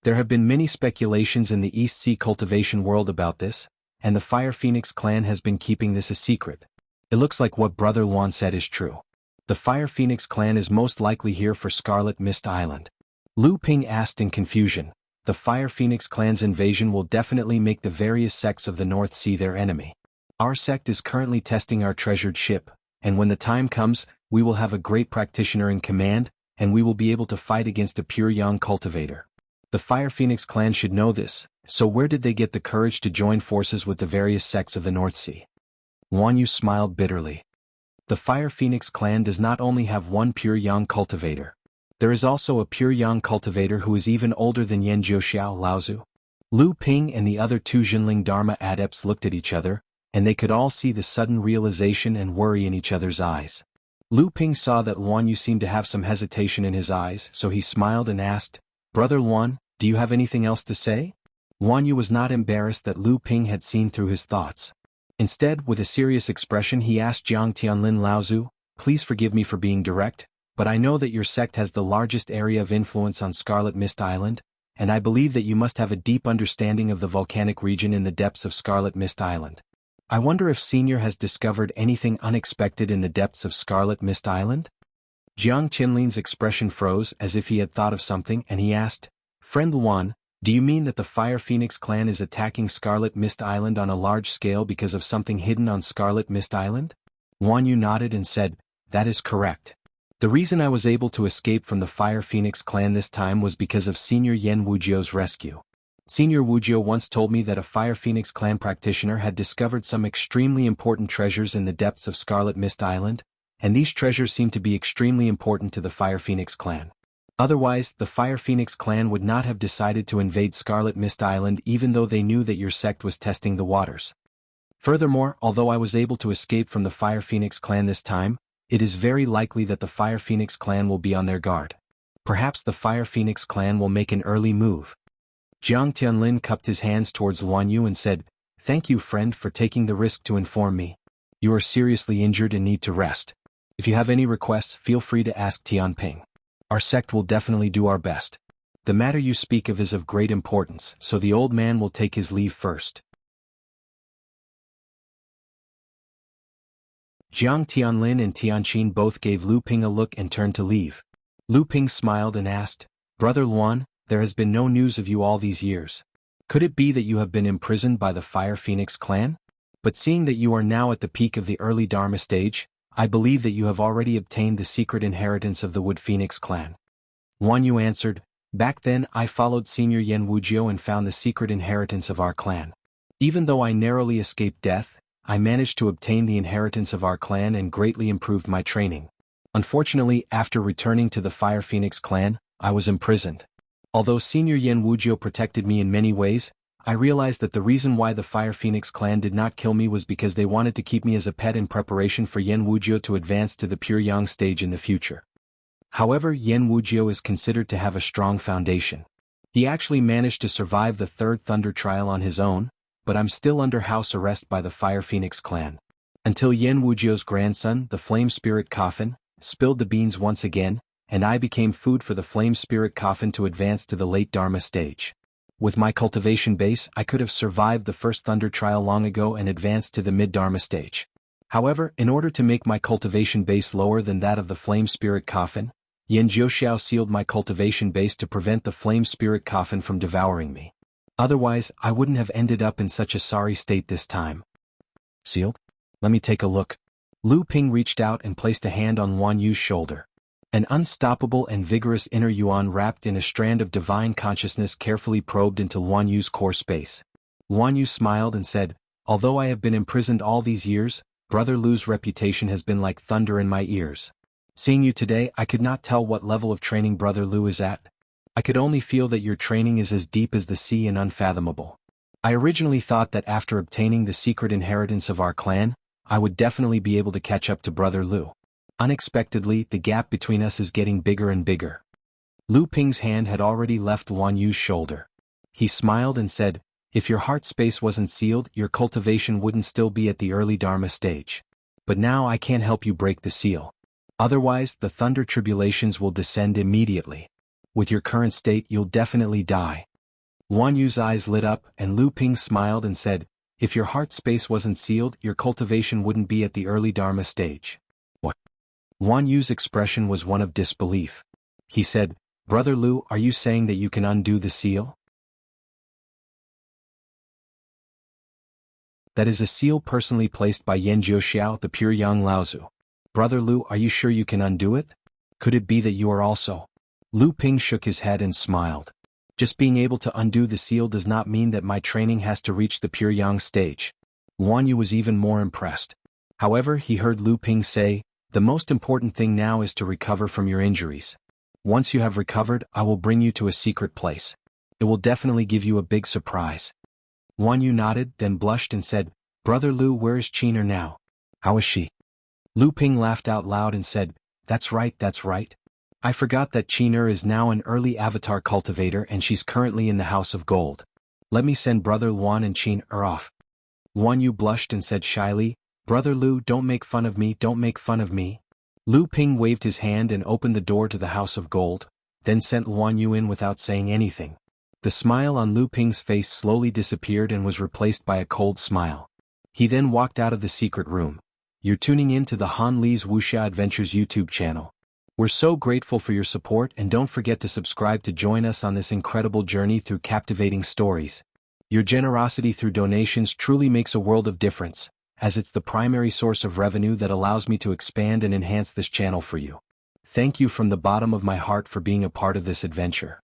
There have been many speculations in the East Sea cultivation world about this, and the Fire Phoenix clan has been keeping this a secret. It looks like what Brother Luan said is true. The Fire Phoenix clan is most likely here for Scarlet Mist Island. Lu Ping asked in confusion. The Fire Phoenix clan's invasion will definitely make the various sects of the North Sea their enemy. Our sect is currently testing our treasured ship, and when the time comes, we will have a great practitioner in command, and we will be able to fight against a pure yang cultivator. The Fire Phoenix clan should know this, so where did they get the courage to join forces with the various sects of the North Sea? Guan Yu smiled bitterly. The Fire Phoenix clan does not only have one pure yang cultivator. There is also a pure yang cultivator who is even older than Yanzhou Laozu. Lu Ping and the other two Jinling Dharma adepts looked at each other, and they could all see the sudden realization and worry in each other's eyes. Lu Ping saw that Luan Yu seemed to have some hesitation in his eyes, so he smiled and asked, "Brother Luan, do you have anything else to say?" Luan Yu was not embarrassed that Lu Ping had seen through his thoughts. Instead, with a serious expression he asked Jiang Tianlin Laozu, "Please forgive me for being direct, but I know that your sect has the largest area of influence on Scarlet Mist Island, and I believe that you must have a deep understanding of the volcanic region in the depths of Scarlet Mist Island. I wonder if Senior has discovered anything unexpected in the depths of Scarlet Mist Island?" Jiang Tianlin's expression froze as if he had thought of something, and he asked, "Friend Luan, do you mean that the Fire Phoenix clan is attacking Scarlet Mist Island on a large scale because of something hidden on Scarlet Mist Island?" Guan Yu nodded and said, "That is correct. The reason I was able to escape from the Fire Phoenix clan this time was because of Senior Yan Wuzhou's rescue. Senior Wuzhou once told me that a Fire Phoenix clan practitioner had discovered some extremely important treasures in the depths of Scarlet Mist Island, and these treasures seem to be extremely important to the Fire Phoenix clan. Otherwise, the Fire Phoenix clan would not have decided to invade Scarlet Mist Island even though they knew that your sect was testing the waters. Furthermore, although I was able to escape from the Fire Phoenix clan this time, it is very likely that the Fire Phoenix clan will be on their guard. Perhaps the Fire Phoenix clan will make an early move." Jiang Tianlin cupped his hands towards Luan Yu and said, "Thank you, friend, for taking the risk to inform me. You are seriously injured and need to rest. If you have any requests, feel free to ask Tianping. Our sect will definitely do our best. The matter you speak of is of great importance, so the old man will take his leave first." Jiang Tianlin and Tianqin both gave Lu Ping a look and turned to leave. Lu Ping smiled and asked, "Brother Luan, there has been no news of you all these years. Could it be that you have been imprisoned by the Fire Phoenix clan?" But seeing that you are now at the peak of the early Dharma stage, I believe that you have already obtained the secret inheritance of the Wood Phoenix clan. Guan Yu answered, back then I followed Senior Yen Wujiu and found the secret inheritance of our clan. Even though I narrowly escaped death, I managed to obtain the inheritance of our clan and greatly improved my training. Unfortunately, after returning to the Fire Phoenix clan, I was imprisoned. Although Senior Yen Wujiu protected me in many ways, I realized that the reason why the Fire Phoenix clan did not kill me was because they wanted to keep me as a pet in preparation for Yen Wujiu to advance to the Pure Yang stage in the future. However, Yen Wujiu is considered to have a strong foundation. He actually managed to survive the third Thunder trial on his own, but I'm still under house arrest by the Fire Phoenix clan. Until Yen Wujiu's grandson, the Flame Spirit Coffin, spilled the beans once again, and I became food for the Flame Spirit Coffin to advance to the late Dharma stage. With my cultivation base, I could have survived the first Thunder trial long ago and advanced to the mid-Dharma stage. However, in order to make my cultivation base lower than that of the Flame Spirit Coffin, Yen Jiuxiao sealed my cultivation base to prevent the Flame Spirit Coffin from devouring me. Otherwise, I wouldn't have ended up in such a sorry state this time. Sealed? Let me take a look. Lu Ping reached out and placed a hand on Guan Yu's shoulder. An unstoppable and vigorous inner yuan wrapped in a strand of divine consciousness carefully probed into Guan Yu's core space. Guan Yu smiled and said, although I have been imprisoned all these years, Brother Lu's reputation has been like thunder in my ears. Seeing you today, I could not tell what level of training Brother Lu is at. I could only feel that your training is as deep as the sea and unfathomable. I originally thought that after obtaining the secret inheritance of our clan, I would definitely be able to catch up to Brother Lu. Unexpectedly, the gap between us is getting bigger and bigger. Lu Ping's hand had already left Guan Yu's shoulder. He smiled and said, if your heart space wasn't sealed, your cultivation wouldn't still be at the early Dharma stage. But now I can't help you break the seal. Otherwise, the thunder tribulations will descend immediately. With your current state, you'll definitely die. Guan Yu's eyes lit up, and Lu Ping smiled and said, if your heart space wasn't sealed, your cultivation wouldn't be at the early Dharma stage. What? Guan Yu's expression was one of disbelief. He said, Brother Lu, are you saying that you can undo the seal? That is a seal personally placed by Yen Jiuxiao, the pure Yang Laozu. Brother Lu, are you sure you can undo it? Could it be that you are also? Lu Ping shook his head and smiled. Just being able to undo the seal does not mean that my training has to reach the pure Yang stage. Guan Yu was even more impressed. However, he heard Lu Ping say, the most important thing now is to recover from your injuries. Once you have recovered, I will bring you to a secret place. It will definitely give you a big surprise. Guan Yu nodded, then blushed and said, Brother Lu, where is Qiner now? How is she? Lu Ping laughed out loud and said, that's right, that's right. I forgot that Qiner is now an early avatar cultivator and she's currently in the House of Gold. Let me send Brother Luan and Qiner off. Guan Yu blushed and said shyly, Brother Lu, don't make fun of me, don't make fun of me. Lu Ping waved his hand and opened the door to the House of Gold, then sent Guan Yu in without saying anything. The smile on Lu Ping's face slowly disappeared and was replaced by a cold smile. He then walked out of the secret room. You're tuning in to the Han Li's Wuxia Adventures YouTube channel. We're so grateful for your support, and don't forget to subscribe to join us on this incredible journey through captivating stories. Your generosity through donations truly makes a world of difference, as it's the primary source of revenue that allows me to expand and enhance this channel for you. Thank you from the bottom of my heart for being a part of this adventure.